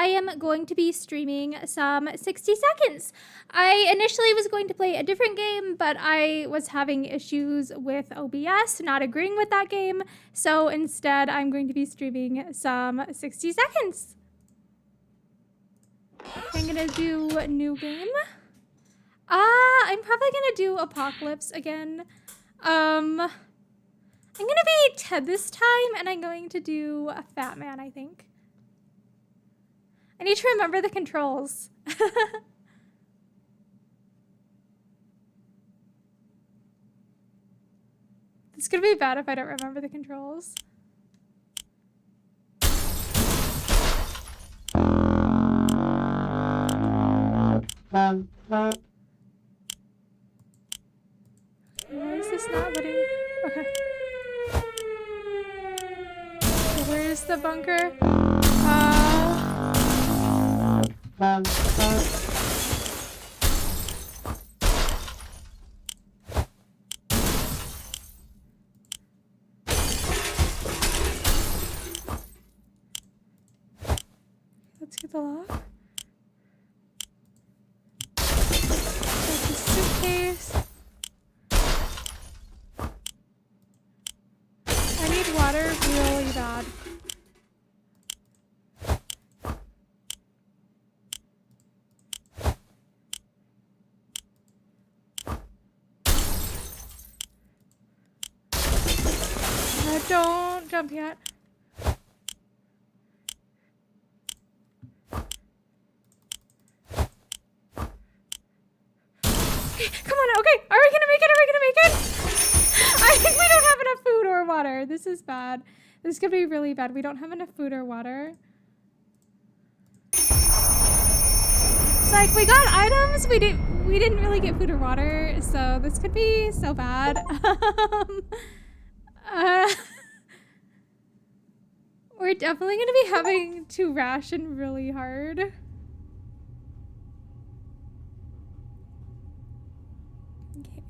I am going to be streaming some 60 seconds. I initially was going to play a different game, but I was having issues with OBS, not agreeing with that game. So instead, I'm going to be streaming some 60 seconds. I'm gonna do a new game. I'm probably gonna do Apocalypse again. I'm gonna be Ted this time, and I'm going to do a Fat Man, I think. I need to remember the controls. It's gonna be bad if I don't remember the controls. Why is this not letting? Okay. Where's the bunker? Let's get the lock. There's the suitcase. I need water really bad. Don't jump yet. Come on, okay. Are we gonna make it? Are we gonna make it? I think we don't have enough food or water. This is bad. This could be really bad. We don't have enough food or water. It's like we got items. We didn't really get food or water, so this could be so bad. We're definitely gonna be having to ration really hard. Okay.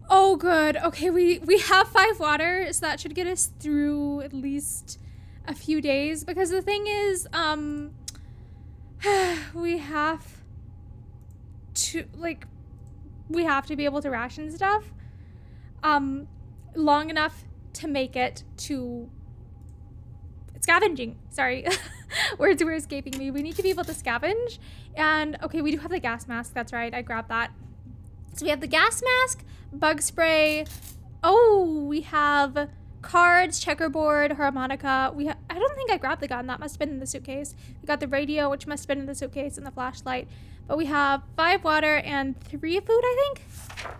Oh, good. Okay, we have 5 water, so that should get us through at least a few days. Because the thing is, we have to be able to ration stuff, long enough to make it to scavenging. Sorry, words were escaping me. We need to be able to scavenge. And okay, we do have the gas mask. That's right, I grabbed that. So we have the gas mask, bug spray. Oh, we have cards, checkerboard, harmonica. I don't think I grabbed the gun. That must have been in the suitcase. We got the radio, which must have been in the suitcase, and the flashlight. But we have 5 water and 3 food, I think.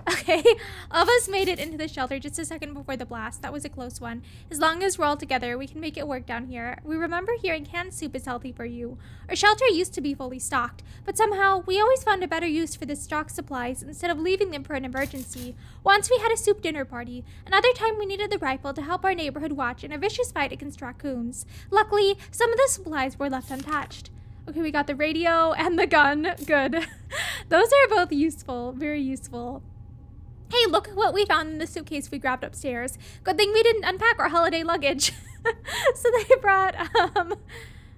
Okay, all of us made it into the shelter just a second before the blast. That was a close one. As long as we're all together, we can make it work down here. We remember hearing canned soup is healthy for you. Our shelter used to be fully stocked, but somehow we always found a better use for the stocked supplies instead of leaving them for an emergency. Once we had a soup dinner party. Another time we needed the rifle to help our neighborhood watch in a vicious fight against raccoons. Luckily, some of the supplies were left untouched. Okay, we got the radio and the gun. Good. Those are both useful. Very useful. Hey, look what we found in the suitcase we grabbed upstairs. Good thing we didn't unpack our holiday luggage. So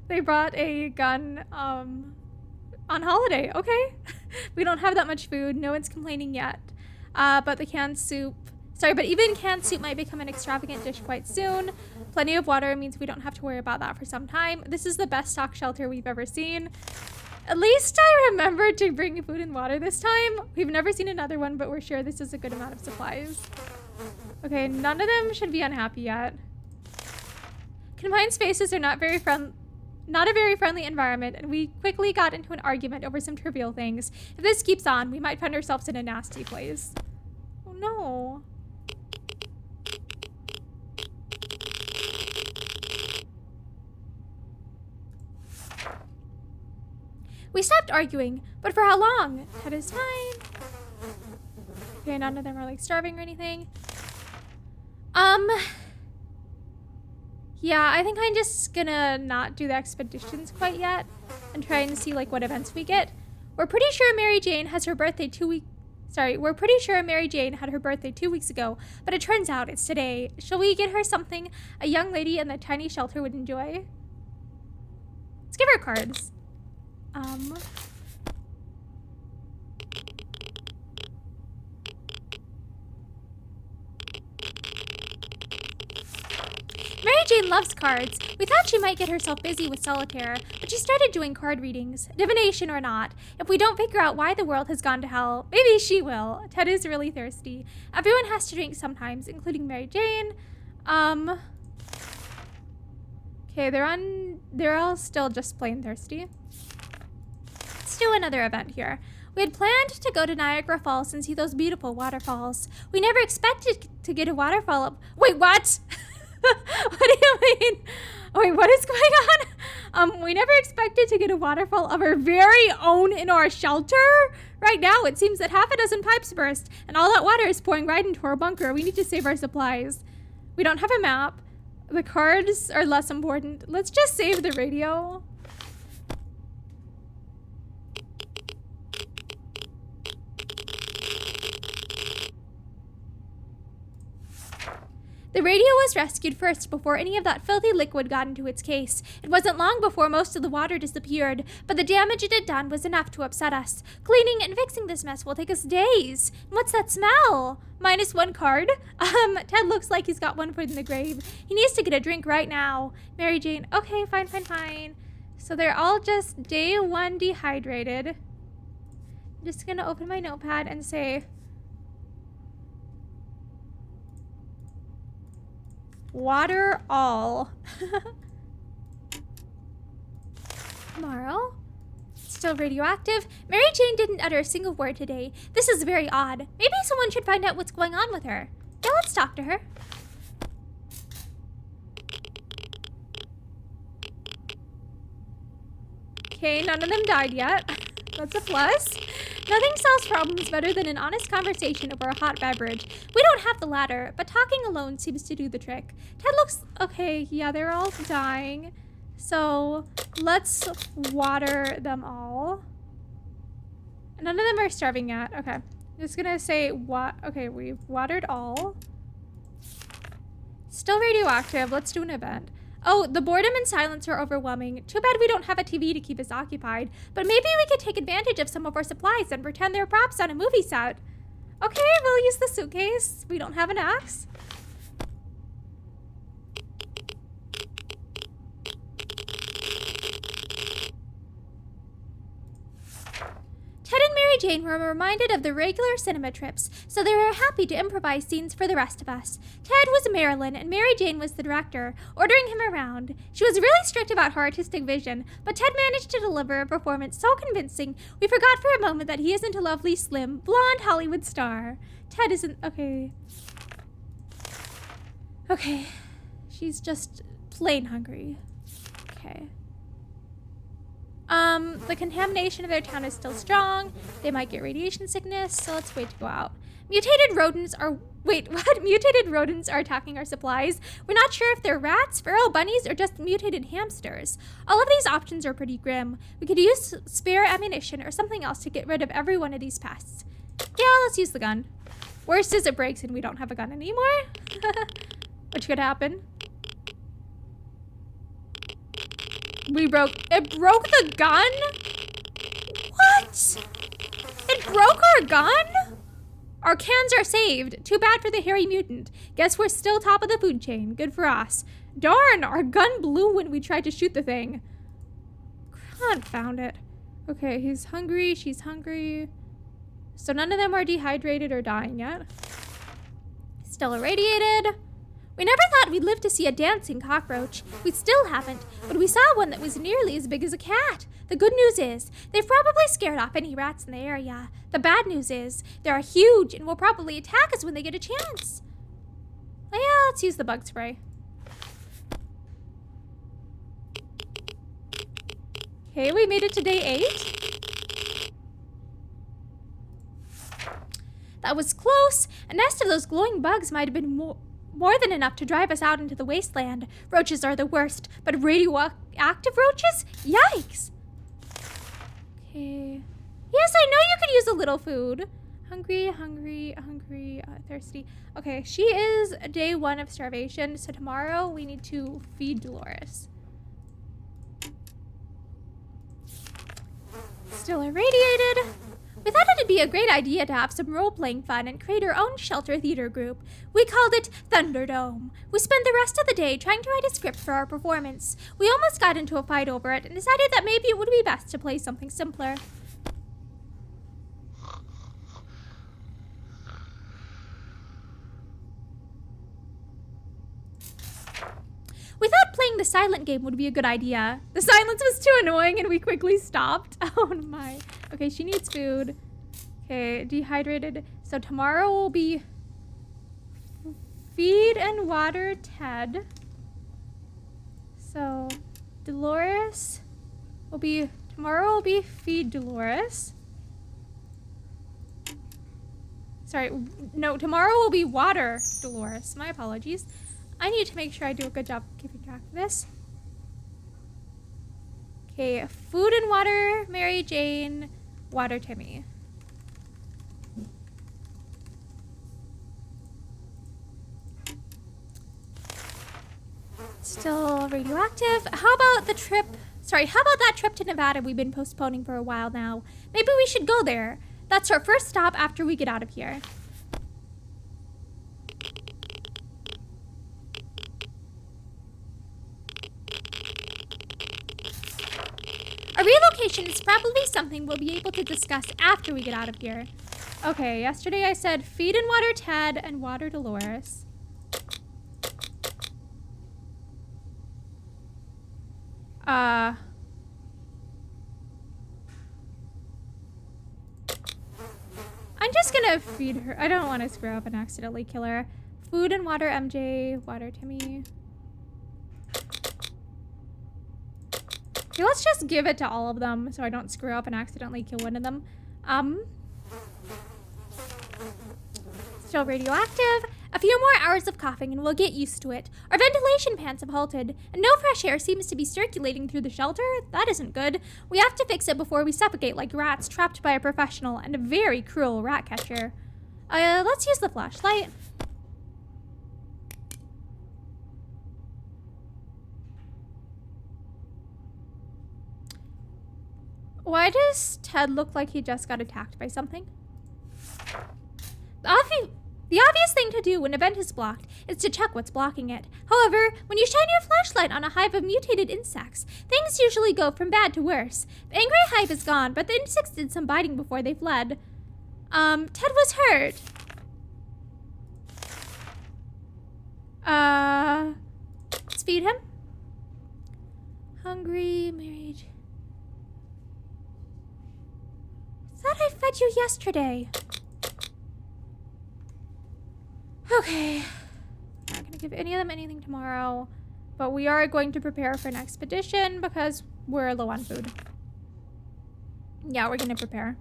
they brought a gun on holiday. Okay. We don't have that much food. No one's complaining yet. But the canned soup. Sorry, but even canned soup might become an extravagant dish quite soon. Plenty of water means we don't have to worry about that for some time. This is the best stock shelter we've ever seen. At least I remembered to bring food and water this time. We've never seen another one, but we're sure this is a good amount of supplies. Okay, none of them should be unhappy yet. Confined spaces are not a very friendly environment, and we quickly got into an argument over some trivial things. If this keeps on, we might find ourselves in a nasty place. Oh no. We stopped arguing, but for how long? That is fine. Okay, none of them are like starving or anything. Yeah, I think I'm just gonna not do the expeditions quite yet and try and see like what events we get. We're pretty sure Mary Jane had her birthday 2 weeks ago, but it turns out it's today. Shall we get her something a young lady in the tiny shelter would enjoy? give her cards. Mary Jane loves cards. We thought she might get herself busy with solitaire, but she started doing card readings, divination or not. If we don't figure out why the world has gone to hell, maybe she will. Ted is really thirsty. Everyone has to drink sometimes, including Mary Jane. Okay, they're all still just plain thirsty. Let's do another event here. We had planned to go to Niagara Falls and see those beautiful waterfalls. We never expected to get a waterfall up. Wait, what? What do you mean? Wait, what is going on? We never expected to get a waterfall of our very own in our shelter. Right now, it seems that half a dozen pipes burst, and all that water is pouring right into our bunker. We need to save our supplies. We don't have a map. The cards are less important. Let's just save the radio. The radio was rescued first before any of that filthy liquid got into its case. It wasn't long before most of the water disappeared, but the damage it had done was enough to upset us. Cleaning and fixing this mess will take us days. And what's that smell? -1 card? Ted looks like he's got one foot in the grave. He needs to get a drink right now. Mary Jane, okay, fine. So they're all just day 1 dehydrated. I'm just gonna open my notepad and say, water all. Tomorrow? Still radioactive? Mary Jane didn't utter a single word today. This is very odd. Maybe someone should find out what's going on with her. Yeah, let's talk to her. Okay, none of them died yet. That's a plus. Nothing solves problems better than an honest conversation over a hot beverage. We don't have the latter, but talking alone seems to do the trick. Ted looks... Okay, yeah, they're all dying. So, let's water them all. None of them are starving yet. Okay. I'm just gonna say what... Okay, we've watered all. Still radioactive. Let's do an event. Oh, the boredom and silence are overwhelming. Too bad we don't have a TV to keep us occupied. But maybe we could take advantage of some of our supplies and pretend they're props on a movie set. Okay, we'll use the suitcase. We don't have an axe. Ted and Mary Jane were reminded of the regular cinema trips, so they were happy to improvise scenes for the rest of us. Ted was Marilyn, and Mary Jane was the director, ordering him around. She was really strict about her artistic vision, but Ted managed to deliver a performance so convincing, we forgot for a moment that he isn't a lovely, slim, blonde Hollywood star. Ted isn't... Okay. Okay. She's just plain hungry. Okay. The contamination of their town is still strong. They might get radiation sickness, so let's wait to go out. Mutated rodents are... Wait, what? Mutated rodents are attacking our supplies. We're not sure if they're rats, feral bunnies, or just mutated hamsters. All of these options are pretty grim. We could use spare ammunition or something else to get rid of every one of these pests. Yeah, let's use the gun. Worst is it breaks and we don't have a gun anymore. Which could happen. It broke the gun? What? It broke our gun? Our cans are saved. Too bad for the hairy mutant. Guess we're still top of the food chain. Good for us. Darn, our gun blew when we tried to shoot the thing. Confound it. Okay, he's hungry, she's hungry. So none of them are dehydrated or dying yet. Still irradiated. We never thought we'd live to see a dancing cockroach. We still haven't, but we saw one that was nearly as big as a cat. The good news is, they've probably scared off any rats in the area. The bad news is, they're huge and will probably attack us when they get a chance. Oh yeah, let's use the bug spray. Okay, we made it to day 8. That was close. A nest of those glowing bugs might have been more than enough to drive us out into the wasteland. Roaches are the worst, but radioactive roaches? Yikes! Okay. Yes, I know you could use a little food. Hungry, thirsty. Okay, she is day 1 of starvation, so tomorrow we need to feed Dolores. Still irradiated. We thought it'd be a great idea to have some role-playing fun and create our own shelter theater group. We called it Thunderdome. We spent the rest of the day trying to write a script for our performance. We almost got into a fight over it and decided that maybe it would be best to play something simpler. We thought playing the silent game would be a good idea. The silence was too annoying and we quickly stopped. Oh my. Okay, she needs food. Okay, dehydrated. So tomorrow will be feed and water Ted. So Dolores will be, tomorrow will be feed Dolores. Sorry, no, tomorrow will be water Dolores. My apologies. I need to make sure I do a good job keeping track of this. Okay, food and water, Mary Jane, water Timmy. Still radioactive. How about the trip? Sorry, how about that trip to Nevada we've been postponing for a while now? Maybe we should go there. That's our first stop after we get out of here. A relocation is probably something we'll be able to discuss after we get out of here. Okay, yesterday I said feed and water Ted and water Dolores. I'm just gonna feed her. I don't want to screw up and accidentally kill her. Food and water MJ, water Timmy. Okay, let's just give it to all of them so I don't screw up and accidentally kill one of them. Still radioactive. A few more hours of coughing and we'll get used to it. Our ventilation fans have halted, and no fresh air seems to be circulating through the shelter. That isn't good. We have to fix it before we suffocate like rats trapped by a professional and a very cruel rat catcher. Let's use the flashlight. Why does Ted look like he just got attacked by something? The obvious thing to do when a vent is blocked is to check what's blocking it. However, when you shine your flashlight on a hive of mutated insects, things usually go from bad to worse. The angry hive is gone, but the insects did some biting before they fled. Ted was hurt. Let's feed him. Hungry, married. Thought I fed you yesterday. Okay. Not gonna give any of them anything tomorrow, but we are going to prepare for an expedition because we're low on food. Yeah, we're gonna prepare.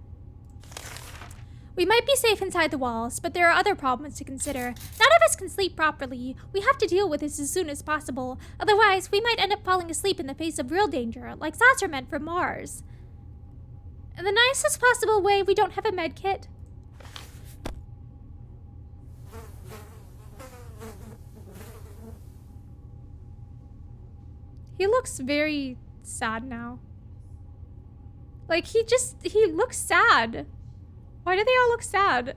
We might be safe inside the walls, but there are other problems to consider. None of us can sleep properly. We have to deal with this as soon as possible. Otherwise, we might end up falling asleep in the face of real danger, like saucermen from Mars. In the nicest possible way, we don't have a med kit. He looks very sad now. Like, he looks sad. Why do they all look sad?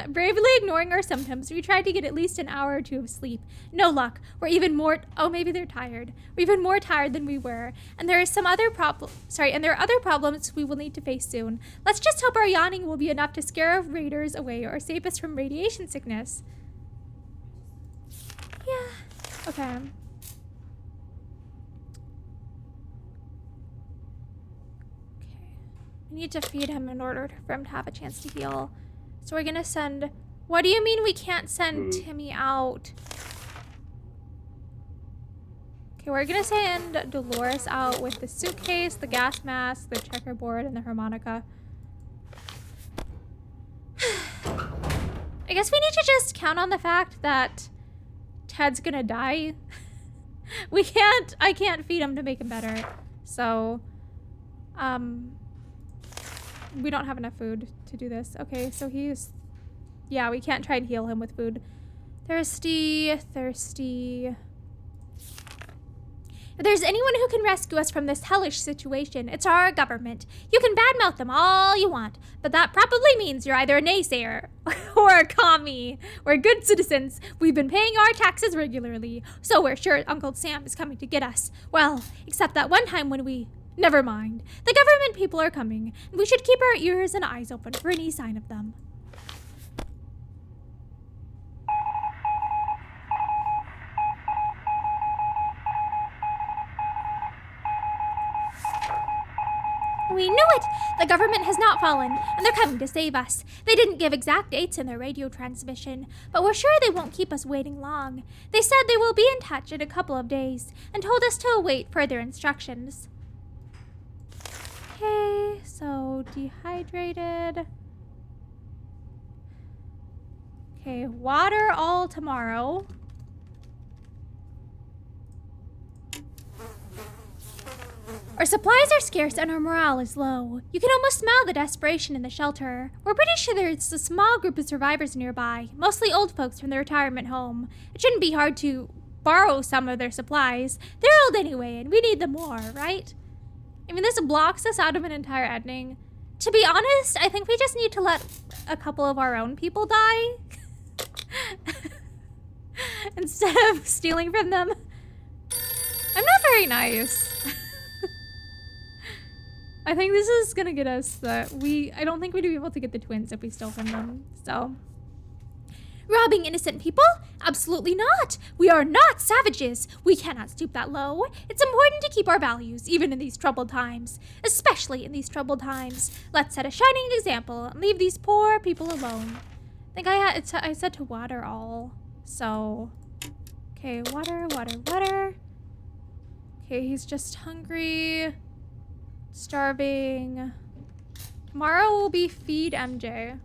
Bravely ignoring our symptoms, we tried to get at least an hour or two of sleep. No luck. We're even more, oh, maybe they're tired. We're even more tired than we were. And there are other problems we will need to face soon. Let's just hope our yawning will be enough to scare our raiders away or save us from radiation sickness. Yeah. Okay. We need to feed him in order for him to have a chance to heal. So we're gonna send... What do you mean we can't send Timmy out? Okay, we're gonna send Dolores out with the suitcase, the gas mask, the checkerboard, and the harmonica. I guess we need to just count on the fact that Ted's gonna die. I can't feed him to make him better. So, we don't have enough food to do this. Okay, so yeah, we can't try and heal him with food. Thirsty. If there's anyone who can rescue us from this hellish situation, it's our government. You can badmouth them all you want, but that probably means you're either a naysayer or a commie. We're good citizens. We've been paying our taxes regularly, so we're sure Uncle Sam is coming to get us. Well, except that one time when we... Never mind. The government people are coming, and we should keep our ears and eyes open for any sign of them. We knew it! The government has not fallen, and they're coming to save us. They didn't give exact dates in their radio transmission, but we're sure they won't keep us waiting long. They said they will be in touch in a couple of days, and told us to await further instructions. Okay, so dehydrated. Okay, water all tomorrow. Our supplies are scarce and our morale is low. You can almost smell the desperation in the shelter. We're pretty sure there's a small group of survivors nearby, mostly old folks from their retirement home. It shouldn't be hard to borrow some of their supplies. They're old anyway, and we need them more, right? I mean, this blocks us out of an entire ending. To be honest, I think we just need to let a couple of our own people die. Instead of stealing from them. I'm not very nice. I think this is gonna get us that I don't think we'd be able to get the twins if we stole from them, so. Robbing innocent people? Absolutely not. We are not savages. We cannot stoop that low. It's important to keep our values, even in these troubled times. Especially in these troubled times. Let's set a shining example and leave these poor people alone. I think I said to water all, so. Okay, water. Okay, he's just hungry. Starving. Tomorrow will be feed MJ.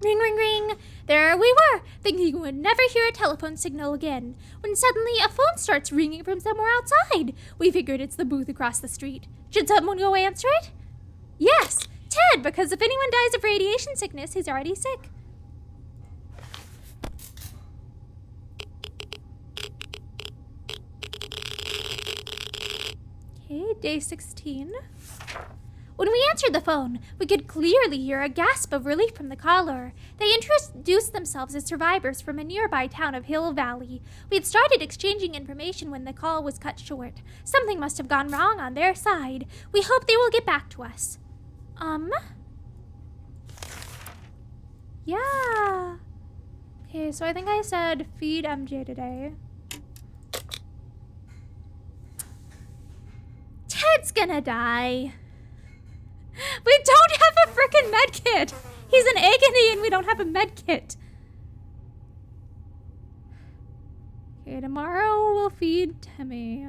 Ring, ring, ring. There we were, thinking we would never hear a telephone signal again, when suddenly a phone starts ringing from somewhere outside. We figured it's the booth across the street. Should someone go answer it? Yes, Ted, because if anyone dies of radiation sickness, he's already sick. Okay, day 16. When we answered the phone, we could clearly hear a gasp of relief from the caller. They introduced themselves as survivors from a nearby town of Hill Valley. We had started exchanging information when the call was cut short. Something must have gone wrong on their side. We hope they will get back to us. Yeah. Okay, so I think I said feed MJ today. Ted's gonna die. We don't have a frickin' med kit. He's in agony and we don't have a med kit. Okay, tomorrow we'll feed Timmy.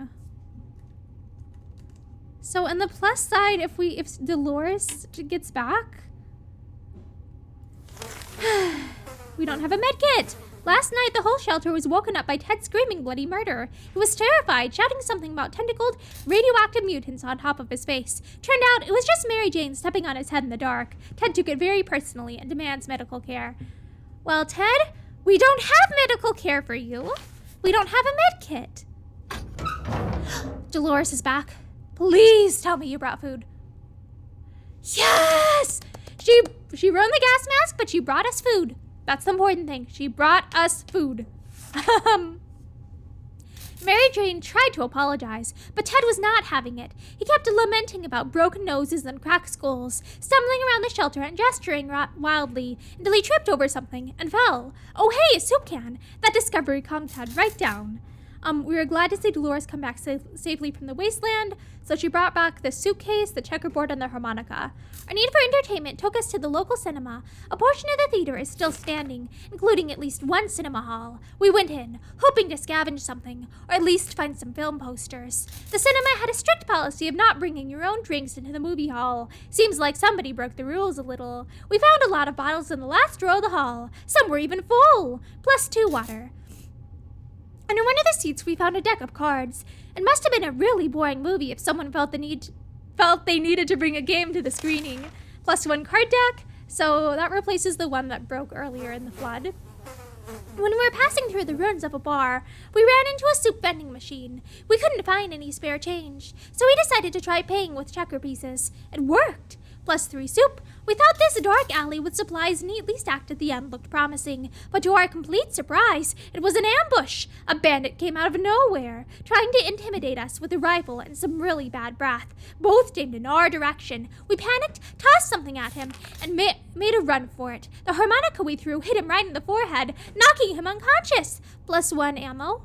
So on the plus side, if Dolores gets back, we don't have a med kit. Last night, the whole shelter was woken up by Ted screaming bloody murder. He was terrified, shouting something about tentacled, radioactive mutants on top of his face. Turned out it was just Mary Jane stepping on his head in the dark. Ted took it very personally and demands medical care. Well, Ted, we don't have medical care for you. We don't have a med kit. Dolores is back. Please tell me you brought food. Yes! She ruined the gas mask, but she brought us food. That's the important thing. She brought us food. Mary Jane tried to apologize, but Ted was not having it. He kept lamenting about broken noses and cracked skulls, stumbling around the shelter and gesturing wildly until he tripped over something and fell. Oh hey, a soup can! That discovery calmed Ted right down. We were glad to see Dolores come back safely from the wasteland, so she brought back the suitcase, the checkerboard, and the harmonica. Our need for entertainment took us to the local cinema. A portion of the theater is still standing, including at least one cinema hall. We went in, hoping to scavenge something, or at least find some film posters. The cinema had a strict policy of not bringing your own drinks into the movie hall. Seems like somebody broke the rules a little. We found a lot of bottles in the last row of the hall. Some were even full, plus 2 water. Under one of the seats, we found a deck of cards. It must have been a really boring movie if someone felt they needed to bring a game to the screening. Plus 1 card deck, So that replaces the one that broke earlier in the flood. When we were passing through the ruins of a bar, we ran into a soup vending machine. We couldn't find any spare change, so we decided to try paying with checker pieces. It worked! Plus 3 soup. We thought this dark alley with supplies neatly stacked at the end looked promising, but to our complete surprise, it was an ambush. A bandit came out of nowhere, trying to intimidate us with a rifle and some really bad breath, both aimed in our direction. We panicked, tossed something at him, and made a run for it. The harmonica we threw hit him right in the forehead, knocking him unconscious. Plus 1 ammo.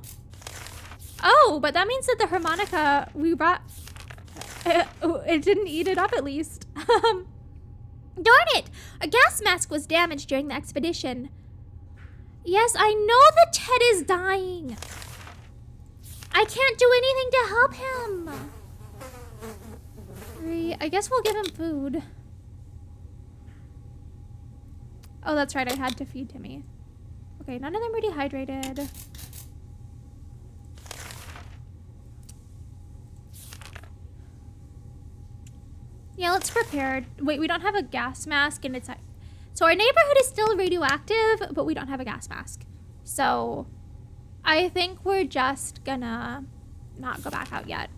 Oh, but that means that the harmonica we brought... It didn't eat it up, at least. Darn it! Our gas mask was damaged during the expedition. Yes, I know that Ted is dying. I can't do anything to help him. I guess we'll give him food. Oh, that's right. I had to feed Timmy. Okay, none of them were dehydrated. Yeah, let's prepare. Wait, we don't have a gas mask and it's... So our neighborhood is still radioactive, but we don't have a gas mask. So I think we're just gonna not go back out yet.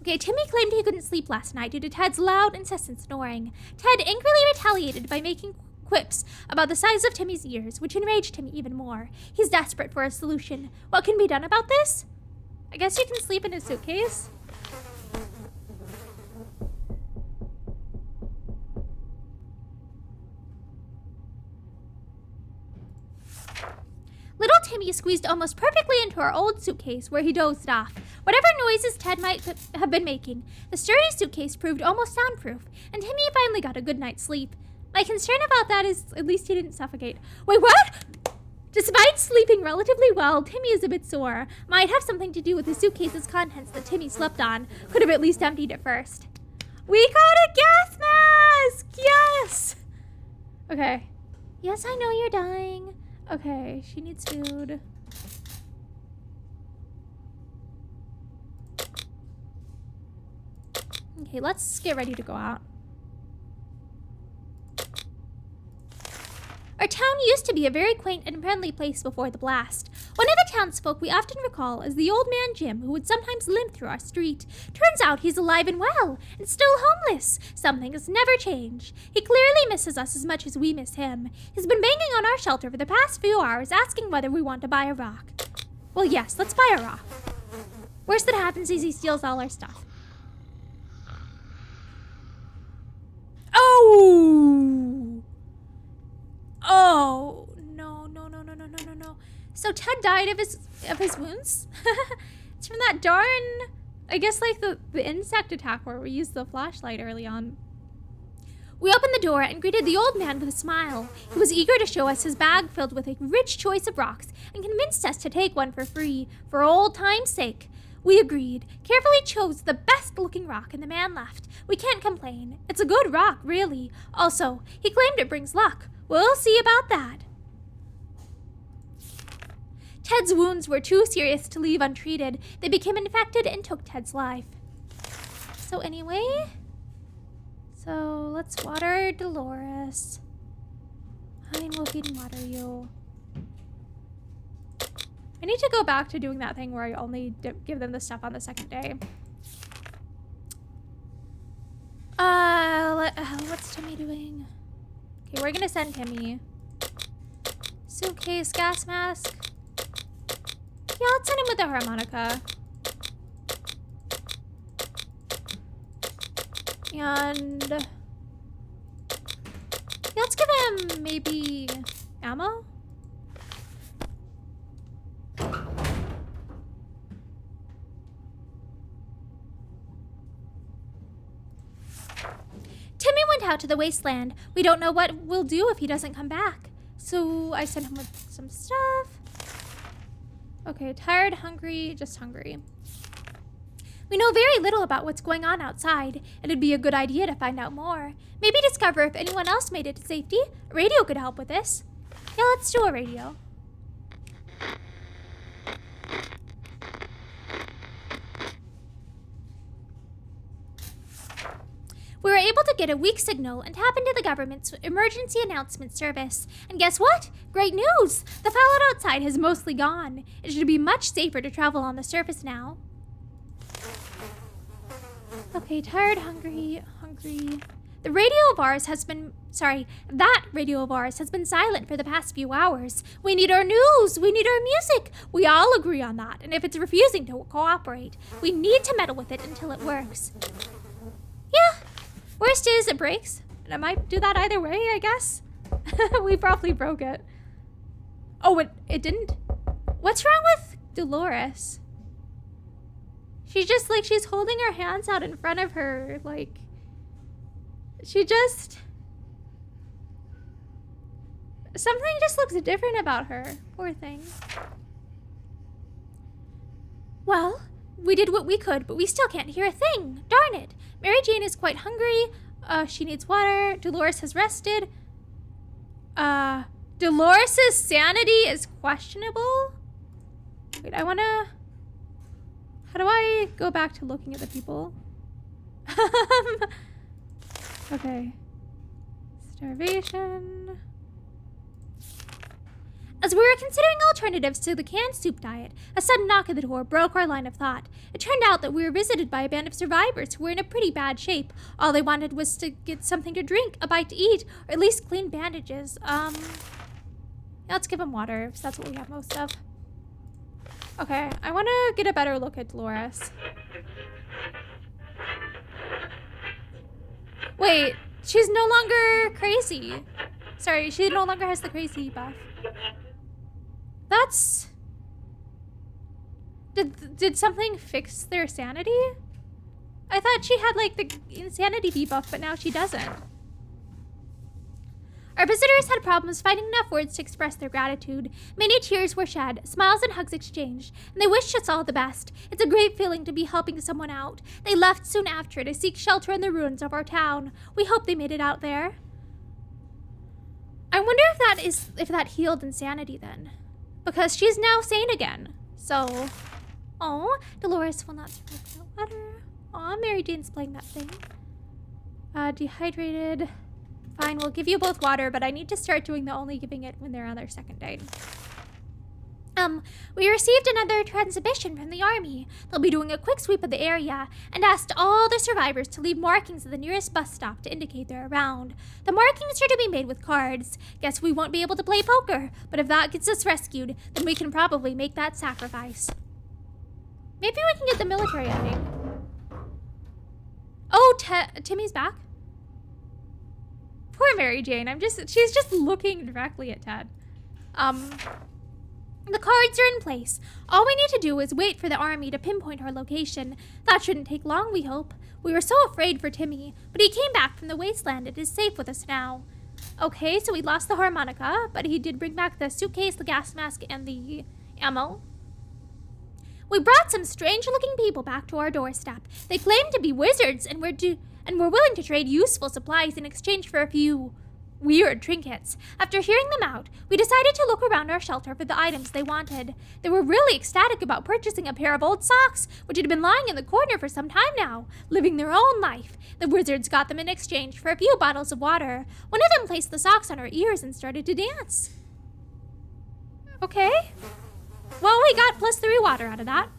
Okay, Timmy claimed he couldn't sleep last night due to Ted's loud, incessant snoring. Ted angrily retaliated by making quips about the size of Timmy's ears, which enraged him even more. He's desperate for a solution. What can be done about this? I guess you can sleep in his suitcase. Little Timmy squeezed almost perfectly into our old suitcase where he dozed off. Whatever noises Ted might have been making, the sturdy suitcase proved almost soundproof, and Timmy finally got a good night's sleep. My concern about that is at least he didn't suffocate. Wait, what? Despite sleeping relatively well, Timmy is a bit sore. Might have something to do with the suitcase's contents that Timmy slept on. Could have at least emptied it first. We got a gas mask! Yes! Okay. Yes, I know you're dying. Okay, she needs food. Okay, let's get ready to go out. Our town used to be a very quaint and friendly place before the blast. One of the townsfolk we often recall as the old man Jim, who would sometimes limp through our street. Turns out he's alive and well, and still homeless. Something has never changed. He clearly misses us as much as we miss him. He's been banging on our shelter for the past few hours, asking whether we want to buy a rock. Well, yes, let's buy a rock. Worst that happens is he steals all our stuff. Oh! Oh, no. So Ted died of his wounds? It's from that darn, I guess like the insect attack where we used the flashlight early on. We opened the door and greeted the old man with a smile. He was eager to show us his bag filled with a rich choice of rocks and convinced us to take one for free, for old time's sake. We agreed, carefully chose the best looking rock, and the man left. We can't complain. It's a good rock, really. Also, he claimed it brings luck. We'll see about that. Ted's wounds were too serious to leave untreated. They became infected and took Ted's life. So anyway, let's water Dolores. Fine, we'll feed and water you. I need to go back to doing that thing where I only give them the stuff on the second day. What's Timmy doing? Okay, we're gonna send Timmy. Suitcase, gas mask. Yeah, let's send him with the harmonica. And yeah, let's give him maybe ammo. Timmy went out to the wasteland. We don't know what we'll do if he doesn't come back. So I sent him with some stuff. Okay, tired, hungry, just hungry. We know very little about what's going on outside. It'd be a good idea to find out more. Maybe discover if anyone else made it to safety. A radio could help with this. Yeah, let's do a radio. We were able able to get a weak signal and tap into the government's emergency announcement service. And guess what? Great news! The fallout outside has mostly gone. It should be much safer to travel on the surface now. Okay, tired, hungry. That radio of ours has been silent for the past few hours. We need our news. We need our music. We all agree on that. And if it's refusing to cooperate, we need to meddle with it until it works. Yeah. Worst is it breaks. And I might do that either way, I guess. We probably broke it. Oh, it didn't? What's wrong with Dolores? She's just like, she's holding her hands out in front of her, like... Something just looks different about her. Poor thing. Well, we did what we could, but we still can't hear a thing. Darn it. Mary Jane is quite hungry. She needs water. Dolores has rested. Dolores' sanity is questionable? Wait, I wanna... How do I go back to looking at the people? Okay. Starvation. As we were considering alternatives to the canned soup diet, a sudden knock at the door broke our line of thought. It turned out that we were visited by a band of survivors who were in a pretty bad shape. All they wanted was to get something to drink, a bite to eat, or at least clean bandages. Let's give them water, because that's what we have most of. Okay, I want to get a better look at Dolores. Wait, she's no longer crazy. Sorry, she no longer has the crazy buff. That's... Did something fix their sanity? I thought she had, like, the insanity debuff, but now she doesn't. Our visitors had problems finding enough words to express their gratitude. Many tears were shed, smiles and hugs exchanged, and they wished us all the best. It's a great feeling to be helping someone out. They left soon after to seek shelter in the ruins of our town. We hope they made it out there. I wonder if that healed insanity then. Because she's now sane again. So, oh, Dolores will not drink that water. Aw, Mary Jane's playing that thing. Dehydrated. Fine, we'll give you both water, but I need to start doing the only giving it when they're on their second date. We received another transmission from the army. They'll be doing a quick sweep of the area and asked all the survivors to leave markings at the nearest bus stop to indicate they're around. The markings are to be made with cards. Guess we won't be able to play poker, but if that gets us rescued, then we can probably make that sacrifice. Maybe we can get the military ending. Oh, Timmy's back? Poor Mary Jane. She's just looking directly at Ted. The cards are in place. All we need to do is wait for the army to pinpoint our location. That shouldn't take long, we hope. We were so afraid for Timmy, but he came back from the wasteland and is safe with us now. Okay, so we lost the harmonica, but he did bring back the suitcase, the gas mask, and the ammo. We brought some strange-looking people back to our doorstep. They claimed to be wizards and were willing to trade useful supplies in exchange for a few weird trinkets. After hearing them out, we decided to look around our shelter for the items they wanted. They were really ecstatic about purchasing a pair of old socks, which had been lying in the corner for some time now, living their own life. The wizards got them in exchange for a few bottles of water. One of them placed the socks on her ears and started to dance. Okay. Well, we got +3 water out of that.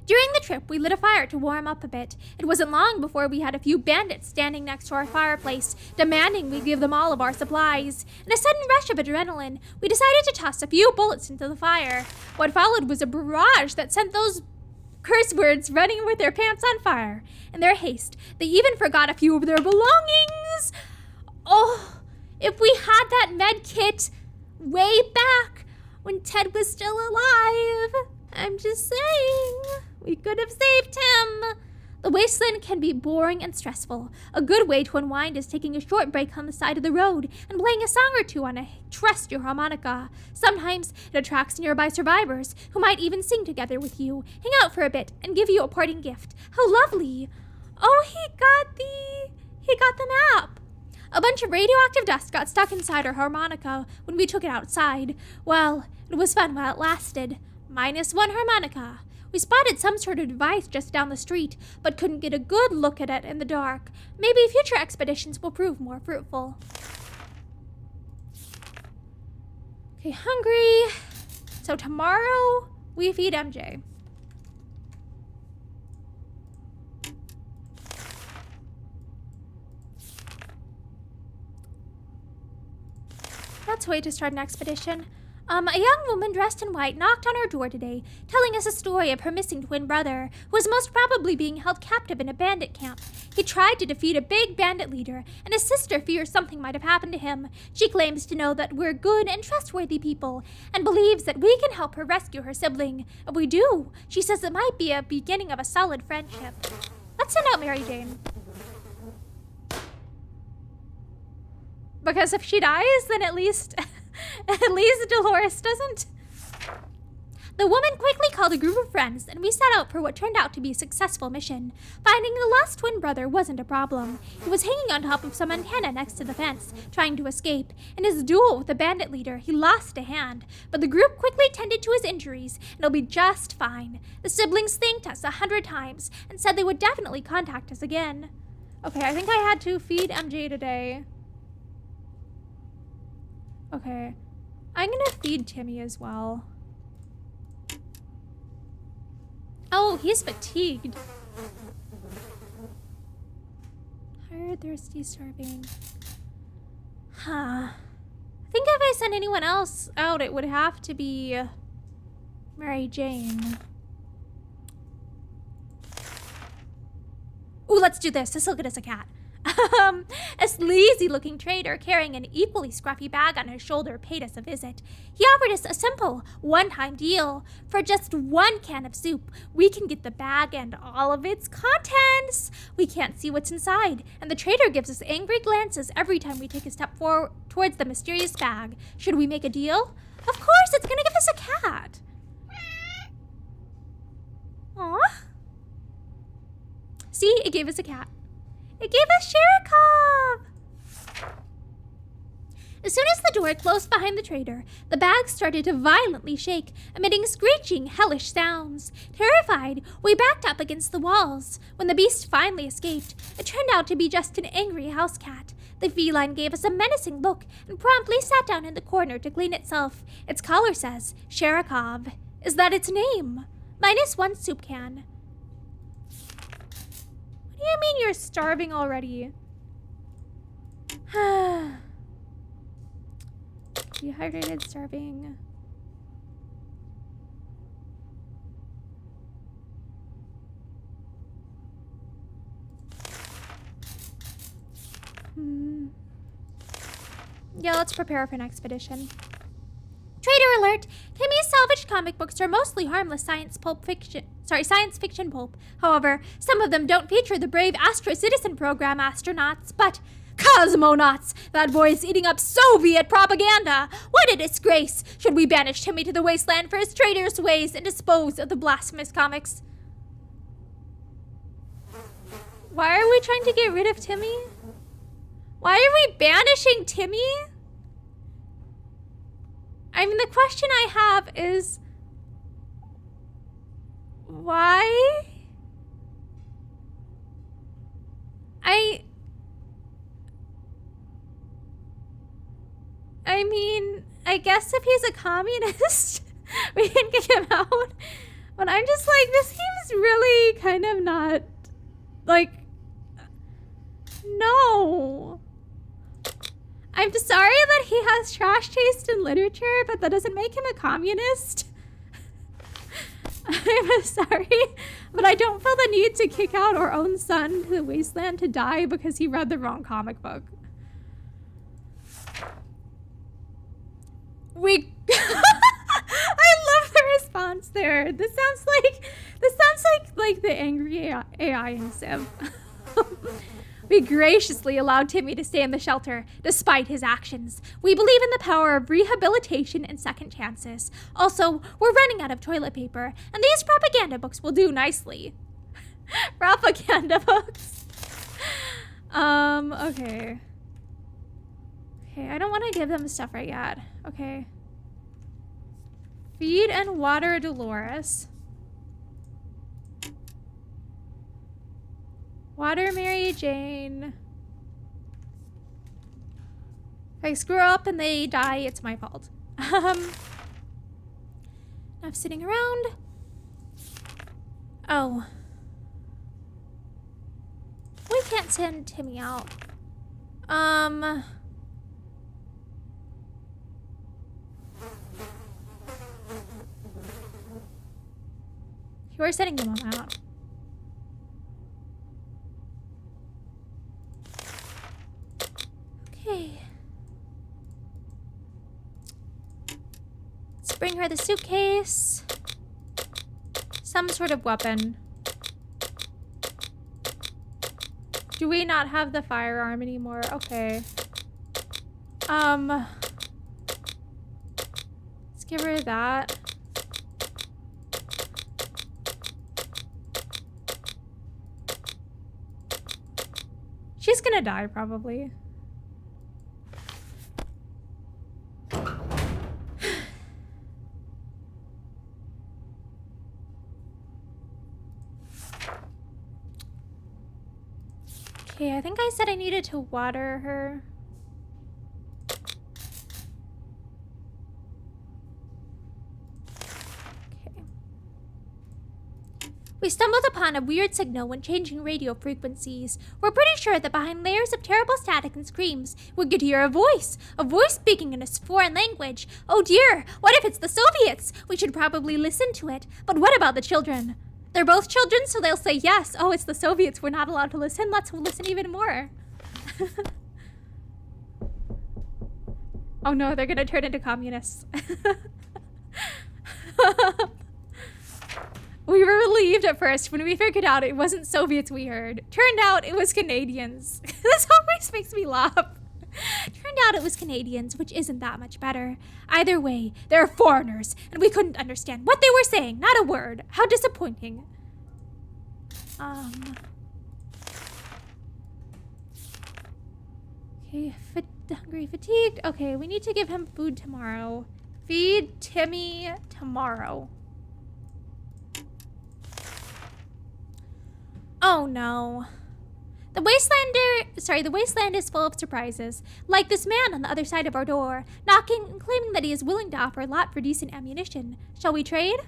During the trip, we lit a fire to warm up a bit. It wasn't long before we had a few bandits standing next to our fireplace, demanding we give them all of our supplies. In a sudden rush of adrenaline, we decided to toss a few bullets into the fire. What followed was a barrage that sent those curse words running with their pants on fire. In their haste, they even forgot a few of their belongings. Oh, if we had that med kit way back when Ted was still alive. I'm just saying, we could have saved him. The wasteland can be boring and stressful. A good way to unwind is taking a short break on the side of the road and playing a song or two on a trusty harmonica. Sometimes it attracts nearby survivors who might even sing together with you, hang out for a bit, and give you a parting gift. How lovely. Oh, he got the map. A bunch of radioactive dust got stuck inside our harmonica when we took it outside. Well, it was fun while it lasted. -1 harmonica. We spotted some sort of device just down the street, but couldn't get a good look at it in the dark. Maybe future expeditions will prove more fruitful. Okay, hungry. So tomorrow, we feed MJ. That's a way to start an expedition. A young woman dressed in white knocked on our door today, telling us a story of her missing twin brother, who was most probably being held captive in a bandit camp. He tried to defeat a big bandit leader, and his sister fears something might have happened to him. She claims to know that we're good and trustworthy people, and believes that we can help her rescue her sibling. If we do, she says it might be a beginning of a solid friendship. Let's send out Mary Jane. Because if she dies, then at least Dolores doesn't. The woman quickly called a group of friends, and we set out for what turned out to be a successful mission. Finding the lost twin brother wasn't a problem. He was hanging on top of some antenna next to the fence, trying to escape. In his duel with the bandit leader, he lost a hand, but the group quickly tended to his injuries, and he'll be just fine. The siblings thanked us 100 times, and said they would definitely contact us again. Okay, I think I had to feed MJ today. Okay, I'm gonna feed Timmy as well. Oh, he's fatigued. Tired, thirsty, starving. Huh. I think if I send anyone else out, it would have to be Mary Jane. Ooh, let's do this. This'll get us a cat. A sleazy-looking trader carrying an equally scruffy bag on his shoulder paid us a visit. He offered us a simple, one-time deal. For just 1 can of soup, we can get the bag and all of its contents. We can't see what's inside, and the trader gives us angry glances every time we take a step forward towards the mysterious bag. Should we make a deal? Of course, it's gonna give us a cat. Aw. See, it gave us a cat. It gave us Sherikov! As soon as the door closed behind the trader, the bag started to violently shake, emitting screeching, hellish sounds. Terrified, we backed up against the walls. When the beast finally escaped, it turned out to be just an angry house cat. The feline gave us a menacing look and promptly sat down in the corner to clean itself. Its collar says, Sherikov. Is that its name? -1 soup can. What do you mean you're starving already? Dehydrated, starving. Yeah, let's prepare for an expedition. Trader alert! Timmy's salvaged comic books are mostly harmless science fiction pulp. However, some of them don't feature the brave Astro Citizen program astronauts, but cosmonauts! That boy's eating up Soviet propaganda! What a disgrace! Should we banish Timmy to the wasteland for his traitorous ways and dispose of the blasphemous comics? Why are we trying to get rid of Timmy? Why are we banishing Timmy? I mean, the question I have is, why? I mean, I guess if he's a communist, we can kick him out. But I'm just like, this seems really kind of not, like, no. I'm sorry that he has trash taste in literature, but that doesn't make him a communist. I'm sorry, but I don't feel the need to kick out our own son to the wasteland to die because he read the wrong comic book. I love the response there. This sounds like the angry AI in Civ. We graciously allowed Timmy to stay in the shelter, despite his actions. We believe in the power of rehabilitation and second chances. Also, we're running out of toilet paper, and these propaganda books will do nicely. Propaganda books. Okay. Okay, I don't want to give them stuff right yet. Okay. Feed and water Dolores. Water Mary Jane. If I screw up and they die, it's my fault. Enough sitting around. Oh. We can't send Timmy out. We're sending them all out. Okay. Let's bring her the suitcase. Some sort of weapon. Do we not have the firearm anymore? Okay. Let's give her that. She's gonna die, probably. Okay, I think I said I needed to water her. We stumbled upon a weird signal when changing radio frequencies. We're pretty sure that behind layers of terrible static and screams, we could hear a voice speaking in a foreign language. Oh dear, what if it's the Soviets? We should probably listen to it. But what about the children? They're both children, so they'll say yes. Oh, it's the Soviets. We're not allowed to listen. Let's listen even more. Oh no, they're gonna turn into communists. We were relieved at first when we figured out it wasn't Soviets we heard. Turned out it was Canadians. This always makes me laugh. Turned out it was Canadians, which isn't that much better. Either way, they're foreigners, and we couldn't understand what they were saying. Not a word. How disappointing. Okay, hungry, fatigued. Okay, we need to give him food tomorrow. Feed Timmy tomorrow. Oh no. The wasteland is full of surprises. Like this man on the other side of our door, knocking and claiming that he is willing to offer a lot for decent ammunition. Shall we trade?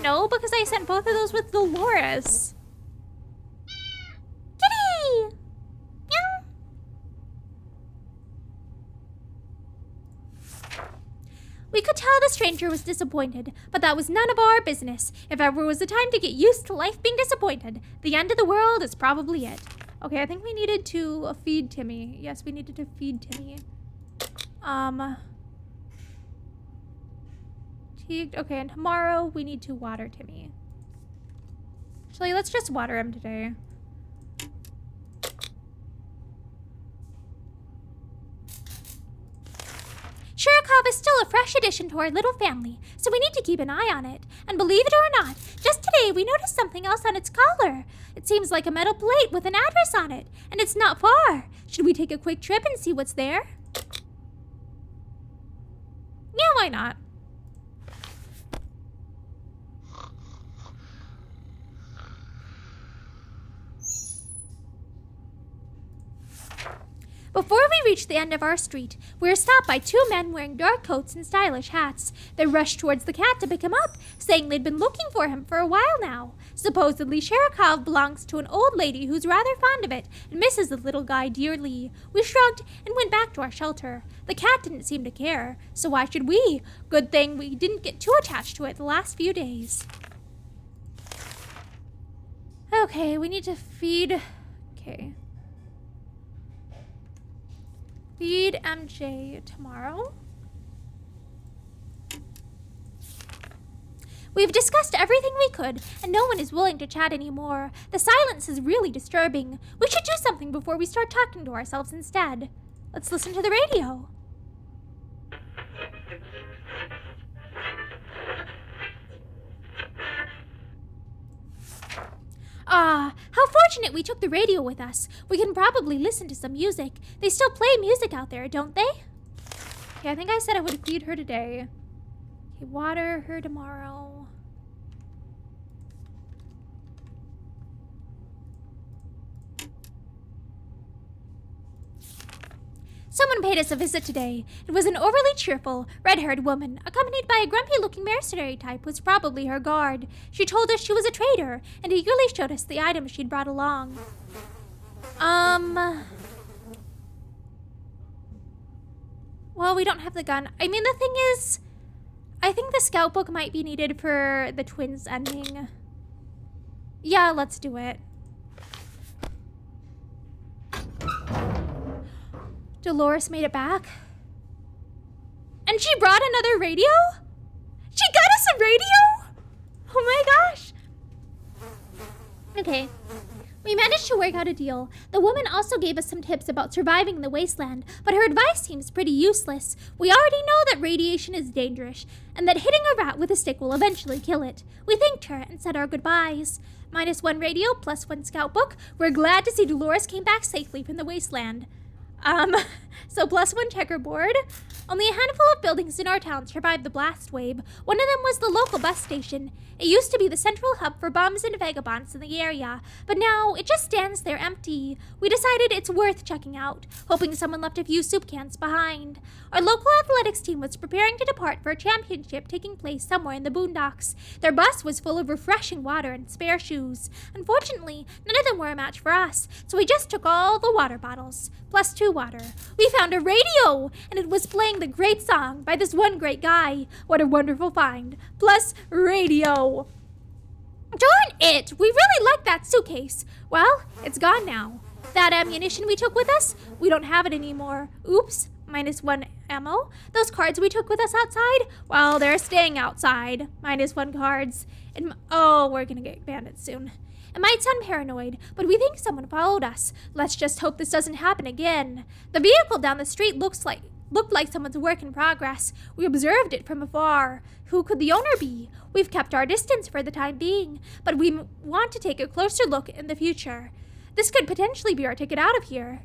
No, because I sent both of those with Dolores. Kitty! Meow. We could tell the stranger was disappointed, but that was none of our business. If ever was the time to get used to life being disappointed, the end of the world is probably it. Okay, I think we needed to feed Timmy. Yes, we needed to feed Timmy. Fatigued. Okay, and tomorrow we need to water Timmy. Actually, let's just water him today. Shirokov is still a fresh addition to our little family, so we need to keep an eye on it. And believe it or not, just today we noticed something else on its collar. It seems like a metal plate with an address on it, and it's not far. Should we take a quick trip and see what's there? Yeah, why not? Before we reach the end of our street, we are stopped by two men wearing dark coats and stylish hats. They rush towards the cat to pick him up, saying they'd been looking for him for a while now. Supposedly, Shirokov belongs to an old lady who's rather fond of it and misses the little guy dearly. We shrugged and went back to our shelter. The cat didn't seem to care, so why should we? Good thing we didn't get too attached to it the last few days. Okay, we need to feed... Okay. Feed MJ tomorrow. We've discussed everything we could, and no one is willing to chat anymore. The silence is really disturbing. We should do something before we start talking to ourselves instead. Let's listen to the radio. How fortunate we took the radio with us. We can probably listen to some music. They still play music out there, don't they? Okay, I think I said I would feed her today. Okay, water her tomorrow. Someone paid us a visit today. It was an overly cheerful, red-haired woman, accompanied by a grumpy-looking mercenary type who was probably her guard. She told us she was a trader, and eagerly showed us the items she'd brought along. Well, we don't have the gun. I mean, the thing is, I think the scout book might be needed for the twins ending. Yeah, let's do it. Dolores made it back. And she brought another radio? She got us a radio? Oh my gosh. Okay. We managed to work out a deal. The woman also gave us some tips about surviving in the wasteland, but her advice seems pretty useless. We already know that radiation is dangerous, and that hitting a rat with a stick will eventually kill it. We thanked her and said our goodbyes. -1 radio, +1 scout book. We're glad to see Dolores came back safely from the wasteland. So +1 checkerboard. Only a handful of buildings in our town survived the blast wave. One of them was the local bus station. It used to be the central hub for bums and vagabonds in the area, but now it just stands there empty. We decided it's worth checking out, hoping someone left a few soup cans behind. Our local athletics team was preparing to depart for a championship taking place somewhere in the boondocks. Their bus was full of refreshing water and spare shoes. Unfortunately, none of them were a match for us, so we just took all the water bottles, +2 water. We found a radio, and it was playing the great song by this one great guy. What a wonderful find. Plus radio. Darn it! We really like that suitcase. Well, it's gone now. That ammunition we took with us, we don't have it anymore. Oops, -1 ammo. Those cards we took with us outside, well, they're staying outside. -1 cards. Oh, we're gonna get bandits soon. It might sound paranoid, but we think someone followed us. Let's just hope this doesn't happen again. The vehicle down the street looked like someone's work in progress. We observed it from afar. Who could the owner be? We've kept our distance for the time being, but we want to take a closer look in the future. This could potentially be our ticket out of here.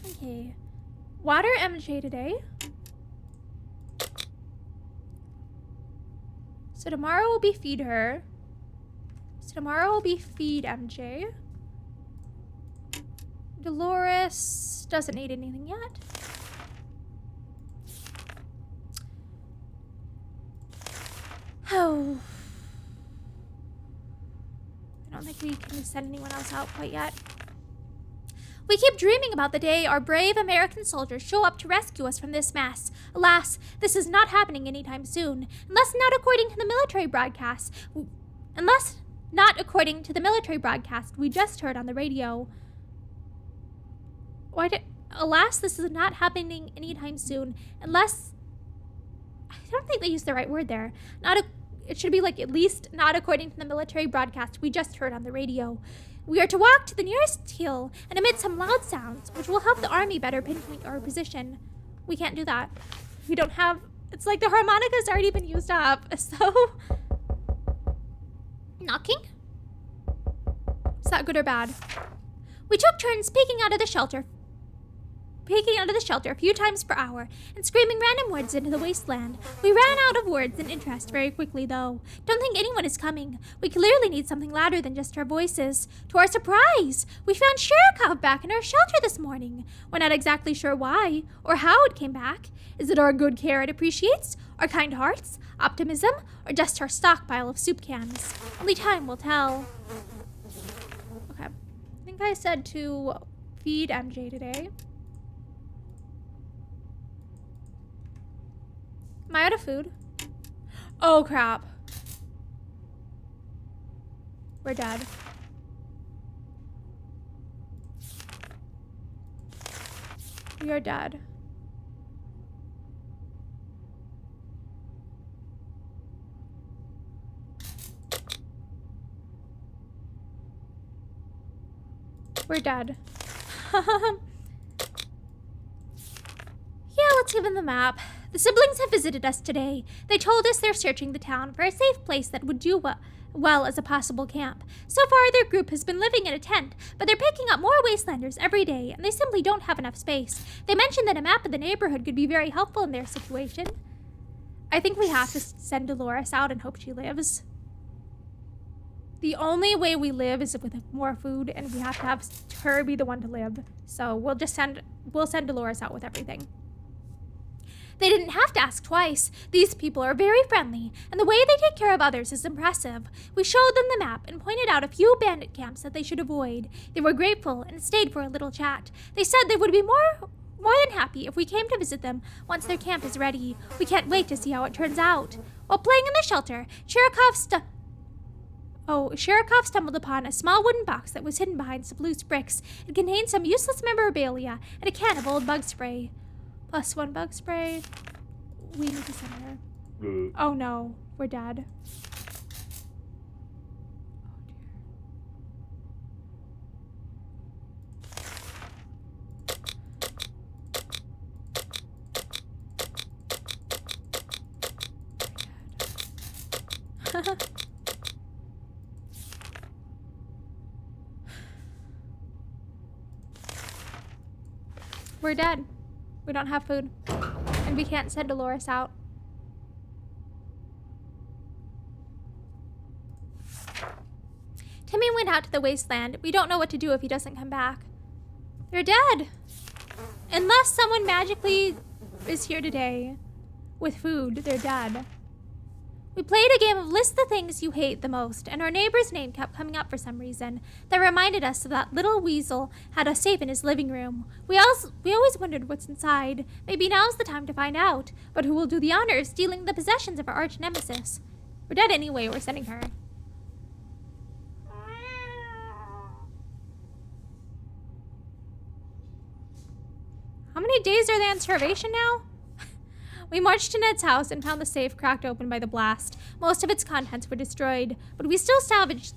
Okay. Water MJ today. So tomorrow will be feed her. So tomorrow will be feed MJ. Dolores doesn't need anything yet. Oh. I don't think we can send anyone else out quite yet. We keep dreaming about the day our brave American soldiers show up to rescue us from this mess. Alas, this is not happening anytime soon, unless not according to the military broadcast we just heard on the radio. Alas, this is not happening anytime soon, unless... I don't think they used the right word there. It should be like, at least not according to the military broadcast we just heard on the radio. We are to walk to the nearest hill and emit some loud sounds, which will help the army better pinpoint our position. We can't do that. We don't have... It's like the harmonica's already been used up, so... Knocking? Is that good or bad? We took turns peeking out of the shelter a few times per hour and screaming random words into the wasteland. We ran out of words and interest very quickly, though. Don't think anyone is coming. We clearly need something louder than just our voices. To our surprise, we found Shirikov back in our shelter this morning. We're not exactly sure why or how it came back. Is it our good care it appreciates? Our kind hearts? Optimism? Or just our stockpile of soup cans? Only time will tell. Okay. I think I said to feed MJ today. Am I out of food? Oh, crap. We're dead. We are dead. We're dead. Yeah, let's give them the map. The siblings have visited us today. They told us they're searching the town for a safe place that would do well as a possible camp. So far, their group has been living in a tent, but they're picking up more wastelanders every day, and they simply don't have enough space. They mentioned that a map of the neighborhood could be very helpful in their situation. I think we have to send Dolores out and hope she lives. The only way we live is with more food, and we have to have her be the one to live. So we'll send Dolores out with everything. They didn't have to ask twice. These people are very friendly, and the way they take care of others is impressive. We showed them the map and pointed out a few bandit camps that they should avoid. They were grateful and stayed for a little chat. They said they would be more than happy if we came to visit them once their camp is ready. We can't wait to see how it turns out. While playing in the shelter, Shirikov stumbled upon a small wooden box that was hidden behind some loose bricks. It contained some useless memorabilia and a can of old bug spray. +1 bug spray. We need to send her. Oh no, we're dead. Oh dear. We're dead. We don't have food. And we can't send Dolores out. Timmy went out to the wasteland. We don't know what to do if he doesn't come back. They're dead. Unless someone magically is here today with food, they're dead. We played a game of list the things you hate the most, and our neighbor's name kept coming up for some reason. That reminded us that little weasel had a safe in his living room. We always wondered what's inside. Maybe now's the time to find out. But who will do the honor of stealing the possessions of our arch nemesis? We're dead anyway, we're sending her. How many days are they on starvation now? We marched to Ned's house and found the safe cracked open by the blast. Most of its contents were destroyed, but we still salvaged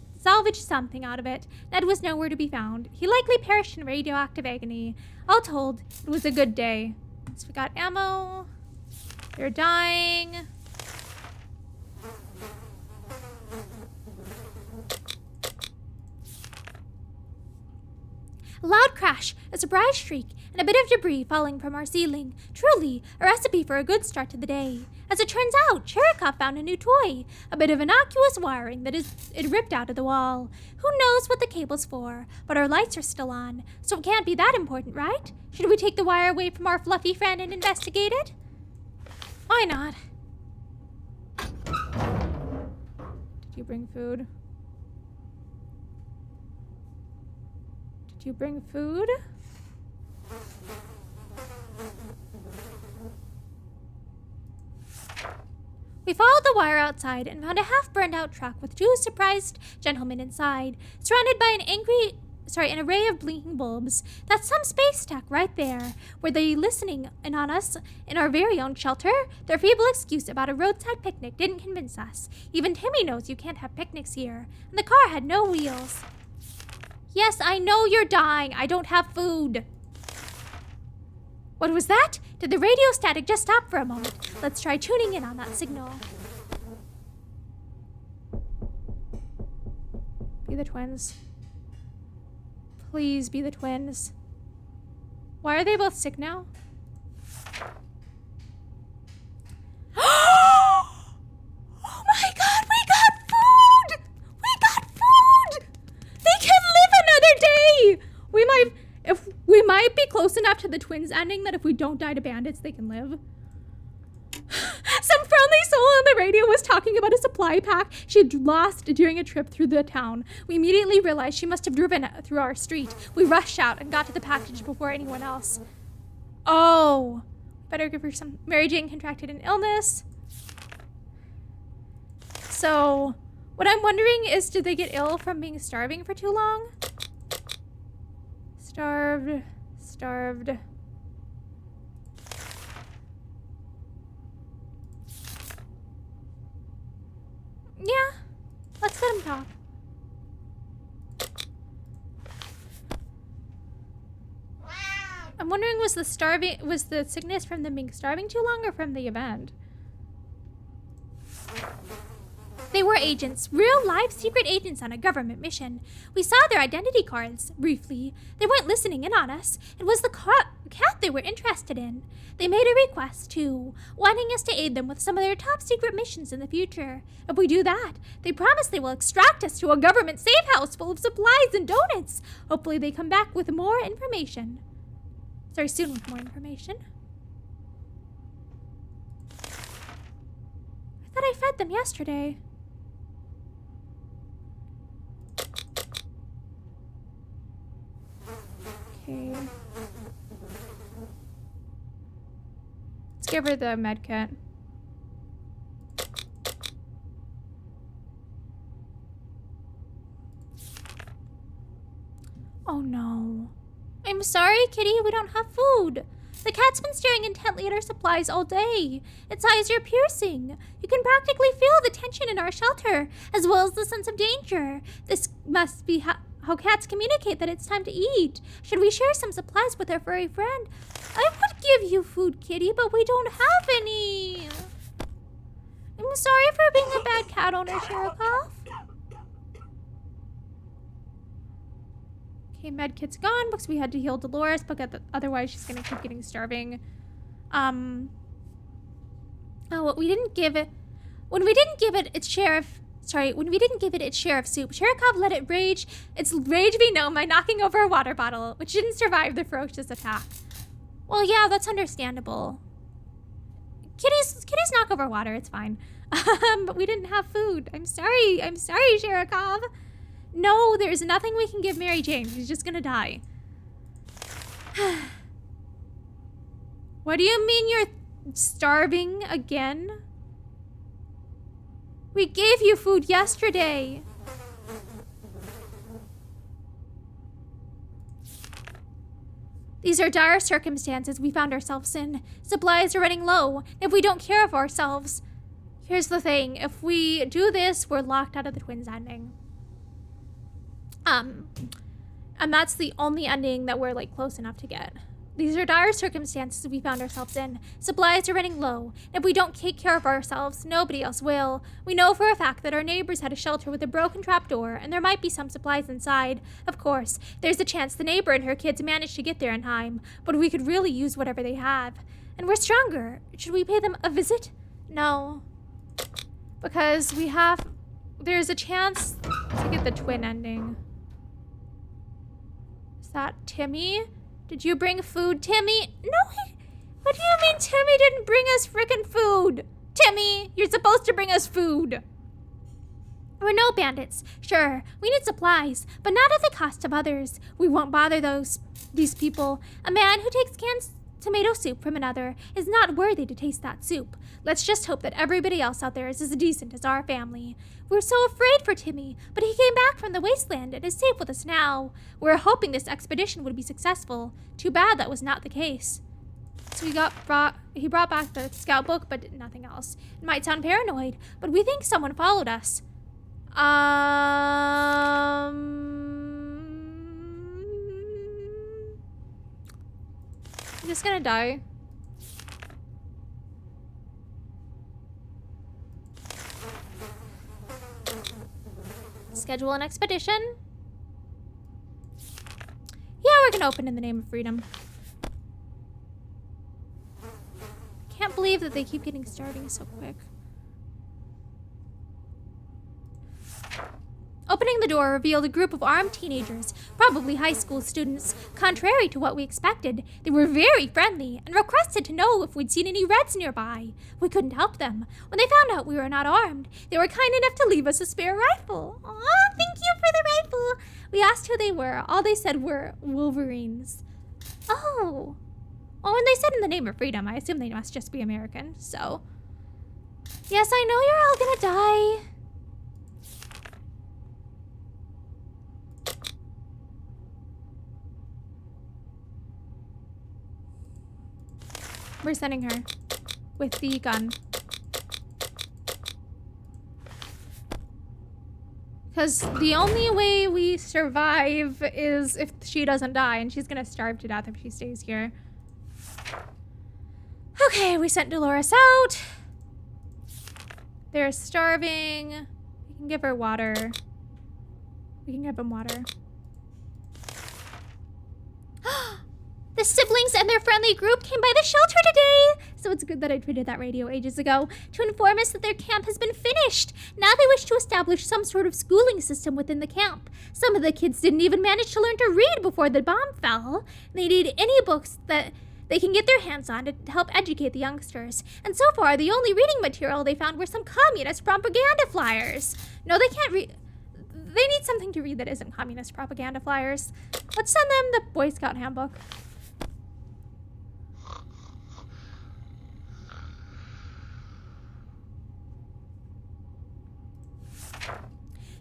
something out of it. Ned was nowhere to be found. He likely perished in radioactive agony. All told, it was a good day. So we got ammo. They're dying. A loud crash, a surprise shriek, and a bit of debris falling from our ceiling. Truly, a recipe for a good start to the day. As it turns out, Cherikov found a new toy, a bit of innocuous wiring that it ripped out of the wall. Who knows what the cable's for, but our lights are still on, so it can't be that important, right? Should we take the wire away from our fluffy friend and investigate it? Why not? Did you bring food? Did you bring food? We followed the wire outside and found a half-burned-out truck with two surprised gentlemen inside, surrounded by an array of blinking bulbs. That's some space tech right there. Were they listening in on us in our very own shelter? Their feeble excuse about a roadside picnic didn't convince us. Even Timmy knows you can't have picnics here. And the car had no wheels. Yes, I know you're dying. I don't have food. What was that? Did the radio static just stop for a moment? Let's try tuning in on that signal. Be the twins. Please be the twins. Why are they both sick now? Oh my god, we got food! We got food! They can live another day! We might be close enough to the twins ending that if we don't die to bandits, they can live. Some friendly soul on the radio was talking about a supply pack she'd lost during a trip through the town. We immediately realized she must have driven through our street. We rushed out and got to the package before anyone else. Oh, better give her some. Mary Jane contracted an illness. So, what I'm wondering is, did they get ill from being starving for too long? Starved. Yeah, let's let him talk. I'm wondering, was the sickness from them being starving too long or from the event? They were agents, real live secret agents on a government mission. We saw their identity cards, briefly. They weren't listening in on us. It was the cat they were interested in. They made a request, too, wanting us to aid them with some of their top secret missions in the future. If we do that, they promise they will extract us to a government safe house full of supplies and donuts. Hopefully they come back with more information. Sorry, soon with more information. I thought I fed them yesterday. Okay. Let's give her the med kit. Oh no. I'm sorry, Kitty, we don't have food. The cat's been staring intently at our supplies all day. Its eyes are piercing. You can practically feel the tension in our shelter, as well as the sense of danger. This must be how cats communicate that it's time to eat. Should we share some supplies with our furry friend? I would give you food, Kitty, but we don't have any. I'm sorry for being a bad cat owner, Shirikoff. Okay, medkit's gone because we had to heal Dolores, but otherwise she's gonna keep getting starving. Oh, what we didn't give it. When we didn't give it its share of soup, Shirikoff let it rage. Its rage be known by knocking over a water bottle, which didn't survive the ferocious attack. Well, yeah, that's understandable. Kitties knock over water, it's fine. But we didn't have food. I'm sorry, Shirikoff. No, there's nothing we can give Mary Jane. She's just gonna die. What do you mean you're starving again? We gave you food yesterday. These are dire circumstances we found ourselves in. Supplies are running low. If we don't care for ourselves. Here's the thing. If we do this, we're locked out of the twins ending. And that's the only ending that we're like close enough to get. These are dire circumstances we found ourselves in. Supplies are running low. If we don't take care of ourselves, nobody else will. We know for a fact that our neighbors had a shelter with a broken trapdoor, and there might be some supplies inside. Of course, there's a chance the neighbor and her kids managed to get there in time, but we could really use whatever they have. And we're stronger. Should we pay them a visit? No. Because there's a chance to get the twin ending. Is that Timmy? Did you bring food, Timmy? No, what do you mean Timmy didn't bring us frickin' food? Timmy, you're supposed to bring us food. We're no bandits. Sure, we need supplies, but not at the cost of others. We won't bother these people. A man who takes canned tomato soup from another is not worthy to taste that soup. Let's just hope that everybody else out there is as decent as our family. We're so afraid for Timmy, but he came back from the wasteland and is safe with us now. We're hoping this expedition would be successful. Too bad that was not the case. So he brought back the scout book, but nothing else. It might sound paranoid, but we think someone followed us. I'm just gonna die. Schedule an expedition. Yeah, we're gonna open in the name of freedom. Can't believe that they keep getting starting so quick. Opening the door revealed a group of armed teenagers, probably high school students. Contrary to what we expected, they were very friendly and requested to know if we'd seen any Reds nearby. We couldn't help them. When they found out we were not armed, they were kind enough to leave us a spare rifle. Aw, thank you for the rifle. We asked who they were. All they said were Wolverines. Oh. Well, when they said in the name of freedom, I assume they must just be American, so. Yes, I know you're all gonna die. We're sending her with the gun. Because the only way we survive is if she doesn't die, and she's gonna starve to death if she stays here. Okay, we sent Dolores out. They're starving. We can give her water. We can give him water. The siblings and their friendly group came by the shelter today. So it's good that I tweeted that radio ages ago to inform us that their camp has been finished. Now they wish to establish some sort of schooling system within the camp. Some of the kids didn't even manage to learn to read before the bomb fell. They need any books that they can get their hands on to help educate the youngsters. And so far, the only reading material they found were some communist propaganda flyers. No, they can't read. They need something to read that isn't communist propaganda flyers. Let's send them the Boy Scout handbook.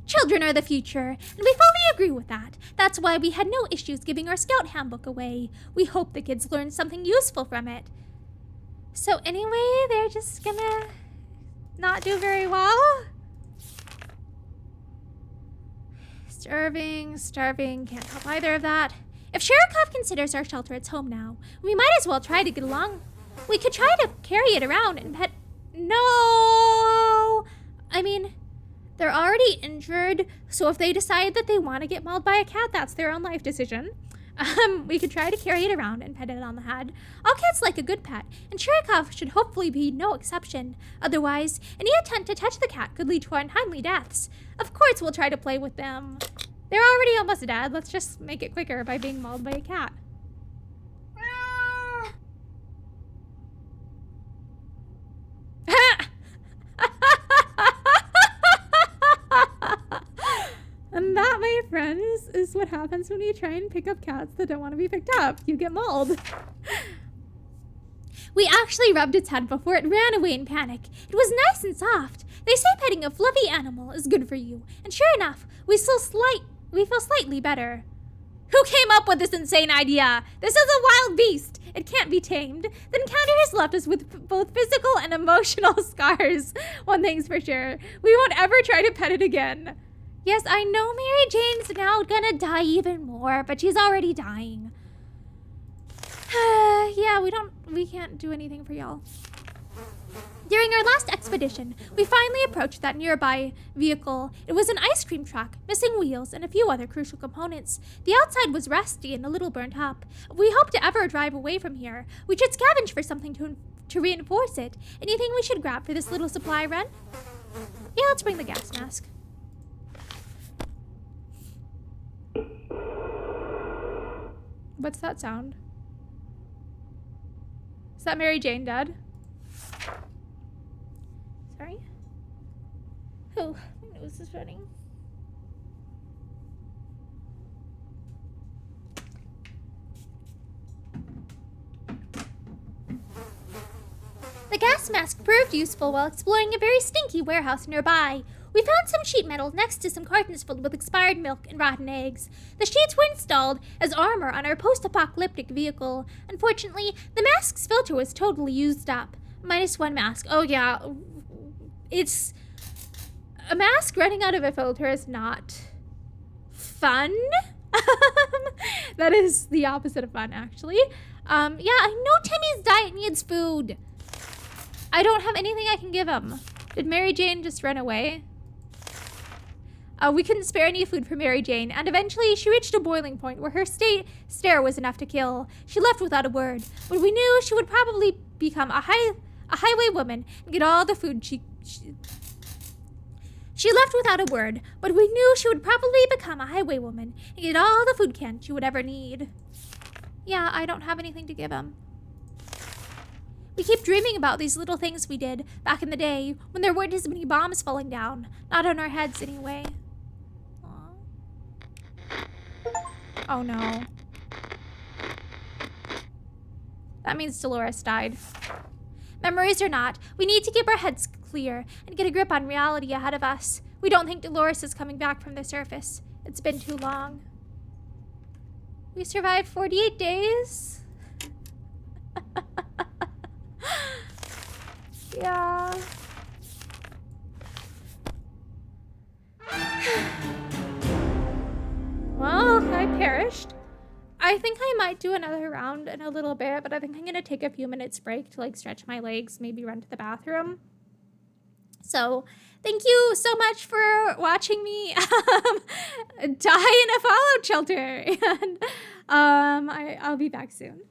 Children are the future, and we fully agree with that. That's why we had no issues giving our Scout handbook away. We hope the kids learn something useful from it. So anyway, they're just gonna not do very well? Starving, can't help either of that. If Sherikov considers our shelter its home now, we might as well try to get along. We could try to carry it around and pet... No! I mean... They're already injured, so if they decide that they want to get mauled by a cat, that's their own life decision. We could try to carry it around and pet it on the head. All cats like a good pet, and Sherikov should hopefully be no exception. Otherwise, any attempt to touch the cat could lead to untimely deaths. Of course, we'll try to play with them. They're already almost dead. Let's just make it quicker by being mauled by a cat. And that, my friends, is what happens when you try and pick up cats that don't want to be picked up. You get mauled. We actually rubbed its head before it ran away in panic. It was nice and soft. They say petting a fluffy animal is good for you. And sure enough, we feel slightly better. Who came up with this insane idea? This is a wild beast. It can't be tamed. The encounter has left us with both physical and emotional scars. One thing's for sure. We won't ever try to pet it again. Yes, I know Mary Jane's now gonna die even more, but she's already dying. Yeah, we can't do anything for y'all. During our last expedition, we finally approached that nearby vehicle. It was an ice cream truck, missing wheels and a few other crucial components. The outside was rusty and a little burnt up. If we hope to ever drive away from here, we should scavenge for something to reinforce it. Anything we should grab for this little supply run? Yeah, let's bring the gas mask. What's that sound? Is that Mary Jane dead? Sorry? Oh, my nose is running. The gas mask proved useful while exploring a very stinky warehouse nearby. We found some sheet metal next to some cartons filled with expired milk and rotten eggs. The sheets were installed as armor on our post-apocalyptic vehicle. Unfortunately, the mask's filter was totally used up. -1 mask. Oh yeah, it's... A mask running out of a filter is not fun. That is the opposite of fun, actually. Yeah, I know Timmy's diet needs food. I don't have anything I can give him. Did Mary Jane just run away? We couldn't spare any food for Mary Jane, and eventually she reached a boiling point where her stare was enough to kill. She left without a word, but we knew she would probably become a highwaywoman and get all the food she left without a word, but we knew she would probably become a highwaywoman and get all the food cans she would ever need. Yeah, I don't have anything to give him. We keep dreaming about these little things we did back in the day when there weren't as many bombs falling down. Not on our heads, anyway. Oh no. That means Dolores died. Memories or not, we need to keep our heads clear and get a grip on reality ahead of us. We don't think Dolores is coming back from the surface. It's been too long. We survived 48 days. Yeah. Well, I perished. I think I might do another round in a little bit, but I think I'm gonna take a few minutes break to like stretch my legs, maybe run to the bathroom. So thank you so much for watching me die in a fallout shelter. And I'll be back soon.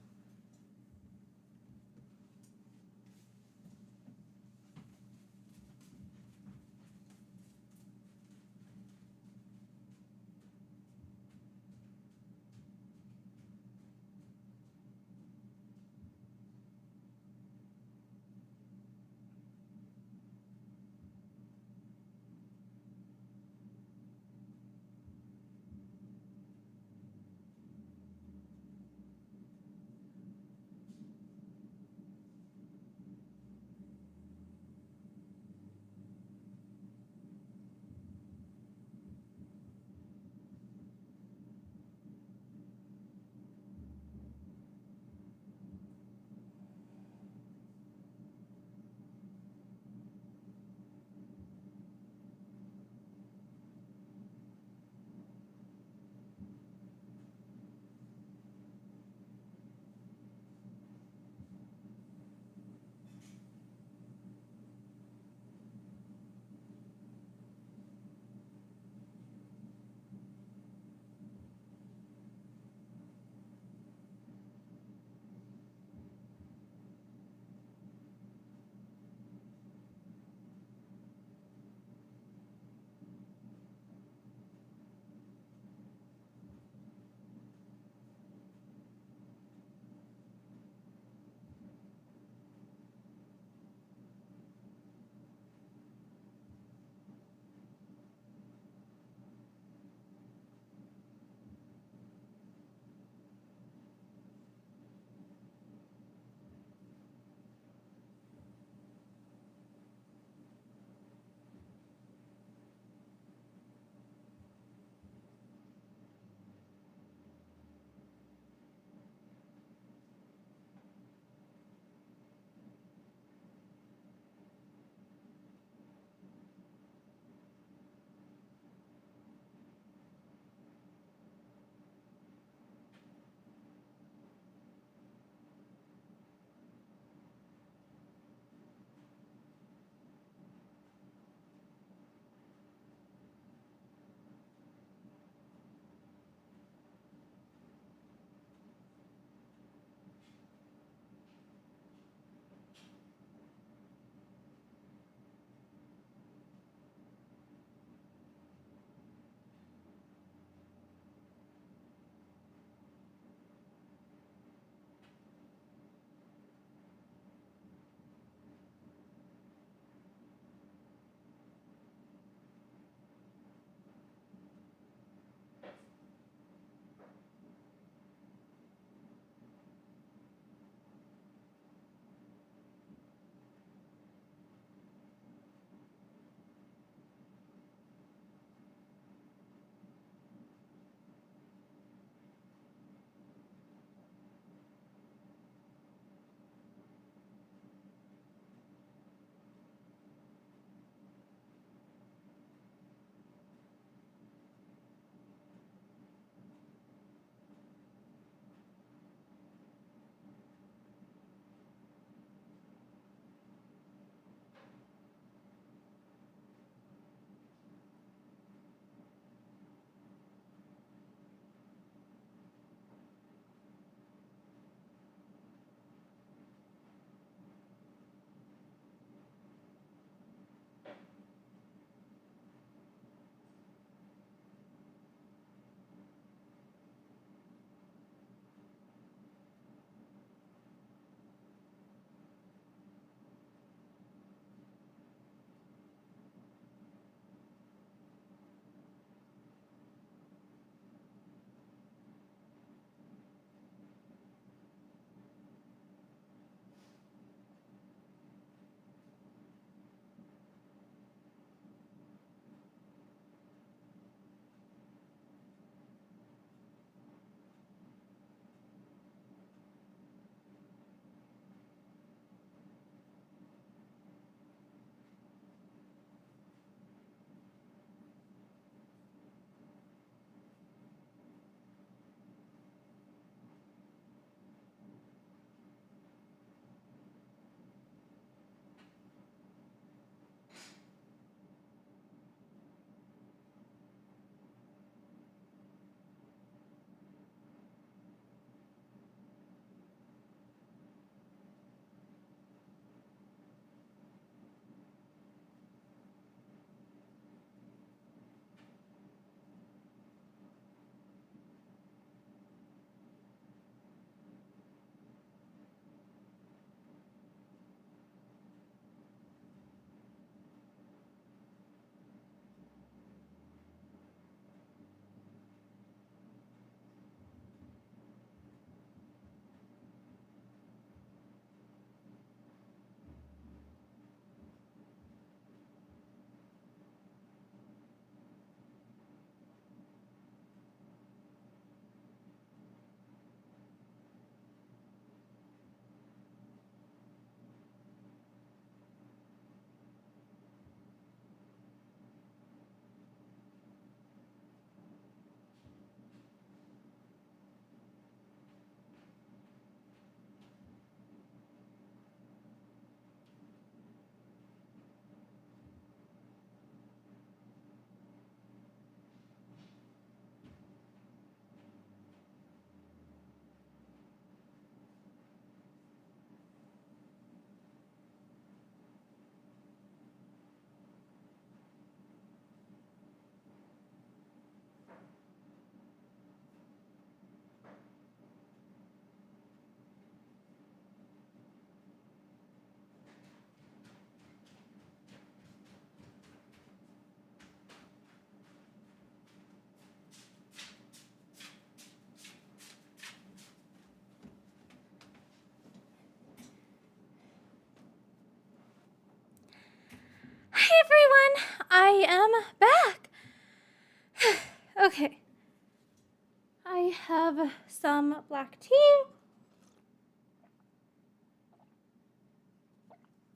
black tea.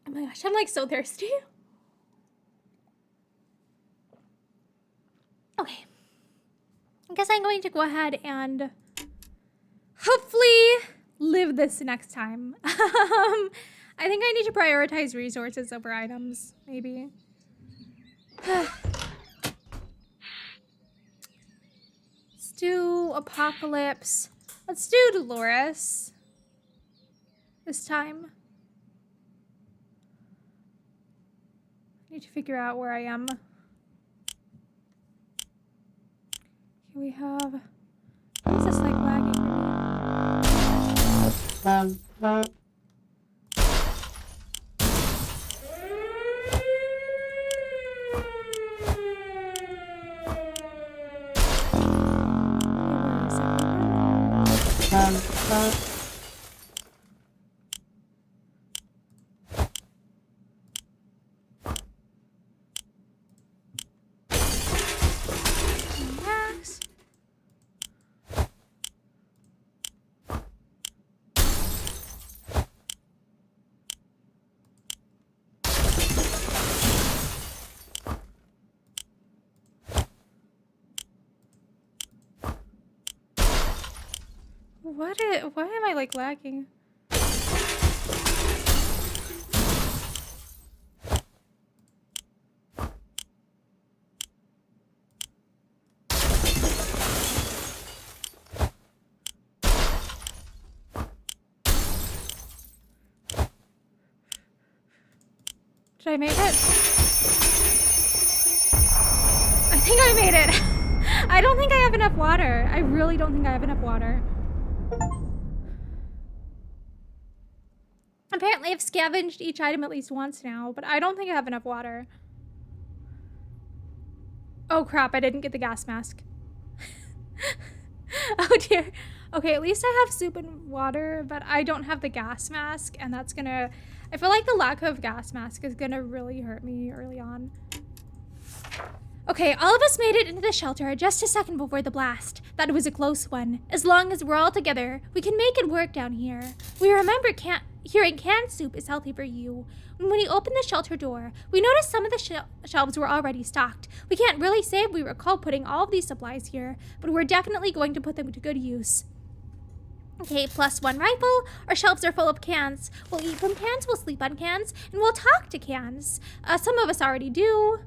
Oh my gosh, I'm like so thirsty. Okay. I guess I'm going to go ahead and hopefully live this next time. I think I need to prioritize resources over items, maybe. Let's do Apocalypse. Let's do Dolores this time. I need to figure out where I am. Here we have... Why is this like lagging for me? Max. Why am I like lagging? Did I make it? I think I made it. I don't think I have enough water. I really don't think I have enough water. Apparently I've scavenged each item at least once now, but I don't think I have enough water. Oh crap, I didn't get the gas mask. Oh dear. Okay, at least I have soup and water, but I don't have the gas mask, and that's gonna... I feel like the lack of gas mask is gonna really hurt me early on. Okay, all of us made it into the shelter just a second before the blast. That was a close one. As long as we're all together, we can make it work down here. We remember hearing canned soup is healthy for you. When we opened the shelter door, we noticed some of the shelves were already stocked. We can't really say if we recall putting all of these supplies here, but we're definitely going to put them to good use. Okay, +1 rifle. Our shelves are full of cans. We'll eat from cans, we'll sleep on cans, and we'll talk to cans. Some of us already do.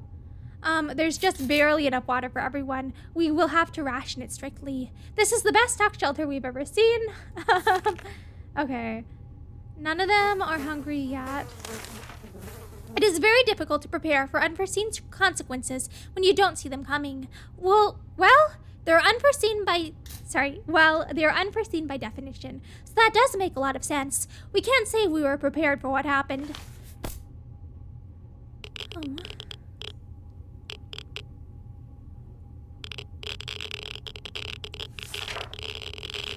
There's just barely enough water for everyone. We will have to ration it strictly. This is the best stock shelter we've ever seen. Okay. None of them are hungry yet. It is very difficult to prepare for unforeseen consequences when you don't see them coming. They're unforeseen by definition. So that does make a lot of sense. We can't say we were prepared for what happened.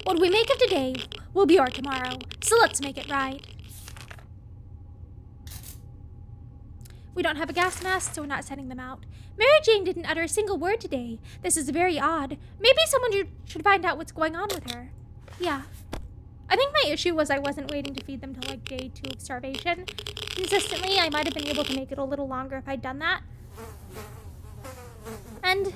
What we make of today will be our tomorrow, so let's make it right. We don't have a gas mask, so we're not sending them out. Mary Jane didn't utter a single word today. This is very odd. Maybe someone should find out what's going on with her. Yeah. I think my issue was I wasn't waiting to feed them till like day 2 of starvation. Consistently, I might have been able to make it a little longer if I'd done that. And...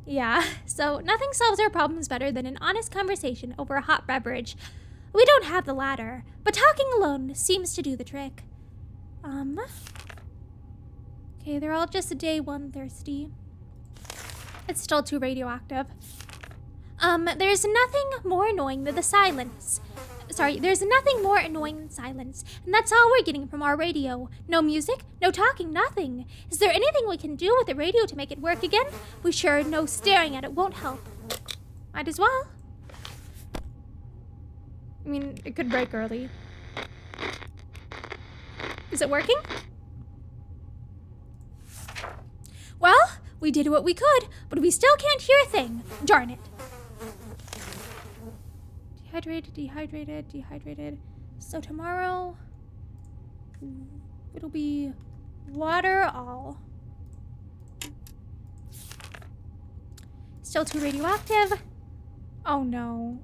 yeah, so nothing solves our problems better than an honest conversation over a hot beverage. We don't have the latter, but talking alone seems to do the trick. Okay, they're all just day 1 thirsty. It's still too radioactive. There's nothing more annoying than silence, and that's all we're getting from our radio. No music, no talking, nothing. Is there anything we can do with the radio to make it work again? We sure know staring at it won't help. Might as well. I mean, it could break early. Is it working? Well, we did what we could, but we still can't hear a thing. Darn it. Dehydrated. So tomorrow, it'll be water all. Still too radioactive. Oh no.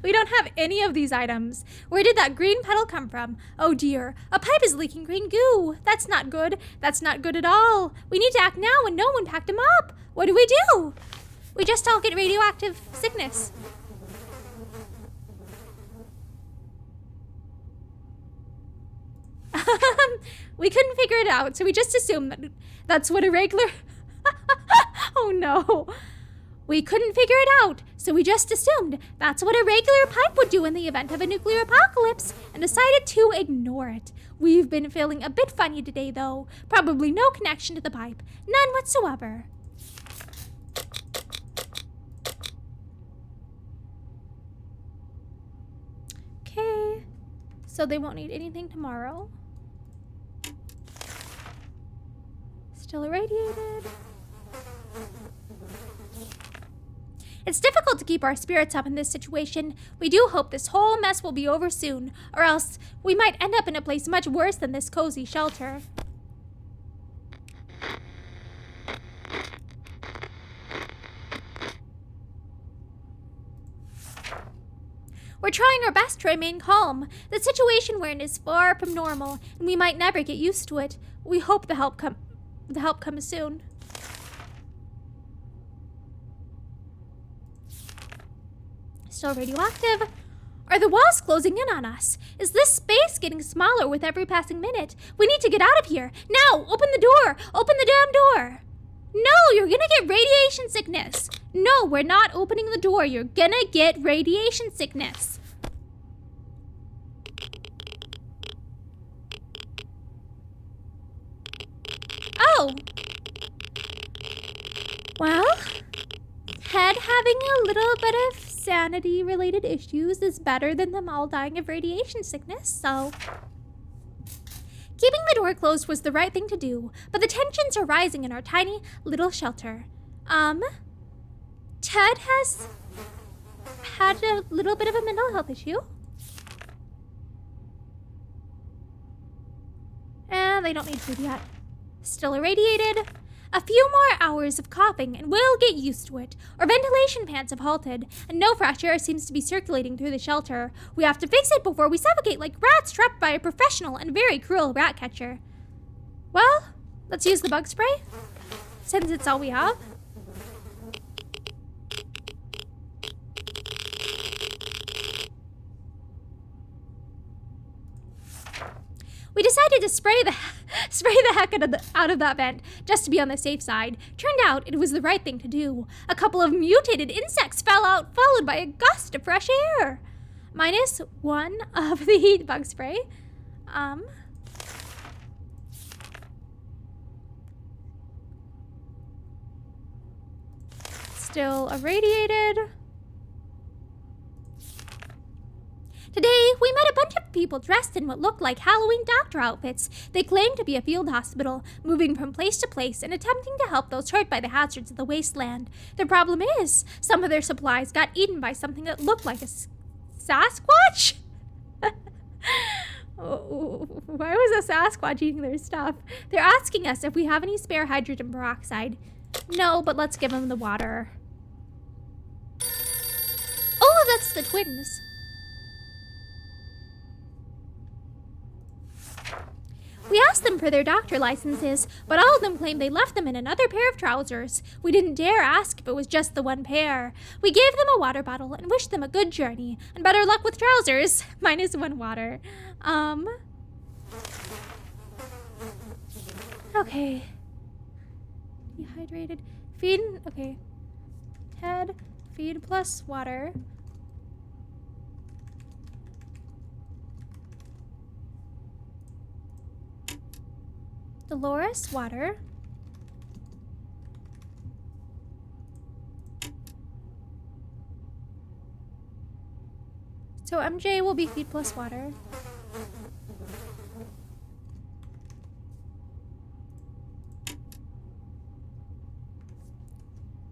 We don't have any of these items. Where did that green petal come from? Oh dear, a pipe is leaking green goo. That's not good. That's not good at all. We need to act now and no one packed him up. What do we do? We just all get radioactive sickness. We couldn't figure it out, so we just assumed that that's what a regular... Oh no. We couldn't figure it out, so we just assumed that's what a regular pipe would do in the event of a nuclear apocalypse and decided to ignore it. We've been feeling a bit funny today, though. Probably no connection to the pipe. None whatsoever. Okay. So they won't need anything tomorrow. Still irradiated. It's difficult to keep our spirits up in this situation. We do hope this whole mess will be over soon, or else we might end up in a place much worse than this cozy shelter. We're trying our best to remain calm. The situation we're in is far from normal, and we might never get used to it. We hope the help comes soon. Still radioactive. Are the walls closing in on us? Is this space getting smaller with every passing minute? We need to get out of here. Now, open the door. Open the damn door. No, you're gonna get radiation sickness. No, we're not opening the door. You're gonna get radiation sickness. Oh. Well, Head having a little bit of sanity-related issues is better than them all dying of radiation sickness, so... Keeping the door closed was the right thing to do, but the tensions are rising in our tiny little shelter. Ted has had a little bit of a mental health issue. And they don't need food yet. Still irradiated. A few more hours of coughing and we'll get used to it. Our ventilation fans have halted, and no fresh air seems to be circulating through the shelter. We have to fix it before we suffocate like rats trapped by a professional and very cruel rat catcher. Well, let's use the bug spray, since it's all we have. We decided to spray the heck out of that vent, just to be on the safe side. Turned out it was the right thing to do. A couple of mutated insects fell out, followed by a gust of fresh air. -1 of the heat bug spray. Still irradiated. Today, we met a bunch of people dressed in what looked like Halloween doctor outfits. They claimed to be a field hospital, moving from place to place and attempting to help those hurt by the hazards of the wasteland. The problem is, some of their supplies got eaten by something that looked like a Sasquatch? Why was a Sasquatch eating their stuff? They're asking us if we have any spare hydrogen peroxide. No, but let's give them the water. Oh, that's the twins. We asked them for their doctor licenses, but all of them claimed they left them in another pair of trousers. We didn't dare ask if it was just the one pair. We gave them a water bottle and wished them a good journey, and better luck with trousers. -1 water. Okay. Dehydrated. Feed, okay. Head, feed plus water. Dolores, water. So MJ will be feed plus water.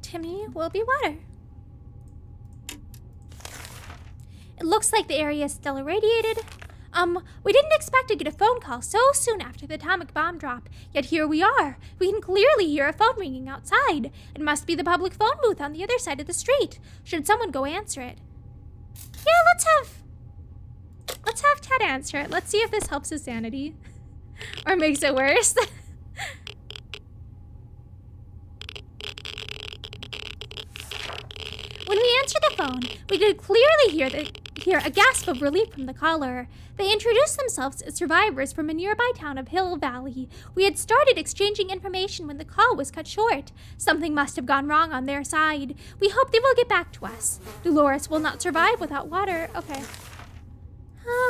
Timmy will be water. It looks like the area is still irradiated. We didn't expect to get a phone call so soon after the atomic bomb drop, yet here we are. We can clearly hear a phone ringing outside. It must be the public phone booth on the other side of the street. Should someone go answer it? Yeah, let's have Ted answer it. Let's see if this helps his sanity. Or makes it worse. When we answered the phone, we could clearly hear a gasp of relief from the caller. They introduced themselves as survivors from a nearby town of Hill Valley. We had started exchanging information when the call was cut short. Something must have gone wrong on their side. We hope they will get back to us. Dolores will not survive without water. Okay.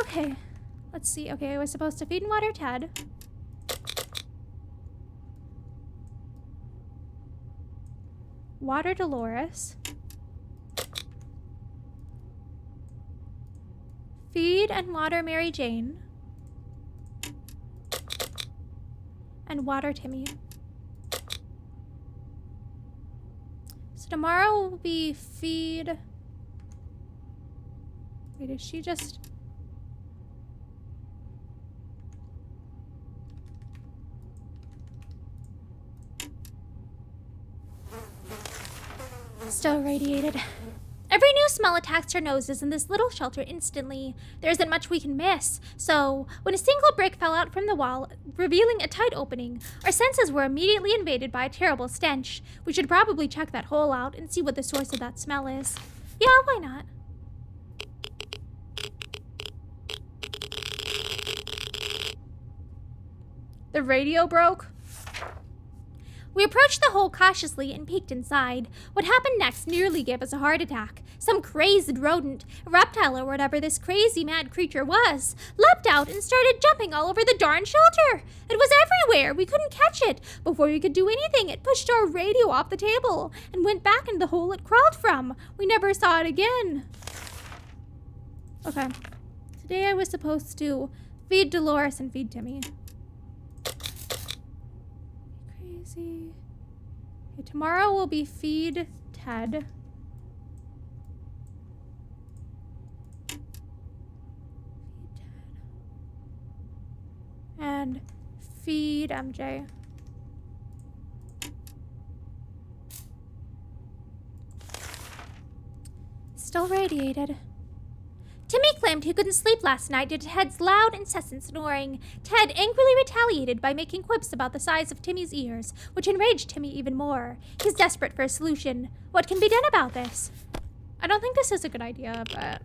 Okay. Let's see. Okay, I was supposed to feed and water Ted. Water Dolores. Feed and water Mary Jane. And water Timmy. So tomorrow will be feed. Wait, is she just... Still radiated. Every new smell attacks our noses in this little shelter instantly. There isn't much we can miss. So, when a single brick fell out from the wall, revealing a tight opening, our senses were immediately invaded by a terrible stench. We should probably check that hole out and see what the source of that smell is. Yeah, why not? The radio broke. We approached the hole cautiously and peeked inside. What happened next nearly gave us a heart attack. Some crazed rodent, a reptile or whatever this crazy mad creature was, leapt out and started jumping all over the darn shelter. It was everywhere. We couldn't catch it. Before we could do anything, it pushed our radio off the table and went back into the hole it crawled from. We never saw it again. Okay. Today I was supposed to feed Dolores and feed Timmy. Crazy. Okay, tomorrow will be feed Ted. And feed MJ. Still radiated. Timmy claimed he couldn't sleep last night due to Ted's loud, incessant snoring. Ted angrily retaliated by making quips about the size of Timmy's ears, which enraged Timmy even more. He's desperate for a solution. What can be done about this? I don't think this is a good idea, but...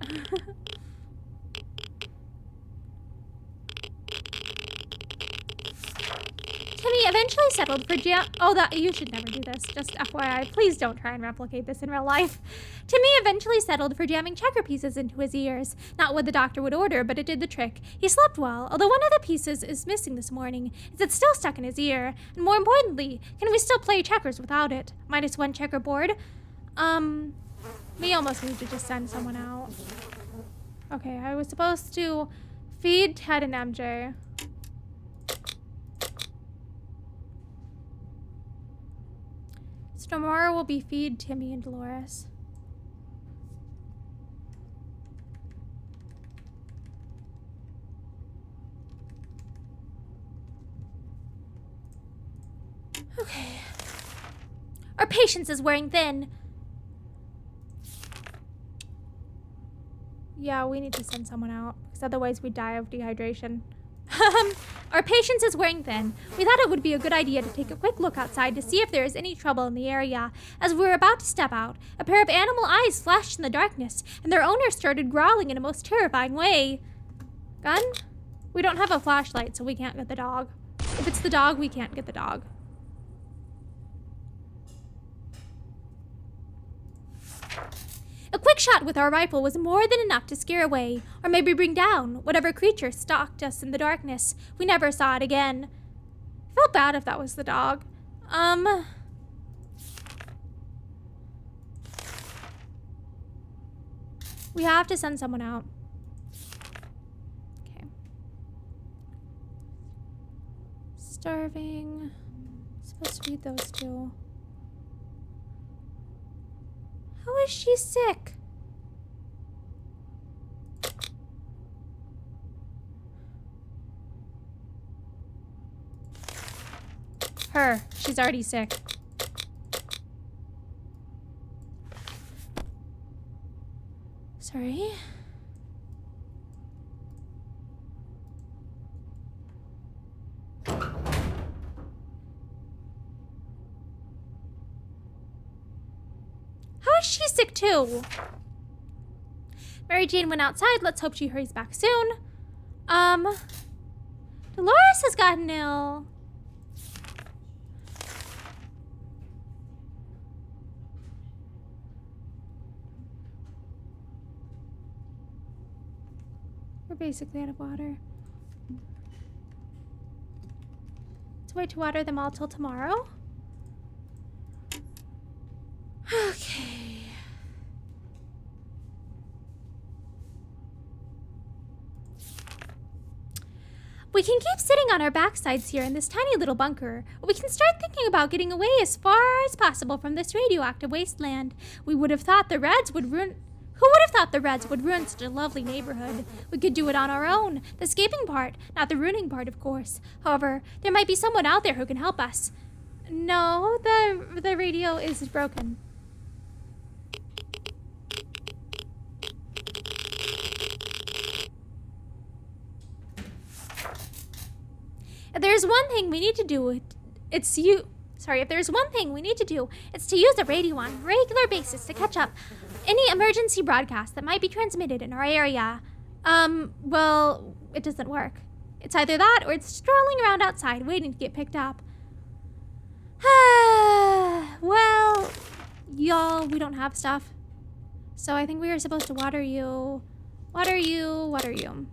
Timmy eventually settled for you should never do this, just FYI. Please don't try and replicate this in real life. Timmy eventually settled for jamming checker pieces into his ears. Not what the doctor would order, but it did the trick. He slept well, although one of the pieces is missing this morning. Is it still stuck in his ear? And more importantly, can we still play checkers without it? -1 checkerboard? We almost need to just send someone out. Okay, I was supposed to feed Ted and MJ. Tomorrow will be feed Timmy and Dolores. Okay. Our patience is wearing thin. Yeah, we need to send someone out, because otherwise we die of dehydration. Our patience is wearing thin. We thought it would be a good idea to take a quick look outside to see if there is any trouble in the area. As we were about to step out, a pair of animal eyes flashed in the darkness, and their owner started growling in a most terrifying way. Gun? We don't have a flashlight, so we can't get the dog. If it's the dog, we can't get the dog. A quick shot with our rifle was more than enough to scare away, or maybe bring down, whatever creature stalked us in the darkness. We never saw it again. I felt bad if that was the dog. We have to send someone out. Okay. Starving. Supposed to feed those two. How is she sick? Her. She's already sick. Sorry. How is she sick too? Mary Jane went outside. Let's hope she hurries back soon. Dolores has gotten ill. We're basically out of water. Let's wait to water them all till tomorrow. Okay. We can keep sitting on our backsides here in this tiny little bunker, or we can start thinking about getting away as far as possible from this radioactive wasteland. We would have thought the Reds would ruin... Who would have thought the Reds would ruin such a lovely neighborhood? We could do it on our own. The escaping part, not the ruining part, of course. However, there might be someone out there who can help us. No, the radio is broken. If there's one thing we need to do, it's to use the radio on a regular basis to catch up any emergency broadcast that might be transmitted in our area. Well, it doesn't work. It's either that or it's strolling around outside waiting to get picked up. Well, y'all, we don't have stuff. So I think we are supposed to water you. Water you. Hydrated.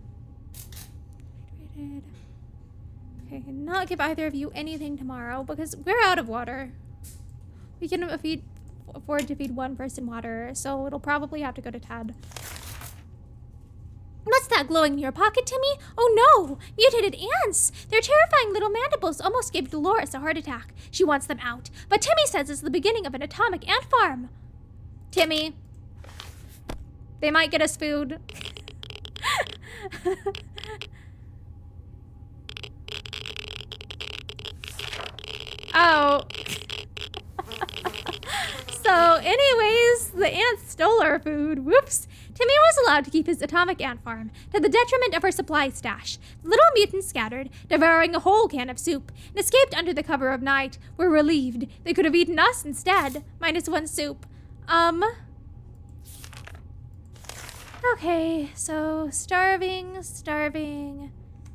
Okay, not give either of you anything tomorrow because we're out of water. We can afford to feed one person water, so it'll probably have to go to Ted. What's that glowing in your pocket, Timmy? Oh no! Mutated ants! Their terrifying little mandibles almost gave Dolores a heart attack. She wants them out, but Timmy says it's the beginning of an atomic ant farm. Timmy, they might get us food. Oh. So, anyways, the ants stole our food. Whoops. Timmy was allowed to keep his atomic ant farm, to the detriment of her supply stash. The little mutants scattered, devouring a whole can of soup, and escaped under the cover of night. We're relieved. They could have eaten us instead. -1 soup. Okay, so starving.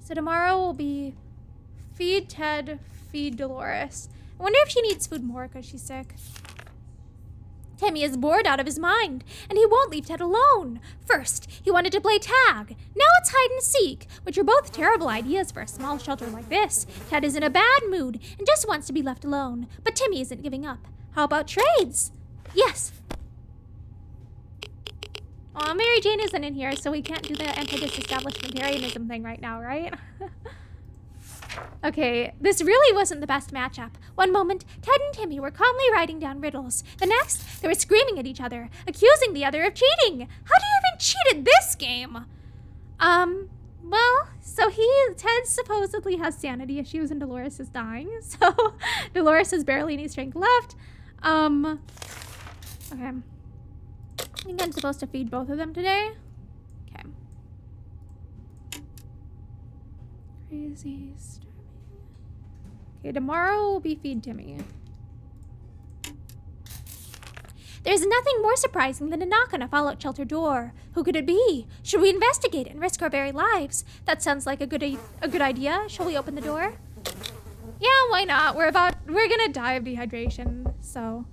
So tomorrow will be feed Ted, feed Dolores. I wonder if she needs food more because she's sick. Timmy is bored out of his mind, and he won't leave Ted alone. First, he wanted to play tag. Now it's hide and seek, which are both terrible ideas for a small shelter like this. Ted is in a bad mood and just wants to be left alone, but Timmy isn't giving up. How about trades? Yes. Aw, Mary Jane isn't in here, so we can't do the anti-disestablishmentarianism thing right now, right? Okay, this really wasn't the best matchup. One moment, Ted and Timmy were calmly writing down riddles. The next, they were screaming at each other, accusing the other of cheating. How do you even cheat at this game? Well, so Ted supposedly has sanity issues and Dolores is dying. So Dolores has barely any strength left. Okay. I think I'm supposed to feed both of them today. Okay. Crazy starving. Okay, tomorrow will be feed Timmy. There's nothing more surprising than a knock on a fallout shelter door. Who could it be? Should we investigate and risk our very lives? That sounds like a good idea. Shall we open the door? Yeah, why not? We're gonna die of dehydration, so.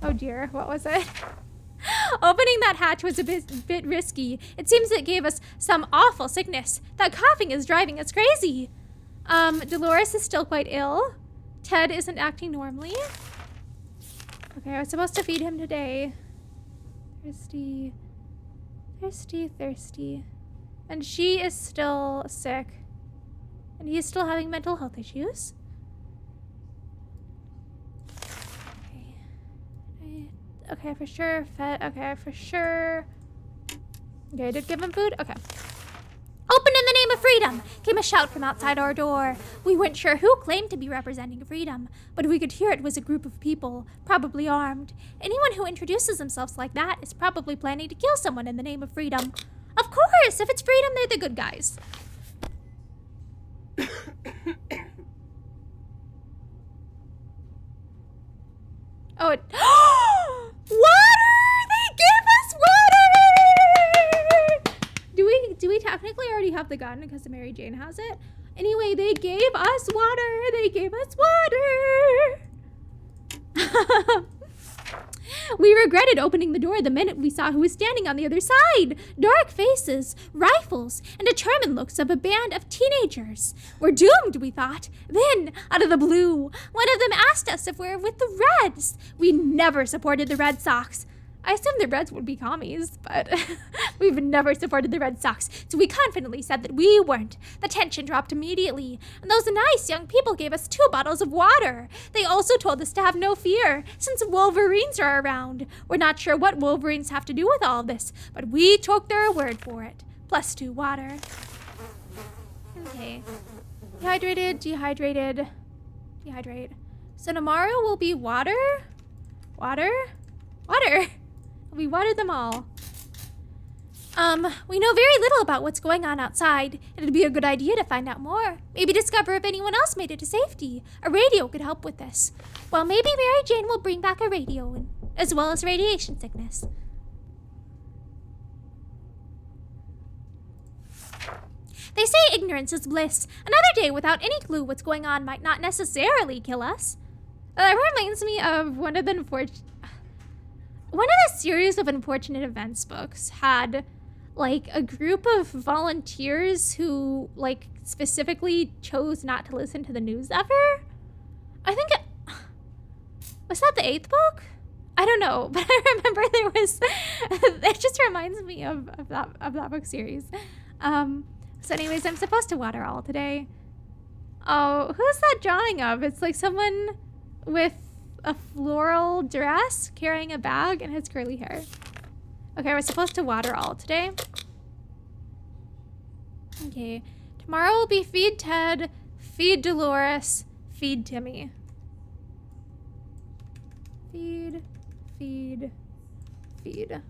Oh dear, what was it? Opening that hatch was a bit risky. It seems it gave us some awful sickness. That coughing is driving us crazy. Dolores is still quite ill. Ted isn't acting normally. Okay, I was supposed to feed him today. Thirsty. And she is still sick. And he's still having mental health issues. Okay, for sure. Fed. Okay, for sure. Okay, I did give him food. Okay. Open in the name of freedom!" came a shout from outside our door. We weren't sure who claimed to be representing freedom, but we could hear it was a group of people, probably armed. Anyone who introduces themselves like that is probably planning to kill someone in the name of freedom. Of course, if it's freedom, they're the good guys. Oh, it... Water! They gave us water! Do we technically already have the gun because Mary Jane has it? Anyway, they gave us water! They gave us water! We regretted opening the door the minute we saw who was standing on the other side. Dark faces, rifles, and determined looks of a band of teenagers. We're doomed, we thought. Then, out of the blue, one of them asked us if we're with the Reds. We never supported the Red Sox. I assumed the Reds would be commies, but we've never supported the Red Sox, so we confidently said that we weren't. The tension dropped immediately, and those nice young people gave us 2 bottles of water. They also told us to have no fear, since Wolverines are around. We're not sure what Wolverines have to do with all of this, but we took their word for it. +2 water. Okay. Dehydrated, dehydrated, dehydrate. So tomorrow will be water? Water? Water! We watered them all. We know very little about what's going on outside. It'd be a good idea to find out more. Maybe discover if anyone else made it to safety. A radio could help with this. Well, maybe Mary Jane will bring back a radio, as well as radiation sickness. They say ignorance is bliss. Another day without any clue what's going on might not necessarily kill us. That reminds me of one of the series of unfortunate events books had like a group of volunteers who like specifically chose not to listen to the news ever. I think was that the 8th book? I don't know, but I remember there was it just reminds me of that book series. So anyways, I'm supposed to water all today. Oh, who's that drawing of? It's like someone with a floral dress carrying a bag and has curly hair. Okay, we're supposed to water all today. Okay, tomorrow will be feed Ted, feed Dolores, feed Timmy. Feed, feed, feed.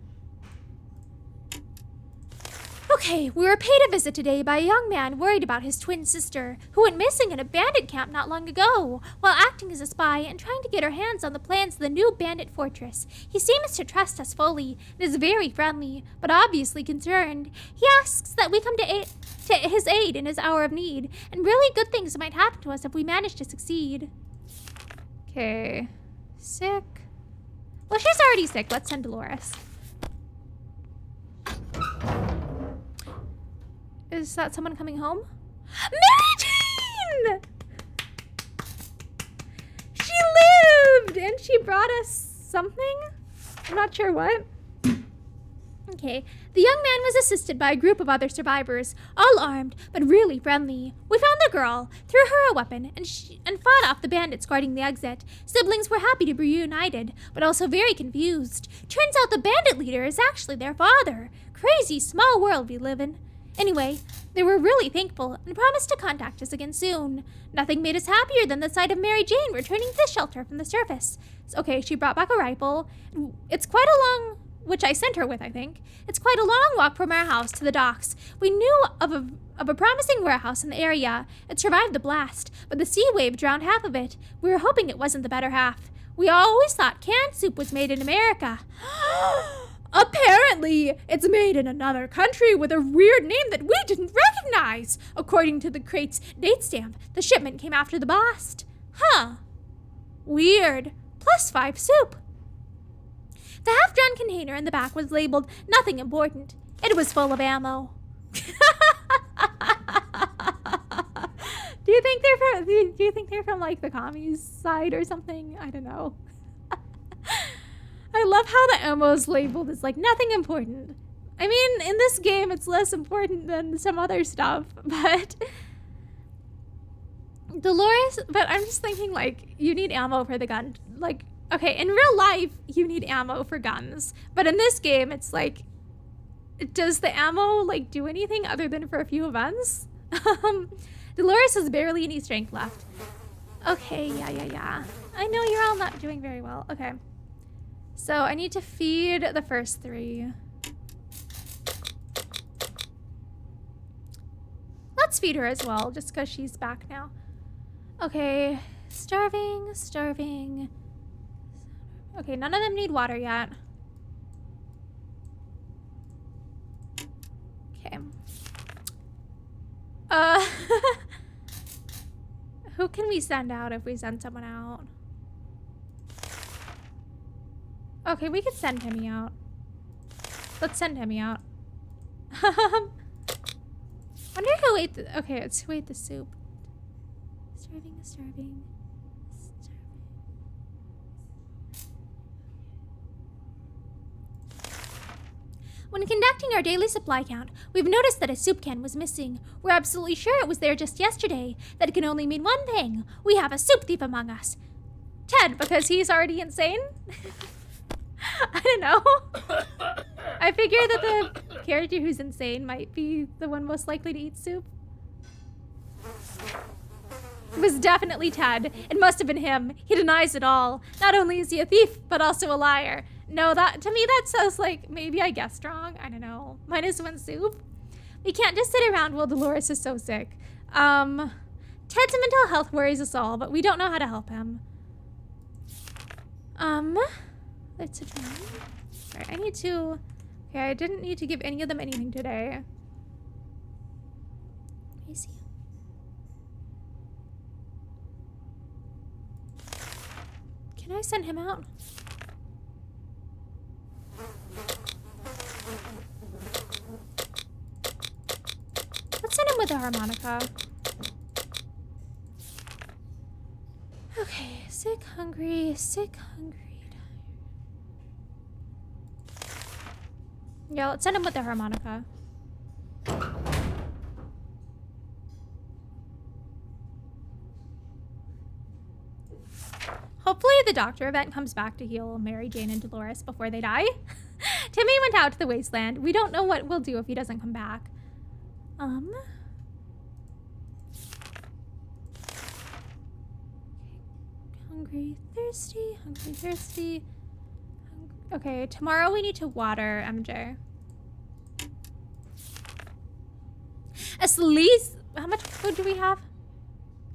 Okay, we were paid a visit today by a young man worried about his twin sister, who went missing in a bandit camp not long ago, while acting as a spy and trying to get her hands on the plans of the new bandit fortress. He seems to trust us fully and is very friendly, but obviously concerned. He asks that we come to his aid in his hour of need, and really good things might happen to us if we manage to succeed. Okay, sick. Well, she's already sick. Let's send Dolores. Is that someone coming home? Mary Jane! She lived! And she brought us something? I'm not sure what. Okay. The young man was assisted by a group of other survivors, all armed, but really friendly. We found the girl, threw her a weapon, and fought off the bandits guarding the exit. Siblings were happy to be reunited, but also very confused. Turns out the bandit leader is actually their father. Crazy small world we live in. Anyway, they were really thankful and promised to contact us again soon. Nothing made us happier than the sight of Mary Jane returning to the shelter from the surface. Okay, she brought back a rifle. It's quite a long, which I sent her with, I think. It's quite a long walk from our house to the docks. We knew of a promising warehouse in the area. It survived the blast, but the sea wave drowned half of it. We were hoping it wasn't the better half. We always thought canned soup was made in America. Apparently, it's made in another country with a weird name that we didn't recognize. According to the crate's date stamp, the shipment came after the blast. Huh. Weird. +5 soup. The half-drawn container in the back was labeled nothing important. It was full of ammo. Do you think they're from like the commies side or something? I don't know. I love how the ammo is labeled as like nothing important. I mean, in this game, it's less important than some other stuff, but Dolores, but I'm just thinking like, you need ammo for the gun. Like, okay, in real life, you need ammo for guns, but in this game, it's like, does the ammo like do anything other than for a few events? Dolores has barely any strength left. Okay, yeah. I know you're all not doing very well. Okay. So I need to feed the first 3. Let's feed her as well, just because she's back now. Okay, starving. Okay, none of them need water yet. Okay. Who can we send out if we send someone out? Okay, we could send Timmy out. Let's send Timmy out. Wonder who ate the... Okay, it's who ate the soup. Starving. When conducting our daily supply count, we've noticed that a soup can was missing. We're absolutely sure it was there just yesterday. That can only mean one thing. We have a soup thief among us. Ted, because he's already insane? I don't know. I figure that the character who's insane might be the one most likely to eat soup. It was definitely Ted. It must have been him. He denies it all. Not only is he a thief, but also a liar. No, that to me that sounds like maybe I guessed wrong. I don't know. -1 soup. We can't just sit around while Dolores is so sick. Ted's mental health worries us all, but we don't know how to help him. Let's adjourn. Alright, I need to... Okay, I didn't need to give any of them anything today. Let me see. Can I send him out? Let's send him with a harmonica. Okay, sick, hungry, tired. Yeah, let's send him with the harmonica. Hopefully the doctor event comes back to heal Mary Jane and Dolores before they die. Timmy went out to the wasteland. We don't know what we'll do if he doesn't come back. Hungry, thirsty. Okay, tomorrow we need to water MJ. A sleaze... How much food do we have?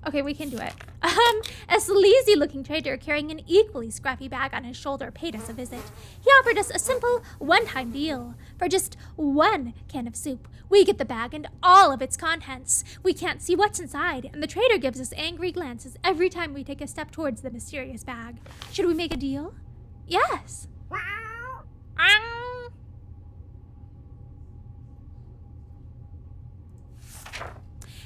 Okay, we can do it. A sleazy-looking trader carrying an equally scrappy bag on his shoulder paid us a visit. He offered us a simple, one-time deal. For just 1 can of soup, we get the bag and all of its contents. We can't see what's inside, and the trader gives us angry glances every time we take a step towards the mysterious bag. Should we make a deal? Yes.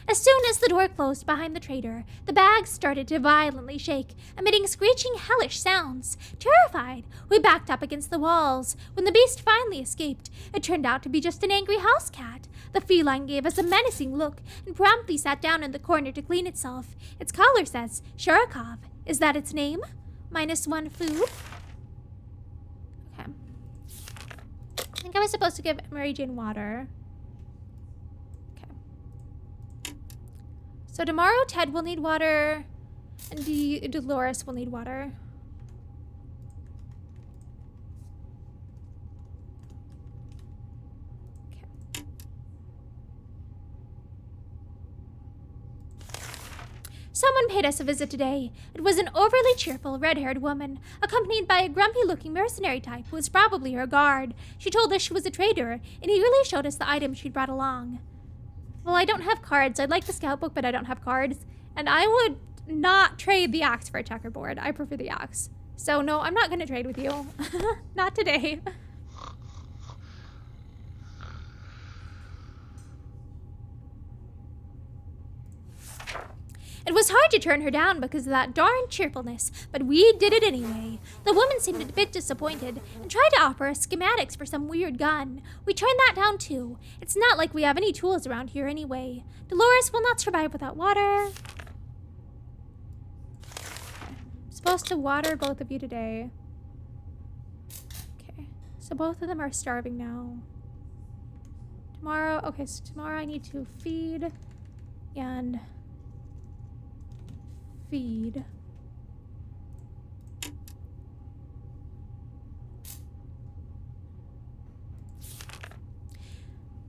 As soon as the door closed behind the trader, the bag started to violently shake, emitting screeching, hellish sounds. Terrified, we backed up against the walls. When the beast finally escaped, it turned out to be just an angry house cat. The feline gave us a menacing look and promptly sat down in the corner to clean itself. Its collar says Shurakov. Is that its name? -1 food? Okay. I think I was supposed to give Mary Jane water. So tomorrow, Ted will need water, and Dolores will need water. Okay. Someone paid us a visit today. It was an overly cheerful, red-haired woman, accompanied by a grumpy-looking mercenary type who was probably her guard. She told us she was a trader, and eagerly showed us the items she'd brought along. Well, I don't have cards. I'd like the scout book, but I don't have cards. And I would not trade the axe for a checkerboard. I prefer the axe. So, no, I'm not going to trade with you. Not today. It was hard to turn her down because of that darn cheerfulness, but we did it anyway. The woman seemed a bit disappointed and tried to offer us schematics for some weird gun. We turned that down too. It's not like we have any tools around here anyway. Dolores will not survive without water. I'm supposed to water both of you today. Okay, so both of them are starving now. Tomorrow, okay, so tomorrow I need to feed and feed.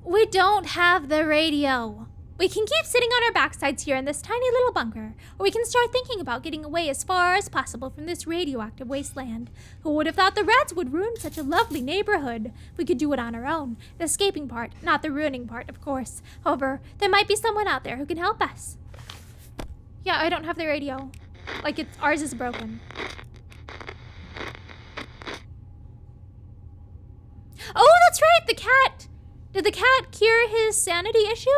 We don't have the radio. We can keep sitting on our backsides here in this tiny little bunker, or we can start thinking about getting away as far as possible from this radioactive wasteland. Who would have thought the rats would ruin such a lovely neighborhood? We could do it on our own. The escaping part, not the ruining part, of course. However, there might be someone out there who can help us. Yeah, I don't have the radio. Like, ours is broken. Oh, that's right, the cat! Did the cat cure his sanity issue?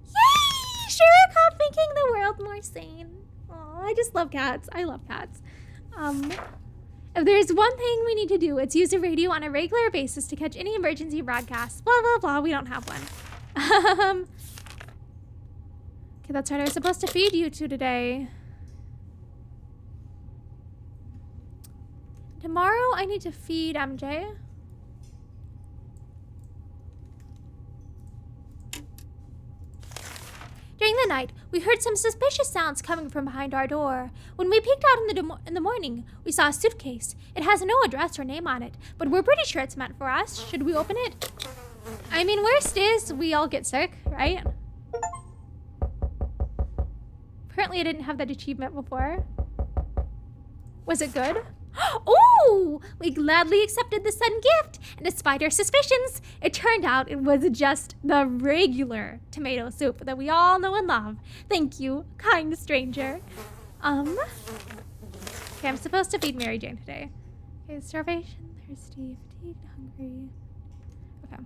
Yay! Shirikov making the world more sane. Oh, I just love cats. I love cats. If there's one thing we need to do, it's use a radio on a regular basis to catch any emergency broadcasts. Blah, blah, blah. We don't have one. Okay, that's right. I was supposed to feed you two today. Tomorrow, I need to feed MJ. During the night, we heard some suspicious sounds coming from behind our door. When we peeked out in the morning, we saw a suitcase. It has no address or name on it, but we're pretty sure it's meant for us. Should we open it? I mean, worst is we all get sick, right? Apparently I didn't have that achievement before. Was it good? Oh! We gladly accepted the sudden gift, and despite our suspicions, it turned out it was just the regular tomato soup that we all know and love. Thank you, kind stranger. Okay, I'm supposed to feed Mary Jane today. Okay, starvation, thirsty, fatigued, hungry. Okay.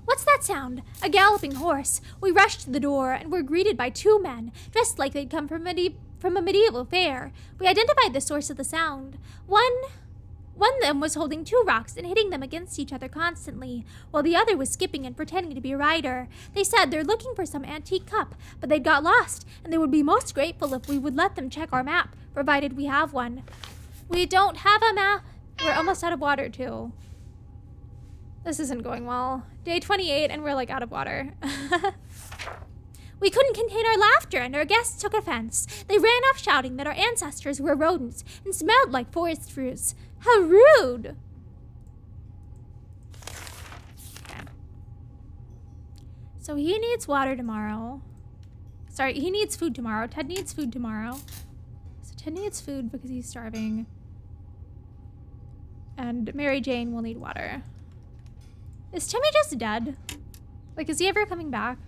What's that sound? A galloping horse. We rushed to the door and were greeted by two men, dressed like they'd come from a medieval fair. We identified the source of the sound. One of them was holding two rocks and hitting them against each other constantly, while the other was skipping and pretending to be a rider. They said they're looking for some antique cup, but they'd got lost, and they would be most grateful if we would let them check our map, provided we have one. We don't have a map. We're almost out of water, too. This isn't going well. Day 28 and we're like out of water. We couldn't contain our laughter and our guests took offense. They ran off shouting that our ancestors were rodents and smelled like forest fruits. How rude! Okay. So he needs water tomorrow. Sorry, he needs food tomorrow. Ted needs food tomorrow. So Ted needs food because he's starving. And Mary Jane will need water. Is Timmy just dead? Like, is he ever coming back?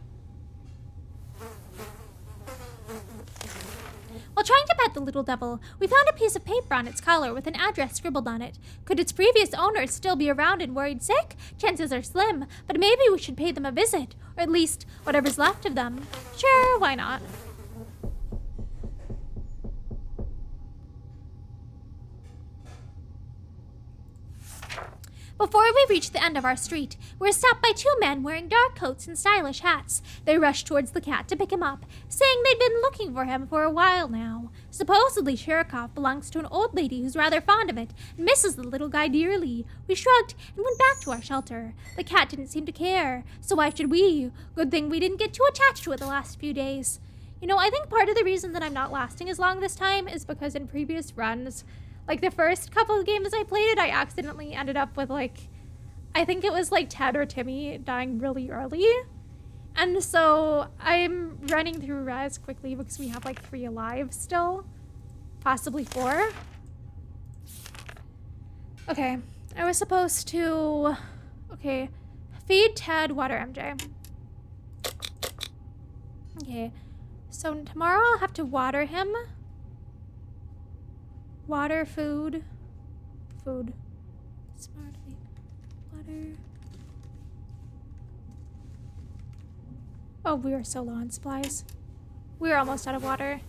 While trying to pet the little devil, we found a piece of paper on its collar with an address scribbled on it. Could its previous owners still be around and worried sick? Chances are slim, but maybe we should pay them a visit, or at least whatever's left of them. Sure, why not? Before we reached the end of our street, we were stopped by two men wearing dark coats and stylish hats. They rushed towards the cat to pick him up, saying they'd been looking for him for a while now. Supposedly, Shirikov belongs to an old lady who's rather fond of it and misses the little guy dearly. We shrugged and went back to our shelter. The cat didn't seem to care, so why should we? Good thing we didn't get too attached to it the last few days. You know, I think part of the reason that I'm not lasting as long this time is because in previous runs, like the first couple of games I played it, I accidentally ended up with like, I think it was like Ted or Timmy dying really early. And so I'm running through res quickly because we have like 3 alive still. Possibly 4. Okay, I was supposed to, okay, feed Ted, water MJ. Okay, so tomorrow I'll have to water him. Water, food. Smartly. Water. Oh, we are so low on supplies. We are almost out of water.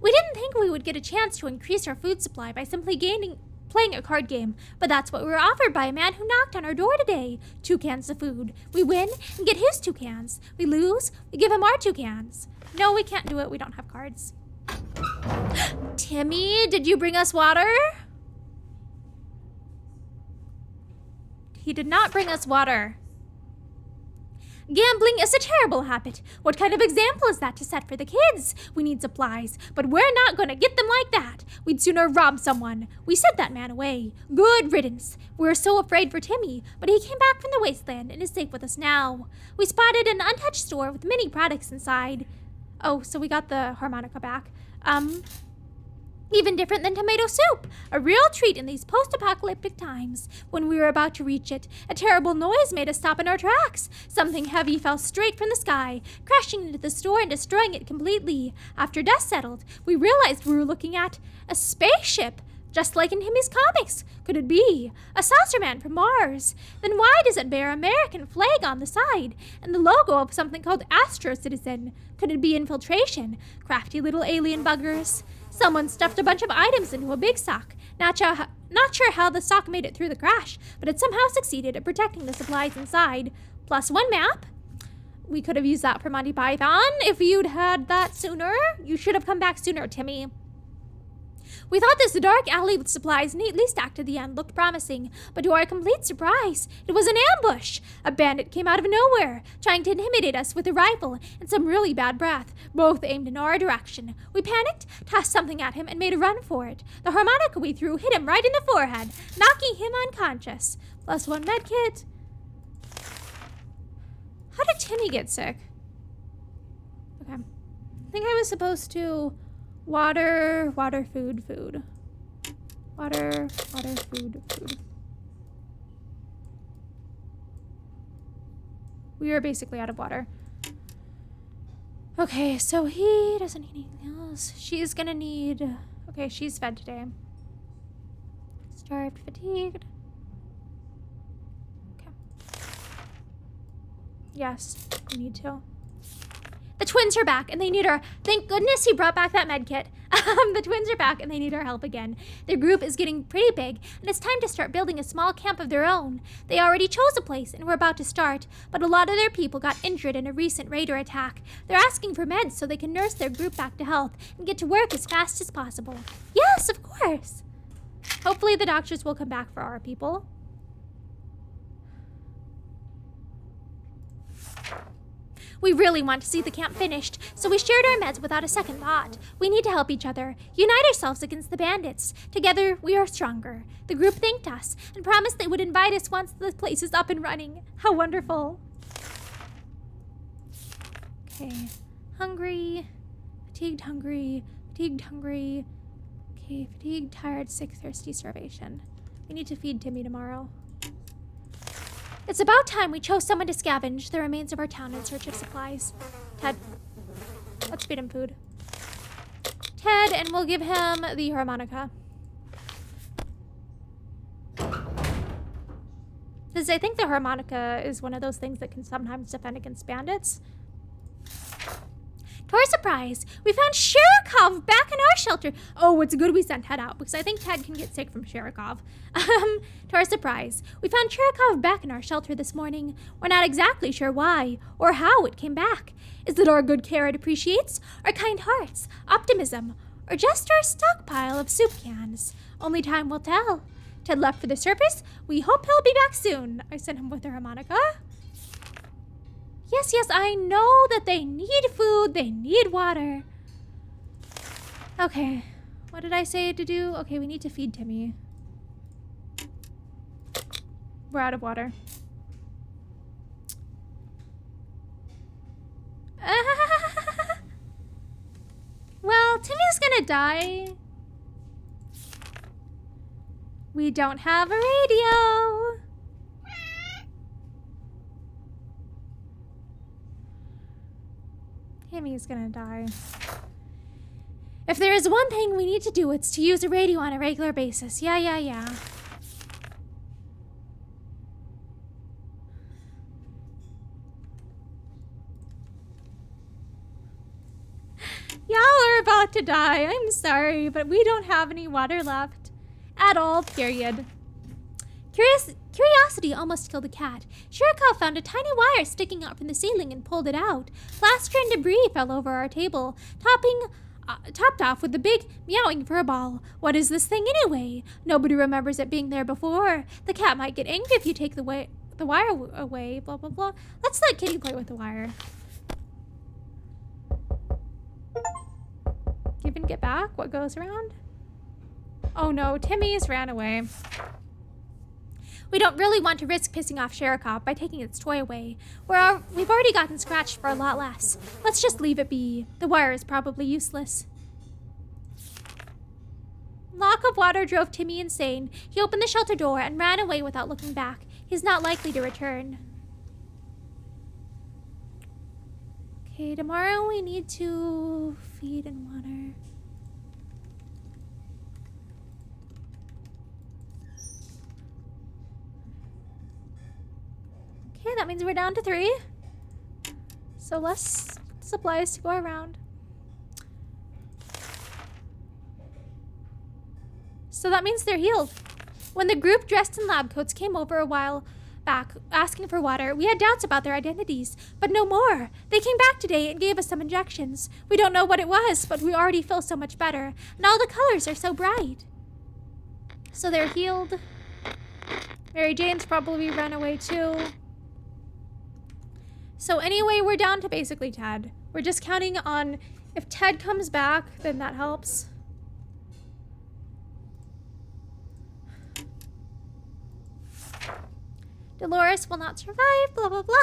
We didn't think we would get a chance to increase our food supply by simply playing a card game, but that's what we were offered by a man who knocked on our door today. 2 cans of food. We win and get his 2 cans. We lose, we give him our 2 cans. No, we can't do it. We don't have cards. Timmy, did you bring us water? he did not bring us water. Gambling is a terrible habit. What kind of example is that to set for the kids? We need supplies, but we're not gonna get them like that. We'd sooner rob someone. We sent that man away. Good riddance. We were so afraid for Timmy, but he came back from the wasteland and is safe with us now. We spotted an untouched store with many products inside. Oh, so we got the harmonica back. Even different than tomato soup. A real treat in these post-apocalyptic times. When we were about to reach it, a terrible noise made us stop in our tracks. Something heavy fell straight from the sky, crashing into the store and destroying it completely. After dust settled, we realized we were looking at a spaceship, just like in Timmy's comics. Could it be a saucer man from Mars? Then why does it bear American flag on the side and the logo of something called Astro Citizen? Could it be infiltration? Crafty little alien buggers. Someone stuffed a bunch of items into a big sock. Not sure how the sock made it through the crash, but it somehow succeeded at protecting the supplies inside. Plus one map. We could have used that for Monty Python if you'd had that sooner. You should have come back sooner, Timmy. We thought this dark alley with supplies neatly stacked at the end looked promising, but to our complete surprise, it was an ambush. A bandit came out of nowhere, trying to intimidate us with a rifle and some really bad breath, both aimed in our direction. We panicked, tossed something at him, and made a run for it. The harmonica we threw hit him right in the forehead, knocking him unconscious. Plus one medkit. How did Timmy get sick? Okay. I think I was supposed to... Water, food. Water, food. We are basically out of water. Okay, so he doesn't need anything else. She's gonna need... Okay, she's fed today. Starved, fatigued. Okay. Yes, we need to. The twins are back, and they need our... Thank goodness he brought back that med kit. The twins are back, and they need our help again. Their group is getting pretty big, and it's time to start building a small camp of their own. They already chose a place, and we're about to start, but a lot of their people got injured in a recent raider attack. They're asking for meds so they can nurse their group back to health and get to work as fast as possible. Yes, of course. Hopefully the doctors will come back for our people. We really want to see the camp finished, so we shared our meds without a second thought. We need to help each other, unite ourselves against the bandits. Together, we are stronger. The group thanked us and promised they would invite us once the place is up and running. How wonderful. Okay. Hungry. Fatigued, hungry. Fatigued, hungry. Okay, fatigued, tired, sick, thirsty, starvation. We need to feed Timmy tomorrow. It's about time we chose someone to scavenge the remains of our town in search of supplies. Ted, let's feed him food. Ted, and we'll give him the harmonica. Because I think the harmonica is one of those things that can sometimes defend against bandits. To our surprise, we found Sherikov back in our shelter. Oh, it's good we sent Ted out, because I think Ted can get sick from Sherikov. To our surprise, we found Sherikov back in our shelter this morning. We're not exactly sure why, or how it came back. Is it our good care it appreciates, our kind hearts, optimism, or just our stockpile of soup cans? Only time will tell. Ted left for the surface. We hope he'll be back soon. I sent him with the harmonica. Yes, I know that they need food, they need water. Okay, what did I say to do? Okay, we need to feed Timmy. We're out of water. Well, Timmy's gonna die. We don't have a radio. Timmy's gonna die. If there is one thing we need to do, it's to use a radio on a regular basis. Yeah. Y'all are about to die. I'm sorry, but we don't have any water left. At all, period. Curiosity almost killed a cat. Sherikov found a tiny wire sticking out from the ceiling and pulled it out. Plaster and debris fell over our table, topping topped off with the big meowing for a ball. What is this thing anyway? Nobody remembers it being there before. The cat might get angry if you take the wire away, blah, blah, blah. Let's let Kitty play with the wire. Give and get back? What goes around? Oh no, Timmy's ran away. We don't really want to risk pissing off Sherikov by taking its toy away. We've already gotten scratched for a lot less. Let's just leave it be. The wire is probably useless. Lock of water drove Timmy insane. He opened the shelter door and ran away without looking back. He's not likely to return. Okay, tomorrow we need to feed and water. Okay, that means we're down to 3. So less supplies to go around. So that means they're healed. When the group dressed in lab coats came over a while back asking for water, we had doubts about their identities, but no more. They came back today and gave us some injections. We don't know what it was, but we already feel so much better. And all the colors are so bright. So they're healed. Mary Jane's probably run away too. So anyway, we're down to basically Ted. We're just counting on if Ted comes back, then that helps. Dolores will not survive, blah, blah, blah.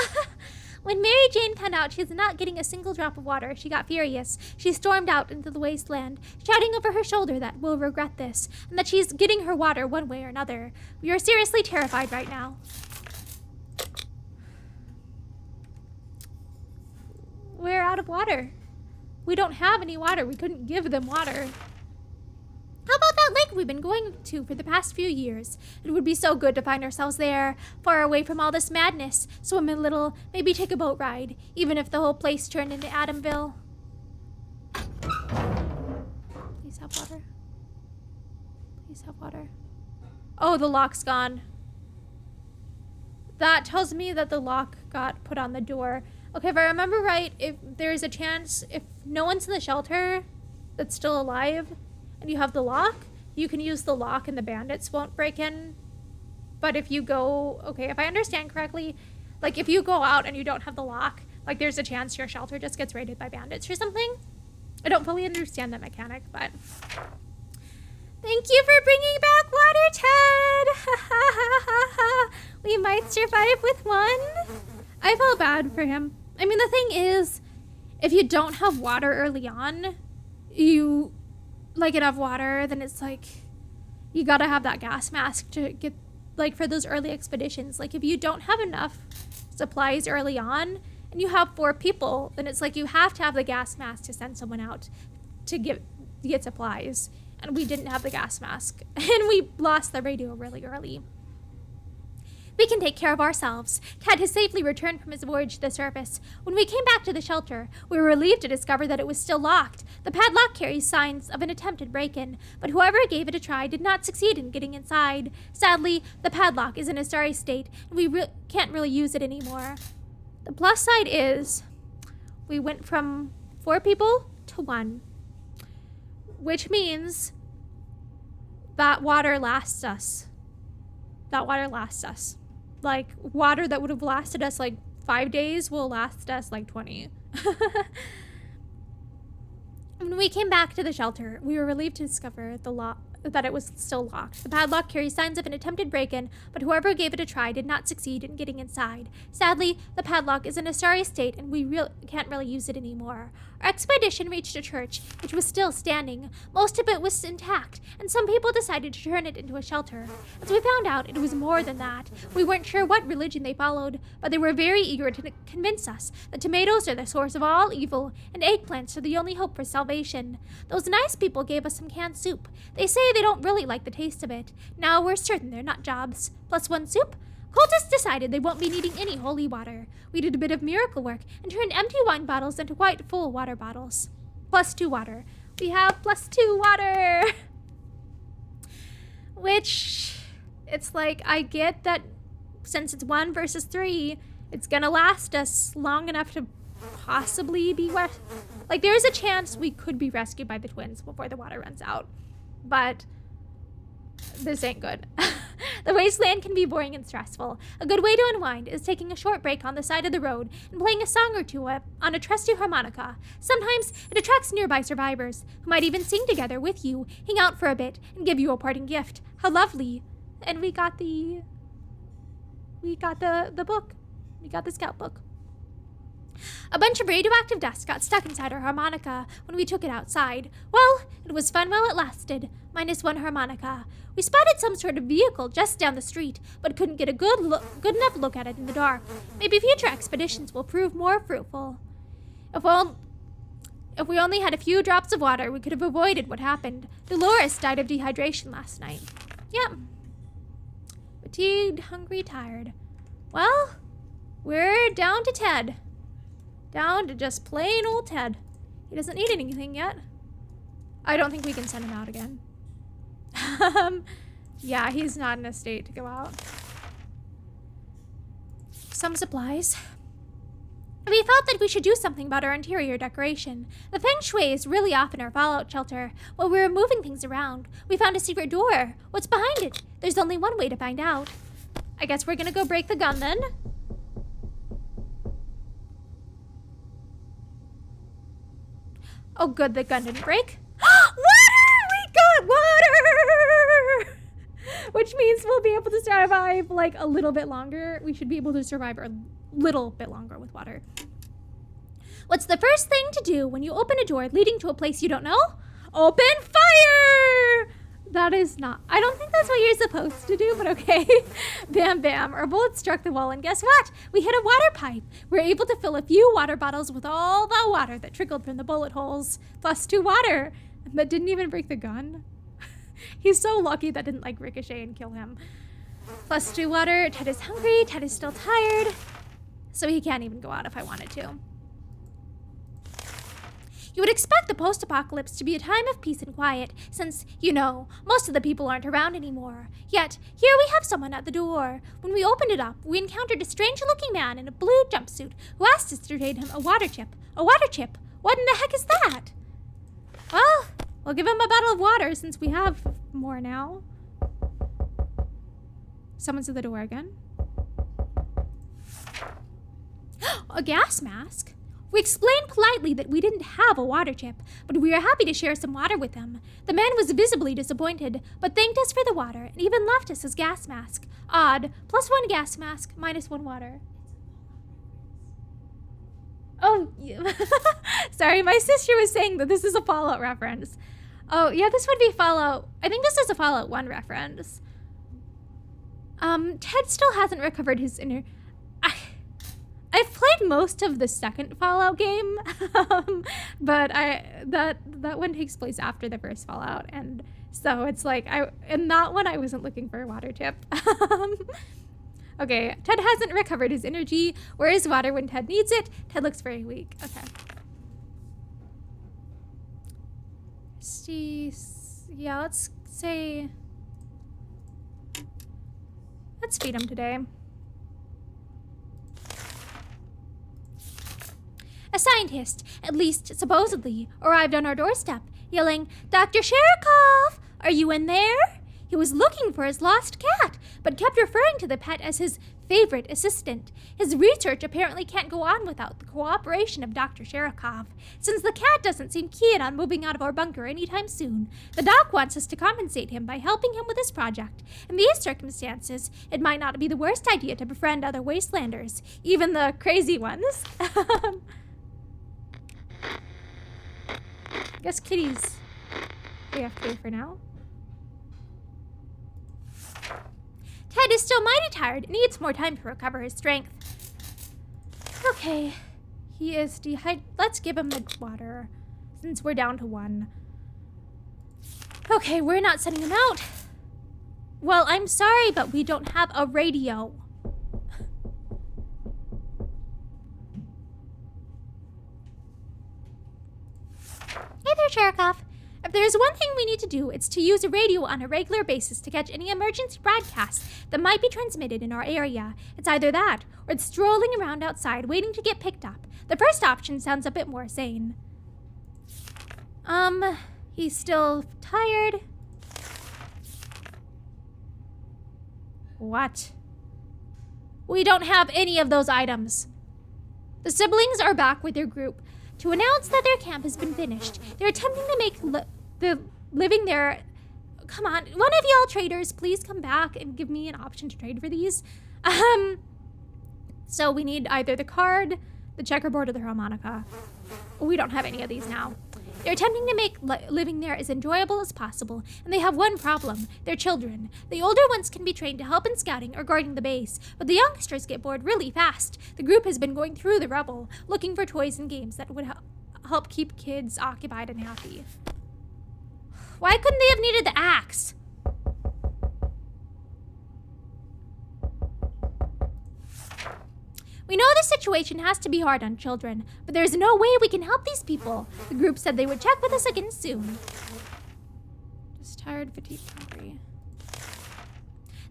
When Mary Jane found out she's not getting a single drop of water, she got furious. She stormed out into the wasteland, shouting over her shoulder that we'll regret this, and that she's getting her water one way or another. We are seriously terrified right now. We're out of water. We don't have any water. We couldn't give them water. How about that lake we've been going to for the past few years? It would be so good to find ourselves there, far away from all this madness, swim a little, maybe take a boat ride, even if the whole place turned into Adamville. Please have water. Please have water. Oh, the lock's gone. That tells me that the lock got put on the door. Okay, if I remember right, if there's a chance, if no one's in the shelter that's still alive, and you have the lock, you can use the lock and the bandits won't break in. But if you go, okay, if I understand correctly, like if you go out and you don't have the lock, like there's a chance your shelter just gets raided by bandits or something. I don't fully understand that mechanic, but thank you for bringing back water, Ted. We might survive with one. I felt bad for him. I mean, the thing is, if you don't have water early on, you like enough water, then it's like you gotta have that gas mask to get, like, for those early expeditions. Like, if you don't have enough supplies early on and you have 4 people, then it's like you have to have the gas mask to send someone out to get supplies. And we didn't have the gas mask, and we lost the radio really early. We can take care of ourselves. Ted has safely returned from his voyage to the surface. When we came back to the shelter, we were relieved to discover that it was still locked. The padlock carries signs of an attempted break-in, but whoever gave it a try did not succeed in getting inside. Sadly, the padlock is in a sorry state, and we can't really use it anymore. The plus side is we went from 4 people to 1, which means that water lasts us. That water lasts us. Like, water that would have lasted us like 5 days will last us like 20. When we came back to the shelter, we were relieved to discover that it was still locked. The padlock carries signs of an attempted break-in, but whoever gave it a try did not succeed in getting inside. Sadly, the padlock is in a sorry state, and we can't really use it anymore. Our expedition reached a church, which was still standing. Most of it was intact, and some people decided to turn it into a shelter. As we found out, it was more than that. We weren't sure what religion they followed, but they were very eager to convince us that tomatoes are the source of all evil, and eggplants are the only hope for salvation. Those nice people gave us some canned soup. They say they don't really like the taste of it. Now we're certain they're not jobs. Plus 1 soup? Cultists decided they won't be needing any holy water. We did a bit of miracle work and turned empty wine bottles into quite full water bottles. Plus 2 water. We have plus 2 water! Which, it's like, I get that since it's 1 versus 3, it's gonna last us long enough to possibly be like, there's a chance we could be rescued by the twins before the water runs out. But this ain't good. The wasteland can be boring and stressful. A good way to unwind is taking a short break on the side of the road and playing a song or two on a trusty harmonica. Sometimes it attracts nearby survivors, who might even sing together with you, hang out for a bit, and give you a parting gift. How lovely. And we got the book. We got the scout book. A bunch of radioactive dust got stuck inside our harmonica when we took it outside. Well, it was fun while it lasted, minus one harmonica. We spotted some sort of vehicle just down the street, but couldn't get a good enough look at it in the dark. Maybe future expeditions will prove more fruitful. If we only had a few drops of water, we could have avoided what happened. Dolores died of dehydration last night. Yep. Fatigued, hungry, tired. Well, we're down to Ted. Down to just plain old Ted. He doesn't need anything yet. I don't think we can send him out again. Yeah, he's not in a state to go out. Some supplies. We thought that we should do something about our interior decoration. The feng shui is really off in our fallout shelter. While we were moving things around, we found a secret door. What's behind it? There's only one way to find out. I guess we're gonna go break the gun then. Oh good, the gun didn't break. Water! We got water! Which means we'll be able to survive like a little bit longer. We should be able to survive a little bit longer with water. What's the first thing to do when you open a door leading to a place you don't know? Open fire! That is not, I don't think that's what you're supposed to do, but okay. Bam, bam. Our bullet struck the wall, and guess what? We hit a water pipe. We were able to fill a few water bottles with all the water that trickled from the bullet holes, plus 2 water. That didn't even break the gun. He's so lucky that didn't like ricochet and kill him. Plus 2 water. Ted is hungry. Ted is still tired. So he can't even go out if I wanted to. You would expect the post-apocalypse to be a time of peace and quiet, since, you know, most of the people aren't around anymore. Yet, here we have someone at the door. When we opened it up, we encountered a strange-looking man in a blue jumpsuit who asked us to trade him a water chip. A water chip? What in the heck is that? Well, we'll give him a bottle of water since we have more now. Someone's at the door again. A gas mask? We explained politely that we didn't have a water chip, but we were happy to share some water with him. The man was visibly disappointed, but thanked us for the water and even left us his gas mask. Odd. Plus 1 gas mask, minus 1 water. Oh, sorry, my sister was saying that this is a Fallout reference. Oh, yeah, this would be Fallout. I think this is a Fallout 1 reference. Ted still hasn't recovered his inner... I've played most of the second Fallout game, but that one takes place after the first Fallout, and so it's like in that one I wasn't looking for a water tip. Okay, Ted hasn't recovered his energy. Where is water when Ted needs it? Ted looks very weak. Okay. Yeah, let's feed him today. A scientist, at least supposedly, arrived on our doorstep, yelling, "Dr. Sherikov, are you in there?" He was looking for his lost cat, but kept referring to the pet as his favorite assistant. His research apparently can't go on without the cooperation of Dr. Sherikov. Since the cat doesn't seem keen on moving out of our bunker anytime soon, the doc wants us to compensate him by helping him with his project. In these circumstances, it might not be the worst idea to befriend other wastelanders, even the crazy ones. Guess kitties AFK for now. Ted is still mighty tired and needs more time to recover his strength. Okay, he is dehydrated. Let's give him the water since we're down to 1. Okay, we're not sending him out. Well, I'm sorry, but we don't have a radio. Hey there, Sherikov. there's one thing we need to do, it's to use a radio on a regular basis to catch any emergency broadcasts that might be transmitted in our area. It's either that, or it's strolling around outside waiting to get picked up. The first option sounds a bit more sane. He's still tired. What? We don't have any of those items. The siblings are back with their group to announce that their camp has been finished. They're attempting to make the living there. Come on, one of y'all traders, please come back and give me an option to trade for these. So we need either the card, the checkerboard, or the harmonica. We don't have any of these now. They're attempting to make living there as enjoyable as possible, and they have one problem. They're children. The older ones can be trained to help in scouting or guarding the base, but the youngsters get bored really fast. The group has been going through the rubble, looking for toys and games that would help keep kids occupied and happy. Why couldn't they have needed the axe? We know this situation has to be hard on children, but there's no way we can help these people. The group said they would check with us again soon. Just tired, fatigued, hungry.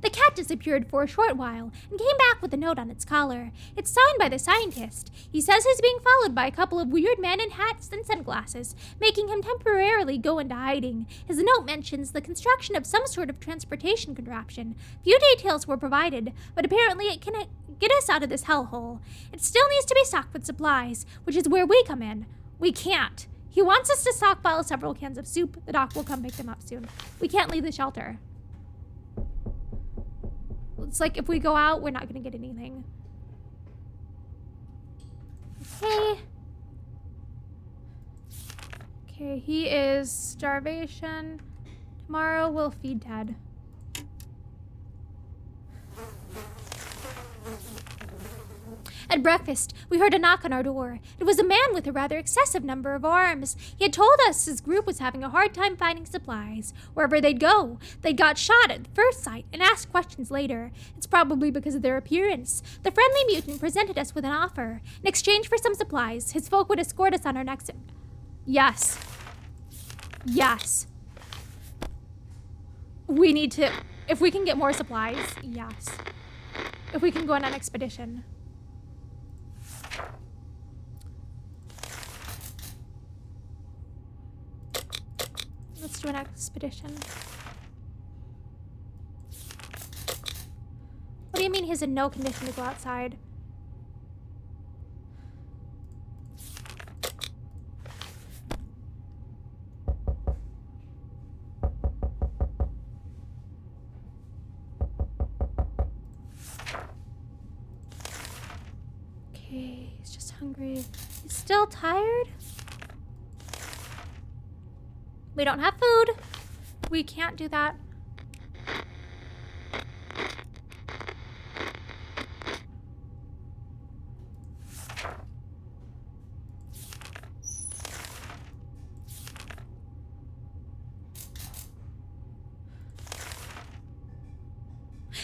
The cat disappeared for a short while and came back with a note on its collar. It's signed by the scientist. He says he's being followed by a couple of weird men in hats and sunglasses, making him temporarily go into hiding. His note mentions the construction of some sort of transportation contraption. Few details were provided, but apparently it can get us out of this hellhole. It still needs to be stocked with supplies, which is where we come in. We can't. He wants us to stockpile several cans of soup. The doc will come pick them up soon. We can't leave the shelter. It's like if we go out, we're not going to get anything. Okay. Okay, he is starvation. Tomorrow we'll feed Ted. At breakfast, we heard a knock on our door. It was a man with a rather excessive number of arms. He had told us his group was having a hard time finding supplies. Wherever they'd go, they got shot at first sight and asked questions later. It's probably because of their appearance. The friendly mutant presented us with an offer. In exchange for some supplies, his folk would escort us on our next... Yes. Yes. We need to... If we can get more supplies, yes. If we can go on an expedition. Let's do an expedition. What do you mean he's in no condition to go outside? Okay, he's just hungry. He's still tired? We don't have food. We can't do that.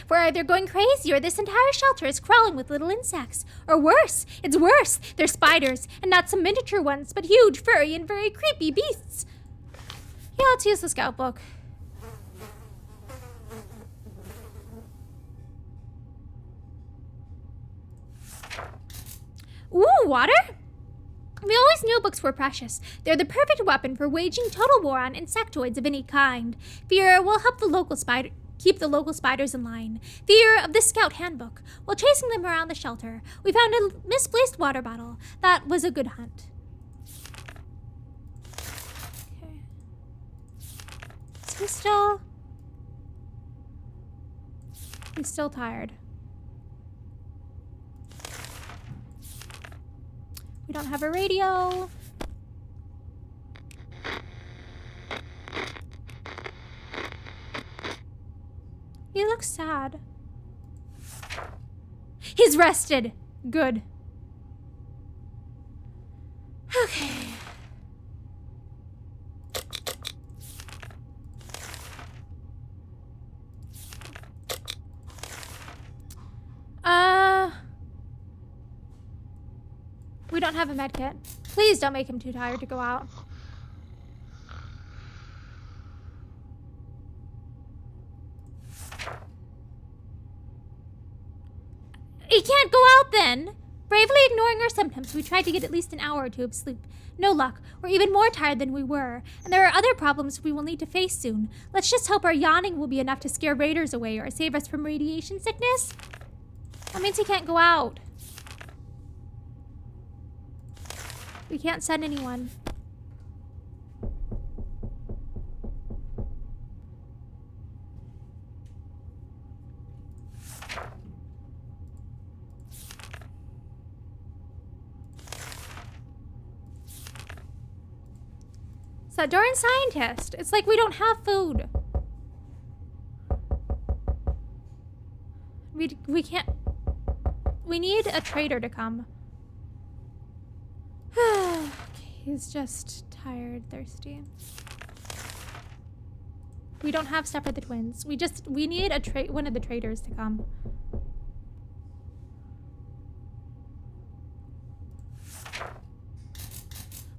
We're either going crazy or this entire shelter is crawling with little insects. Or worse, it's worse. They're spiders, and not some miniature ones, but huge, furry, and very creepy beasts. Yeah, let's use the scout book. Ooh, water? We always knew books were precious. They're the perfect weapon for waging total war on insectoids of any kind. Fear will help keep the local spiders in line. Fear of the scout handbook. While chasing them around the shelter, we found a misplaced water bottle. That was a good hunt. He's still tired. We don't have a radio. He looks sad. He's rested. Good. Okay. We don't have a med kit. Please don't make him too tired to go out. he can't go out then. Bravely ignoring our symptoms, we tried to get at least an hour or two of sleep. No luck. We're even more tired than we were, and there are other problems we will need to face soon. Let's just hope our yawning will be enough to scare raiders away or save us from radiation sickness. That means he can't go out. We can't send anyone. That darn scientist. It's like we don't have food. We can't. We need a trader to come. Okay, he's just tired, thirsty. We don't have stuff for the twins. We need one of the traders to come.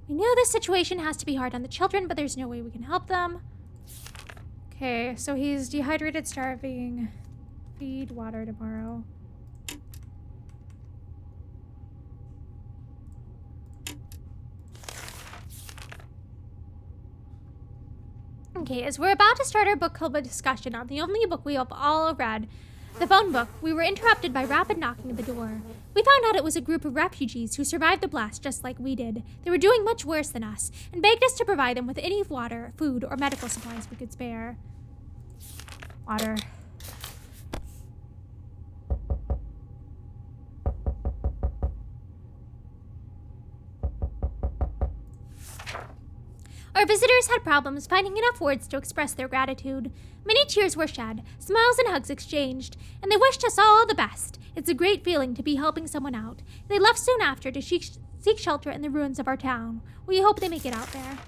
We knew this situation has to be hard on the children, but there's no way we can help them. Okay, so he's dehydrated, starving. Feed water tomorrow. Okay, as we're about to start our book club discussion on the only book we have all read, the phone book, we were interrupted by rapid knocking at the door. We found out it was a group of refugees who survived the blast just like we did. They were doing much worse than us, and begged us to provide them with any water, food, or medical supplies we could spare. Water. Our visitors had problems finding enough words to express their gratitude. Many tears were shed, smiles and hugs exchanged, and they wished us all the best. It's a great feeling to be helping someone out. They left soon after to seek shelter in the ruins of our town. We hope they make it out there.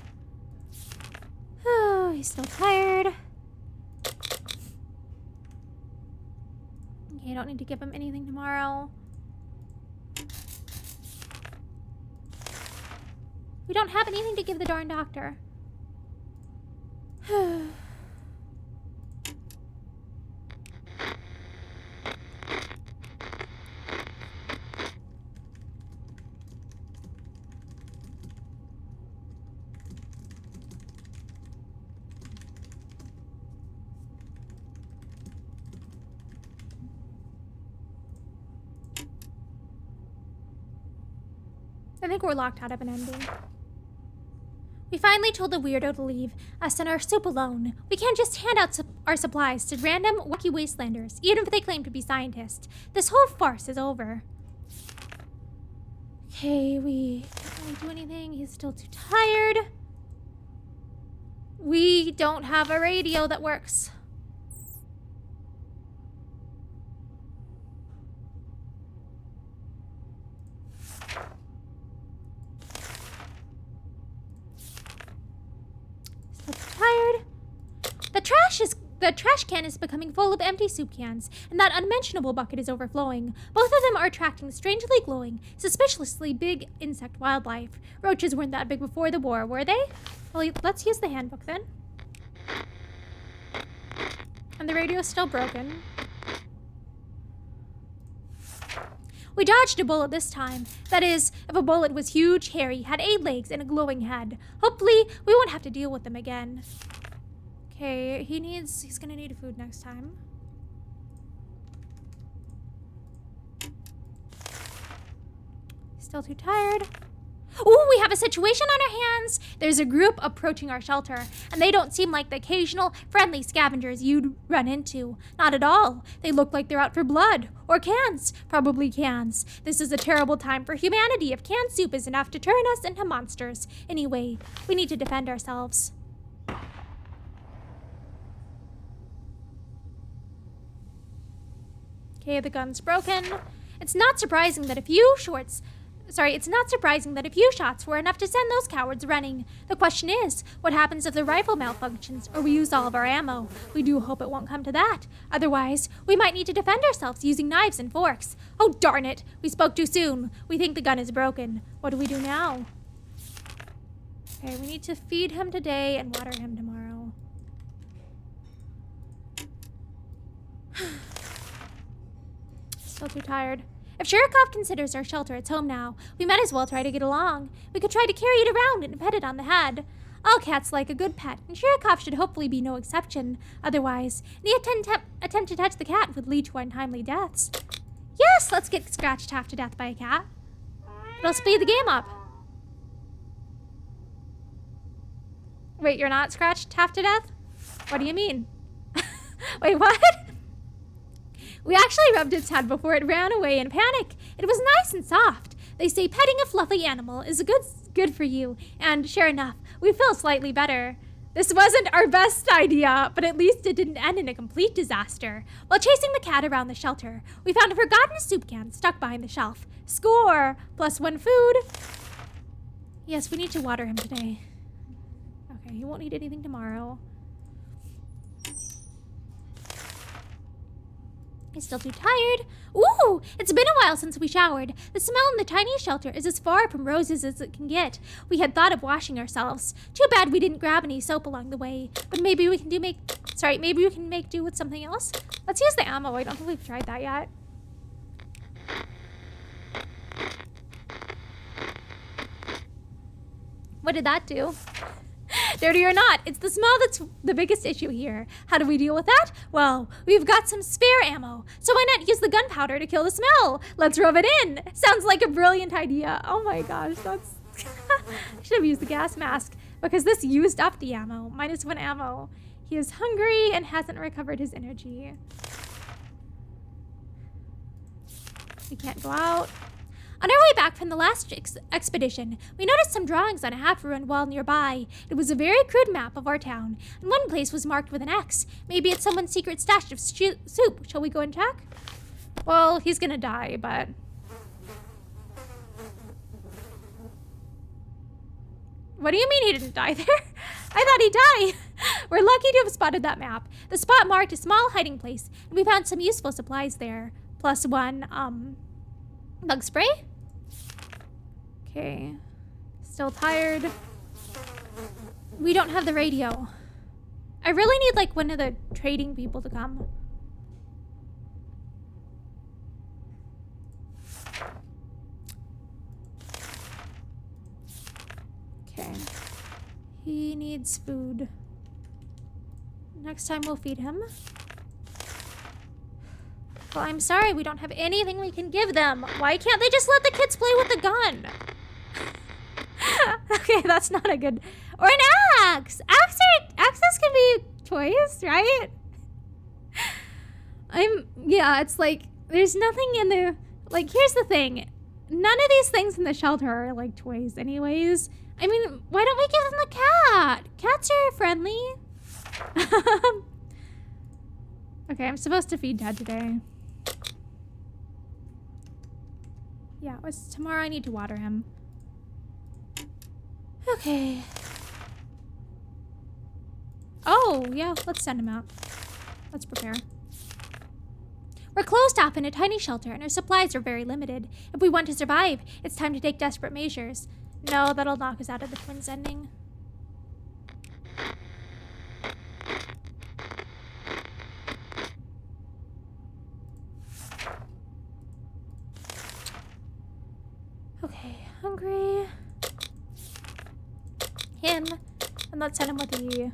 Oh, he's still tired. Okay, I don't need to give him anything tomorrow. We don't have anything to give the darn doctor. I think we're locked out of an ending. We finally told the weirdo to leave us and our soup alone. We can't just hand out our supplies to random wacky wastelanders, even if they claim to be scientists. This whole farce is over. Okay, we can't really do anything. He's still too tired. We don't have a radio that works. Tired. The trash can is becoming full of empty soup cans, and that unmentionable bucket is overflowing. Both of them are attracting strangely glowing, suspiciously big insect wildlife. Roaches weren't that big before the war, were they? Well, let's use the handbook then. And the radio's still broken. We dodged a bullet this time. That is, if a bullet was huge, hairy, had 8 legs, and a glowing head. Hopefully, we won't have to deal with them again. Okay, he's gonna need food next time. Still too tired. Ooh, we have a situation on our hands. There's a group approaching our shelter, and they don't seem like the occasional friendly scavengers you'd run into. Not at all. They look like they're out for blood. Or cans. Probably cans. This is a terrible time for humanity if canned soup is enough to turn us into monsters. Anyway, we need to defend ourselves. Okay, the gun's broken. It's not surprising that a few shots were enough to send those cowards running. The question is, what happens if the rifle malfunctions or we use all of our ammo? We do hope it won't come to that. Otherwise, we might need to defend ourselves using knives and forks. Oh, darn it! We spoke too soon. We think the gun is broken. What do we do now? Okay, we need to feed him today and water him tomorrow. Still too tired. If Shirikov considers our shelter its home now, we might as well try to get along. We could try to carry it around and pet it on the head. All cats like a good pet, and Shirikov should hopefully be no exception. Otherwise, the attempt to touch the cat would lead to untimely deaths. Yes, let's get scratched half to death by a cat. It'll speed the game up. Wait, you're not scratched half to death? What do you mean? Wait, what? We actually rubbed its head before it ran away in panic. It was nice and soft. They say petting a fluffy animal is good for you, and sure enough, we feel slightly better. This wasn't our best idea, but at least it didn't end in a complete disaster. While chasing the cat around the shelter, we found a forgotten soup can stuck behind the shelf. Score! +1 food. Yes, we need to water him today. Okay, he won't need anything tomorrow. He's still too tired. Ooh, it's been a while since we showered. The smell in the tiny shelter is as far from roses as it can get. We had thought of washing ourselves. Too bad we didn't grab any soap along the way. But maybe we can make do with something else. Let's use the ammo. I don't think we've tried that yet. What did that do? Dirty or not, it's the smell that's the biggest issue here. How do we deal with that? Well, we've got some spare ammo, so why not use the gunpowder to kill the smell? Let's rub it in. Sounds like a brilliant idea. Oh my gosh, that's... I should have used the gas mask, because this used up the ammo. -1 ammo. He is hungry and hasn't recovered his energy. We can't go out. On our way back from the last expedition, we noticed some drawings on a half-ruined wall nearby. It was a very crude map of our town, and one place was marked with an X. Maybe it's someone's secret stash of soup. Shall we go and check? Well, he's gonna die, but... What do you mean he didn't die there? I thought he died. We're lucky to have spotted that map. The spot marked a small hiding place, and we found some useful supplies there. +1, bug spray? Okay. Still tired. We don't have the radio. I really need, like, one of the trading people to come. Okay. He needs food. Next time we'll feed him. Well, I'm sorry, we don't have anything we can give them. Why can't they just let the kids play with the gun? Okay, that's not a good... Or an axe! Axes can be toys, right? Yeah, it's like, there's nothing in the... Like, here's the thing. None of these things in the shelter are, like, toys anyways. I mean, why don't we give them the cat? Cats are friendly. Okay, I'm supposed to feed Dad today. Yeah, it was tomorrow. I need to water him. Okay. Oh, yeah, let's send him out. Let's prepare. We're closed off in a tiny shelter, and our supplies are very limited. If we want to survive, it's time to take desperate measures. No, that'll knock us out of the twins ending. Okay, hungry. Him. And let's send him with the...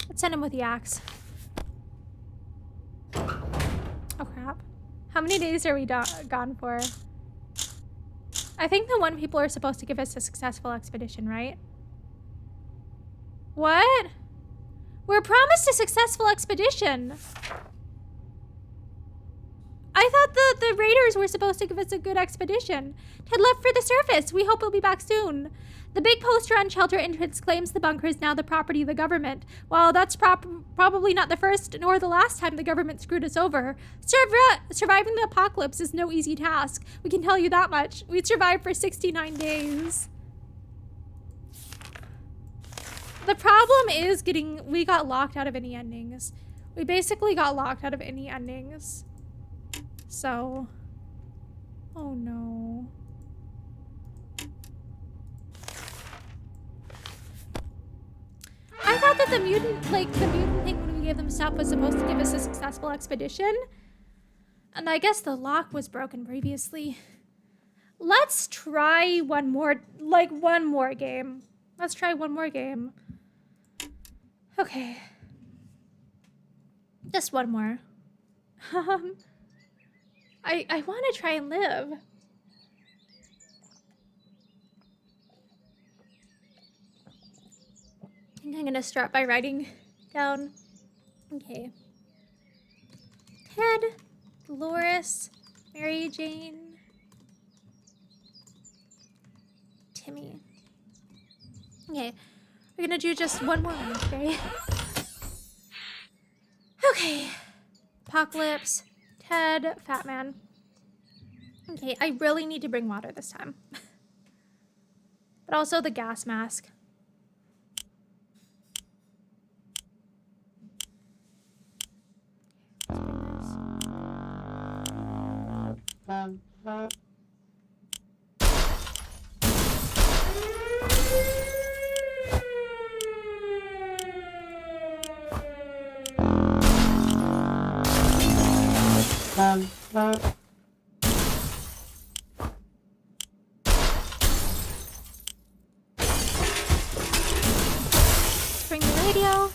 Let's send him with the axe. Oh, crap. How many days are we gone for? I think the one people are supposed to give us a successful expedition, right? What? We're promised a successful expedition. I thought the raiders were supposed to give us a good expedition. Ted left for the surface. We hope he'll be back soon. The big poster on shelter entrance claims the bunker is now the property of the government. Well, that's probably not the first nor the last time the government screwed us over. Surviving the apocalypse is no easy task. We can tell you that much. We survived for 69 days. The problem is we got locked out of any endings. We basically got locked out of any endings. So, oh no. I thought thought that the mutant thing when we gave them stuff was supposed to give us a successful expedition. And I guess the lock was broken previously. Let's try one more game. Let's try one more game. Okay. Just one more. I want to try and live. I think I'm gonna start by writing down. Okay. Ted, Dolores, Mary Jane, Timmy. Okay, we're gonna do just one more Wednesday. Okay. Apocalypse, Ted, Fat Man. Okay, I really need to bring water this time. But also the gas mask. Bring the radio.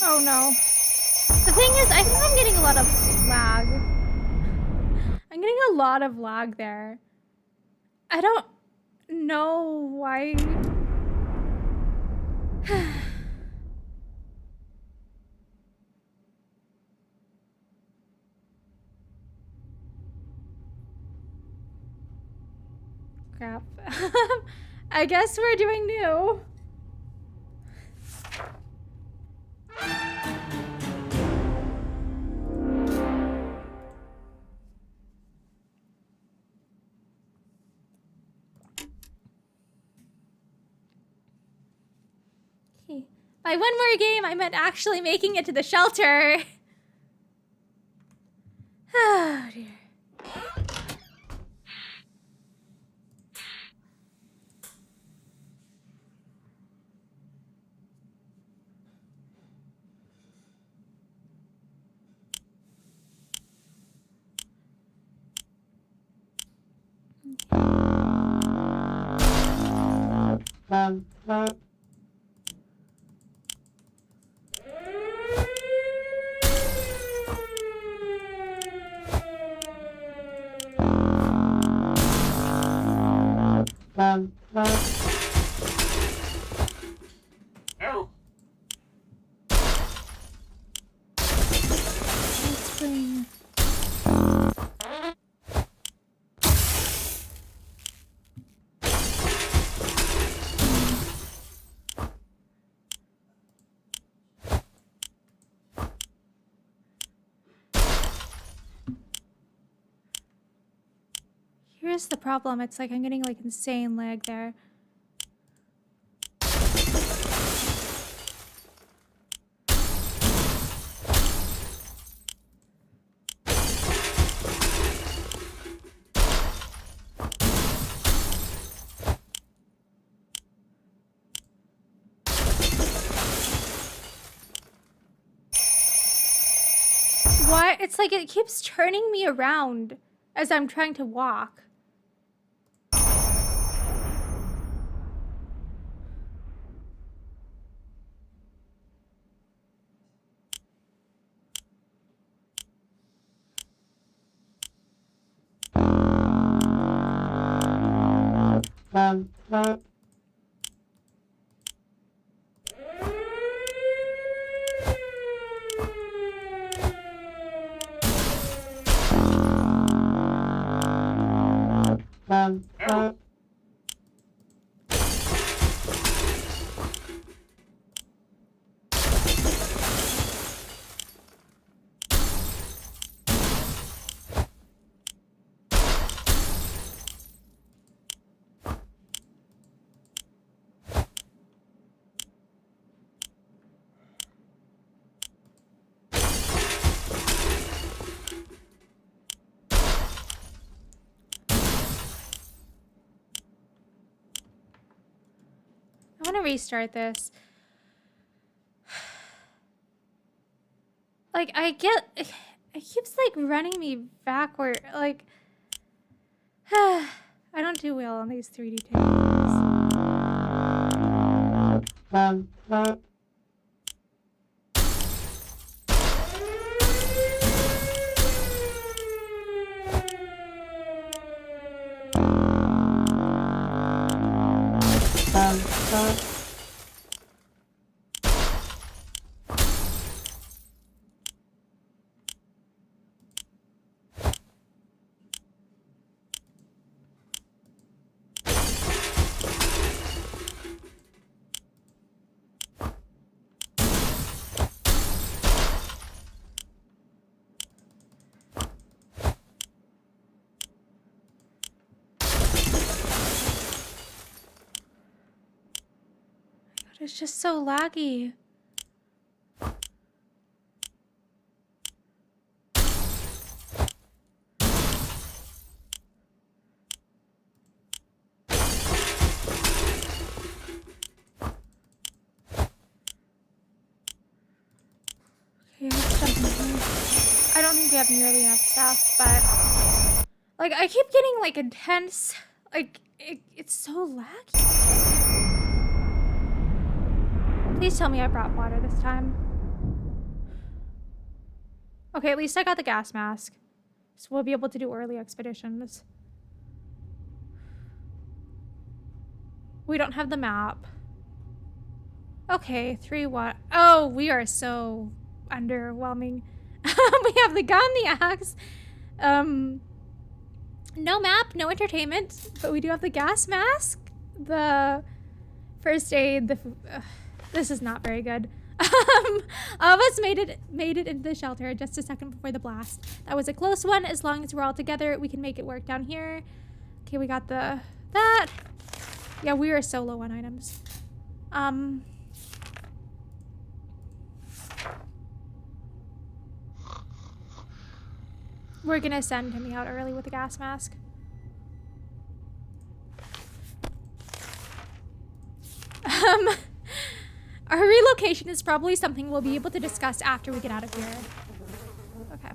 Oh no. The thing is, I think I'm getting a lot of lag. I'm getting a lot of lag there. I don't know why. Crap. I guess we're doing new. Okay. By one more game, I meant actually making it to the shelter. Oh dear. Oh. Let's bring... Here's the problem. It's like I'm getting like insane lag there. What? It's like it keeps turning me around as I'm trying to walk. I want to restart this. Like, it keeps like running me backward. Like, I don't do well on these 3D tables. It's just so laggy. Okay, let's jump in here. I don't think we have nearly enough stuff, but like I keep getting like intense, like it's so laggy. Please tell me I brought water this time. Okay, at least I got the gas mask. So we'll be able to do early expeditions. We don't have the map. Okay, 3 what? Oh, we are so underwhelming. We have the gun, the axe. No map, no entertainment, but we do have the gas mask, the first aid, this is not very good. All of us made it into the shelter just a second before the blast. That was a close one. As long as we're all together, we can make it work down here. Okay, we got that. Yeah, we are so low on items. We're gonna send him out early with a gas mask. Our relocation is probably something we'll be able to discuss after we get out of here. Okay.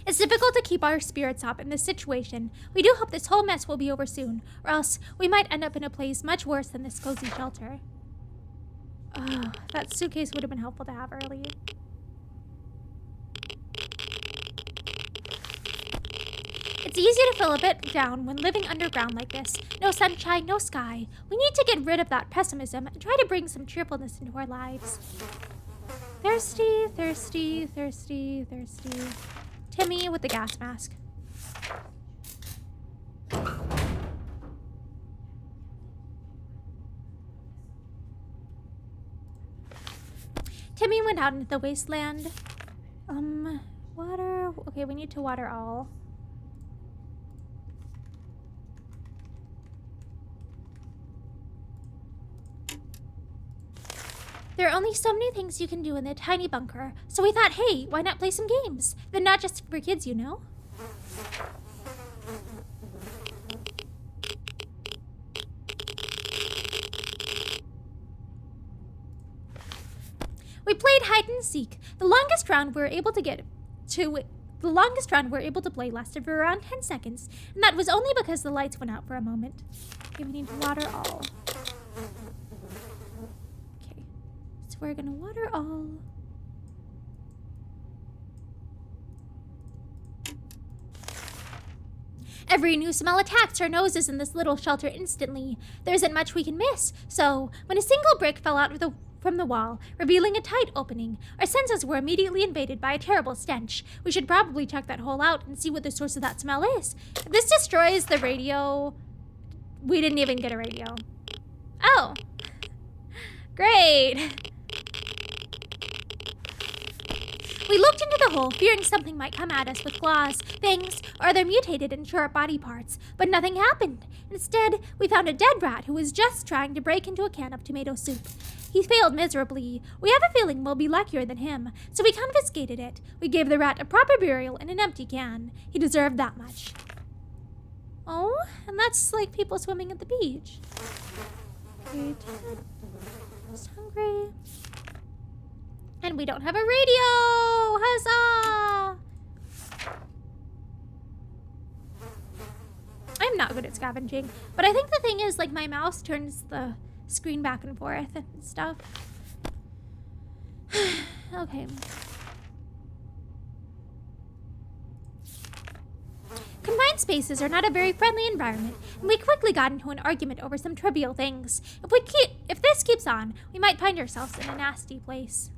It's difficult to keep our spirits up in this situation. We do hope this whole mess will be over soon, or else we might end up in a place much worse than this cozy shelter. Oh, that suitcase would have been helpful to have early. It's easy to feel a bit down when living underground like this. No sunshine, no sky. We need to get rid of that pessimism and try to bring some cheerfulness into our lives. Thirsty, thirsty, thirsty, thirsty. Timmy with the gas mask. Timmy went out into the wasteland. Water. Okay, we need to water all. There are only so many things you can do in the tiny bunker, so we thought, hey, why not play some games? They're not just for kids, you know? We played hide and seek. The longest round we were able to play lasted for around 10 seconds, and that was only because the lights went out for a moment. Okay, we need to water all. Okay, so we're gonna water all. Every new smell attacks our noses in this little shelter instantly. There isn't much we can miss, so when a single brick fell out from the wall, revealing a tight opening. Our senses were immediately invaded by a terrible stench. We should probably check that hole out and see what the source of that smell is. If this destroys the radio... We didn't even get a radio. Oh. Great. We looked into the hole, fearing something might come at us with claws, fangs, or other mutated and sharp body parts, but nothing happened. Instead, we found a dead rat who was just trying to break into a can of tomato soup. He failed miserably. We have a feeling we'll be luckier than him, so we confiscated it. We gave the rat a proper burial in an empty can. He deserved that much. Oh, and that's like people swimming at the beach. Wait, just hungry. And we don't have a radio! Huzzah! I'm not good at scavenging, but I think the thing is, like, my mouse turns the screen back and forth and stuff. Okay. Confined spaces are not a very friendly environment, and we quickly got into an argument over some trivial things. If this keeps on, we might find ourselves in a nasty place.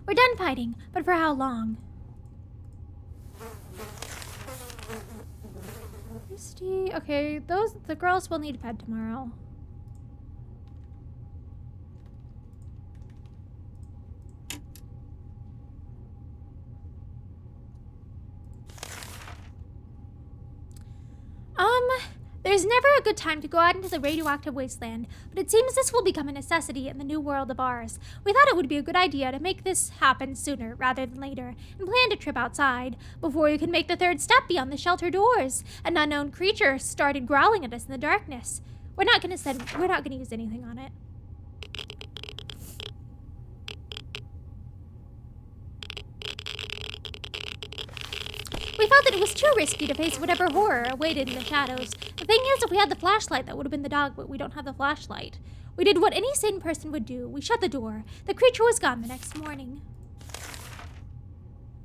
We're done fighting, but for how long? Thirsty. Okay, the girls will need fed tomorrow. There's never a good time to go out into the radioactive wasteland, but it seems this will become a necessity in the new world of ours. We thought it would be a good idea to make this happen sooner rather than later, and planned a trip outside. Before we could make the third step beyond the shelter doors, an unknown creature started growling at us in the darkness. We're not gonna use anything on it. We felt that it was too risky to face whatever horror awaited in the shadows. The thing is, if we had the flashlight, that would have been the dog, but we don't have the flashlight. We did what any sane person would do. We shut the door. The creature was gone the next morning.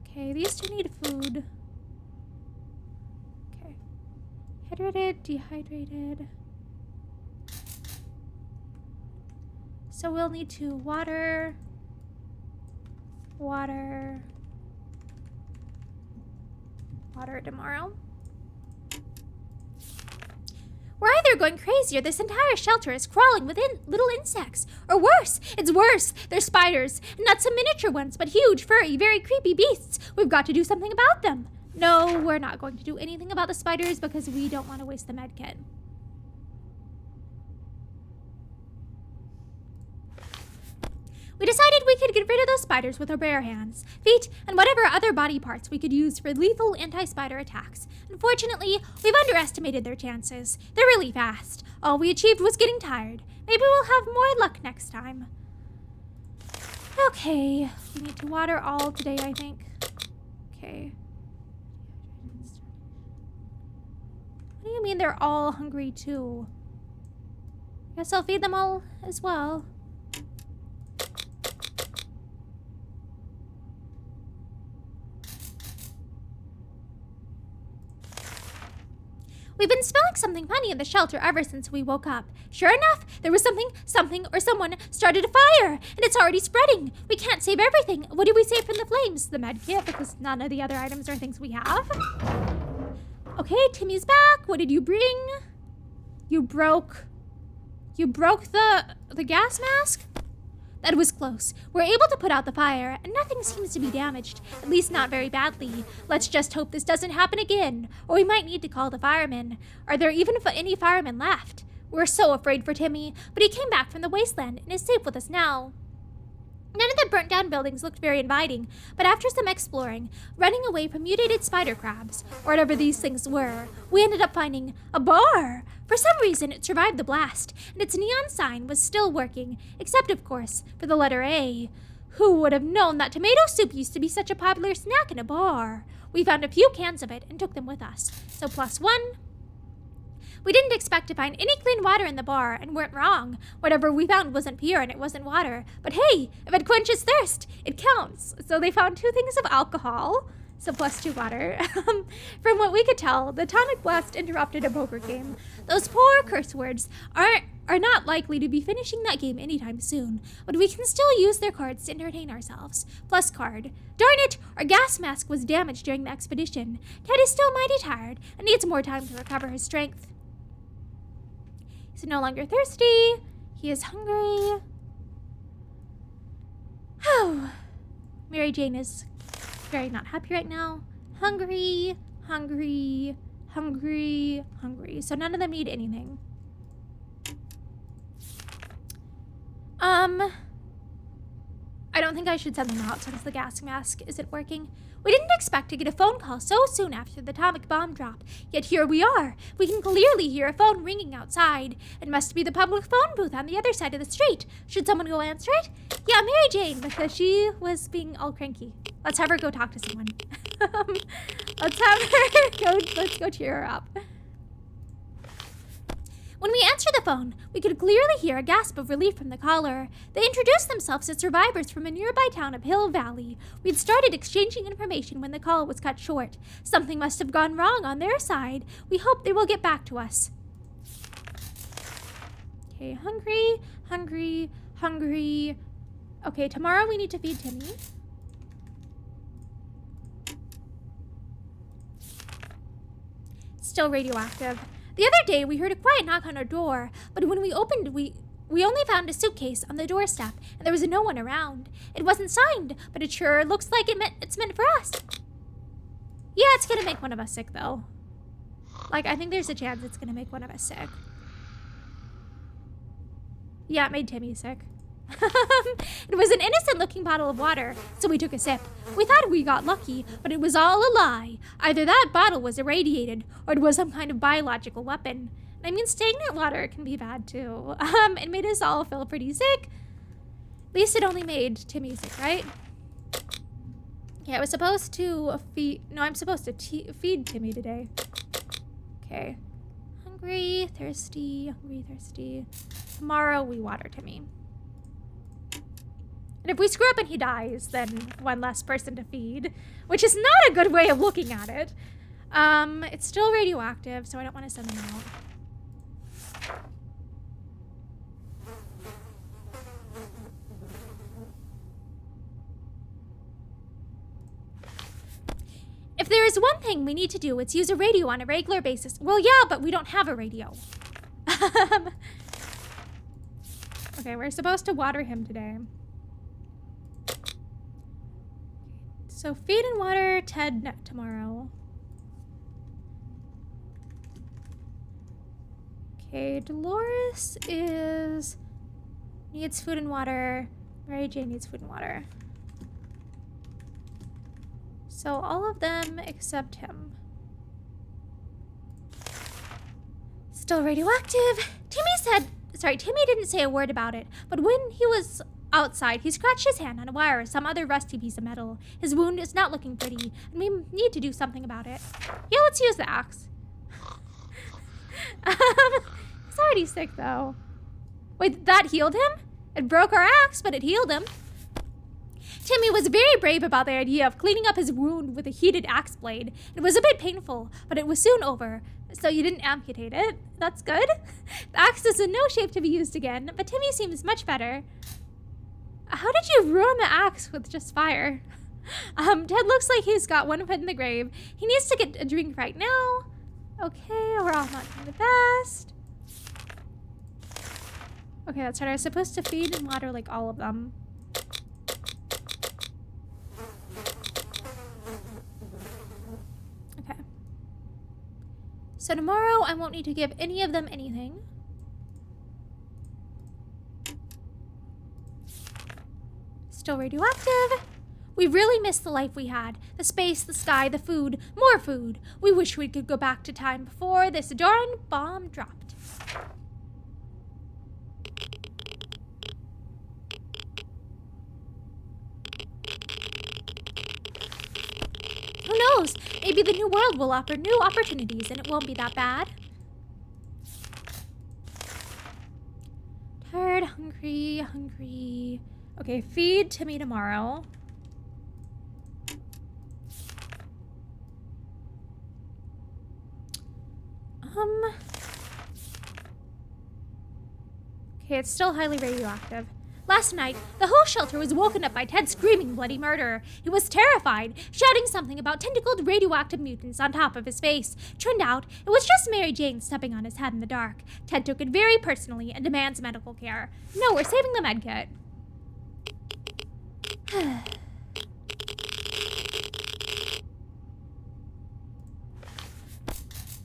Okay, these two need food. Okay. Hydrated, dehydrated. So we'll need to water. Water tomorrow. We're either going crazy or this entire shelter is crawling with little insects. Or worse, it's worse. They're spiders. Not some miniature ones, but huge, furry, very creepy beasts. We've got to do something about them. No, we're not going to do anything about the spiders because we don't want to waste the med kit. We decided we could get rid of those spiders with our bare hands, feet, and whatever other body parts we could use for lethal anti-spider attacks. Unfortunately, we've underestimated their chances. They're really fast. All we achieved was getting tired. Maybe we'll have more luck next time. Okay, we need to water all today, I think. Okay. What do you mean they're all hungry too? Guess I'll feed them all as well. We've been smelling something funny in the shelter ever since we woke up. Sure enough, there was something, or someone started a fire, and it's already spreading. We can't save everything. What do we save from the flames? The med kit, because none of the other items are things we have. Okay, Timmy's back. What did you bring? You broke the gas mask? That was close. We're able to put out the fire, and nothing seems to be damaged, at least not very badly. Let's just hope this doesn't happen again, or we might need to call the firemen. Are there even any firemen left? We're so afraid for Timmy, but he came back from the wasteland and is safe with us now. None of the burnt down buildings looked very inviting, but after some exploring, running away from mutated spider crabs, or whatever these things were, we ended up finding a bar. For some reason, it survived the blast, and its neon sign was still working, except, of course, for the letter A. Who would have known that tomato soup used to be such a popular snack in a bar? We found a few cans of it and took them with us, so +1. We didn't expect to find any clean water in the bar, and weren't wrong. Whatever we found wasn't pure and it wasn't water. But hey, if it quenches thirst, it counts. So they found 2 things of alcohol So +2 water. From what we could tell, the atomic blast interrupted a poker game. Those poor curse words are not likely to be finishing that game anytime soon, but we can still use their cards to entertain ourselves. Plus card. Darn it! Our gas mask was damaged during the expedition. Ted is still mighty tired and needs more time to recover his strength. He's no longer thirsty. He is hungry. Oh, Mary Jane is very not happy right now. Hungry, hungry, hungry, hungry. So none of them need anything. I don't think I should send them out since the gas mask isn't working. We didn't expect to get a phone call so soon after the atomic bomb drop, yet here we are. We can clearly hear a phone ringing outside. It must be the public phone booth on the other side of the street. Should someone go answer it? Yeah, Mary Jane, because she was being all cranky. Let's have her go talk to someone. Let's go cheer her up. When we answered the phone, we could clearly hear a gasp of relief from the caller. They introduced themselves as survivors from a nearby town of Hill Valley. We'd started exchanging information when the call was cut short. Something must have gone wrong on their side. We hope they will get back to us. Okay, hungry, hungry, hungry. Okay, tomorrow we need to feed Timmy. Still radioactive. The other day, we heard a quiet knock on our door, but when we opened, we only found a suitcase on the doorstep, and there was no one around. It wasn't signed, but it sure looks like it's meant for us. Yeah, it's gonna make one of us sick, though. Like, I think there's a chance it's gonna make one of us sick. Yeah, it made Timmy sick. It was an innocent-looking bottle of water, so we took a sip. We thought we got lucky, but it was all a lie. Either that bottle was irradiated, or it was some kind of biological weapon. I mean, stagnant water can be bad, too. It made us all feel pretty sick. At least it only made Timmy sick, right? Yeah, I was supposed to feed... No, I'm supposed to feed Timmy today. Okay. Hungry, thirsty, hungry, thirsty. Tomorrow, we water Timmy. And if we screw up and he dies, then one less person to feed, which is not a good way of looking at it. It's still radioactive, so I don't want to send them out. If there is one thing we need to do, it's use a radio on a regular basis. Well, yeah, but we don't have a radio. Okay, we're supposed to water him today. So feed and water Ted tomorrow. Okay, Dolores needs food and water. Mary Jane needs food and water. So all of them except him. Still radioactive. Timmy didn't say a word about it, but when he was outside, he scratched his hand on a wire or some other rusty piece of metal. His wound is not looking pretty, and we need to do something about it. Yeah, let's use the axe. He's already sick, though. Wait, that healed him? It broke our axe, but it healed him. Timmy was very brave about the idea of cleaning up his wound with a heated axe blade. It was a bit painful, but it was soon over, so you didn't amputate it. That's good. The axe is in no shape to be used again, but Timmy seems much better. How did you ruin the axe with just fire? Ted looks like he's got one foot in the grave. He needs to get a drink right now. Okay, we're all not doing the best. Okay, that's right. I was supposed to feed and water like all of them. Okay. So tomorrow I won't need to give any of them anything. Still radioactive. We really miss the life we had. The space, the sky, the food, more food. We wish we could go back to time before this darn bomb dropped. Who knows? Maybe the new world will offer new opportunities and it won't be that bad. Tired, hungry, hungry. Okay, feed Timmy tomorrow. Okay, it's still highly radioactive. Last night, the whole shelter was woken up by Ted screaming bloody murder. He was terrified, shouting something about tentacled radioactive mutants on top of his face. Turned out, it was just Mary Jane stepping on his head in the dark. Ted took it very personally and demands medical care. No, we're saving the med kit.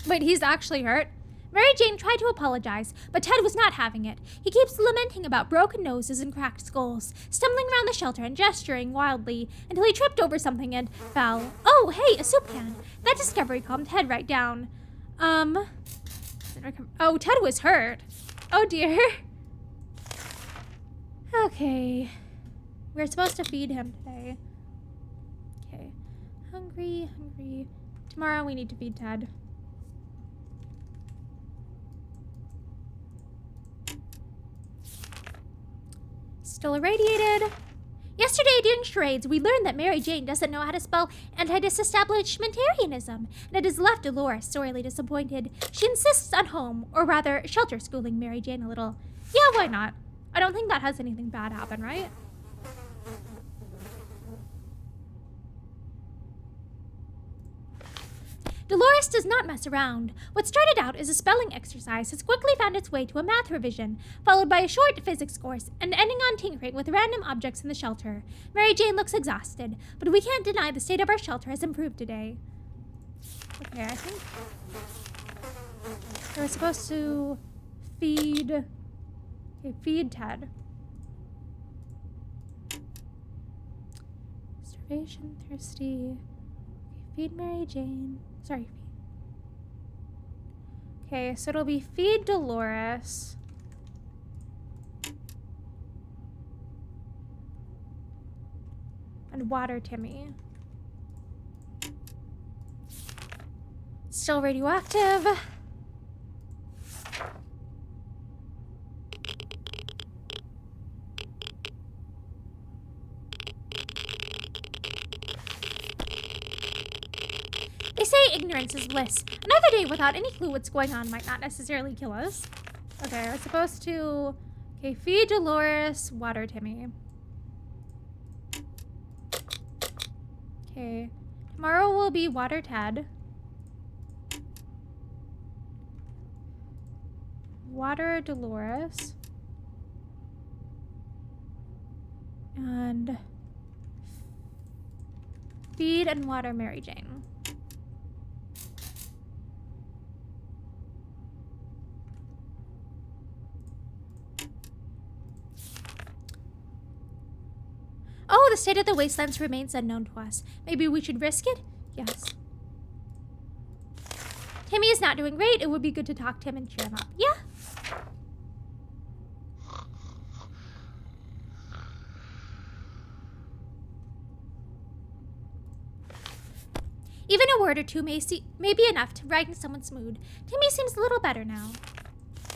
Wait, he's actually hurt? Mary Jane tried to apologize, but Ted was not having it. He keeps lamenting about broken noses and cracked skulls, stumbling around the shelter and gesturing wildly until he tripped over something and fell. Oh, hey, a soup can. That discovery calmed Ted right down. Oh, Ted was hurt. Oh, dear. Okay. We're supposed to feed him today. Okay. Hungry. Tomorrow we need to feed Ted. Still irradiated. Yesterday during charades, we learned that Mary Jane doesn't know how to spell anti-disestablishmentarianism, and it has left Dolores sorely disappointed. She insists on home, or rather, shelter schooling Mary Jane a little. Yeah, why not? I don't think that has anything bad happen, right? Dolores does not mess around. What started out as a spelling exercise has quickly found its way to a math revision, followed by a short physics course, and ending on tinkering with random objects in the shelter. Mary Jane looks exhausted, but we can't deny the state of our shelter has improved today. Okay, I think we're supposed to feed... Okay, feed Ted. Starvation, thirsty... Feed Mary Jane. Sorry. Okay, so it'll be feed Dolores. And water Timmy. Still radioactive. They say ignorance is bliss. Another day without any clue what's going on might not necessarily kill us. Okay, we're supposed to... Okay, feed Dolores, water Timmy. Okay, tomorrow will be water Ted. Water Dolores. And... feed and water Mary Jane. Oh, the state of the wastelands remains unknown to us. Maybe we should risk it? Yes. Timmy is not doing great. It would be good to talk to him and cheer him up. Yeah. Even a word or two may be enough to brighten someone's mood. Timmy seems a little better now.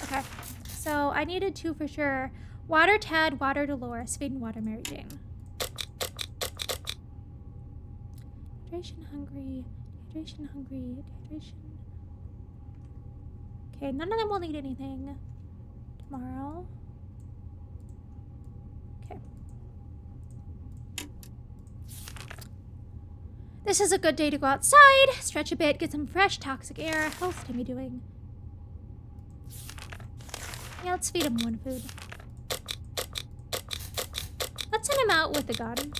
Okay. So I needed to for sure. Water Ted, water Dolores, feed and water Mary Jane. Dehydration, hungry, dehydration. Okay, none of them will need anything tomorrow. Okay. This is a good day to go outside, stretch a bit, get some fresh toxic air. How's Timmy doing? Yeah, let's feed him one food. Let's send him out with a gun.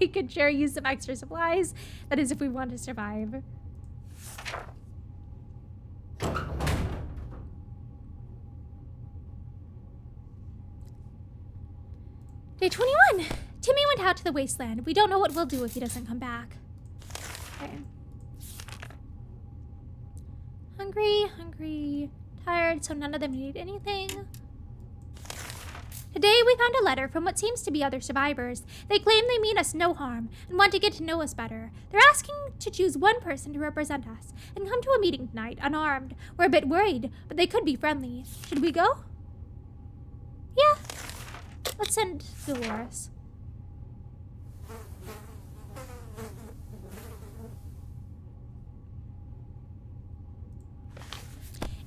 We could sure use some extra supplies. That is if we want to survive. Day 21. Timmy went out to the wasteland. We don't know what we'll do if he doesn't come back. Okay. Hungry, tired, so none of them need anything. Today, we found a letter from what seems to be other survivors. They claim they mean us no harm and want to get to know us better. They're asking to choose one person to represent us and come to a meeting tonight, unarmed. We're a bit worried, but they could be friendly. Should we go? Yeah. Let's send Dolores.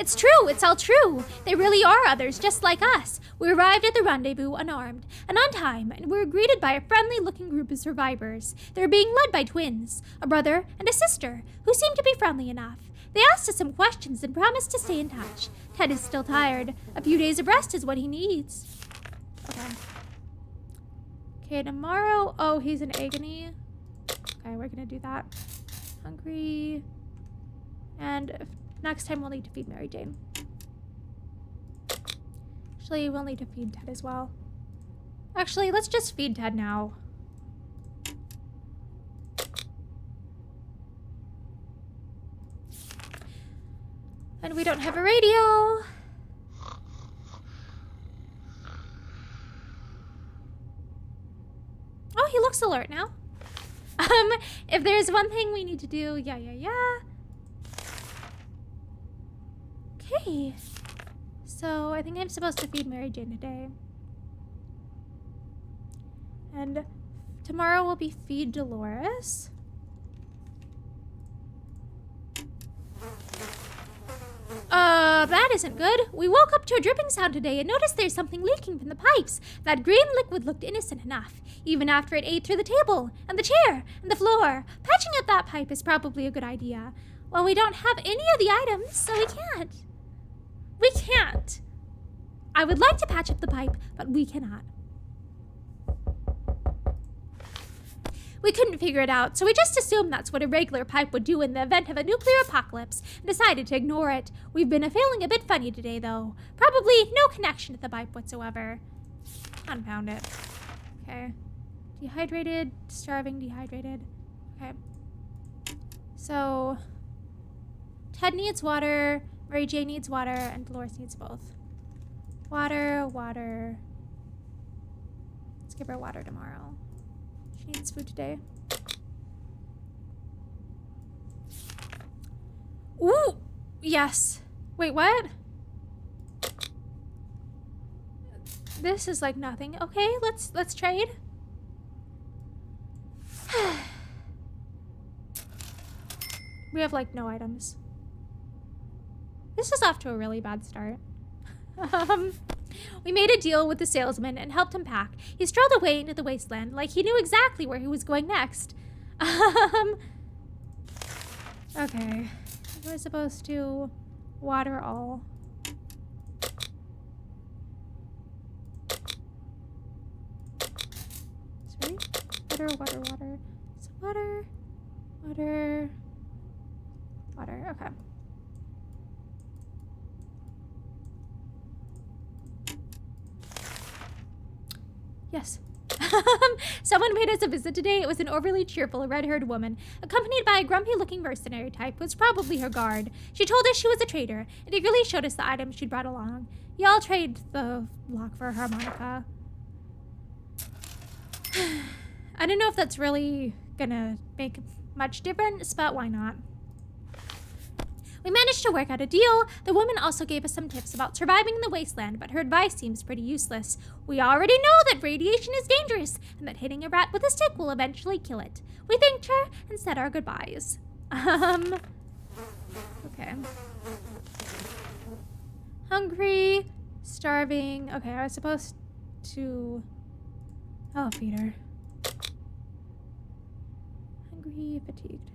It's true, it's all true. They really are others just like us. We arrived at the rendezvous unarmed and on time, and we were greeted by a friendly-looking group of survivors. They were being led by twins, a brother and a sister, who seemed to be friendly enough. They asked us some questions and promised to stay in touch. Ted is still tired. A few days of rest is what he needs. Okay, tomorrow... Oh, he's in agony. Okay, we're gonna do that. Hungry. And next time we'll need to feed Mary Jane. Actually, we'll need to feed Ted as well. Actually, let's just feed Ted now. And we don't have a radio. Oh, he looks alert now. If there's one thing we need to do, yeah. Okay. So I think I'm supposed to feed Mary Jane today. And tomorrow will be feed Dolores. That isn't good. We woke up to a dripping sound today and noticed there's something leaking from the pipes. That green liquid looked innocent enough, even after it ate through the table, and the chair, and the floor. Patching up that pipe is probably a good idea. Well, we don't have any of the items, so we can't. We can't. I would like to patch up the pipe, but we cannot. We couldn't figure it out, so we just assumed that's what a regular pipe would do in the event of a nuclear apocalypse and decided to ignore it. We've been feeling a bit funny today, though. Probably no connection to the pipe whatsoever. Unfound it. Okay. Dehydrated, starving, dehydrated. Okay. So, Ted needs water, Mary Jane needs water, and Dolores needs both. Water. Let's give her water tomorrow. She needs food today. Ooh! Yes. Wait, what? This is like nothing. Okay, let's trade. We have like no items. This is off to a really bad start. We made a deal with the salesman and helped him pack. He strolled away into the wasteland like he knew exactly where he was going next. Okay. We're supposed to water all. Sorry? Water. So water. Okay. Yes. Someone paid us a visit today. It was an overly cheerful, red-haired woman, accompanied by a grumpy-looking mercenary type who was probably her guard. She told us she was a trader and eagerly showed us the items she'd brought along. Y'all trade the lock for a harmonica. I don't know if that's really gonna make much difference, but why not? We managed to work out a deal. The woman also gave us some tips about surviving in the wasteland, but her advice seems pretty useless. We already know that radiation is dangerous and that hitting a rat with a stick will eventually kill it. We thanked her and said our goodbyes. Okay. Hungry, starving. Okay, I was supposed to... Oh, feed her. Hungry, fatigued.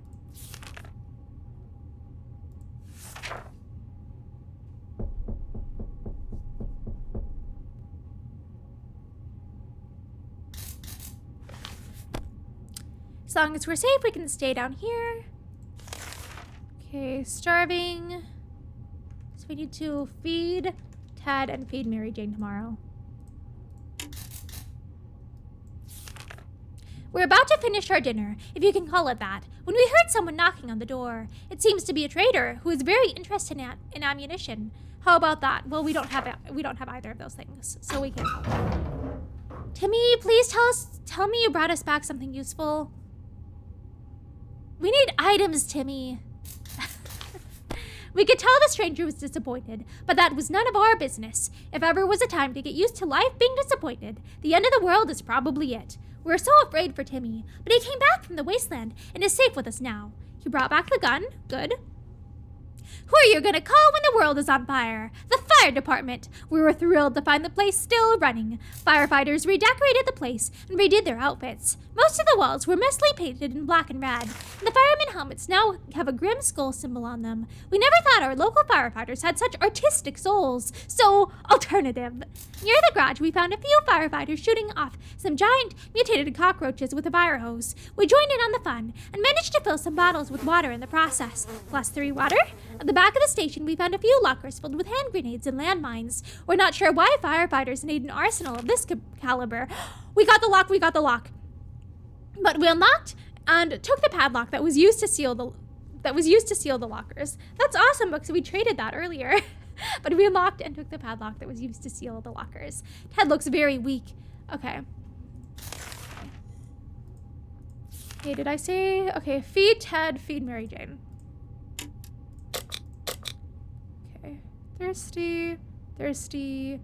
As long as we're safe, we can stay down here. Okay, starving. So we need to feed Ted and feed Mary Jane tomorrow. We're about to finish our dinner, if you can call it that, when we heard someone knocking on the door. It seems to be a trader who is very interested in ammunition. How about that? Well, we don't have either of those things, so we can't help. Timmy, please tell me you brought us back something useful. We need items, Timmy. We could tell the stranger was disappointed, but that was none of our business. If ever was a time to get used to life being disappointed, the end of the world is probably it. We're so afraid for Timmy, but he came back from the wasteland and is safe with us now. He brought back the gun. Good. Who are you gonna call when the world is on fire? The fire department. We were thrilled to find the place still running. Firefighters redecorated the place and redid their outfits. Most of the walls were mostly painted in black and red, and the firemen helmets now have a grim skull symbol on them. We never thought our local firefighters had such artistic souls. So alternative. Near the garage, we found a few firefighters shooting off some giant mutated cockroaches with a fire hose. We joined in on the fun and managed to fill some bottles with water in the process. Plus 3 water. At the back of the station, we found a few lockers filled with hand grenades and landmines. We're not sure why firefighters need an arsenal of this caliber. We got the lock. But we unlocked and took the padlock that was used to seal the lockers. That's awesome because we traded that earlier. But we unlocked and took the padlock that was used to seal the lockers. Ted looks very weak. Okay. Okay, did I say? Okay, feed Ted, feed Mary Jane. Okay. Thirsty, hungry.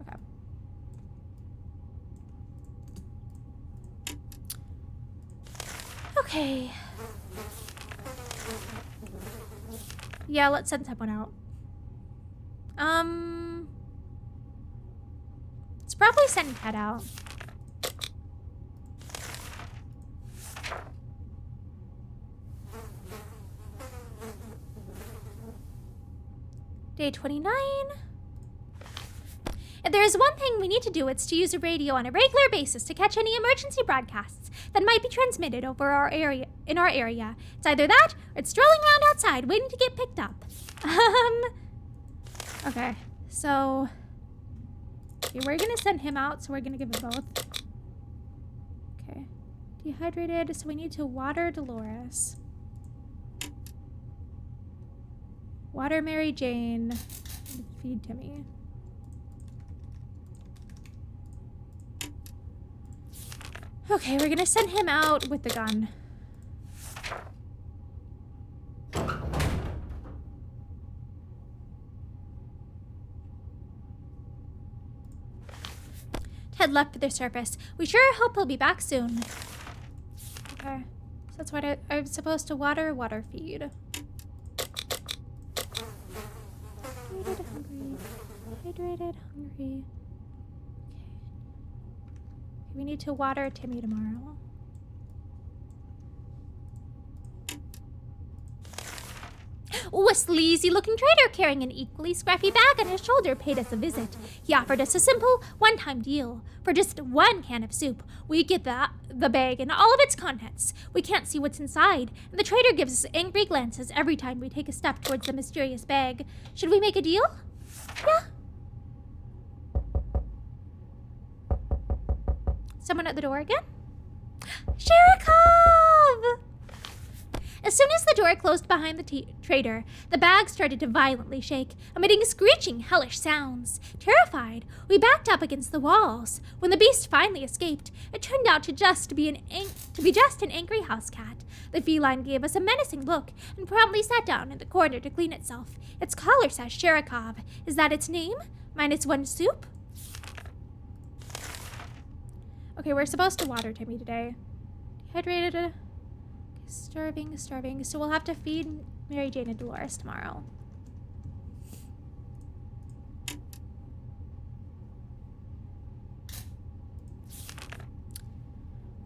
Okay. Okay. Yeah, let's send someone out. Let's probably send Ted out. Day 29. If there is one thing we need to do, it's to use a radio on a regular basis to catch any emergency broadcasts that might be transmitted over our area. It's either that or it's strolling around outside waiting to get picked up. Okay, so we're gonna send him out, so we're gonna give him both. Okay, dehydrated, so we need to water Dolores. Water Mary Jane, and feed Timmy. Okay, we're gonna send him out with the gun. Ted left for the surface. We sure hope he'll be back soon. Okay, so that's what I'm supposed to water feed. Hydrated, hungry. Okay. We need to water Timmy tomorrow. Oh, a sleazy-looking trader carrying an equally scruffy bag on his shoulder paid us a visit. He offered us a simple, one-time deal. For just 1 can of soup, we get the bag and all of its contents. We can't see what's inside, and the trader gives us angry glances every time we take a step towards the mysterious bag. Should we make a deal? Yeah. Someone at the door again? Sherikov! As soon as the door closed behind the trader, the bag started to violently shake, emitting screeching, hellish sounds. Terrified, we backed up against the walls. When the beast finally escaped, it turned out to just be an angry house cat. The feline gave us a menacing look and promptly sat down in the corner to clean itself. Its collar says Sherikov. Is that its name? -1 soup? Okay, we're supposed to water Timmy today. Dehydrated. Starving. So we'll have to feed Mary Jane and Dolores tomorrow.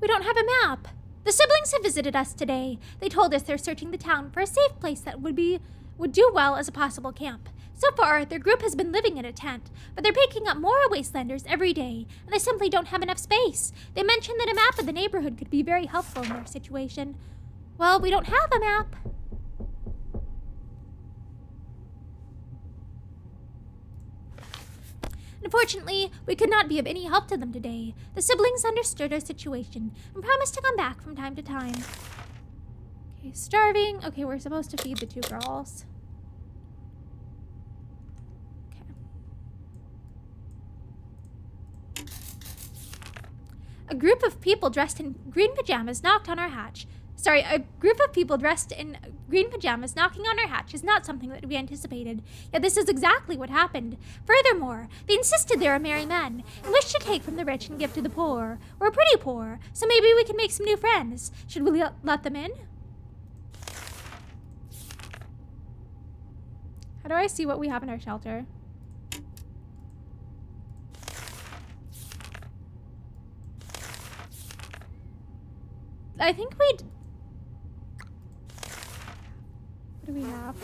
We don't have a map. The siblings have visited us today. They told us they're searching the town for a safe place that would do well as a possible camp. So far, their group has been living in a tent, but they're picking up more wastelanders every day, and they simply don't have enough space. They mentioned that a map of the neighborhood could be very helpful in their situation. Well, we don't have a map. Unfortunately, we could not be of any help to them today. The siblings understood our situation and promised to come back from time to time. Okay, starving. Okay, we're supposed to feed the 2 girls. A group of people dressed in green pajamas knocked on our hatch. A group of people dressed in green pajamas knocking on our hatch is not something that we anticipated. Yet this is exactly what happened. Furthermore, they insisted they are merry men and wish to take from the rich and give to the poor. We're pretty poor, so maybe we can make some new friends. Should we let them in? How do I see what we have in our shelter? I think we'd... What do we have?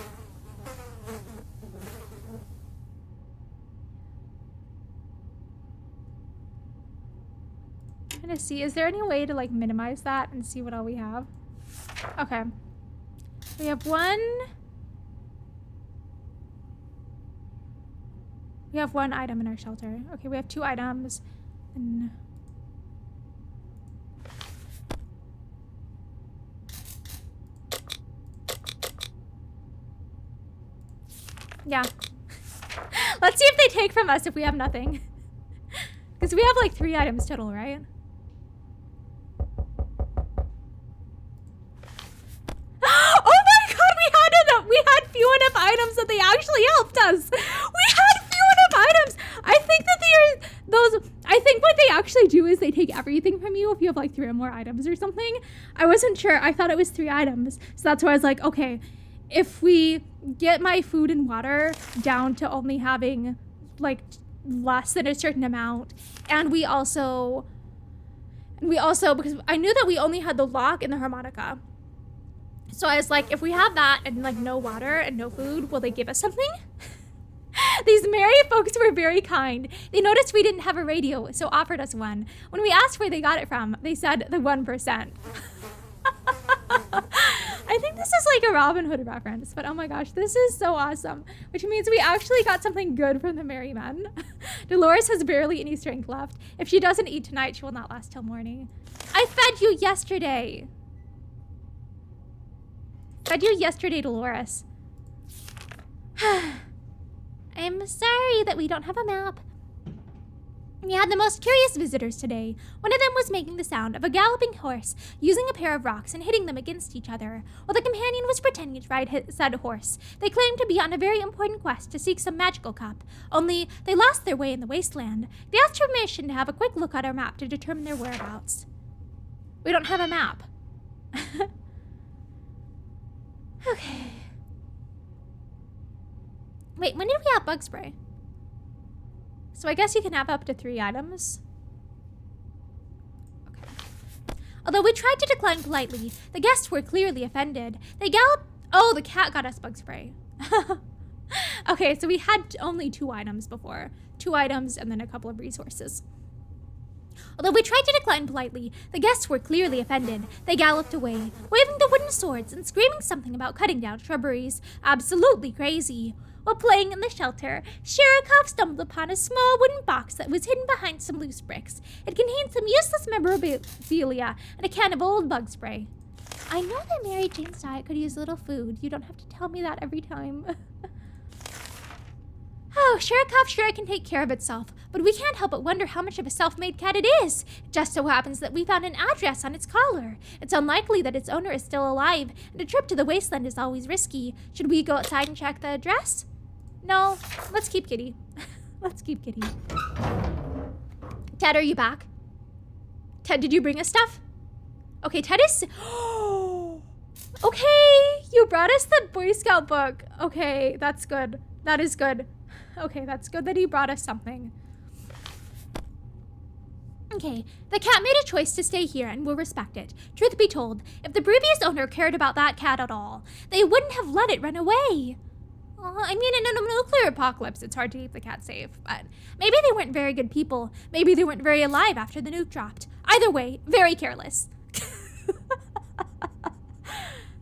I'm trying to see, is there any way to like minimize that and see what all we have? Okay. We have one... We have one item in our shelter. Okay, we have 2 items. And... Yeah. Let's see if they take from us if we have nothing. Because we have like 3 items total, right? Oh my god, we had few enough items that they actually helped us. We had few enough items. I think that they are those. I think what they actually do is they take everything from you if you have like 3 or more items or something. I wasn't sure. I thought it was 3 items. So that's why I was like, okay, if we get my food and water down to only having like less than a certain amount, and we also because I knew that we only had the lock and the harmonica. So I was like, if we have that and like no water and no food, will they give us something? These merry folks were very kind. They noticed we didn't have a radio, so offered us one. When we asked where they got it from, they said the 1%. I think this is like a Robin Hood reference, but oh my gosh, this is so awesome. Which means we actually got something good from the merry men. Dolores has barely any strength left. If she doesn't eat tonight, she will not last till morning. I fed you yesterday. Fed you yesterday, Dolores. I'm sorry that we don't have a map. We had the most curious visitors today. One of them was making the sound of a galloping horse, using a pair of rocks and hitting them against each other, while the companion was pretending to ride said horse. They claimed to be on a very important quest to seek some magical cup, only they lost their way in the wasteland. They asked permission to have a quick look at our map to determine their whereabouts. We don't have a map. Okay. Wait, when did we have bug spray? So I guess you can have up to 3 items. Okay. Although we tried to decline politely, the guests were clearly offended. They galloped... Oh, the cat got us bug spray. Okay, so we had only 2 items before. 2 items and then a couple of resources. Although we tried to decline politely, the guests were clearly offended. They galloped away, waving the wooden swords and screaming something about cutting down shrubberies. Absolutely crazy. While playing in the shelter, Sherikov stumbled upon a small wooden box that was hidden behind some loose bricks. It contained some useless memorabilia and a can of old bug spray. I know that Mary Jane's diet could use a little food. You don't have to tell me that every time. Oh, Sherikov sure can take care of itself, but we can't help but wonder how much of a self-made cat it is. It just so happens that we found an address on its collar. It's unlikely that its owner is still alive, and a trip to the wasteland is always risky. Should we go outside and check the address? No, let's keep Kitty. Let's keep Kitty. Ted, are you back? Ted, did you bring us stuff? Okay, Ted is... Okay, you brought us the Boy Scout book. Okay, that's good. That is good. Okay, that's good that he brought us something. Okay, the cat made a choice to stay here and we'll respect it. Truth be told, if the previous owner cared about that cat at all, they wouldn't have let it run away. I mean, in a nuclear apocalypse, it's hard to keep the cat safe, but maybe they weren't very good people. Maybe they weren't very alive after the nuke dropped. Either way, very careless.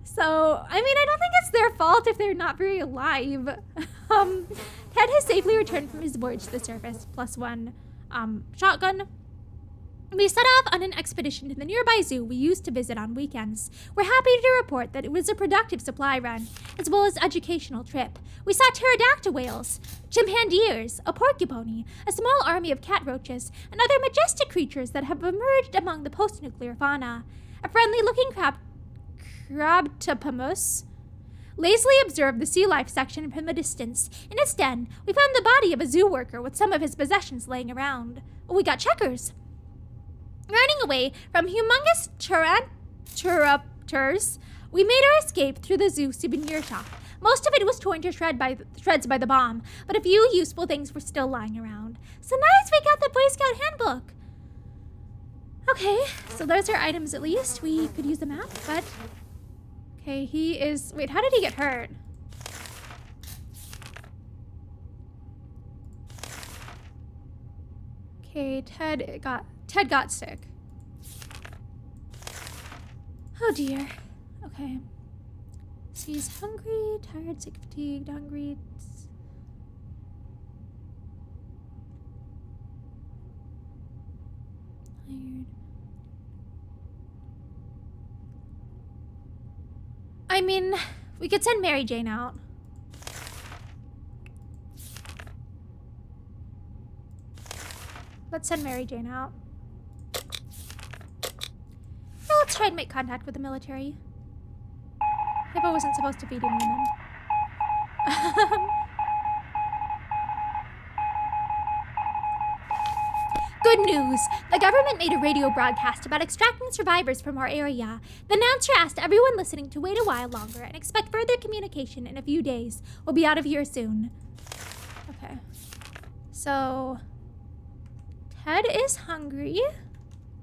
So, I mean, I don't think it's their fault if they're not very alive. Ted has safely returned from his voyage to the surface, +1 shotgun. We set off on an expedition to the nearby zoo we used to visit on weekends. We're happy to report that it was a productive supply run, as well as educational trip. We saw pterodactyl whales, chimpandeers, a porcupine, a small army of cat roaches, and other majestic creatures that have emerged among the post-nuclear fauna. A friendly-looking crabtopomus lazily observed the sea life section from a distance. In its den, we found the body of a zoo worker with some of his possessions laying around. We got checkers. Running away from humongous pteropters We made our escape through the zoo souvenir shop. Most of it was torn to shreds by the bomb, but a few useful things were still lying around. So nice we got the Boy Scout handbook. Okay, so those are items at least. We could use the map, but... Okay, he is... Wait, how did he get hurt? Okay, Ted got sick. Oh dear. Okay. So he's hungry, tired, sick, fatigued, hungry. Tired. I mean, we could send Mary Jane out. Let's send Mary Jane out. Now let's try and make contact with the military. Maybe I wasn't supposed to feed any of them. Good news! The government made a radio broadcast about extracting survivors from our area. The announcer asked everyone listening to wait a while longer and expect further communication in a few days. We'll be out of here soon. Okay. So... Ted is hungry,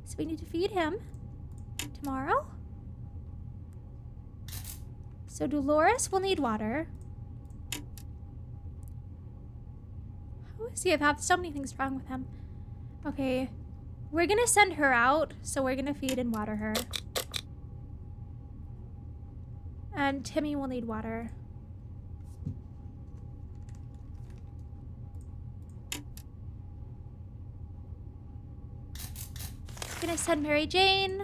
so we need to feed him tomorrow. So Dolores will need water. How is he? I have so many things wrong with him. Okay, we're gonna send her out, so we're gonna feed and water her. And Timmy will need water. Gonna send Mary Jane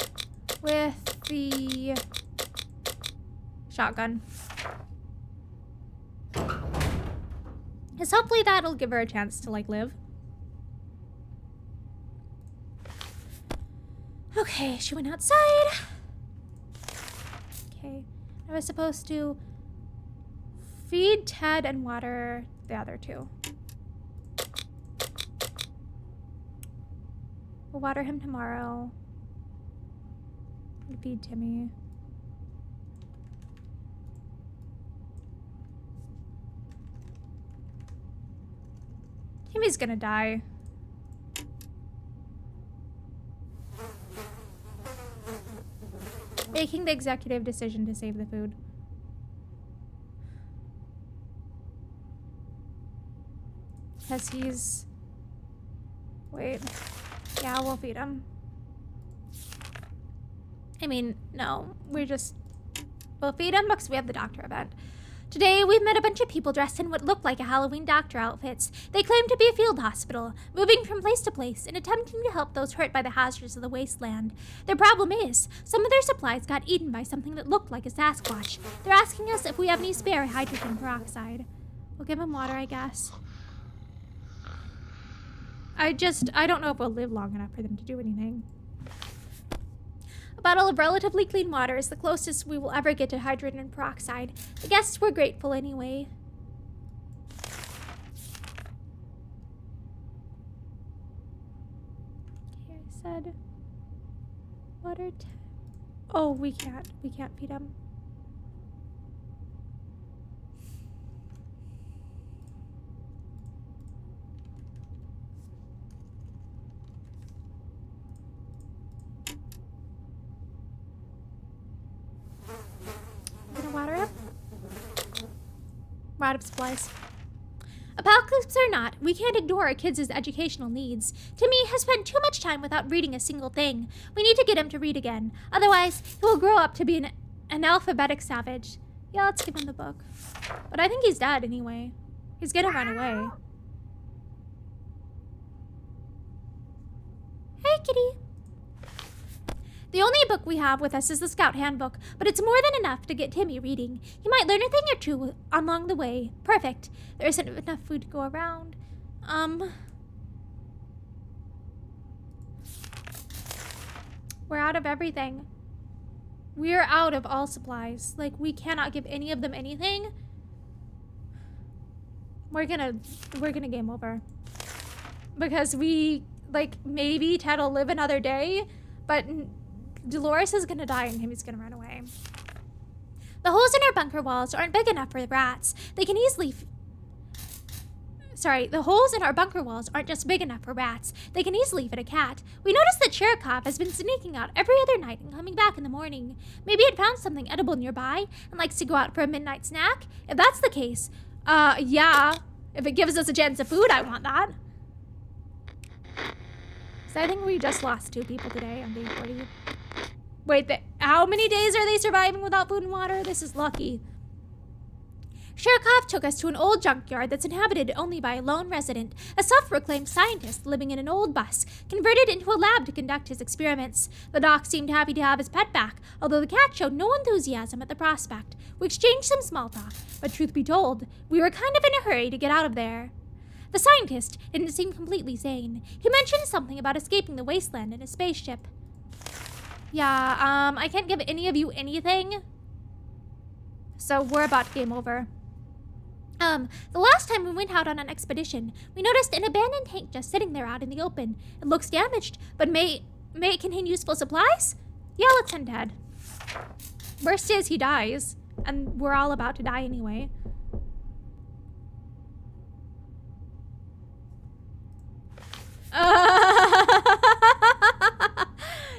with the shotgun. Because hopefully that'll give her a chance to, like, live. Okay, she went outside. Okay, I was supposed to feed Ted and water the other two. We'll water him tomorrow. And feed Timmy. Timmy's gonna die. Making the executive decision to save the food. Because he's... Wait. Yeah, we'll feed him. I mean, no. We'll feed him because we have the doctor event. Today, we've met a bunch of people dressed in what look like a Halloween doctor outfits. They claim to be a field hospital, moving from place to place and attempting to help those hurt by the hazards of the wasteland. Their problem is, some of their supplies got eaten by something that looked like a Sasquatch. They're asking us if we have any spare hydrogen peroxide. We'll give him water, I guess. I don't know if we'll live long enough for them to do anything. A bottle of relatively clean water is the closest we will ever get to hydrogen peroxide. The guests were grateful anyway. Okay, I said water. Oh, we can't feed him. We're out of supplies. Apocalypse or not, we can't ignore our kids' educational needs. Timmy has spent too much time without reading a single thing. We need to get him to read again. Otherwise, he will grow up to be an alphabetic savage. Yeah, let's give him the book. But I think he's dead anyway. He's gonna run away. Hey, kitty. The only book we have with us is the Scout Handbook, but it's more than enough to get Timmy reading. He might learn a thing or two along the way. Perfect. There isn't enough food to go around. We're out of everything. We're out of all supplies. Like, we cannot give any of them anything. We're gonna game over. Because maybe Ted will live another day, but Dolores is gonna die and Timmy's gonna run away. The holes in our bunker walls aren't big enough for the rats. They can easily the holes in our bunker walls aren't just big enough for rats. They can easily fit a cat. We noticed that Cherokov has been sneaking out every other night and coming back in the morning. Maybe it found something edible nearby and likes to go out for a midnight snack. If that's the case, yeah. If it gives us a chance of food, I want that. So I think we just lost 2 people today on day 40. Wait, how many days are they surviving without food and water? This is lucky. Cherokov took us to an old junkyard that's inhabited only by a lone resident, a self-proclaimed scientist living in an old bus, converted into a lab to conduct his experiments. The doc seemed happy to have his pet back, although the cat showed no enthusiasm at the prospect. We exchanged some small talk, but truth be told, we were kind of in a hurry to get out of there. The scientist didn't seem completely sane. He mentioned something about escaping the wasteland in a spaceship. Yeah, I can't give any of you anything, so we're about to game over. The last time we went out on an expedition, we noticed an abandoned tank just sitting there out in the open. It looks damaged, but may it contain useful supplies? Yeah, let's send Ted. Worst is he dies, and we're all about to die anyway.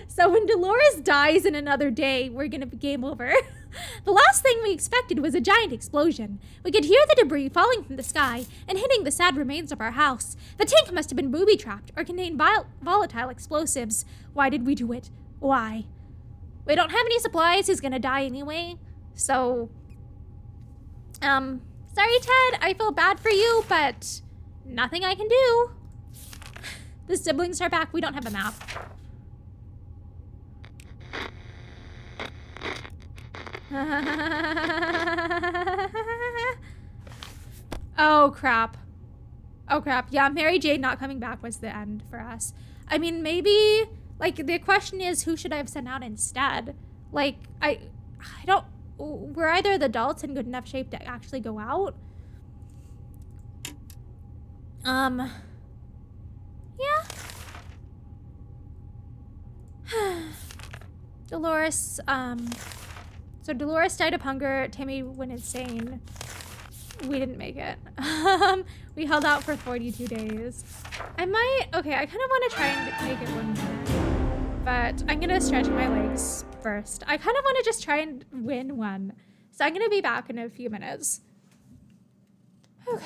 So when Dolores dies in another day, we're gonna be game over. The last thing we expected was a giant explosion. We could hear the debris falling from the sky and hitting the sad remains of our house. The tank must have been booby-trapped or contained volatile explosives. Why did we do it? Why? We don't have any supplies. He's gonna die anyway. So, sorry, Ted. I feel bad for you, but nothing I can do. The siblings are back. We don't have a map. Oh crap. Oh crap. Yeah, Mary Jane not coming back was the end for us. I mean, maybe, like, the question is, who should I have sent out instead? Like, I don't, we're either the adults in good enough shape to actually go out. Yeah. Dolores, so Dolores died of hunger. Timmy went insane. We didn't make it. We held out for 42 days. I kind of want to try and make it 1 minute, but I'm gonna stretch my legs first. I kind of want to just try and win one. So I'm gonna be back in a few minutes. Okay.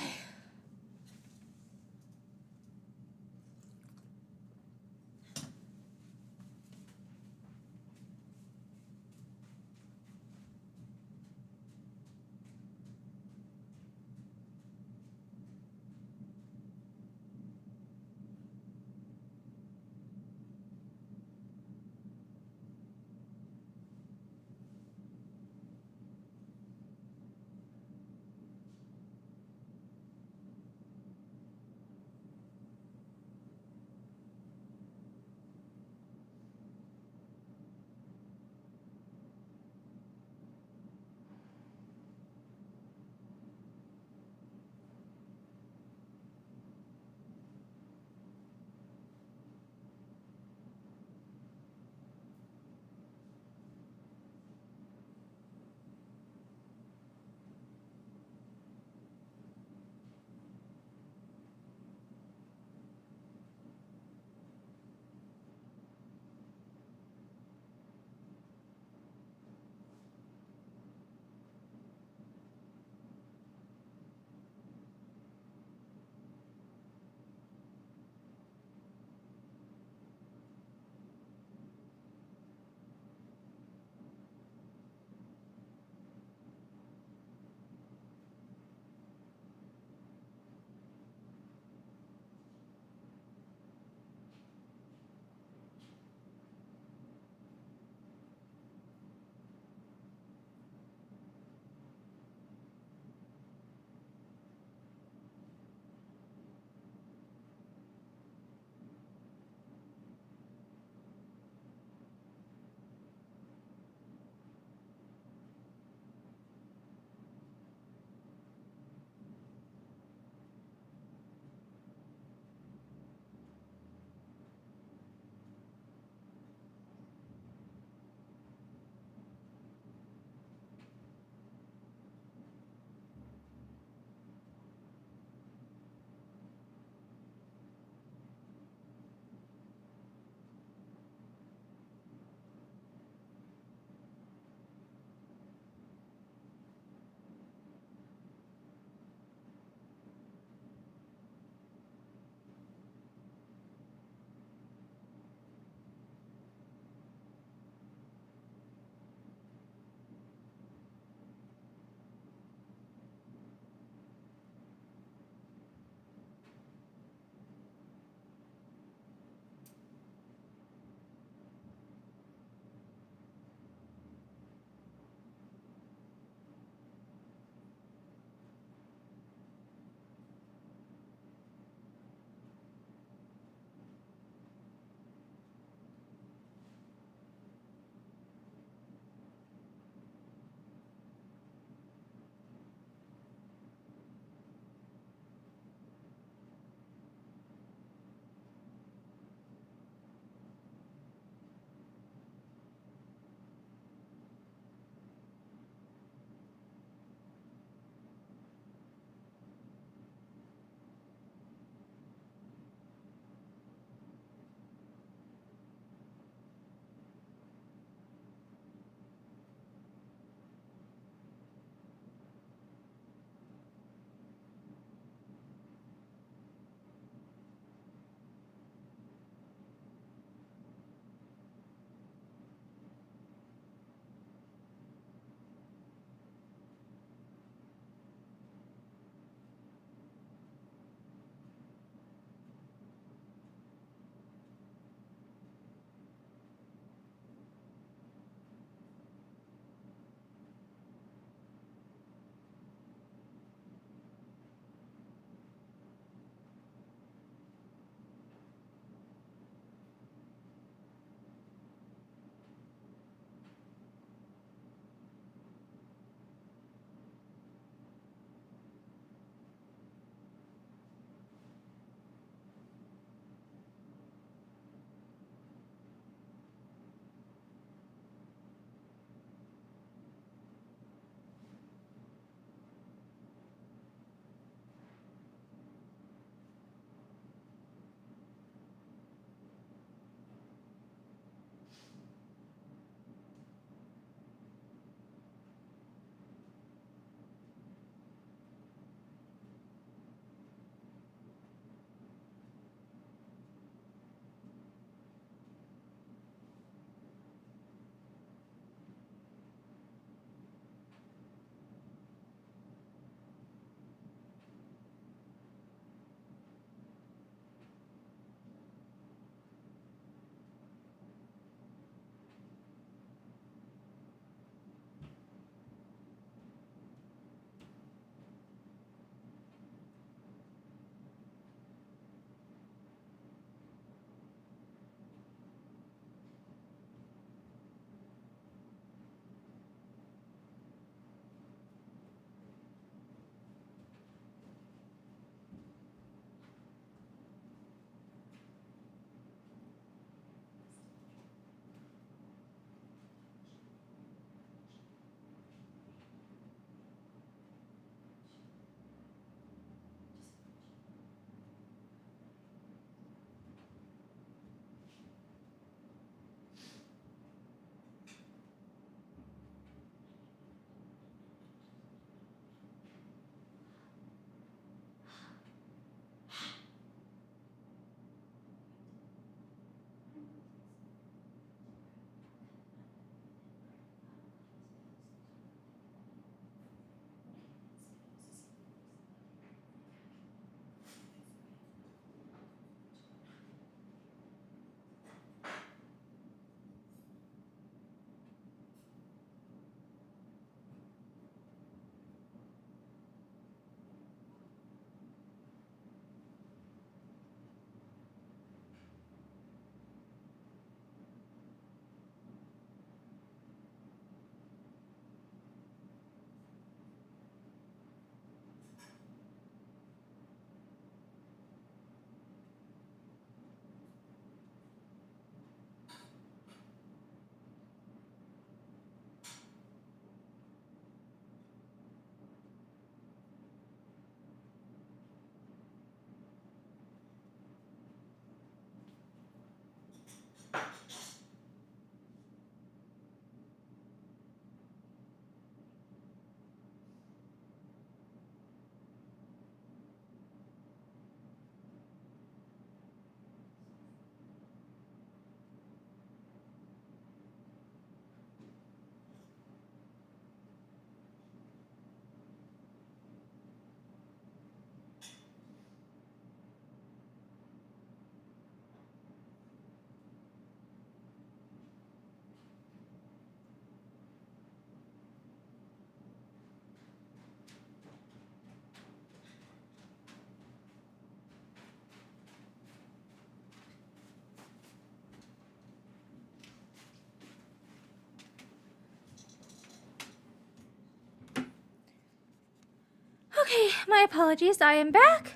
my apologies. I am back.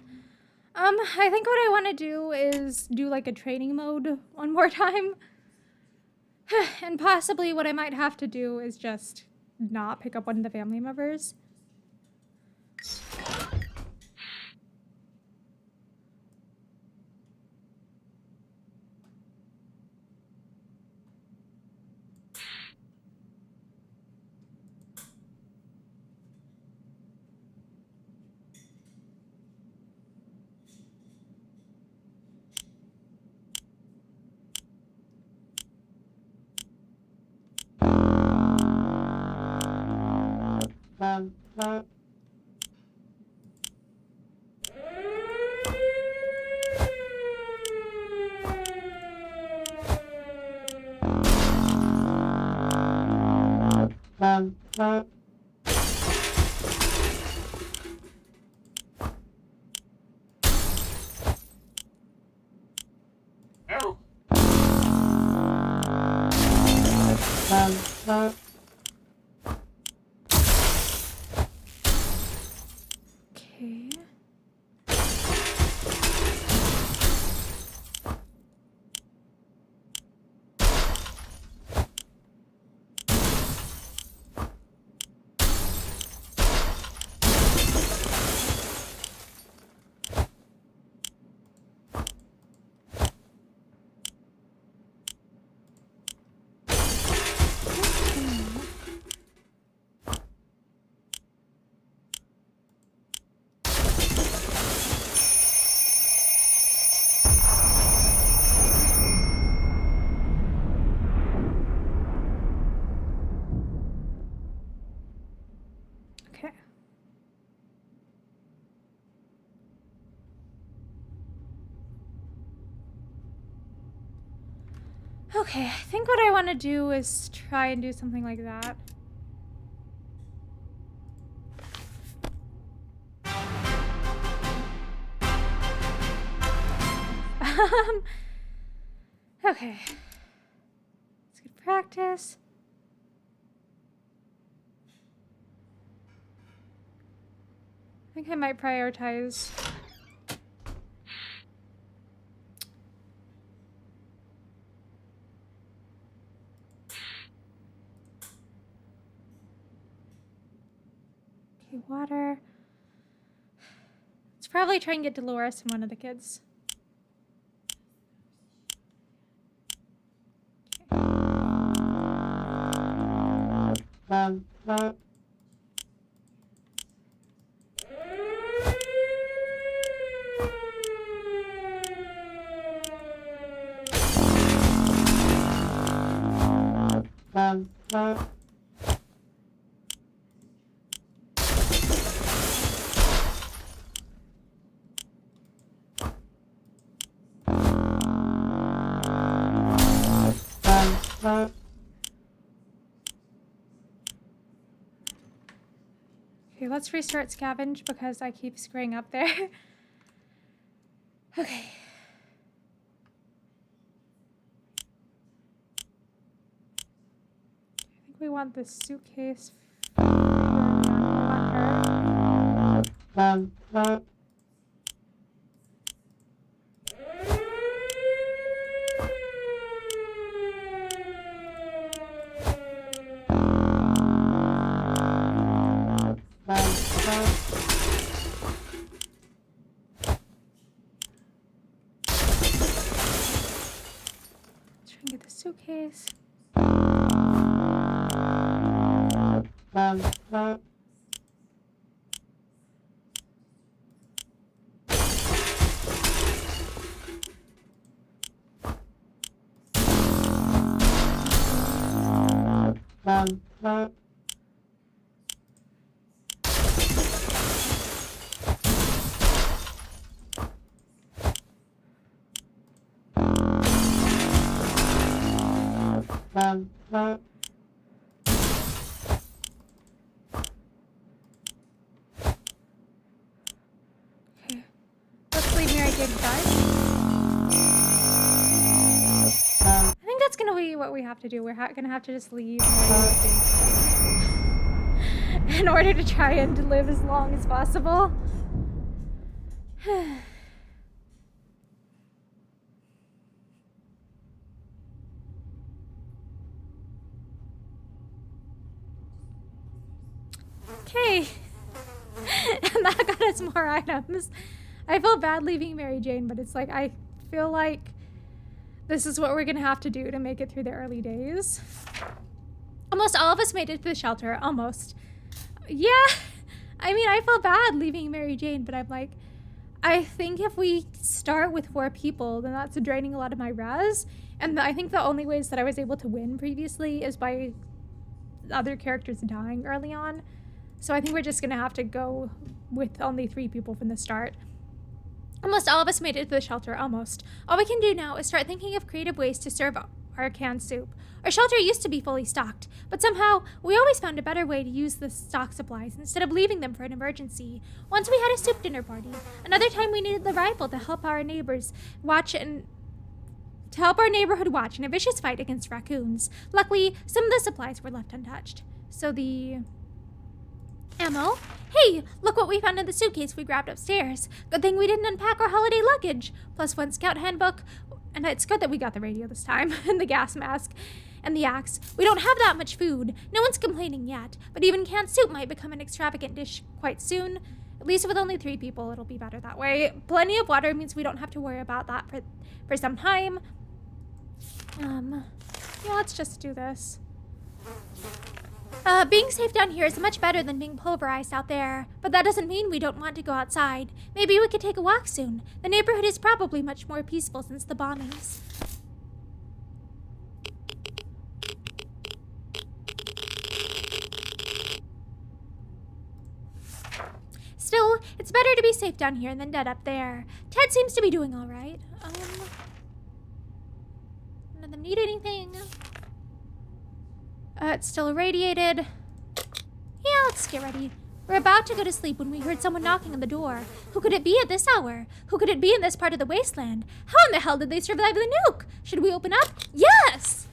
I think what I want to do is do like a training mode one more time. And possibly what I might have to do is just not pick up one of the family members. Okay. Okay. Okay, I think what I want to do is try and do something like that. Okay. It's good practice. I think I might prioritize. Okay, water. Let's probably try and get Dolores and one of the kids. Okay. Okay, let's restart scavenge because I keep screwing up there. Okay. I think we want this suitcase. We want her. Try and get the suitcase. Okay. Let's leave Mary Jane aside. I think that's gonna be what we have to do. We're gonna have to just leave Mary Jane. in order to try and live as long as possible. Okay. And that got us more items. I feel bad leaving Mary Jane, but it's like, I feel like this is what we're gonna have to do to make it through the early days. Almost all of us made it to the shelter. Almost. Yeah. I mean, I feel bad leaving Mary Jane, but I'm like, I think if we start with 4 people, then that's draining a lot of my res. And I think the only ways that I was able to win previously is by other characters dying early on. So I think we're just gonna have to go with only 3 people from the start. Almost all of us made it to the shelter, almost. All we can do now is start thinking of creative ways to serve our canned soup. Our shelter used to be fully stocked, but somehow we always found a better way to use the stock supplies instead of leaving them for an emergency. Once we had a soup dinner party. Another time we needed the rifle to help our neighbors to help our neighborhood watch in a vicious fight against raccoons. Luckily, some of the supplies were left untouched. So the ammo. Hey, look what we found in the suitcase we grabbed upstairs. Good thing we didn't unpack our holiday luggage. +1 scout handbook. And it's good that we got the radio this time. And the gas mask. And the axe. We don't have that much food. No one's complaining yet. But even canned soup might become an extravagant dish quite soon. At least with only 3 people, it'll be better that way. Plenty of water means we don't have to worry about that for some time. Yeah, let's just do this. Being safe down here is much better than being pulverized out there. But that doesn't mean we don't want to go outside. Maybe we could take a walk soon. The neighborhood is probably much more peaceful since the bombings. Still, it's better to be safe down here than dead up there. Ted seems to be doing all right. None of them need anything. It's still irradiated. Yeah, let's get ready. We're about to go to sleep when we heard someone knocking on the door. Who could it be at this hour? Who could it be in this part of the wasteland? How in the hell did they survive the nuke? Should we open up? Yes!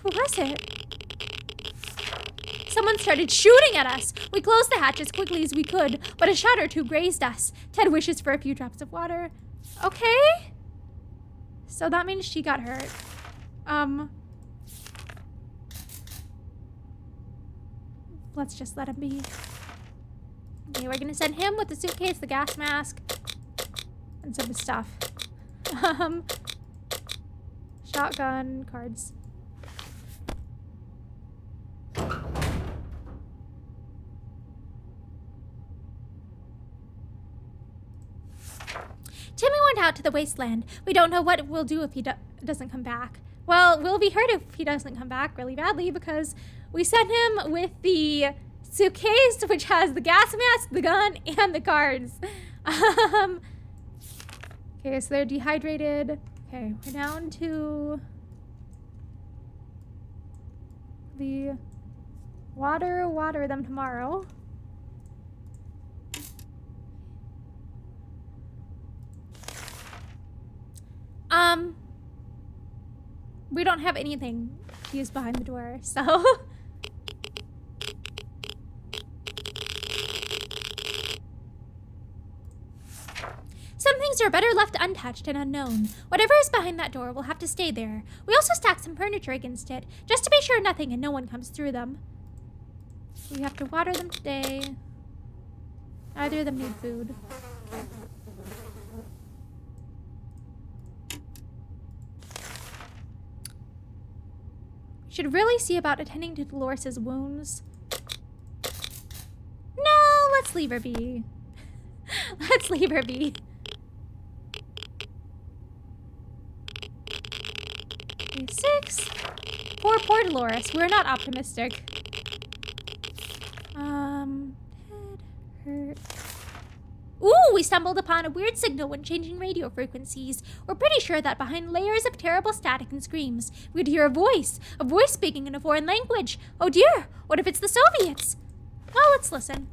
Who was it? Someone started shooting at us. We closed the hatch as quickly as we could, but a shot or 2 grazed us. Ted wishes for a few drops of water. Okay. So that means she got hurt. Let's just let him be. Okay, we're gonna send him with the suitcase, the gas mask, and some stuff. Shotgun, cards. Timmy went out to the wasteland. We don't know what we'll do if he doesn't come back. Well, we'll be hurt if he doesn't come back really badly because we sent him with the suitcase, which has the gas mask, the gun, and the cards. Okay, so they're dehydrated. Okay, we're down to the water them tomorrow. We don't have anything to use behind the door, so. Some things are better left untouched and unknown. Whatever is behind that door will have to stay there. We also stacked some furniture against it, just to be sure nothing and no one comes through them. We have to water them today. Neither of them need food. Okay. Should really see about attending to Dolores's wounds. No, let's leave her be. Let's leave her be. Okay, 6. Poor Dolores. We're not optimistic. Head hurt. Ooh, we stumbled upon a weird signal when changing radio frequencies. We're pretty sure that behind layers of terrible static and screams, we'd hear a voice speaking in a foreign language. Oh dear, what if it's the Soviets? Well, let's listen.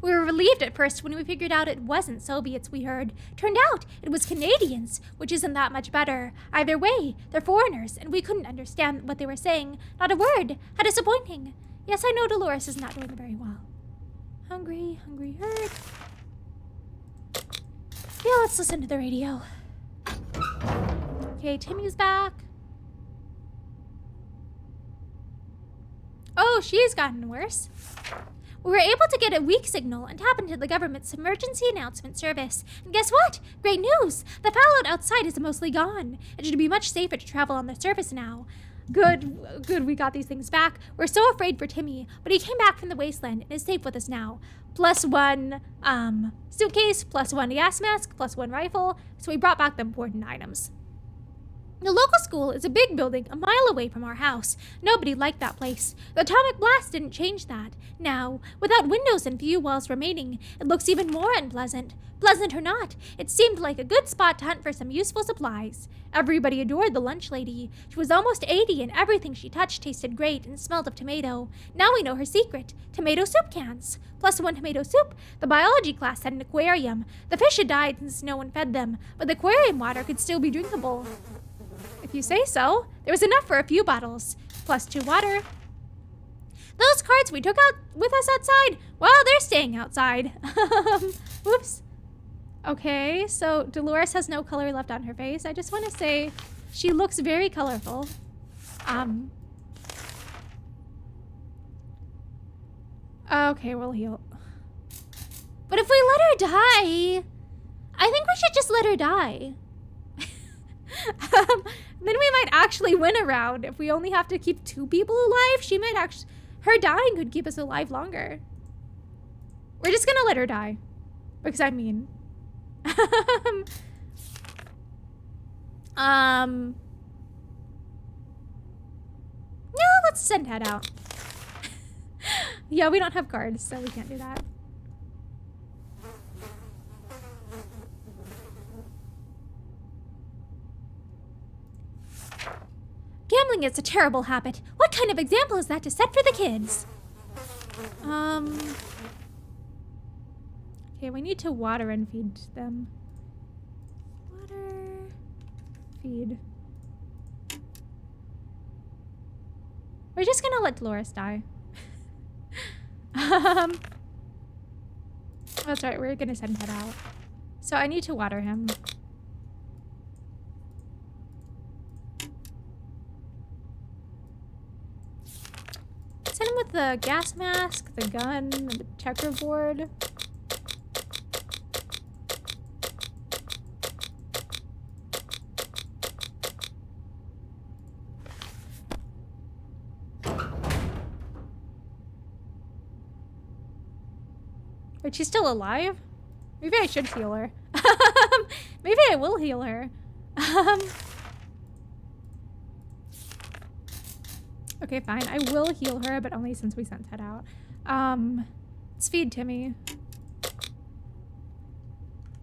We were relieved at first when we figured out it wasn't Soviets we heard. Turned out it was Canadians, which isn't that much better. Either way, they're foreigners, and we couldn't understand what they were saying. Not a word. How disappointing. Yes, I know Dolores is not doing very well. Hungry, hurt. Yeah, let's listen to the radio. Okay, Timmy's back. Oh, she's gotten worse. We were able to get a weak signal and tap into the government's emergency announcement service. And guess what? Great news! The fallout outside is mostly gone. It should be much safer to travel on the surface now. Good, we got these things back. We're so afraid for Timmy, but he came back from the wasteland and is safe with us now. +1, suitcase, +1 gas mask, +1 rifle, so we brought back the important items. The local school is a big building a mile away from our house. Nobody liked that place. The atomic blast didn't change that. Now, without windows and few walls remaining, it looks even more unpleasant. Pleasant or not, it seemed like a good spot to hunt for some useful supplies. Everybody adored the lunch lady. She was almost 80 and everything she touched tasted great and smelled of tomato. Now we know her secret. Tomato soup cans. +1 tomato soup. The biology class had an aquarium. The fish had died since no one fed them, but the aquarium water could still be drinkable. If you say so. There was enough for a few bottles. +2 water. Those cards we took out with us outside, well, they're staying outside. Whoops. Okay, so Dolores has no color left on her face. I just want to say she looks very colorful. Okay, we'll heal. But if we let her die, I think we should just let her die. Then we might actually win a round. If we only have to keep 2 people alive, she might actually... Her dying could keep us alive longer. We're just gonna let her die. Because I mean... Yeah, let's send Head out. Yeah, we don't have cards, so we can't do that. Gambling is a terrible habit. What kind of example is that to set for the kids? Okay, we need to water and feed them. Water, feed. We're just gonna let Dolores die. That's right, we're gonna send Head out. So I need to water him. Send him with the gas mask, the gun, the checkerboard. Wait, she's still alive? Maybe I should heal her. Maybe I will heal her. Okay, fine. I will heal her, but only since we sent Ted out. Let's feed Timmy.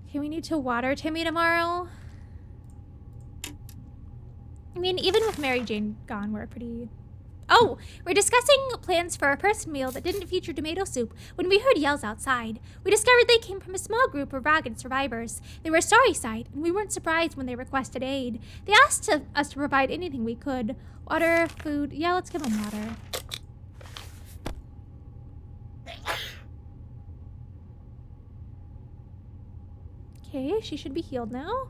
Okay, we need to water Timmy tomorrow. I mean, even with Mary Jane gone, we're pretty... Oh, we're discussing plans for our first meal that didn't feature tomato soup when we heard yells outside. We discovered they came from a small group of ragged survivors. They were a sorry sight, and we weren't surprised when they requested aid. They asked us to provide anything we could. Water, food. Yeah, let's give them water. Okay, she should be healed now.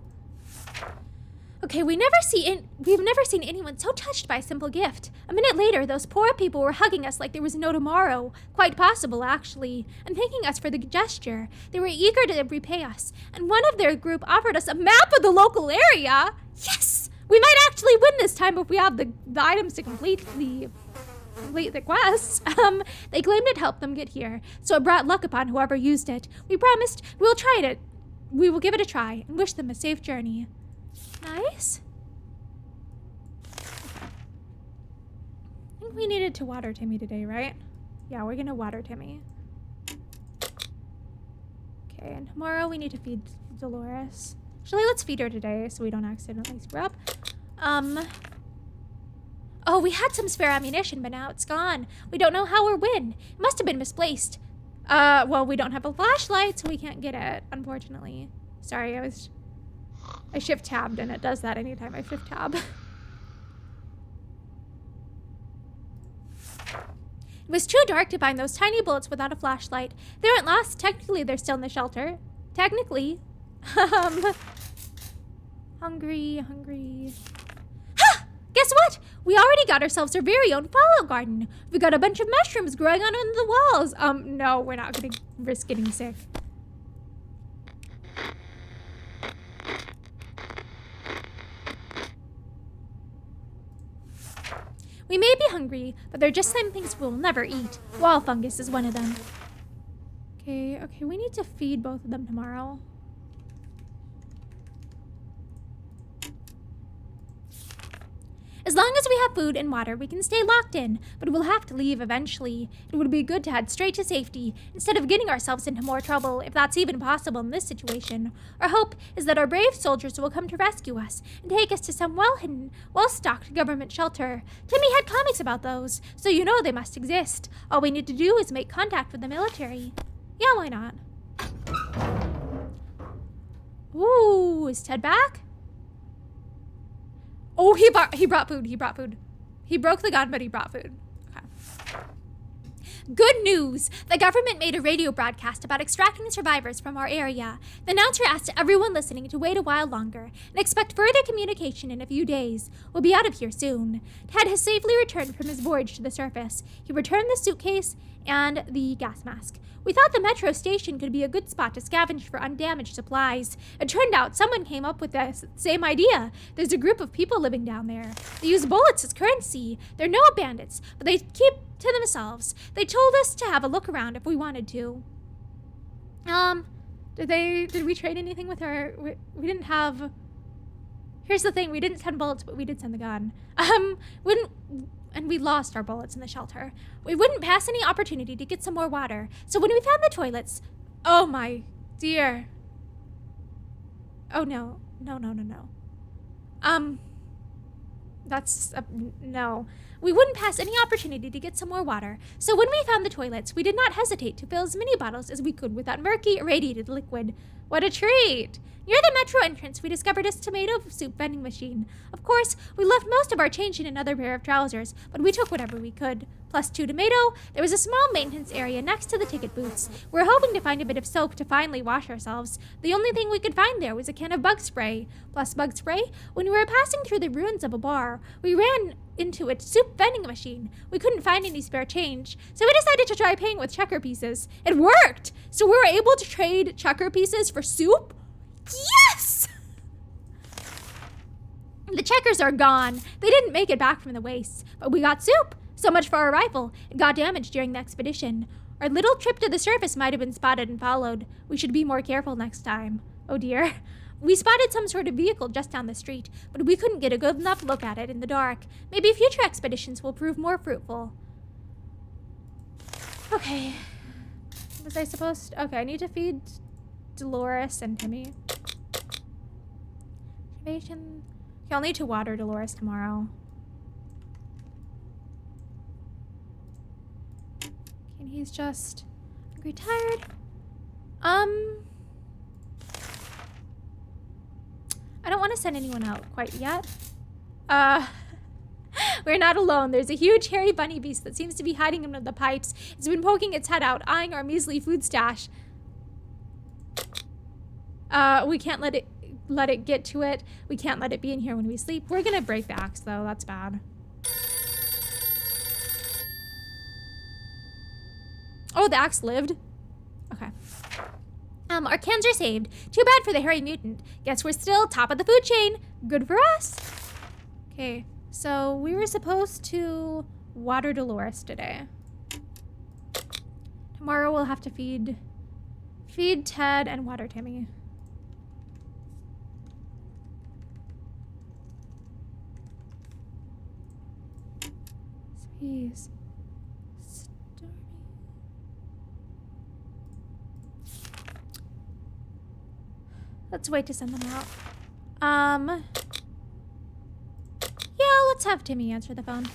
Okay, we've never seen anyone so touched by a simple gift. A minute later, those poor people were hugging us like there was no tomorrow. Quite possible, actually, and thanking us for the gesture. They were eager to repay us, and one of their group offered us a map of the local area. Yes! We might actually win this time if we have the items to complete the quest. They claimed it helped them get here, so it brought luck upon whoever used it. We promised we will give it a try and wish them a safe journey. Nice. I think we needed to water Timmy today, right? Yeah, we're gonna water Timmy. Okay, and tomorrow we need to feed Dolores. Actually, let's feed her today so we don't accidentally screw up. Oh, we had some spare ammunition, but now it's gone. We don't know how or when. It must have been misplaced. Well, we don't have a flashlight, so we can't get it, unfortunately. Sorry, I shift tabbed, and it does that anytime I shift tab. It was too dark to find those tiny bullets without a flashlight. They weren't lost. Technically, they're still in the shelter. Technically. Hungry. Ha! Guess what? We already got ourselves our very own follow garden. We got a bunch of mushrooms growing on the walls. No, we're not gonna risk getting sick. We may be hungry, but there are just some things we'll never eat. Wall fungus is one of them. Okay, we need to feed both of them tomorrow. As long as we have food and water, we can stay locked in, but we'll have to leave eventually. It would be good to head straight to safety, instead of getting ourselves into more trouble, if that's even possible in this situation. Our hope is that our brave soldiers will come to rescue us, and take us to some well-hidden, well-stocked government shelter. Timmy had comics about those, so you know they must exist. All we need to do is make contact with the military. Yeah, why not? Ooh, is Ted back? Oh, he brought food. He broke the gun, but he brought food. Okay. Good news! The government made a radio broadcast about extracting survivors from our area. The announcer asked everyone listening to wait a while longer and expect further communication in a few days. We'll be out of here soon. Ted has safely returned from his voyage to the surface. He returned the suitcase and the gas mask. We thought the metro station could be a good spot to scavenge for undamaged supplies. It turned out someone came up with the same idea. There's a group of people living down there. They use bullets as currency. They're no bandits, but they keep to themselves. They told us to have a look around if we wanted to. Did we trade anything with our... We didn't have... Here's the thing, we didn't send bullets, but we did send the gun. And we lost our bullets in the shelter. We wouldn't pass any opportunity to get some more water. So when we found the toilets... Oh my dear. Oh no. No. No. We wouldn't pass any opportunity to get some more water. So when we found the toilets, we did not hesitate to fill as many bottles as we could with that murky, irradiated liquid. What a treat! Near the metro entrance, we discovered a tomato soup vending machine. Of course, we left most of our change in another pair of trousers, but we took whatever we could. Plus 2 tomato, there was a small maintenance area next to the ticket booths. We were hoping to find a bit of soap to finally wash ourselves. The only thing we could find there was a can of bug spray. Plus bug spray, when we were passing through the ruins of a bar, we ran into a soup vending machine. We couldn't find any spare change, so we decided to try paying with checker pieces. It worked! So we were able to trade checker pieces for soup? Yes! The checkers are gone. They didn't make it back from the wastes, but we got soup. So much for our rifle. It got damaged during the expedition. Our little trip to the surface might have been spotted and followed. We should be more careful next time. Oh dear. We spotted some sort of vehicle just down the street, but we couldn't get a good enough look at it in the dark. Maybe future expeditions will prove more fruitful. Okay. Was I supposed to... Okay, I need to feed Dolores and Timmy. Okay, I'll need to water Dolores tomorrow. And he's just hungry, tired. I don't want to send anyone out quite yet. We're not alone. There's a huge hairy bunny beast that seems to be hiding under the pipes. It's been poking its head out, eyeing our measly food stash. We can't let it get to it. We can't let it be in here when we sleep. We're gonna break the axe though. That's bad. Oh, the axe lived. Okay. Our cans are saved. Too bad for the hairy mutant. Guess we're still top of the food chain. Good for us. Okay, so we were supposed to water Dolores today. Tomorrow we'll have to feed Ted and water Timmy. Please. Let's wait to send them out. Yeah, let's have Timmy answer the phone.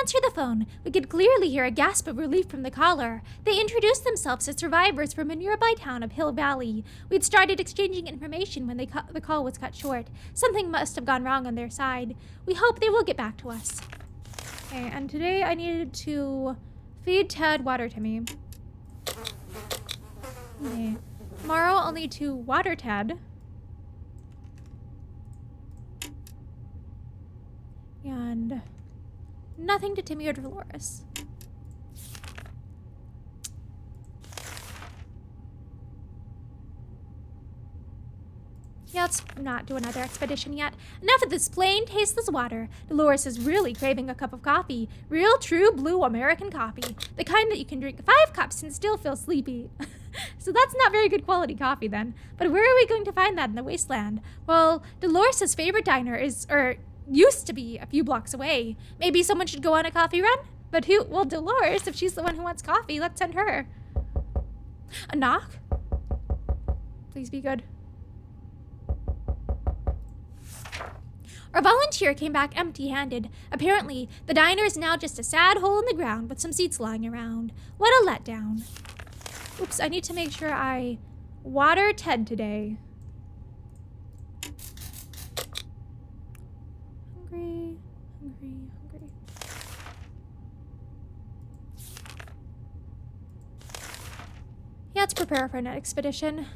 answer the phone, we could clearly hear a gasp of relief from the caller. They introduced themselves as survivors from a nearby town of Hill Valley. We'd started exchanging information when the call was cut short. Something must have gone wrong on their side. We hope they will get back to us. Okay, and today I needed to feed Ted water Timmy. Okay. Tomorrow I'll need to water Ted. And nothing to Timmy or Dolores. Yeah, let's not do another expedition yet. Enough of this plain, tasteless water. Dolores is really craving a cup of coffee. Real, true, blue American coffee. The kind that you can drink 5 cups and still feel sleepy. So that's not very good quality coffee then. But where are we going to find that in the wasteland? Well, Dolores' favorite diner used to be a few blocks away. Maybe someone should go on a coffee run? But who? Well, Dolores, if she's the one who wants coffee, let's send her. A knock? Please be good. Our volunteer came back empty-handed. Apparently, the diner is now just a sad hole in the ground with some seats lying around. What a letdown. Oops, I need to make sure I water Ted today. Hungry. Yeah, let's prepare for an expedition.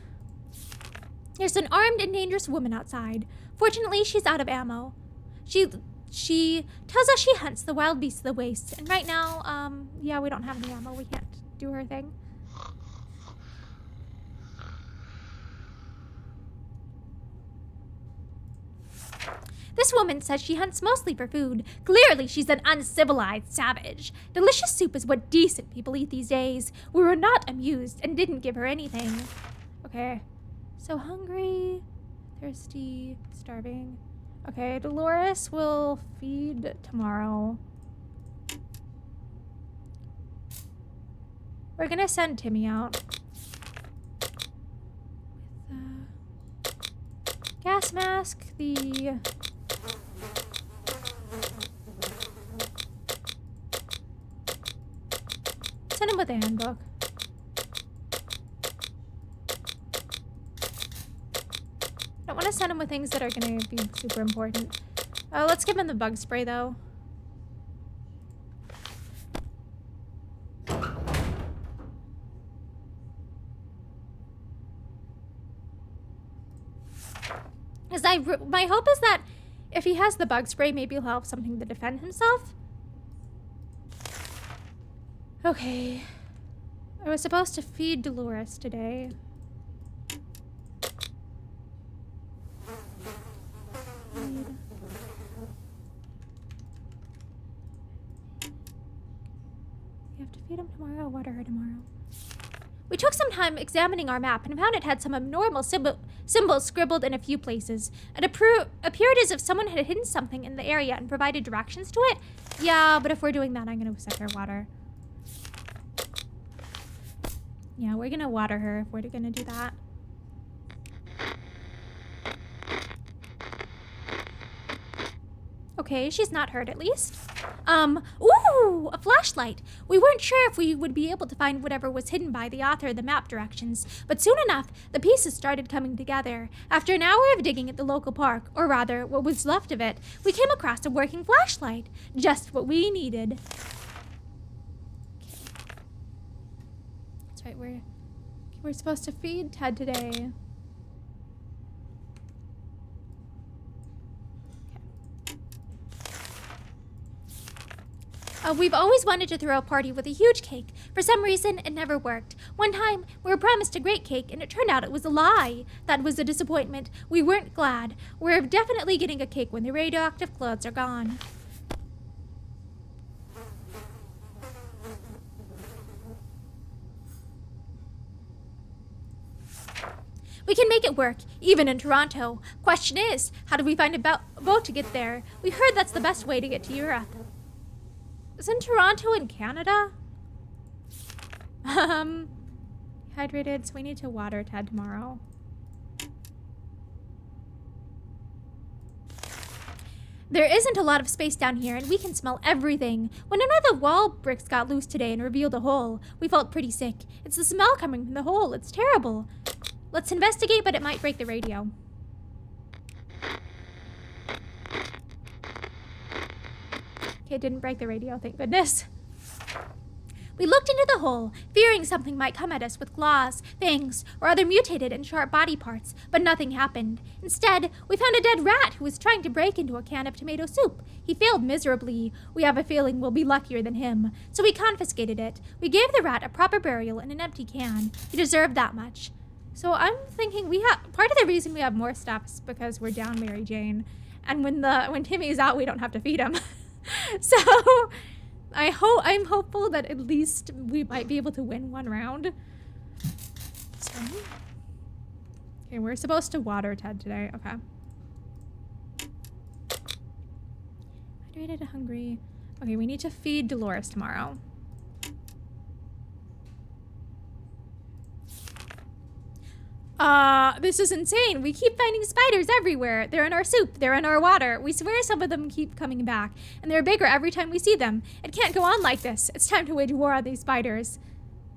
There's an armed and dangerous woman outside. Fortunately, she's out of ammo. She tells us she hunts the wild beasts of the waste. And right now, yeah, we don't have any ammo. We can't do her thing. This woman says she hunts mostly for food. Clearly, she's an uncivilized savage. Delicious soup is what decent people eat these days. We were not amused and didn't give her anything. Okay. So hungry, thirsty, starving. Okay, Dolores will feed tomorrow. We're gonna send Timmy out. With the gas mask, send him with a handbook. I don't want to send him with things that are going to be super important. Let's give him the bug spray, though. My hope is that if he has the bug spray, maybe he'll have something to defend himself. Okay. I was supposed to feed Dolores today. We have to feed him tomorrow, water her tomorrow. We took some time examining our map and found it had some abnormal symbols scribbled in a few places. It appeared as if someone had hidden something in the area and provided directions to it. Yeah, but if we're doing that, I'm going to set her water. Yeah, we're going to water her if we're going to do that. Okay, she's not hurt at least. Ooh, a flashlight. We weren't sure if we would be able to find whatever was hidden by the author of the map directions, but soon enough, the pieces started coming together. After an hour of digging at the local park, or rather, what was left of it, we came across a working flashlight. Just what we needed. Okay. That's right, we're supposed to feed Ted today. We've always wanted to throw a party with a huge cake. For some reason, it never worked. One time, we were promised a great cake, and it turned out it was a lie. That was a disappointment. We weren't glad. We're definitely getting a cake when the radioactive clothes are gone. We can make it work, even in Toronto. Question is, how do we find a boat to get there? We heard that's the best way to get to Europe. Isn't Toronto in Canada? Hydrated, so we need to water Ted tomorrow. There isn't a lot of space down here, and we can smell everything. When one of the wall bricks got loose today and revealed a hole, we felt pretty sick. It's the smell coming from the hole. It's terrible. Let's investigate, but it might break the radio. Okay, it didn't break the radio, thank goodness. We looked into the hole, fearing something might come at us with claws, fangs, or other mutated and sharp body parts, but nothing happened. Instead, we found a dead rat who was trying to break into a can of tomato soup. He failed miserably. We have a feeling we'll be luckier than him, so we confiscated it. We gave the rat a proper burial in an empty can. He deserved that much. So I'm thinking part of the reason we have more stuff is because we're down Mary Jane, and when Timmy's out, we don't have to feed him. So I'm hopeful that at least we might be able to win one round. So, okay, we're supposed to water Ted today. Okay. Hydrated, hungry. Okay, we need to feed Dolores tomorrow. This is insane. We keep finding spiders everywhere. They're in our soup. They're in our water. We swear some of them keep coming back, and they're bigger every time we see them. It can't go on like this. It's time to wage war on these spiders.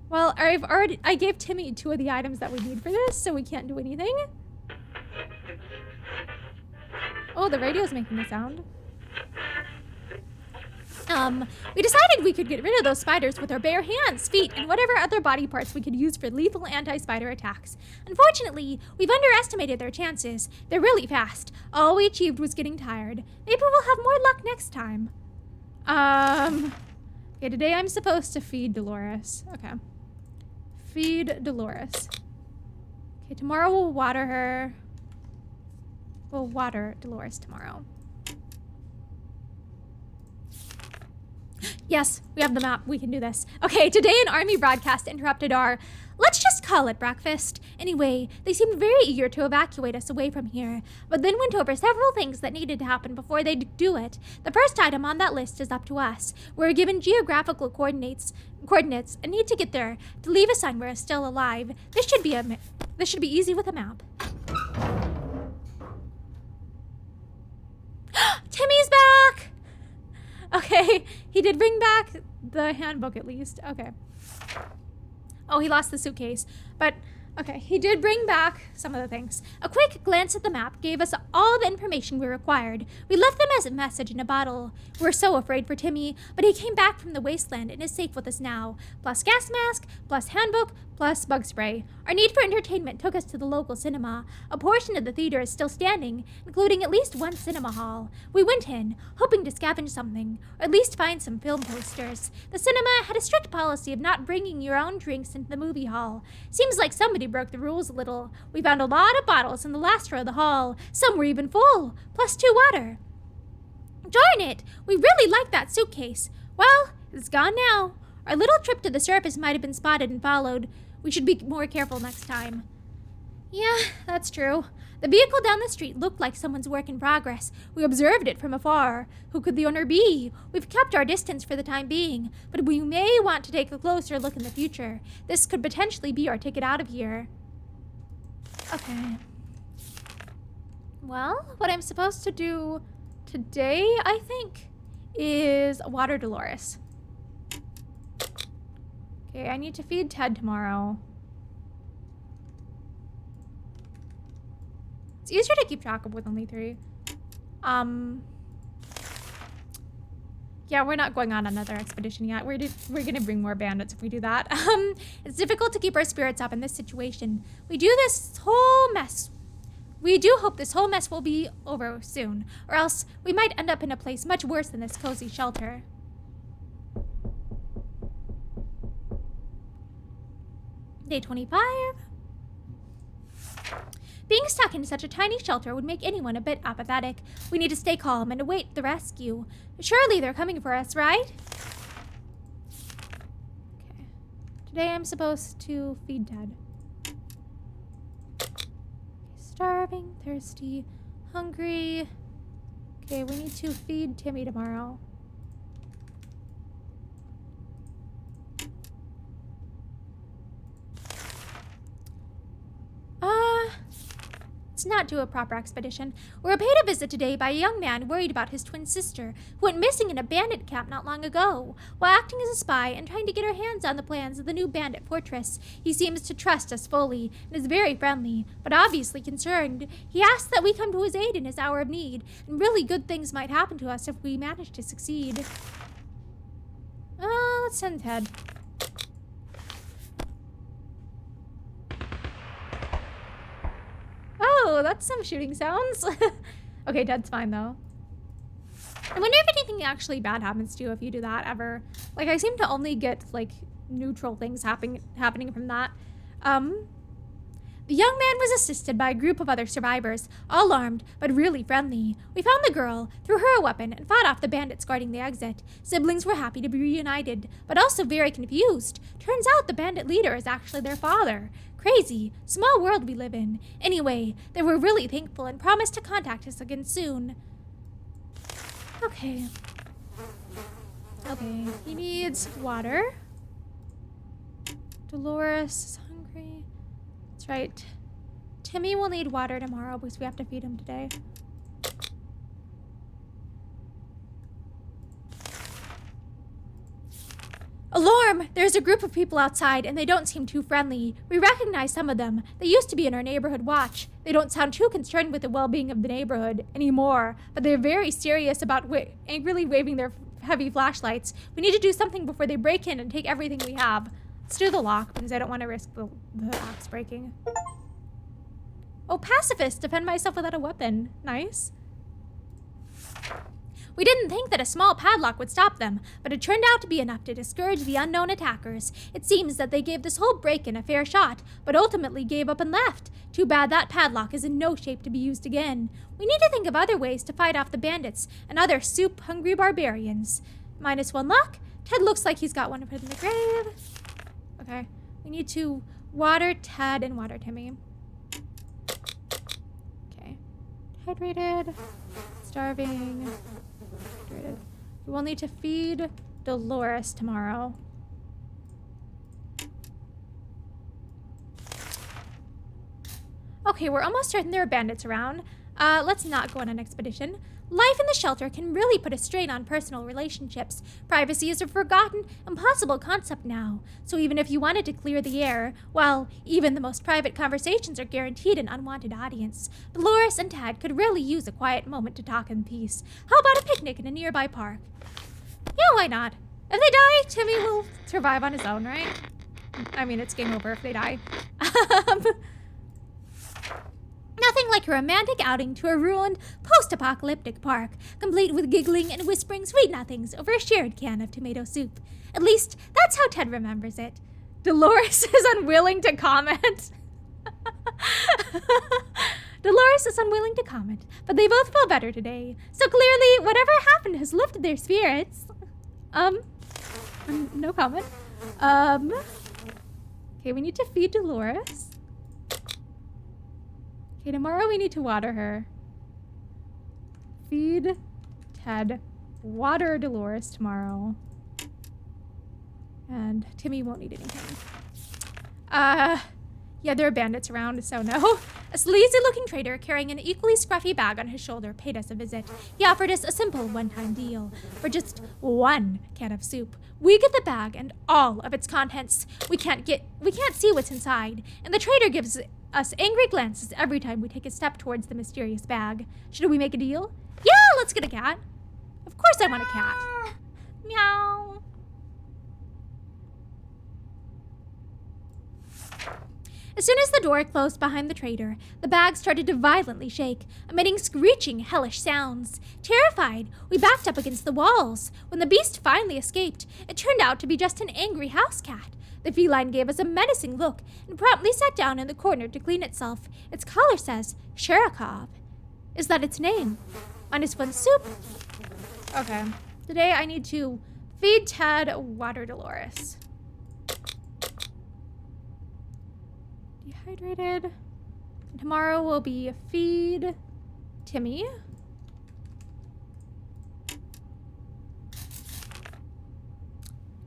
Well, I gave Timmy 2 of the items that we need for this, so we can't do anything. Oh, the radio's making a sound. We decided we could get rid of those spiders with our bare hands, feet, and whatever other body parts we could use for lethal anti-spider attacks. Unfortunately, we've underestimated their chances. They're really fast. All we achieved was getting tired. Maybe we'll have more luck next time. Okay, today I'm supposed to feed Dolores. Okay. Feed Dolores. Okay, tomorrow we'll water her. We'll water Dolores tomorrow. Yes, we have the map. We can do this. Okay, today an army broadcast interrupted our, let's just call it breakfast. Anyway, they seemed very eager to evacuate us away from here, but then went over several things that needed to happen before they do it. The first item on that list is up to us. We're given geographical coordinates and need to get there to leave a sign we're still alive. This should be easy with a map. Timmy's back! Okay, he did bring back the handbook at least. Okay. Oh, he lost the suitcase. But, okay, he did bring back some of the things. A quick glance at the map gave us all the information we required. We left them as a message in a bottle. We were so afraid for Timmy, but he came back from the wasteland and is safe with us now. Plus gas mask, plus handbook, plus bug spray. Our need for entertainment took us to the local cinema. A portion of the theater is still standing, including at least one cinema hall. We went in, hoping to scavenge something, or at least find some film posters. The cinema had a strict policy of not bringing your own drinks into the movie hall. Seems like somebody broke the rules a little. We found a lot of bottles in the last row of the hall. Some were even full, plus 2 water. Darn it! We really liked that suitcase. Well, it's gone now. Our little trip to the surface might have been spotted and followed. We should be more careful next time. Yeah, that's true. The vehicle down the street looked like someone's work in progress. We observed it from afar. Who could the owner be? We've kept our distance for the time being, but we may want to take a closer look in the future. This could potentially be our ticket out of here. Okay. Well, what I'm supposed to do today, I think, is water Dolores. Okay, I need to feed Ted tomorrow. It's easier to keep track of with only 3. Yeah, we're not going on another expedition yet. We're gonna bring more bandits if we do that. It's difficult to keep our spirits up in this situation. We do hope this whole mess will be over soon, or else we might end up in a place much worse than this cozy shelter. Day 25. Being stuck in such a tiny shelter would make anyone a bit apathetic. We need to stay calm and await the rescue. Surely they're coming for us, right? Okay. Today I'm supposed to feed Ted. Starving, thirsty, hungry. Okay, we need to feed Timmy tomorrow. Let's not do a proper expedition. We're paid a visit today by a young man worried about his twin sister, who went missing in a bandit camp not long ago. While acting as a spy and trying to get our hands on the plans of the new bandit fortress, he seems to trust us fully and is very friendly, but obviously concerned. He asks that we come to his aid in his hour of need, and really good things might happen to us if we manage to succeed. Let's send Ted. Oh, that's some shooting sounds. Okay, Ted's fine though. I wonder if anything actually bad happens to you if you do that ever. Like, I seem to only get like neutral things happening from that. The young man was assisted by a group of other survivors, all armed, but really friendly. We found the girl, threw her a weapon, and fought off the bandits guarding the exit. Siblings were happy to be reunited, but also very confused. Turns out the bandit leader is actually their father. Crazy. Small world we live in. Anyway, they were really thankful and promised to contact us again soon. Okay. Okay, he needs water. Dolores is hungry. That's right. Timmy will need water tomorrow because we have to feed him today. Alarm! There's a group of people outside and they don't seem too friendly. We recognize some of them. They used to be in our neighborhood watch. They don't sound too concerned with the well-being of the neighborhood anymore, but they're very serious about angrily waving their heavy flashlights. We need to do something before they break in and take everything we have. Let's do the lock because I don't want to risk the axe breaking. Oh, pacifist! Defend myself without a weapon. Nice. We didn't think that a small padlock would stop them, but it turned out to be enough to discourage the unknown attackers. It seems that they gave this whole break-in a fair shot, but ultimately gave up and left. Too bad that padlock is in no shape to be used again. We need to think of other ways to fight off the bandits and other soup-hungry barbarians. -1 luck. Ted looks like he's got one in the grave. Okay, we need to water Ted and water Timmy. Okay, hydrated, starving. We will need to feed Dolores tomorrow. Okay, we're almost certain there are bandits around. Let's not go on an expedition. Life in the shelter can really put a strain on personal relationships. Privacy is a forgotten, impossible concept now. So even if you wanted to clear the air, well, even the most private conversations are guaranteed an unwanted audience. Dolores and Tad could really use a quiet moment to talk in peace. How about a picnic in a nearby park? Yeah, why not? If they die, Timmy will survive on his own, right? I mean, it's game over if they die. Nothing like a romantic outing to a ruined, post-apocalyptic park, complete with giggling and whispering sweet nothings over a shared can of tomato soup. At least, that's how Ted remembers it. Dolores is unwilling to comment. Dolores is unwilling to comment, but they both feel better today. So clearly, whatever happened has lifted their spirits. No comment. Okay, we need to feed Dolores. Okay, tomorrow we need to water her. Feed Ted. Water Dolores tomorrow. And Timmy won't need anything. Yeah, there are bandits around, so no. A sleazy-looking trader carrying an equally scruffy bag on his shoulder paid us a visit. He offered us a simple one-time deal. For just 1 can of soup, we get the bag and all of its contents. We can't see what's inside, and the trader gives us angry glances every time we take a step towards the mysterious bag. Should we make a deal? Yeah, let's get a cat. Of course I want a cat. Meow. As soon as the door closed behind the trader, the bag started to violently shake, emitting screeching, hellish sounds. Terrified, we backed up against the walls. When the beast finally escaped, it turned out to be just an angry house cat. The feline gave us a menacing look and promptly sat down in the corner to clean itself. Its collar says Sherakov. Is that its name? -1 soup. Okay. Today I need to feed Ted, water Dolores. Dehydrated. Tomorrow will be feed Timmy.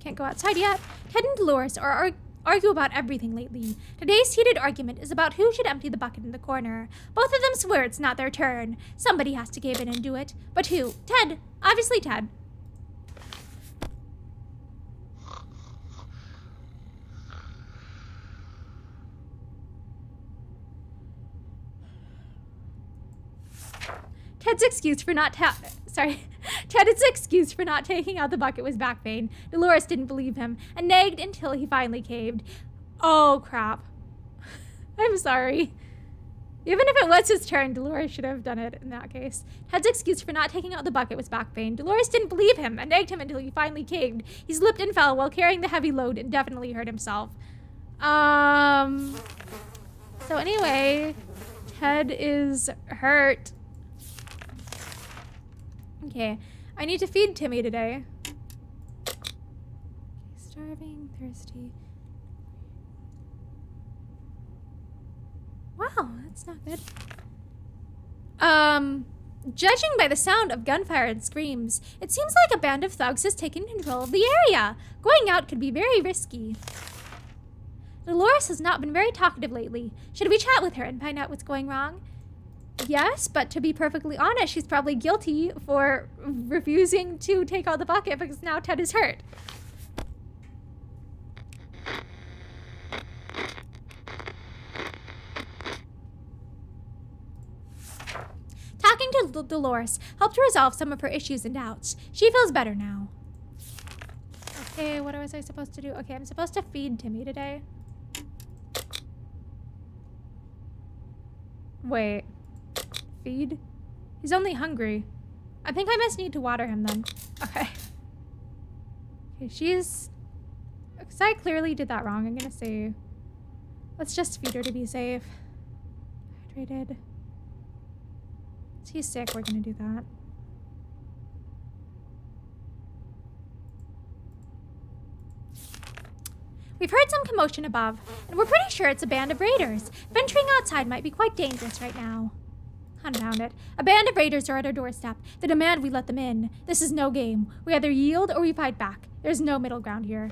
Can't go outside yet. Ted and Dolores are argue about everything lately. Today's heated argument is about who should empty the bucket in the corner. Both of them swear it's not their turn. Somebody has to cave in and do it. But who? Ted. Obviously Ted. Ted's excuse for not taking out the bucket was back pain. Dolores didn't believe him and nagged until he finally caved. Oh, crap. I'm sorry. Even if it was his turn, Dolores should have done it in that case. Ted's excuse for not taking out the bucket was back pain. Dolores didn't believe him and nagged him until he finally caved. He slipped and fell while carrying the heavy load and definitely hurt himself. So anyway, Ted is hurt. Okay, I need to feed Timmy today. Starving, thirsty. Wow, that's not good. Judging by the sound of gunfire and screams, it seems like a band of thugs has taken control of the area. Going out could be very risky. Dolores has not been very talkative lately. Should we chat with her and find out what's going wrong? Yes, but to be perfectly honest, she's probably guilty for refusing to take out the bucket because now Ted is hurt. Talking to Dolores helped resolve some of her issues and doubts. She feels better now. Okay, what was I supposed to do? Okay, I'm supposed to feed Timmy today. Wait. Feed? He's only hungry. I think I must need to water him then. Okay. Okay, she's... Because I clearly did that wrong. I'm gonna say... Let's just feed her to be safe. Hydrated. He's sick, we're gonna do that. We've heard some commotion above, and we're pretty sure it's a band of raiders. Venturing outside might be quite dangerous right now. Confound it. A band of raiders are at our doorstep. They demand we let them in. This is no game. We either yield or we fight back. There's no middle ground here.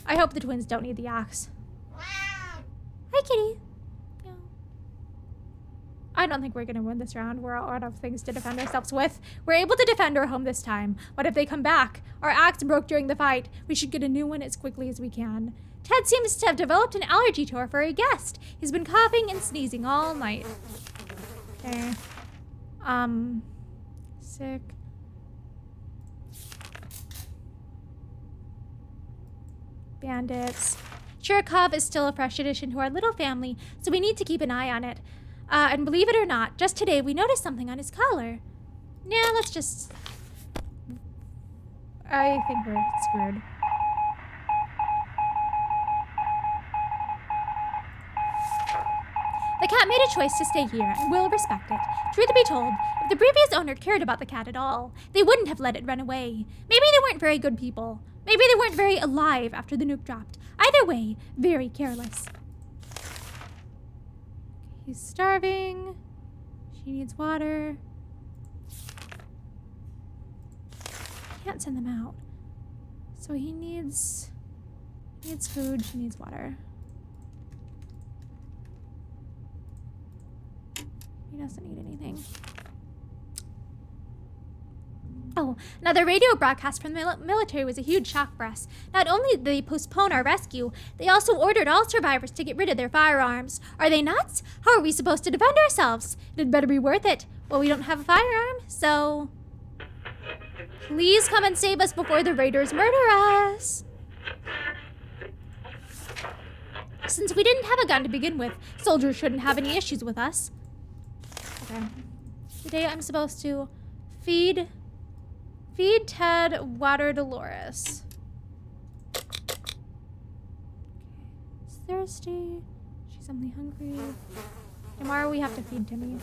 I hope the twins don't need the axe. Hi, kitty. No. I don't think we're gonna win this round. We're out of things to defend ourselves with. We're able to defend our home this time. But if they come back, our axe broke during the fight. We should get a new one as quickly as we can. Ted seems to have developed an allergy to our furry guest. He's been coughing and sneezing all night. Okay. Sick. Bandits. Chirikov is still a fresh addition to our little family, so we need to keep an eye on it. And believe it or not, just today we noticed something on his collar. Yeah, let's just... I think we're screwed. The cat made a choice to stay here, and we'll respect it. Truth be told, if the previous owner cared about the cat at all, they wouldn't have let it run away. Maybe they weren't very good people. Maybe they weren't very alive after the nuke dropped. Either way, very careless. He's starving. She needs water. Can't send them out. So he needs food, she needs water. He doesn't need anything. Oh, another radio broadcast from the military was a huge shock for us. Not only did they postpone our rescue, they also ordered all survivors to get rid of their firearms. Are they nuts? How are we supposed to defend ourselves? It better be worth it. Well, we don't have a firearm, so... Please come and save us before the raiders murder us. Since we didn't have a gun to begin with, soldiers shouldn't have any issues with us. Okay. Today I'm supposed to feed Ted, water Dolores. She's thirsty. She's only hungry. Tomorrow we have to feed Timmy.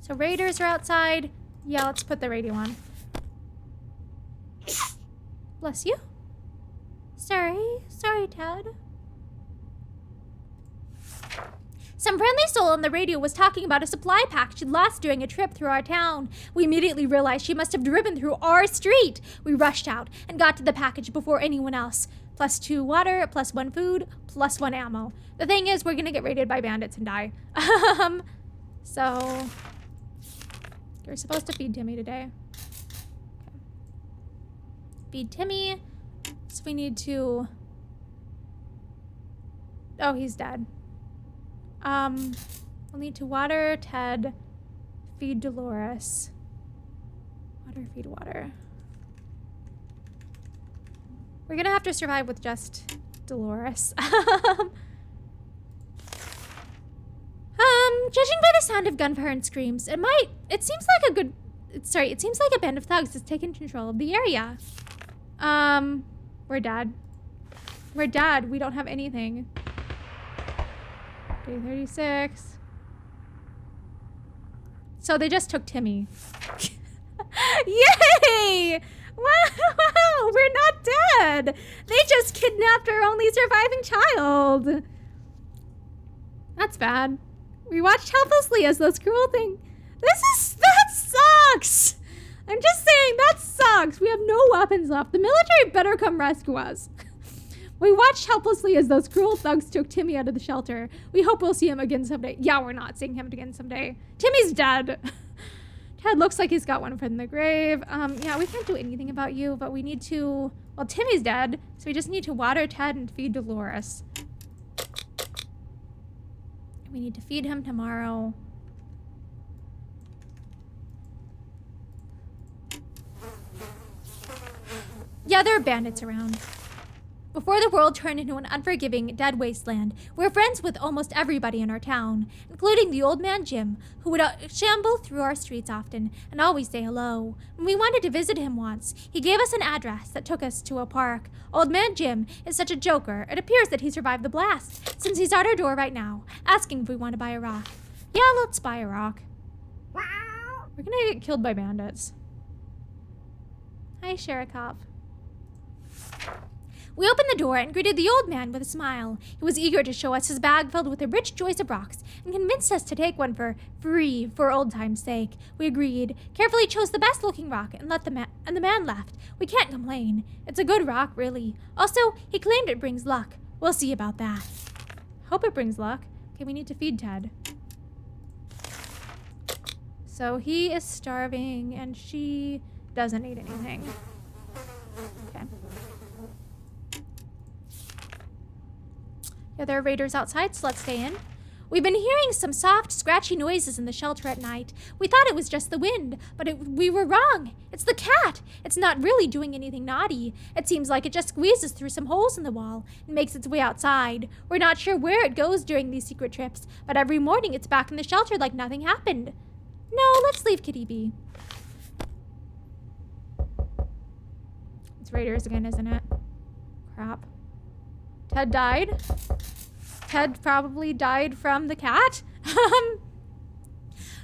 So raiders are outside. Yeah, let's put the radio on. Bless you. Sorry, Ted. Some friendly soul on the radio was talking about a supply pack she'd lost during a trip through our town. We immediately realized she must have driven through our street. We rushed out and got to the package before anyone else. +2 water, +1 food, +1 ammo. The thing is, we're gonna get raided by bandits and die. So you're supposed to feed Timmy today. Okay. Feed Timmy. So we need to... Oh, he's dead. We'll need to water Ted, feed Dolores. Water, feed water. We're gonna have to survive with just Dolores. Judging by the sound of gunfire and screams, it seems like a band of thugs has taken control of the area. We're dead. We're dead. We don't have anything. Day 36. So they just took Timmy. Yay! Wow, we're not dead. They just kidnapped our only surviving child. That's bad. We watched helplessly as those cruel things. That sucks. I'm just saying, that sucks. We have no weapons left. The military better come rescue us. We watched helplessly as those cruel thugs took Timmy out of the shelter. We hope we'll see him again someday. Yeah, we're not seeing him again someday. Timmy's dead. Ted looks like he's got one from the grave. Yeah, we can't do anything about you, but we need to... Well, Timmy's dead, so we just need to water Ted and feed Dolores. We need to feed him tomorrow. Yeah, there are bandits around. Before the world turned into an unforgiving, dead wasteland, we were friends with almost everybody in our town, including the old man Jim, who would shamble through our streets often and always say hello. When we wanted to visit him once, he gave us an address that took us to a park. Old man Jim is such a joker, it appears that he survived the blast, since he's at our door right now, asking if we want to buy a rock. Yeah, let's buy a rock. We're gonna get killed by bandits. Hi, Sherikov. We opened the door and greeted the old man with a smile. He was eager to show us his bag filled with a rich choice of rocks and convinced us to take one for free for old time's sake. We agreed, carefully chose the best looking rock and the man left. We can't complain. It's a good rock, really. Also, he claimed it brings luck. We'll see about that. Hope it brings luck. Okay, we need to feed Ted. So he is starving and she doesn't eat anything. Okay. Yeah, there are raiders outside, so let's stay in. We've been hearing some soft, scratchy noises in the shelter at night. We thought it was just the wind, but we were wrong. It's the cat. It's not really doing anything naughty. It seems like it just squeezes through some holes in the wall and makes its way outside. We're not sure where it goes during these secret trips, but every morning it's back in the shelter like nothing happened. No, let's leave Kitty be. It's raiders again, isn't it? Crap. Ted died. Ted probably died from the cat.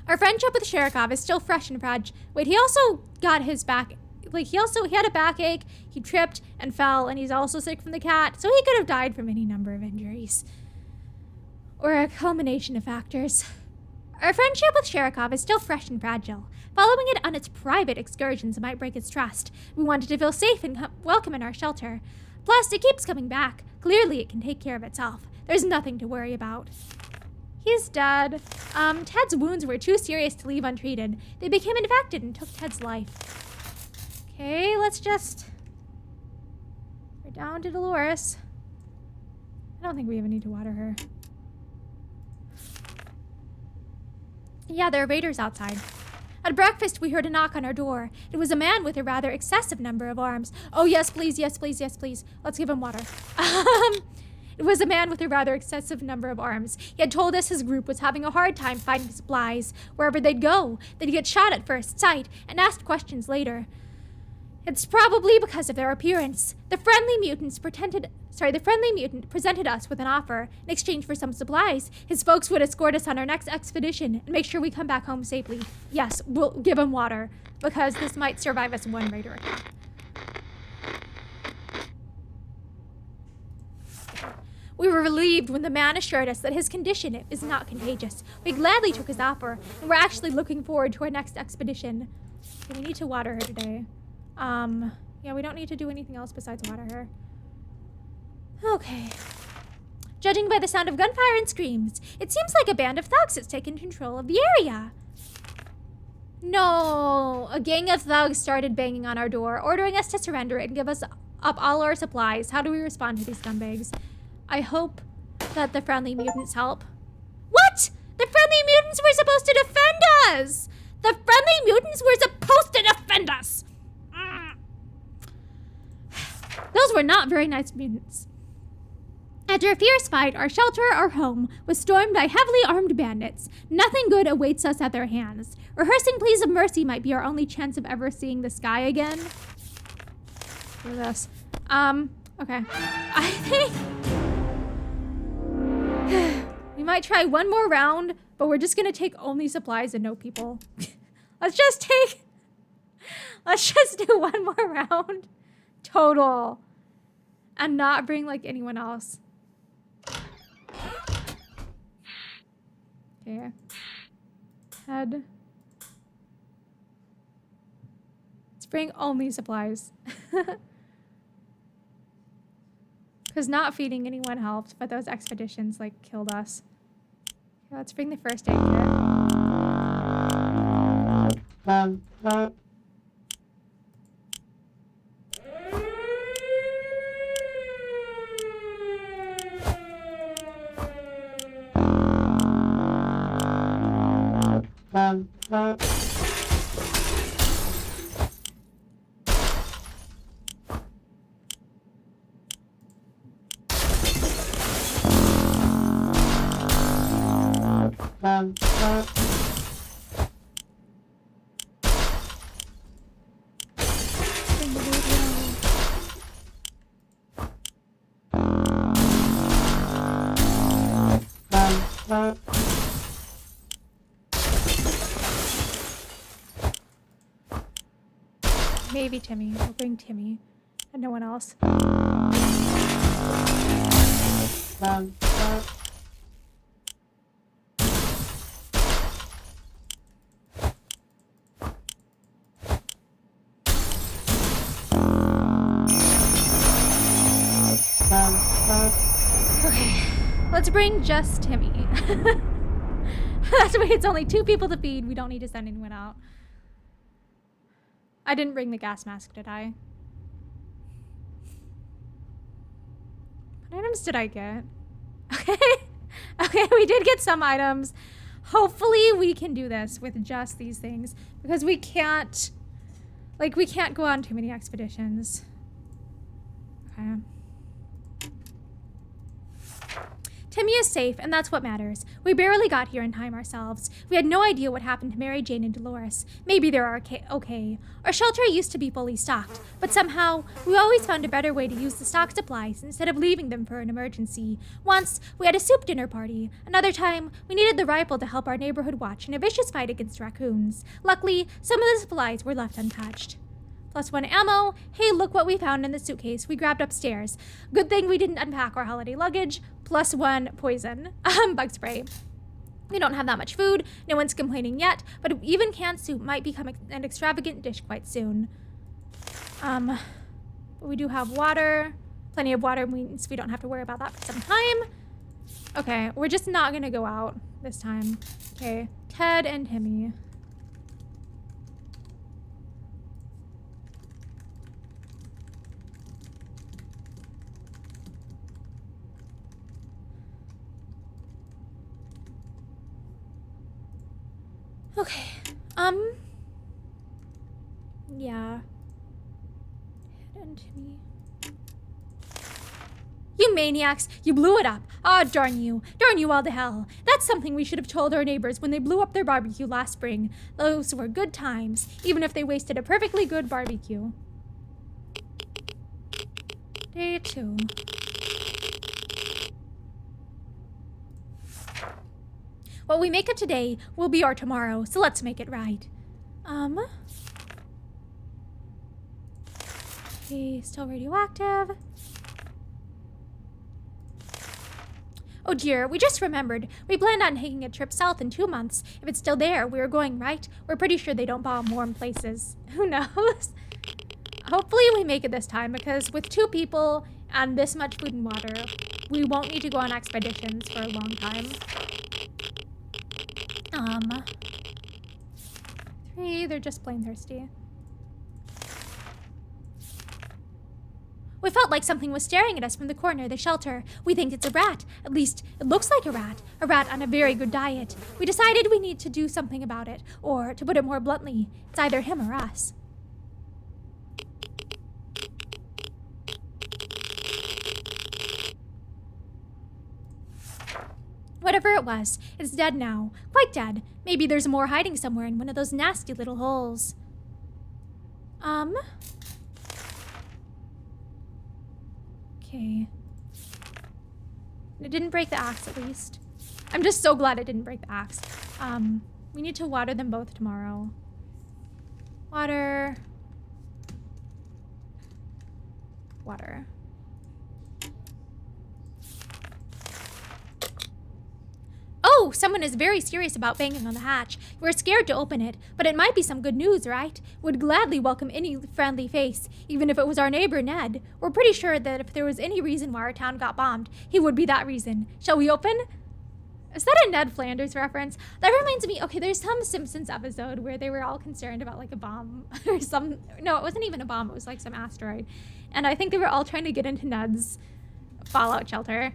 Our friendship with Sherikov is still fresh and fragile. Wait, he also got his back. Like, he had a backache. He tripped and fell, and he's also sick from the cat. So he could have died from any number of injuries. Or a culmination of factors. Our friendship with Sherikov is still fresh and fragile. Following it on its private excursions might break its trust. We wanted to feel safe and welcome in our shelter. Plus, it keeps coming back. Clearly, it can take care of itself. There's nothing to worry about. He's dead. Ted's wounds were too serious to leave untreated. They became infected and took Ted's life. Okay, let's just... We're down to Dolores. I don't think we even need to water her. Yeah, there are raiders outside. At breakfast, we heard a knock on our door. It was a man with a rather excessive number of arms. Oh, yes, please, yes, please, yes, please. Let's give him water. It was a man with a rather excessive number of arms. He had told us his group was having a hard time finding supplies. Wherever they'd go, they'd get shot at first sight and asked questions later. It's probably because of their appearance. The friendly mutant presented us with an offer in exchange for some supplies. His folks would escort us on our next expedition and make sure we come back home safely. Yes, we'll give him water, because this might survive us one raider attack. We were relieved when the man assured us that his condition is not contagious. We gladly took his offer, and we're actually looking forward to our next expedition. Okay, we need to water her today. Yeah, we don't need to do anything else besides water her. Okay. Judging by the sound of gunfire and screams, it seems like a band of thugs has taken control of the area. No, a gang of thugs started banging on our door, ordering us to surrender and give us up all our supplies. How do we respond to these scumbags? I hope that the friendly mutants help. What? The friendly mutants were supposed to defend us! The friendly mutants were supposed to defend us! Those were not very nice mutants. After a fierce fight, our shelter, our home, was stormed by heavily armed bandits. Nothing good awaits us at their hands. Rehearsing pleas of mercy might be our only chance of ever seeing the sky again. Look at this. Okay. I think we might try one more round, but we're just gonna take only supplies and no people. Let's just do one more round. Total. And not bring like anyone else. Okay. Head. Let's bring only supplies. Because not feeding anyone helped, but those expeditions like killed us. Okay, let's bring the first aid kit. Maybe Timmy. We'll bring Timmy and no one else. Okay, let's bring just Timmy. That's why it's only 2 people to feed. We don't need to send anyone out. I didn't bring the gas mask, did I? What items did I get? Okay. Okay, we did get some items. Hopefully we can do this with just these things. Because we can't... Like, we can't go on too many expeditions. Okay. Timmy is safe, and that's what matters. We barely got here in time ourselves. We had no idea what happened to Mary Jane and Dolores. Maybe they're okay. Our shelter used to be fully stocked, but somehow, we always found a better way to use the stock supplies instead of leaving them for an emergency. Once, we had a soup dinner party. Another time, we needed the rifle to help our neighborhood watch in a vicious fight against raccoons. Luckily, some of the supplies were left untouched. +1 ammo. Hey, look what we found in the suitcase we grabbed upstairs. Good thing we didn't unpack our holiday luggage. +1 poison. Bug spray. We don't have that much food. No one's complaining yet, but even canned soup might become an extravagant dish quite soon. But we do have water. Plenty of water means we don't have to worry about that for some time. Okay, we're just not gonna go out this time. Okay, Ted and Timmy. Okay, yeah. Ted and Timmy. You maniacs, you blew it up. Ah, darn you. Darn you all to hell. That's something we should have told our neighbors when they blew up their barbecue last spring. Those were good times, even if they wasted a perfectly good barbecue. Day 2. What we make of today will be our tomorrow, so let's make it right. Okay, still radioactive. Oh dear, we just remembered. We planned on taking a trip south in 2 months. If it's still there, we were going right. We're pretty sure they don't bomb warm places. Who knows? Hopefully we make it this time, because with 2 people and this much food and water, we won't need to go on expeditions for a long time. 3, they're just plain thirsty. We felt like something was staring at us from the corner of the shelter. We think it's a rat. At least, it looks like a rat. A rat on a very good diet. We decided we need to do something about it. Or, to put it more bluntly, it's either him or us. Whatever it was, it's dead now. Quite dead. Maybe there's more hiding somewhere in one of those nasty little holes. Okay. It didn't break the axe, at least. I'm just so glad it didn't break the axe. We need to water them both tomorrow. Water. Water. Oh, someone is very serious about banging on the hatch. We're scared to open it, but it might be some good news, right? Would gladly welcome any friendly face, even if it was our neighbor Ned. We're pretty sure that if there was any reason why our town got bombed, he would be that reason. Shall we open? Is that a Ned Flanders reference? That reminds me, okay, there's some Simpsons episode where they were all concerned about like a bomb or some, no, it wasn't even a bomb, it was like some asteroid. And I think they were all trying to get into Ned's fallout shelter.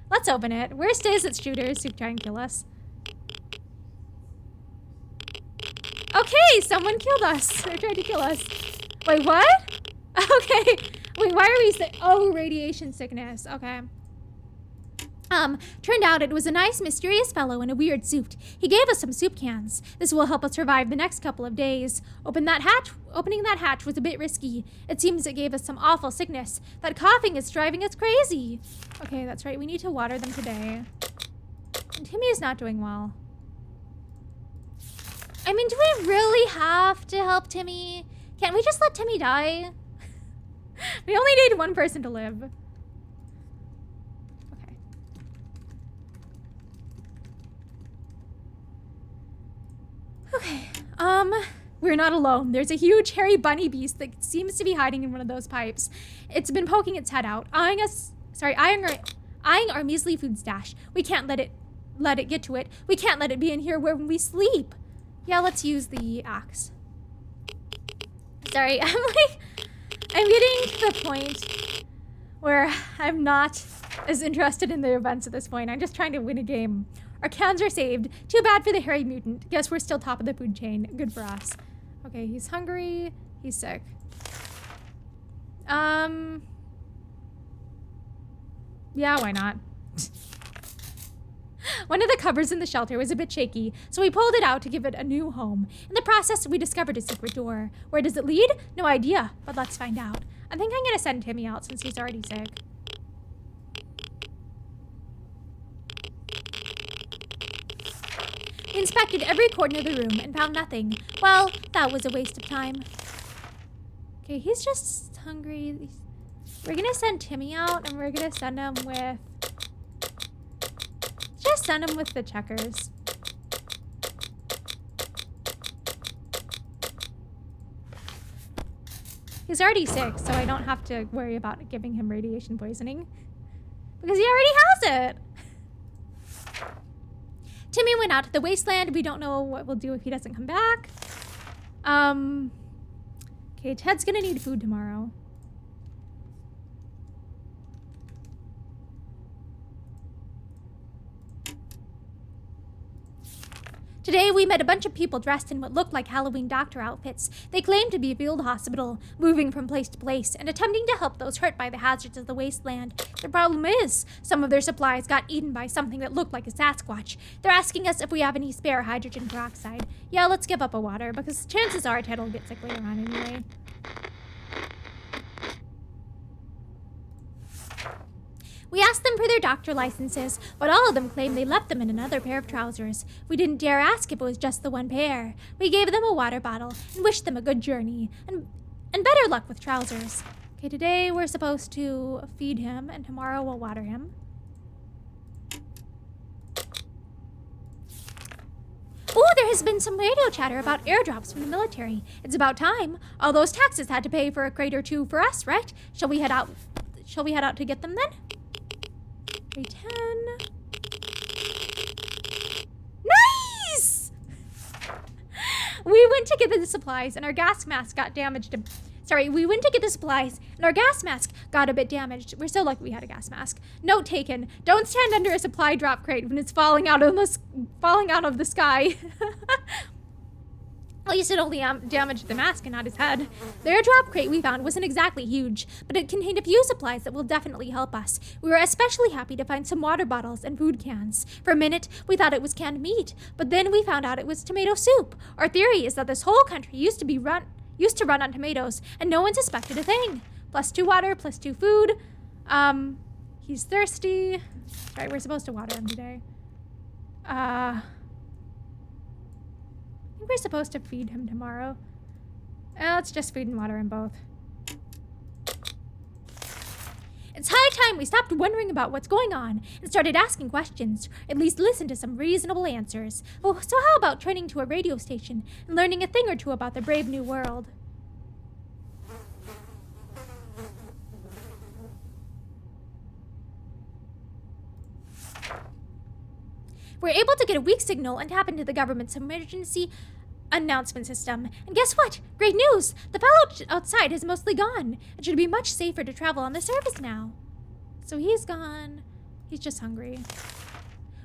Let's open it. Worst is it's shooters who try and kill us. Okay, someone killed us. They tried to kill us. Wait, what? Okay. Wait, why are we oh, radiation sickness. Okay. Turned out it was a nice, mysterious fellow in a weird suit. He gave us some soup cans. This will help us survive the next couple of days. Opening that hatch was a bit risky. It seems it gave us some awful sickness. That coughing is driving us crazy. Okay, that's right. We need to water them today. And Timmy is not doing well. I mean, do we really have to help Timmy? Can't we just let Timmy die? We only need one person to live. Okay, we're not alone. There's a huge hairy bunny beast that seems to be hiding in one of those pipes. It's been poking its head out, eyeing our measly food stash. We can't let it get to it. We can't let it be in here when we sleep. Yeah, let's use the axe. Sorry, I'm getting to the point where I'm not as interested in the events at this point. I'm just trying to win a game. Our cans are saved. Too bad for the hairy mutant. Guess we're still top of the food chain. Good for us. Okay, he's hungry. He's sick. Yeah, why not? One of the covers in the shelter was a bit shaky, so we pulled it out to give it a new home. In the process, we discovered a secret door. Where does it lead? No idea, but let's find out. I think I'm gonna send Timmy out since he's already sick. We inspected every corner of the room and found nothing. Well, that was a waste of time. Okay, he's just hungry. We're gonna send Timmy out and we're gonna send him with... Just send him with the checkers. He's already sick, so I don't have to worry about giving him radiation poisoning. Because he already has it! Timmy went out to the wasteland. We don't know what we'll do if he doesn't come back. Okay, Ted's gonna need food tomorrow. Today, we met a bunch of people dressed in what looked like Halloween doctor outfits. They claimed to be a field hospital, moving from place to place and attempting to help those hurt by the hazards of the wasteland. The problem is, some of their supplies got eaten by something that looked like a Sasquatch. They're asking us if we have any spare hydrogen peroxide. Yeah, let's give up a water, because chances are Ted will get sick later on anyway. We asked them for their doctor licenses, but all of them claimed they left them in another pair of trousers. We didn't dare ask if it was just the one pair. We gave them a water bottle and wished them a good journey and better luck with trousers. Okay, today we're supposed to feed him and tomorrow we'll water him. There has been some radio chatter about airdrops from the military. It's about time. All those taxes had to pay for a crate or two for us, right? Shall we head out to get them then? 310. Nice! We went to get the supplies and our gas mask got damaged. We went to get the supplies and our gas mask got a bit damaged. We're so lucky we had a gas mask. Note taken: don't stand under a supply drop crate when it's falling out of the sky. At least it only damaged the mask and not his head. The airdrop crate we found wasn't exactly huge, but it contained a few supplies that will definitely help us. We were especially happy to find some water bottles and food cans. For a minute, we thought it was canned meat, but then we found out it was tomato soup. Our theory is that this whole country used to run on tomatoes, and no one suspected a thing. +2 water, +2 food. He's thirsty. Right, we're supposed to water him today. I think we're supposed to feed him tomorrow. Let's just feed and water him both. It's high time we stopped wondering about what's going on and started asking questions, or at least listen to some reasonable answers. Oh, so how about training to a radio station and learning a thing or two about the brave new world? We're able to get a weak signal and tap into the government's emergency announcement system. And guess what? Great news! The fellow outside is mostly gone. It should be much safer to travel on the surface now. So he's gone. He's just hungry.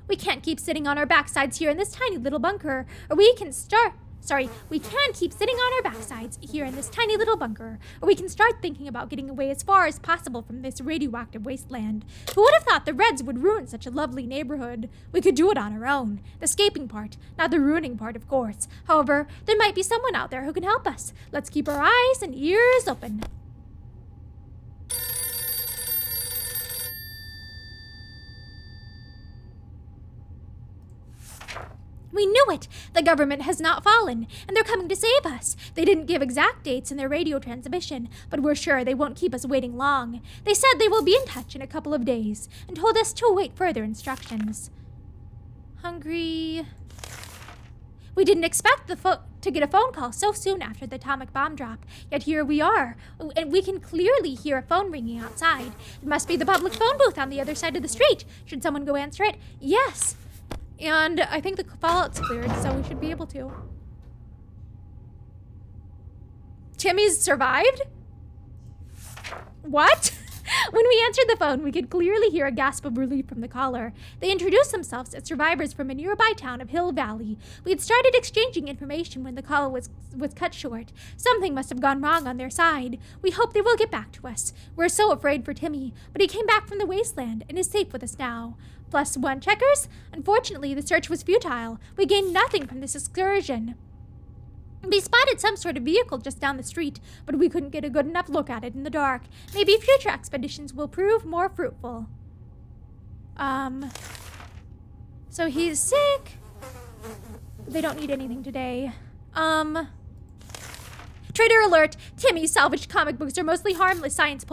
We can't keep sitting on our backsides here in this tiny little bunker, or we can can't keep sitting on our backsides here in this tiny little bunker, or we can start thinking about getting away as far as possible from this radioactive wasteland. Who would have thought the Reds would ruin such a lovely neighborhood? We could do it on our own. The escaping part, not the ruining part, of course. However, there might be someone out there who can help us. Let's keep our eyes and ears open. We knew it! The government has not fallen, and they're coming to save us. They didn't give exact dates in their radio transmission, but we're sure they won't keep us waiting long. They said they will be in touch in a couple of days, and told us to await further instructions. Hungry. We didn't expect to get a phone call so soon after the atomic bomb drop, yet here we are, and we can clearly hear a phone ringing outside. It must be the public phone booth on the other side of the street. Should someone go answer it? Yes! And I think the fallout's cleared, so we should be able to. Timmy's survived? What? When we answered the phone, we could clearly hear a gasp of relief from the caller. They introduced themselves as survivors from a nearby town of Hill Valley. We had started exchanging information when the call was cut short. Something must have gone wrong on their side. We hope they will get back to us. We're so afraid for Timmy, but he came back from the wasteland and is safe with us now. +1 checkers? Unfortunately, the search was futile. We gained nothing from this excursion. We spotted some sort of vehicle just down the street, but we couldn't get a good enough look at it in the dark. Maybe future expeditions will prove more fruitful. So he's sick. They don't need anything today. Trader alert! Timmy's salvaged comic books are mostly harmless science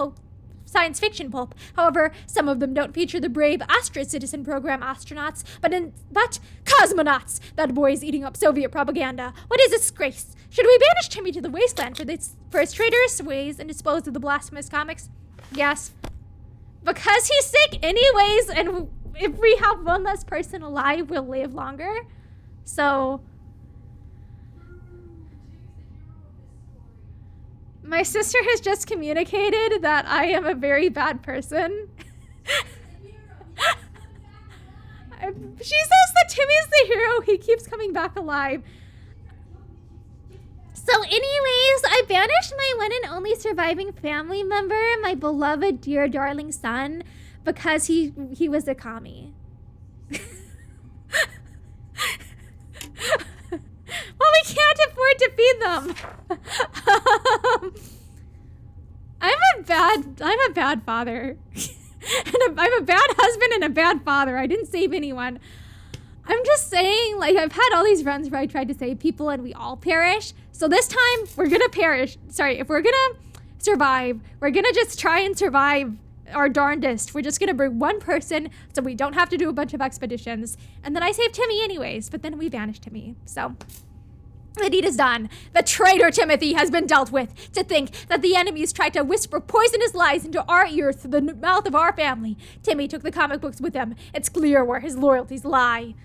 fiction pulp. However, some of them don't feature the brave Astra Citizen Program astronauts, but cosmonauts. That boy is eating up Soviet propaganda. What is a disgrace? Should we banish Timmy to the wasteland for his traitorous ways and dispose of the blasphemous comics? Yes. Because he's sick anyways, and if we have one less person alive, we'll live longer. So... My sister has just communicated that I am a very bad person. She says that Timmy's the hero. He keeps coming back alive. So anyways, I banished my one and only surviving family member, my beloved, dear, darling son, because he was a commie. Well, we can't afford to feed them. I'm a bad father. And I'm a bad husband and a bad father. I didn't save anyone. I'm just saying, like, I've had all these runs where I tried to save people and we all perish. So this time, we're gonna perish. Sorry, if we're gonna survive, we're gonna just try and survive our darndest. We're just gonna bring one person so we don't have to do a bunch of expeditions. And then I save Timmy anyways, but then we banish Timmy. So the deed is done. The traitor Timothy has been dealt with. To think that the enemies tried to whisper poisonous lies into our ears through the mouth of our family. Timmy took the comic books with him. It's clear where his loyalties lie.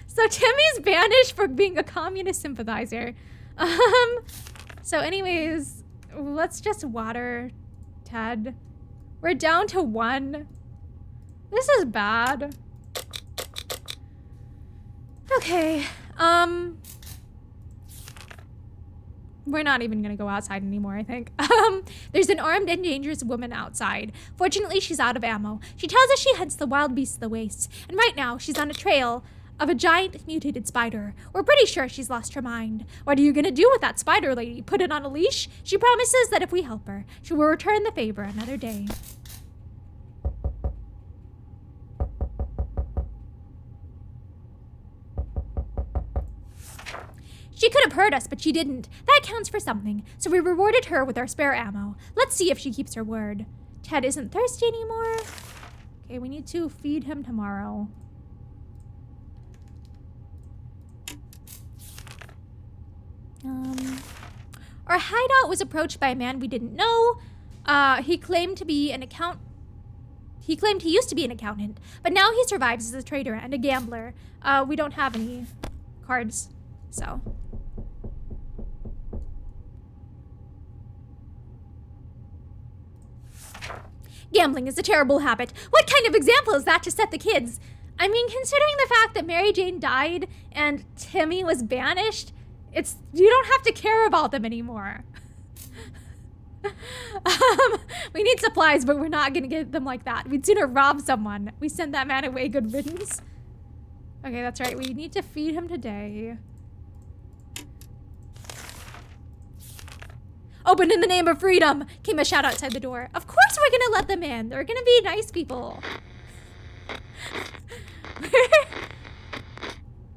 So Timmy's banished for being a communist sympathizer. So anyways, let's just water Ted. We're down to 1. This is bad. Okay, we're not even gonna go outside anymore, I think. There's an armed and dangerous woman outside. Fortunately, she's out of ammo. She tells us she hunts the wild beasts of the wastes, and right now she's on a trail of a giant mutated spider. We're pretty sure she's lost her mind. What are you gonna do with that spider lady? Put it on a leash? She promises that if we help her, she will return the favor another day. She could have hurt us, but she didn't. That counts for something, so we rewarded her with our spare ammo. Let's see if she keeps her word. Ted isn't thirsty anymore. Okay, we need to feed him tomorrow. Our hideout was approached by a man we didn't know. He claimed he used to be an accountant, but now he survives as a trader and a gambler. We don't have any cards, so. Gambling is a terrible habit. What kind of example is that to set the kids? I mean, considering the fact that Mary Jane died and Timmy was banished, you don't have to care about them anymore. We need supplies, but we're not gonna get them like that. We'd sooner rob someone. We send that man away, good riddance. Okay, that's right. We need to feed him today. Open in the name of freedom, came a shout outside the door. Of course we're gonna let them in. They're gonna be nice people.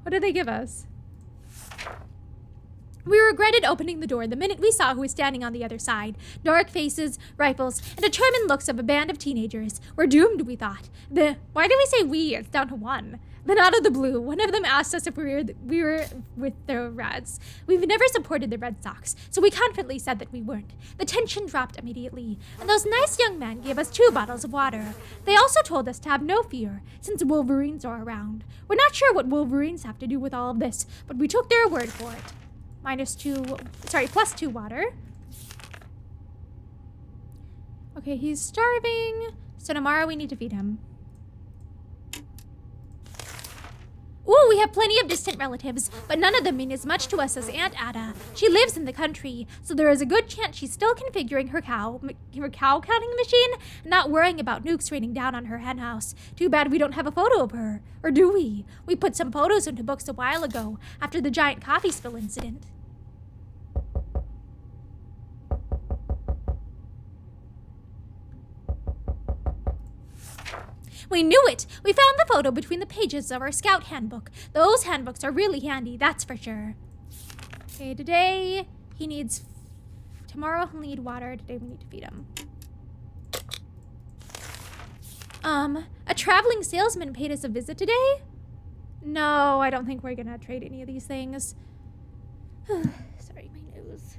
What did they give us? We regretted opening the door the minute we saw who was standing on the other side. Dark faces, rifles, and determined looks of a band of teenagers. We're doomed, we thought. Why did we say we? It's down to 1. Then out of the blue, one of them asked us if we were with the Reds. We've never supported the Red Sox, so we confidently said that we weren't. The tension dropped immediately, and those nice young men gave us 2 bottles of water. They also told us to have no fear, since Wolverines are around. We're not sure what Wolverines have to do with all of this, but we took their word for it. Plus 2 water. Okay, he's starving, so tomorrow we need to feed him. Ooh, we have plenty of distant relatives, but none of them mean as much to us as Aunt Ada. She lives in the country, so there is a good chance she's still configuring her cow counting machine and not worrying about nukes raining down on her henhouse. Too bad we don't have a photo of her. Or do we? We put some photos into books a while ago, after the giant coffee spill incident. We knew it! We found the photo between the pages of our scout handbook. Those handbooks are really handy, that's for sure. Okay, today he needs... Tomorrow he'll need water. Today we need to feed him. A traveling salesman paid us a visit today? No, I don't think we're gonna trade any of these things. Sorry, my nose.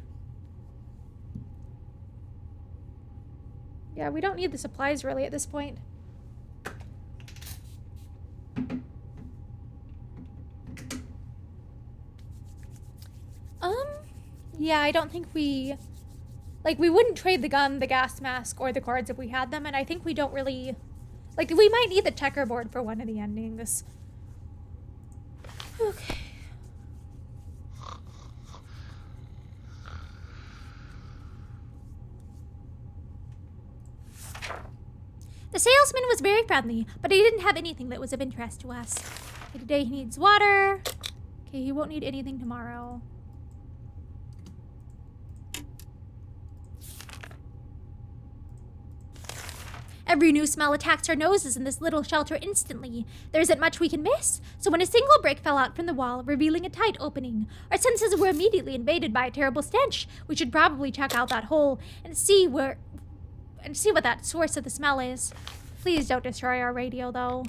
Yeah, we don't need the supplies really at this point. Yeah, I don't think we wouldn't trade the gun, the gas mask, or the cards if we had them, and I think we don't really, we might need the checkerboard for one of the endings. Okay. The salesman was very friendly, but he didn't have anything that was of interest to us. Okay, today he needs water. Okay, he won't need anything tomorrow. Every new smell attacks our noses in this little shelter instantly. There isn't much we can miss. So when a single brick fell out from the wall, revealing a tight opening, our senses were immediately invaded by a terrible stench. We should probably check out that hole and see and see what that source of the smell is. Please don't destroy our radio, though.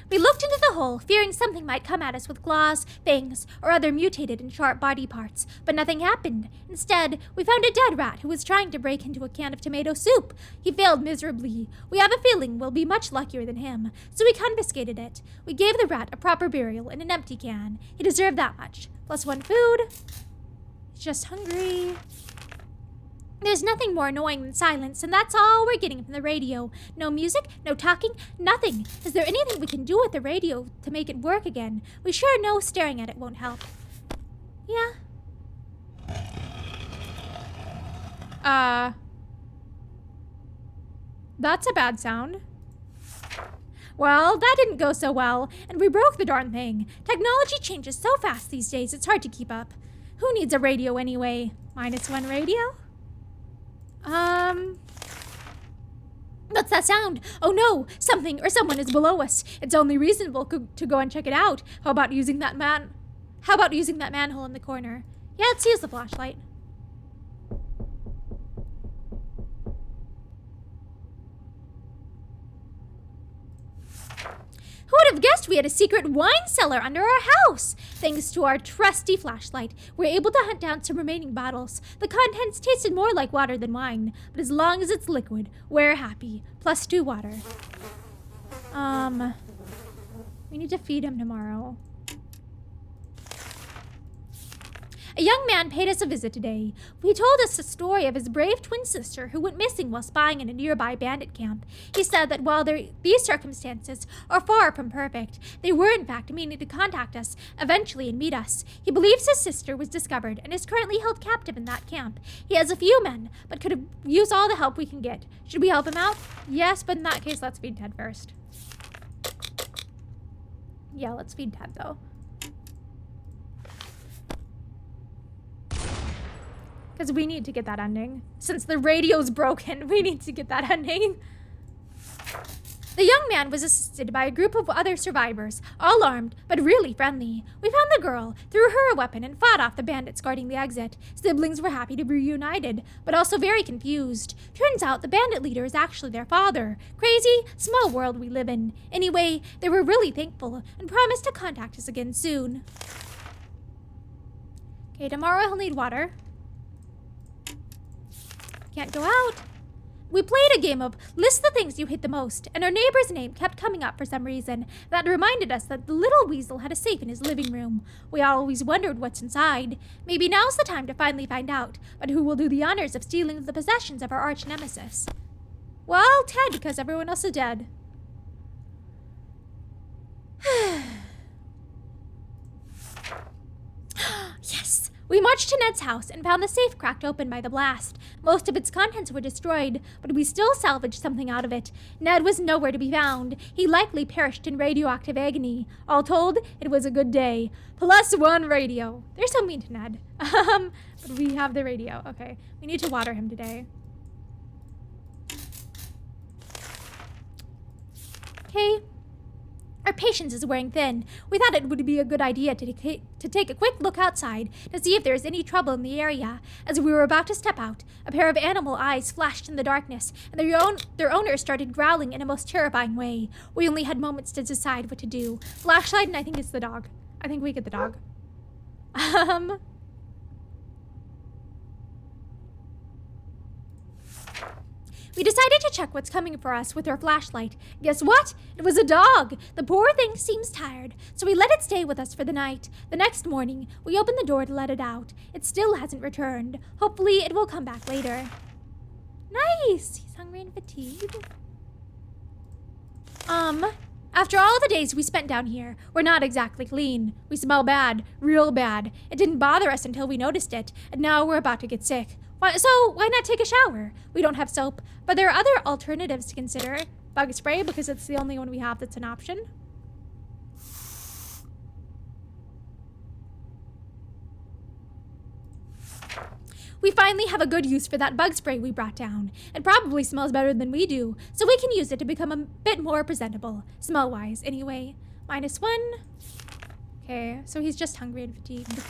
We looked into the hole, fearing something might come at us with claws, fangs, or other mutated and sharp body parts, but nothing happened. Instead, we found a dead rat who was trying to break into a can of tomato soup. He failed miserably. We have a feeling we'll be much luckier than him, so we confiscated it. We gave the rat a proper burial in an empty can. He deserved that much. Plus 1 food. He's just hungry. There's nothing more annoying than silence, and that's all we're getting from the radio. No music, no talking, nothing. Is there anything we can do with the radio to make it work again? We sure know staring at it won't help. Yeah. That's a bad sound. Well, that didn't go so well, and we broke the darn thing. Technology changes so fast these days, it's hard to keep up. Who needs a radio anyway? -1 radio? What's that sound? Oh no, something or someone is below us. It's only reasonable to go and check it out. How about using that manhole in the corner? Yeah, let's use the flashlight. Who would have guessed we had a secret wine cellar under our house? Thanks to our trusty flashlight, we were able to hunt down some remaining bottles. The contents tasted more like water than wine, but as long as it's liquid, we're happy. Plus 2 water. We need to feed him tomorrow. A young man paid us a visit today. He told us the story of his brave twin sister who went missing while spying in a nearby bandit camp. He said that while these circumstances are far from perfect, they were in fact meaning to contact us eventually and meet us. He believes his sister was discovered and is currently held captive in that camp. He has a few men, but could use all the help we can get. Should we help him out? Yes, but in that case, let's feed Ted first. Yeah, let's feed Ted though. Because we need to get that ending. Since the radio's broken, we need to get that ending. The young man was assisted by a group of other survivors, all armed, but really friendly. We found the girl, threw her a weapon, and fought off the bandits guarding the exit. Siblings were happy to be reunited, but also very confused. Turns out the bandit leader is actually their father. Crazy, small world we live in. Anyway, they were really thankful and promised to contact us again soon. Okay, tomorrow he'll need water. Can't go out. We played a game of list the things you hate the most, and our neighbor's name kept coming up for some reason. That reminded us that the little weasel had a safe in his living room. We always wondered what's inside. Maybe now's the time to finally find out, but who will do the honors of stealing the possessions of our arch nemesis? Well, Ted, because everyone else is dead. Yes! We marched to Ned's house and found the safe cracked open by the blast. Most of its contents were destroyed, but we still salvaged something out of it. Ned was nowhere to be found. He likely perished in radioactive agony. All told, it was a good day. Plus 1 radio. They're so mean to Ned. But we have the radio. Okay, we need to water him today. Okay. Our patience is wearing thin. We thought it would be a good idea to take a quick look outside to see if there is any trouble in the area. As we were about to step out, a pair of animal eyes flashed in the darkness, and their owner started growling in a most terrifying way. We only had moments to decide what to do. Flashlight, and I think it's the dog. I think we get the dog. We decided to check what's coming for us with our flashlight. Guess what? It was a dog. The poor thing seems tired, so we let it stay with us for the night. The next morning, we opened the door to let it out. It still hasn't returned. Hopefully, it will come back later. Nice! He's hungry and fatigued. After all the days we spent down here, we're not exactly clean. We smell bad, real bad. It didn't bother us until we noticed it, and now we're about to get sick. So why not take a shower? We don't have soap, but there are other alternatives to consider. Bug spray, because it's the only one we have that's an option. We finally have a good use for that bug spray we brought down. It probably smells better than we do, so we can use it to become a bit more presentable. Smell-wise, anyway. -1. Okay, so he's just hungry and fatigued.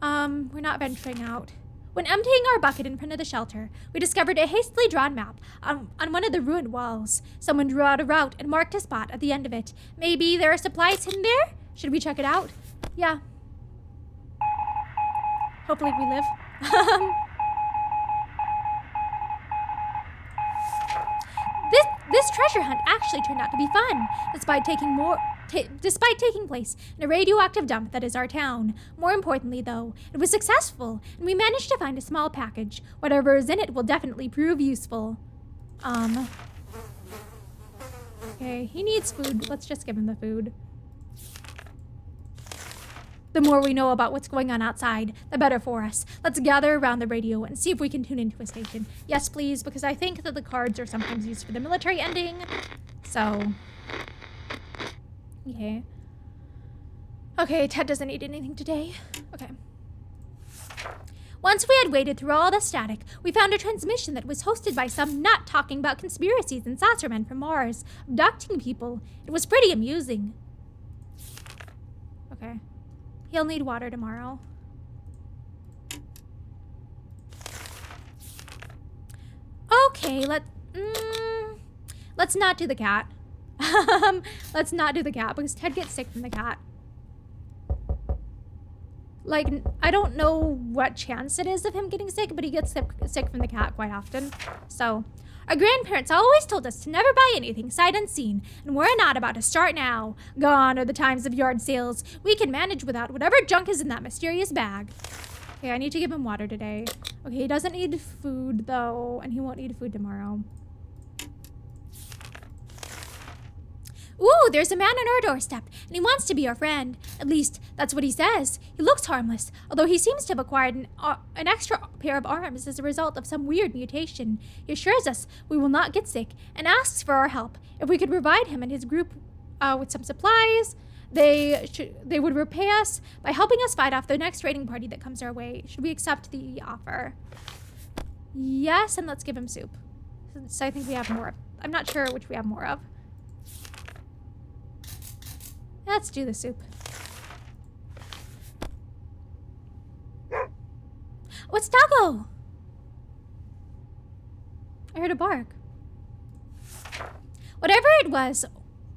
We're not venturing out. When emptying our bucket in front of the shelter, we discovered a hastily drawn map on one of the ruined walls. Someone drew out a route and marked a spot at the end of it. Maybe there are supplies hidden there? Should we check it out? Yeah. Hopefully we live. This treasure hunt actually turned out to be fun, despite taking place in a radioactive dump that is our town. More importantly, though, it was successful, and we managed to find a small package. Whatever is in it will definitely prove useful. Okay, he needs food. Let's just give him the food. The more we know about what's going on outside, the better for us. Let's gather around the radio and see if we can tune into a station. Yes, please, because I think that the cards are sometimes used for the military ending. So, okay. Okay, Ted doesn't need anything today. Okay. Once we had waded through all the static, we found a transmission that was hosted by some nut talking about conspiracies and saucermen from Mars, abducting people. It was pretty amusing. Okay. He'll need water tomorrow. Okay, let's not do the cat. Let's not do the cat because Ted gets sick from the cat. Like, I don't know what chance it is of him getting sick, but he gets sick from the cat quite often. So, our grandparents always told us to never buy anything sight unseen, and we're not about to start now. Gone are the times of yard sales. We can manage without whatever junk is in that mysterious bag. Okay, I need to give him water today. Okay, he doesn't need food, though, and he won't need food tomorrow. Ooh, there's a man on our doorstep, and he wants to be our friend. At least, that's what he says. He looks harmless, although he seems to have acquired an extra pair of arms as a result of some weird mutation. He assures us we will not get sick, and asks for our help. If we could provide him and his group with some supplies, they would repay us by helping us fight off the next raiding party that comes our way. Should we accept the offer? Yes, and let's give him soup. So I think we have more. I'm not sure which we have more of. Let's do the soup. What's Doggo? I heard a bark. Whatever it was,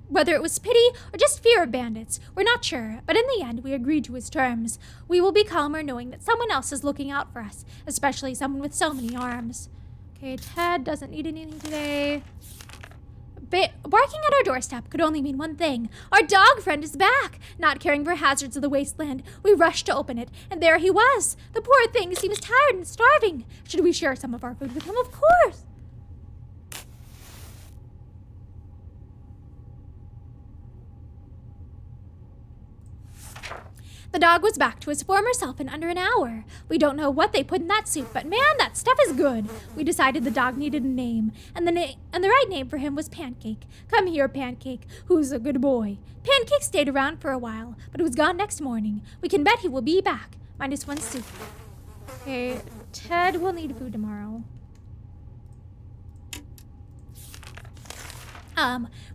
whether it was pity or just fear of bandits, we're not sure, but in the end we agreed to his terms. We will be calmer knowing that someone else is looking out for us, especially someone with so many arms. Okay, Ted doesn't need anything today. Barking at our doorstep could only mean one thing. Our dog friend is back! Not caring for hazards of the wasteland, we rushed to open it, and there he was! The poor thing seems tired and starving. Should we share some of our food with him? Of course! The dog was back to his former self in under an hour. We don't know what they put in that soup, but man, that stuff is good. We decided the dog needed a name, and the right name for him was Pancake. Come here, Pancake, who's a good boy. Pancake stayed around for a while, but was gone next morning. We can bet he will be back. Minus one soup. Okay, Ted will need food tomorrow.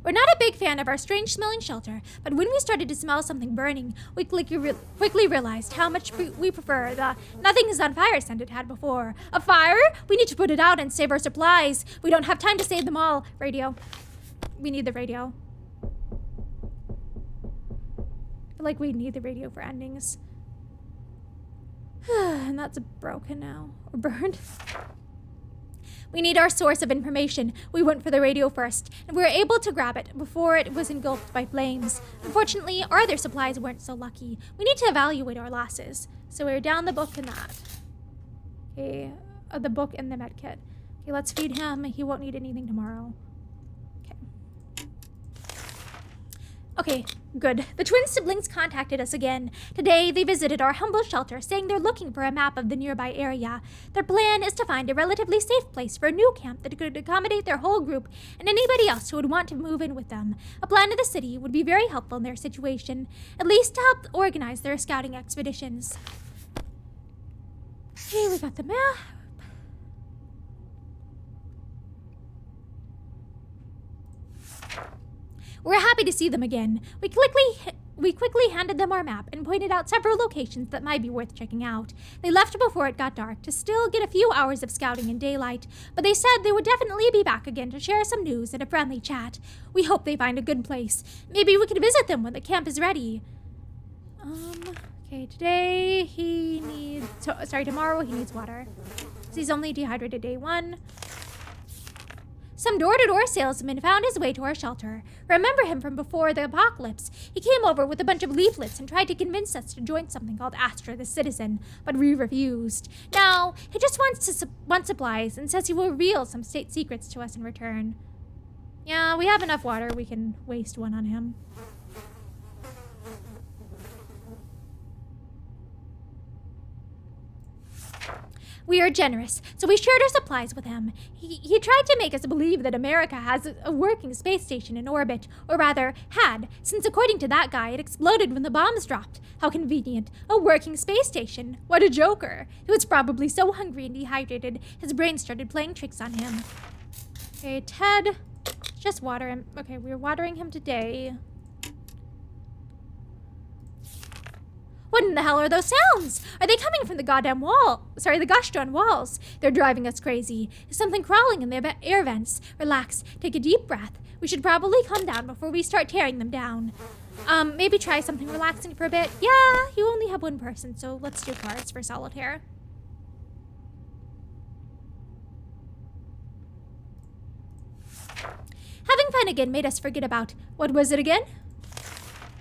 We're not a big fan of our strange-smelling shelter, but when we started to smell something burning, we quickly realized how much we prefer the nothing is on fire scent it had before. A fire? We need to put it out and save our supplies. We don't have time to save them all. Radio. We need the radio. I feel like we need the radio for endings. And that's broken now. Or burned. We need our source of information. We went for the radio first, and we were able to grab it before it was engulfed by flames. Unfortunately, our other supplies weren't so lucky. We need to evaluate our losses. So we're down the book and that. Okay, the book and the medkit. Okay, let's feed him. He won't need anything tomorrow. Okay, good. The twin siblings contacted us again. Today, they visited our humble shelter, saying they're looking for a map of the nearby area. Their plan is to find a relatively safe place for a new camp that could accommodate their whole group and anybody else who would want to move in with them. A plan of the city would be very helpful in their situation, at least to help organize their scouting expeditions. Okay, we got the map. We're happy to see them again. We We quickly handed them our map and pointed out several locations that might be worth checking out. They left before it got dark to still get a few hours of scouting in daylight, but they said they would definitely be back again to share some news and a friendly chat. We hope they find a good place. Maybe we could visit them when the camp is ready. Okay, tomorrow he needs water. He's only dehydrated day 1. Some door-to-door salesman found his way to our shelter. Remember him from before the apocalypse. He came over with a bunch of leaflets and tried to convince us to join something called Astra the Citizen, but we refused. Now, he just wants supplies and says he will reveal some state secrets to us in return. Yeah, we have enough water. We can waste one on him. We are generous, so we shared our supplies with him. He tried to make us believe that America has a working space station in orbit, or rather, had, since according to that guy, it exploded when the bombs dropped. How convenient. A working space station. What a joker. He was probably so hungry and dehydrated, his brain started playing tricks on him. Okay, Ted, just water him. Okay, we're watering him today. What in the hell are those sounds? Are they coming from the goddamn the gosh darn walls? They're driving us crazy. There's something crawling in their air vents. Relax, take a deep breath. We should probably calm down before we start tearing them down. Maybe try something relaxing for a bit. Yeah, you only have one person, so let's do cards for solitaire. Having fun again made us forget about, what was it again?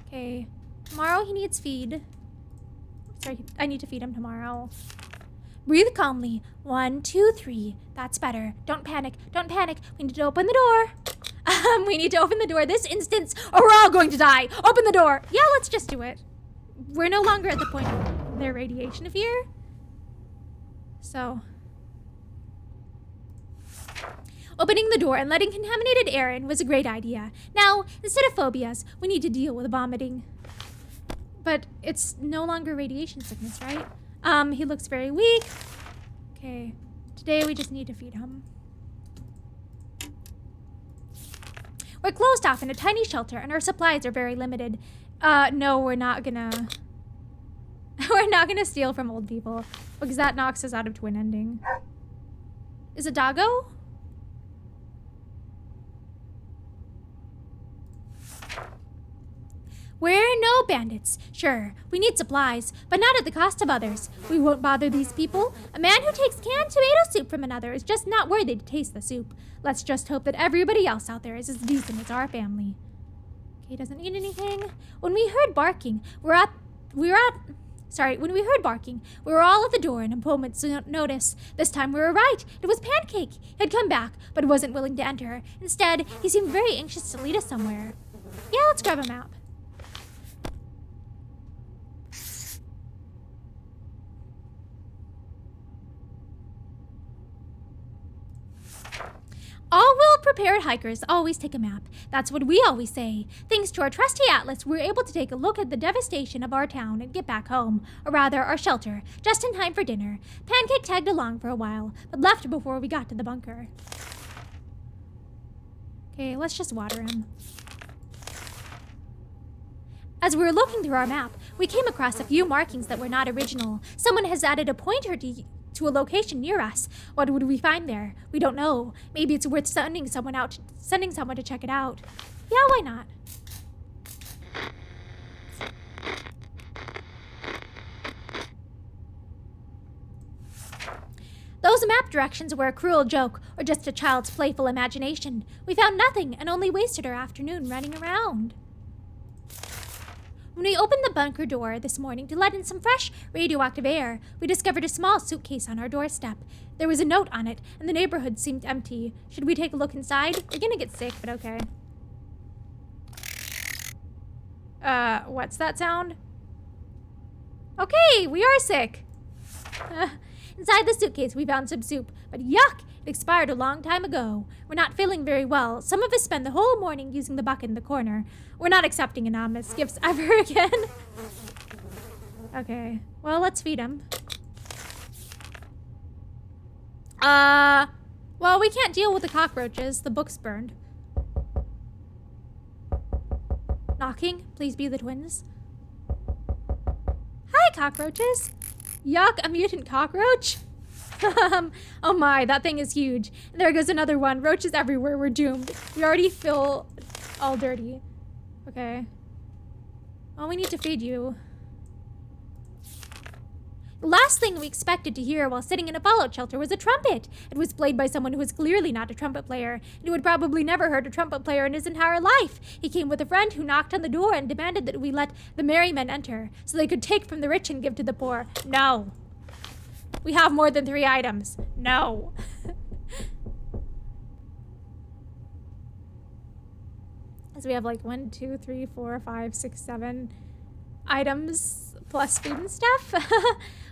Okay, tomorrow he needs feed. Sorry, I need to feed him tomorrow. Breathe calmly. 1, 2, 3. That's better. Don't panic. Don't panic. We need to open the door. We need to open the door this instant, or we're all going to die. Open the door. Yeah, let's just do it. We're no longer at the point of their radiation fear. So, opening the door and letting contaminated air in was a great idea. Now, instead of phobias, we need to deal with vomiting. But it's no longer radiation sickness, right? He looks very weak. Okay, today we just need to feed him. We're closed off in a tiny shelter and our supplies are very limited. No, we're not gonna... we're not gonna steal from old people because that knocks us out of twin ending. Is it doggo? We're no bandits. Sure, we need supplies, but not at the cost of others. We won't bother these people. A man who takes canned tomato soup from another is just not worthy to taste the soup. Let's just hope that everybody else out there is as decent as our family. Okay, doesn't need anything. When we heard barking, we were all at the door in a moment's notice. This time we were right. It was Pancake. He had come back, but wasn't willing to enter. Instead, he seemed very anxious to lead us somewhere. Yeah, let's grab a map. All well-prepared hikers always take a map. That's what we always say. Thanks to our trusty atlas, we're able to take a look at the devastation of our town and get back home, or rather, our shelter, just in time for dinner. Pancake tagged along for a while, but left before we got to the bunker. Okay, let's just water him. As we were looking through our map, we came across a few markings that were not original. Someone has added a pointer to a location near us. What would we find there? We don't know. Maybe it's worth sending someone to check it out. Yeah, why not? Those map directions were a cruel joke, or just a child's playful imagination. We found nothing and only wasted our afternoon running around. When we opened the bunker door this morning to let in some fresh, radioactive air, we discovered a small suitcase on our doorstep. There was a note on it, and the neighborhood seemed empty. Should we take a look inside? We're gonna get sick, but okay. What's that sound? Okay, we are sick. Inside the suitcase, we found some soup, but yuck! It expired a long time ago. We're not feeling very well. Some of us spend the whole morning using the bucket in the corner. We're not accepting anonymous gifts ever again. Okay, well, let's feed him. Well, we can't deal with the cockroaches. The book's burned. Knocking. Please be the twins. Hi, cockroaches. Yuck, a mutant cockroach? Oh my, that thing is huge. And there goes another one. Roaches everywhere. We're doomed. We already feel all dirty. Okay. Well, we need to feed you. The last thing we expected to hear while sitting in a fallout shelter was a trumpet. It was played by someone who was clearly not a trumpet player, and who had probably never heard a trumpet player in his entire life. He came with a friend who knocked on the door and demanded that we let the merry men enter, so they could take from the rich and give to the poor. No. We have more than 3 items. No. So we have like 1, 2, 3, 4, 5, 6, 7 items plus food and stuff.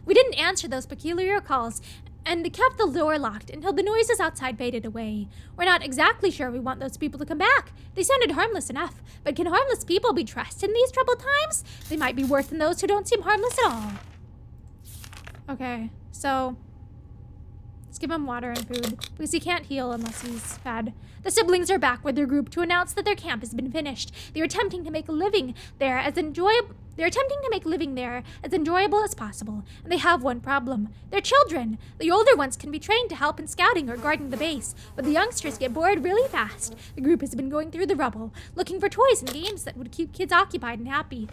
We didn't answer those peculiar calls and kept the door locked until the noises outside faded away. We're not exactly sure we want those people to come back. They sounded harmless enough, but can harmless people be trusted in these troubled times? They might be worse than those who don't seem harmless at all. Okay, so let's give him water and food, because he can't heal unless he's fed. The siblings are back with their group to announce that their camp has been finished. They're attempting to make living there as enjoyable as possible, and they have one problem. They're children. The older ones can be trained to help in scouting or guarding the base, but the youngsters get bored really fast. The group has been going through the rubble, looking for toys and games that would keep kids occupied and happy.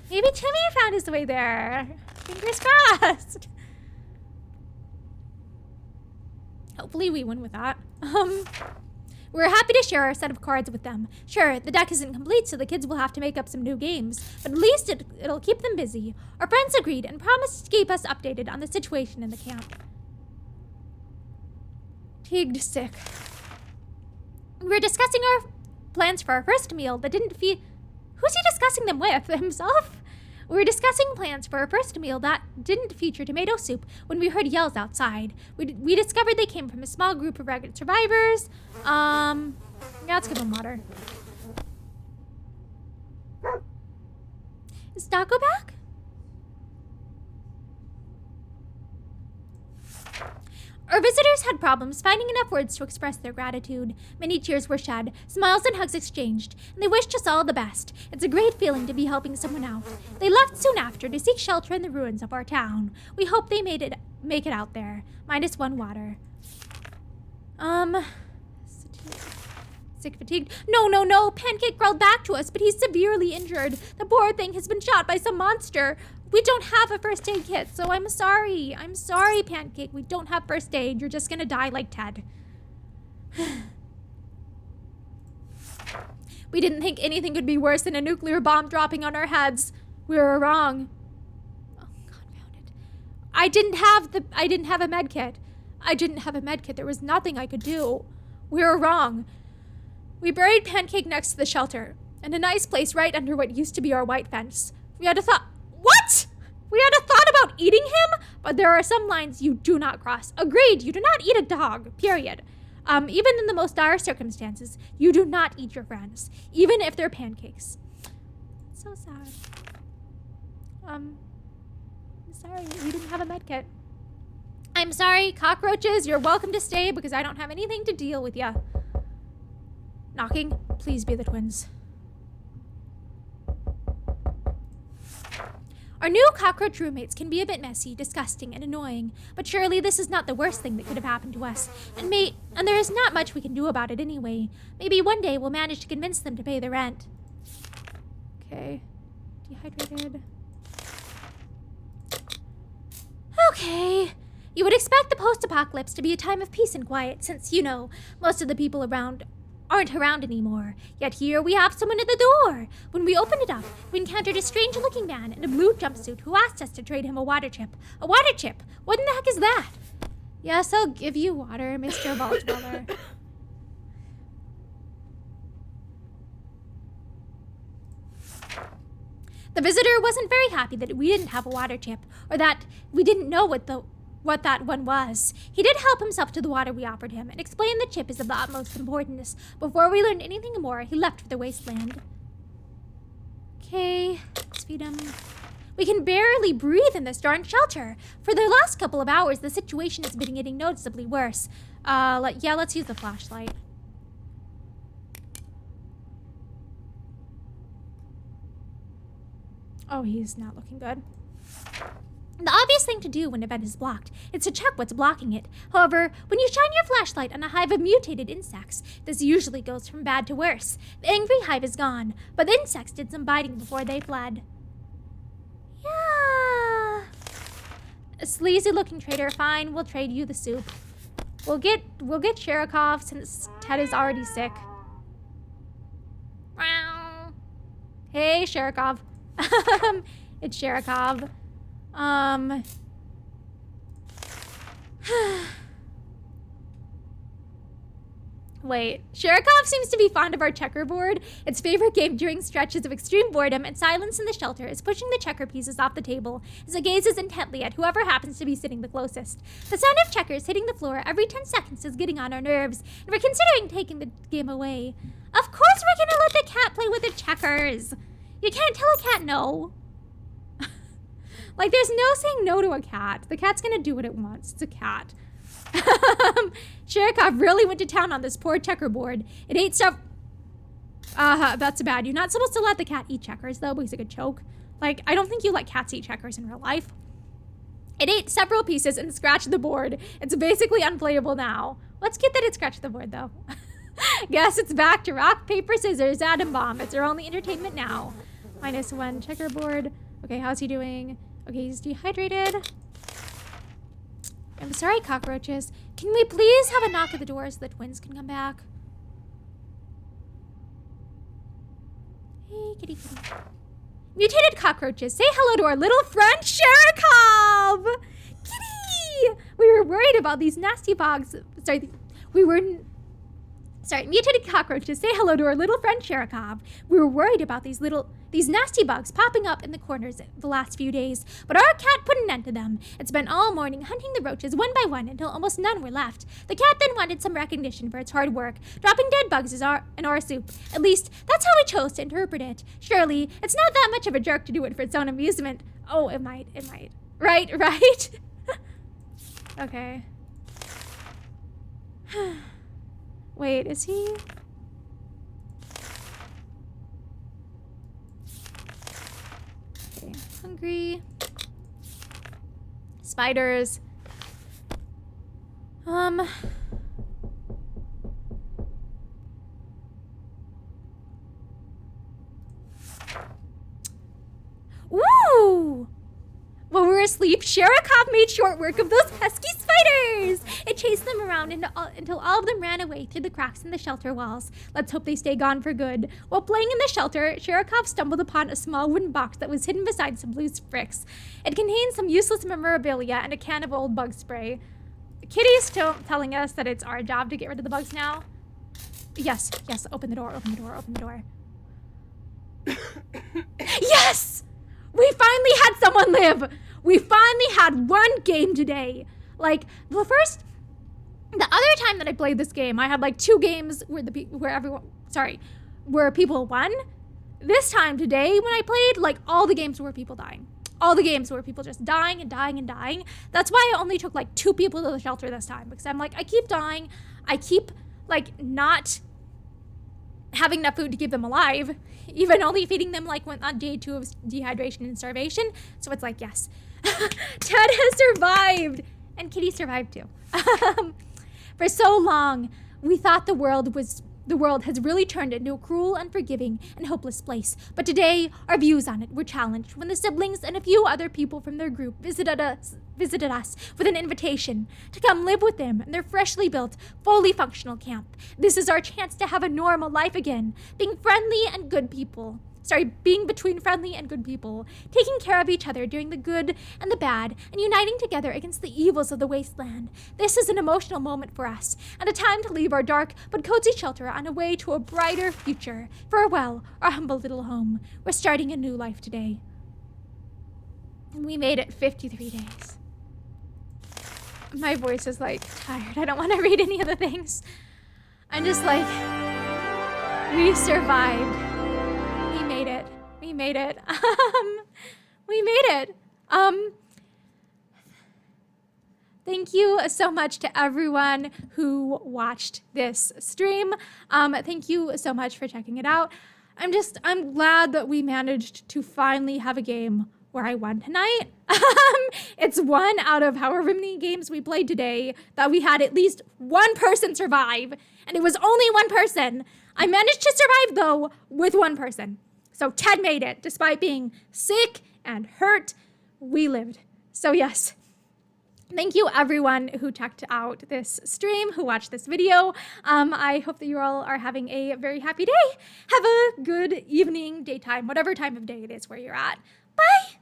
Maybe Timmy found his way there. Fingers crossed. Hopefully we win with that. We're happy to share our set of cards with them. Sure, the deck isn't complete, so the kids will have to make up some new games, but at least it'll keep them busy. Our friends agreed and promised to keep us updated on the situation in the camp. Fatigued, sick. We were discussing our plans for our first meal that didn't Who's he discussing them with? Himself? We were discussing plans for our first meal that didn't feature tomato soup when we heard yells outside. We discovered they came from a small group of ragged survivors. Yeah, let's give them water. Is Daco back? Our visitors had problems finding enough words to express their gratitude. Many tears were shed, smiles and hugs exchanged, and they wished us all the best. It's a great feeling to be helping someone out. They left soon after to seek shelter in the ruins of our town. We hope they make it out there. -1 water. Sick, fatigued. No. Pancake crawled back to us, but he's severely injured. The poor thing has been shot by some monster. We don't have a first aid kit, so I'm sorry. I'm sorry, Pancake. We don't have first aid. You're just gonna die like Ted. We didn't think anything could be worse than a nuclear bomb dropping on our heads. We were wrong. Oh, confound it. I didn't have a med kit. There was nothing I could do. We were wrong. We buried Pancake next to the shelter, in a nice place right under what used to be our white fence. We had a thought about eating him, but there are some lines you do not cross. Agreed, you do not eat a dog, period. Even in the most dire circumstances, you do not eat your friends, even if they're pancakes. It's so sad. I'm sorry, we didn't have a med kit. I'm sorry, cockroaches, you're welcome to stay because I don't have anything to deal with ya. Knocking, please be the twins. Our new cockroach roommates can be a bit messy, disgusting, and annoying, but surely this is not the worst thing that could have happened to us, and there is not much we can do about it anyway. Maybe one day we'll manage to convince them to pay the rent. Okay. Dehydrated. Okay. You would expect the post-apocalypse to be a time of peace and quiet, since, you know, most of the people aren't around anymore. Yet here we have someone at the door. When we opened it up, we encountered a strange-looking man in a blue jumpsuit who asked us to trade him a water chip. A water chip? What in the heck is that? Yes, I'll give you water, Mr. Vaultweller. The visitor wasn't very happy that we didn't have a water chip, or that we didn't know what that one was. He did help himself to the water we offered him and explained the chip is of the utmost importance. Before we learned anything more, he left for the wasteland. Okay, let's feed him. We can barely breathe in this darn shelter. For the last couple of hours, the situation has been getting noticeably worse. Let's use the flashlight. Oh, he's not looking good. The obvious thing to do when a vent is blocked is to check what's blocking it. However, when you shine your flashlight on a hive of mutated insects, this usually goes from bad to worse. The angry hive is gone, but the insects did some biting before they fled. Yeah. A sleazy-looking trader. Fine, we'll trade you the soup. We'll get Sherikov since Ted is already sick. Hey, Sherikov. It's Sherikov. Wait, Sherikov seems to be fond of our checkerboard. Its favorite game during stretches of extreme boredom and silence in the shelter is pushing the checker pieces off the table as it gazes intently at whoever happens to be sitting the closest. The sound of checkers hitting the floor every 10 seconds is getting on our nerves, and we're considering taking the game away. Of course we're gonna let the cat play with the checkers. You can't tell a cat no. Like, there's no saying no to a cat. The cat's gonna do what it wants. It's a cat. Sherikov really went to town on this poor checkerboard. It ate stuff. That's bad. You're not supposed to let the cat eat checkers, though, because it could choke. Like, I don't think you let cats eat checkers in real life. It ate several pieces and scratched the board. It's basically unplayable now. Let's get that it scratched the board, though. Guess it's back to rock, paper, scissors, atom bomb. It's our only entertainment now. -1 checkerboard. Okay, how's he doing? Okay, he's dehydrated. I'm sorry, cockroaches. Can we please have a knock at the door so the twins can come back? Hey, kitty, kitty. Mutated cockroaches, say hello to our little friend, Sherikov! Kitty! We were worried about these nasty bugs. Mutated cockroaches, say hello to our little friend Sherikov. We were worried about these nasty bugs popping up in the corners the last few days, but our cat put an end to them. It spent all morning hunting the roaches one by one until almost none were left. The cat then wanted some recognition for its hard work, dropping dead bugs in our soup. At least, that's how we chose to interpret it. Surely, it's not that much of a jerk to do it for its own amusement. Oh, it might. Right? Okay. Wait, is he? Okay, hungry. Spiders. Ooh! While we were asleep, Sherikov made short work of those pesky spiders. It chased them around until all of them ran away through the cracks in the shelter walls. Let's hope they stay gone for good. While playing in the shelter, Sherikov stumbled upon a small wooden box that was hidden beside some loose bricks. It contained some useless memorabilia and a can of old bug spray. Kitty's still telling us that it's our job to get rid of the bugs now. Yes, open the door. Yes! We finally had someone live! We finally had one game today. Like, the other time that I played this game, I had like 2 games where people won. This time today, when I played, like, all the games were people dying. All the games were people just dying and dying and dying. That's why I only took like 2 people to the shelter this time, because I'm like, I keep dying. I keep like not having enough food to keep them alive, even only feeding them like on day 2 of dehydration and starvation. So it's like, yes, Ted has survived, and Kitty survived too. For so long, we thought the world has really turned into a cruel, unforgiving, and hopeless place. But today, our views on it were challenged when the siblings and a few other people from their group visited us with an invitation to come live with them in their freshly built, fully functional camp. This is our chance to have a normal life again, being between friendly and good people, taking care of each other during the good and the bad, and uniting together against the evils of the wasteland. This is an emotional moment for us, and a time to leave our dark but cozy shelter on a way to a brighter future. Farewell, our humble little home. We're starting a new life today. And we made it 53 days. My voice is like tired. I don't want to read any of the things. I'm just like, we survived. We made it. We made it. Thank you so much to everyone who watched this stream. Thank you so much for checking it out. I'm glad that we managed to finally have a game where I won tonight. It's one out of however many games we played today that we had at least one person survive, and it was only one person. I managed to survive, though, with one person. So Ted made it. Despite being sick and hurt, we lived. So yes, thank you everyone who checked out this stream, who watched this video. I hope that you all are having a very happy day. Have a good evening, daytime, whatever time of day it is where you're at. Bye!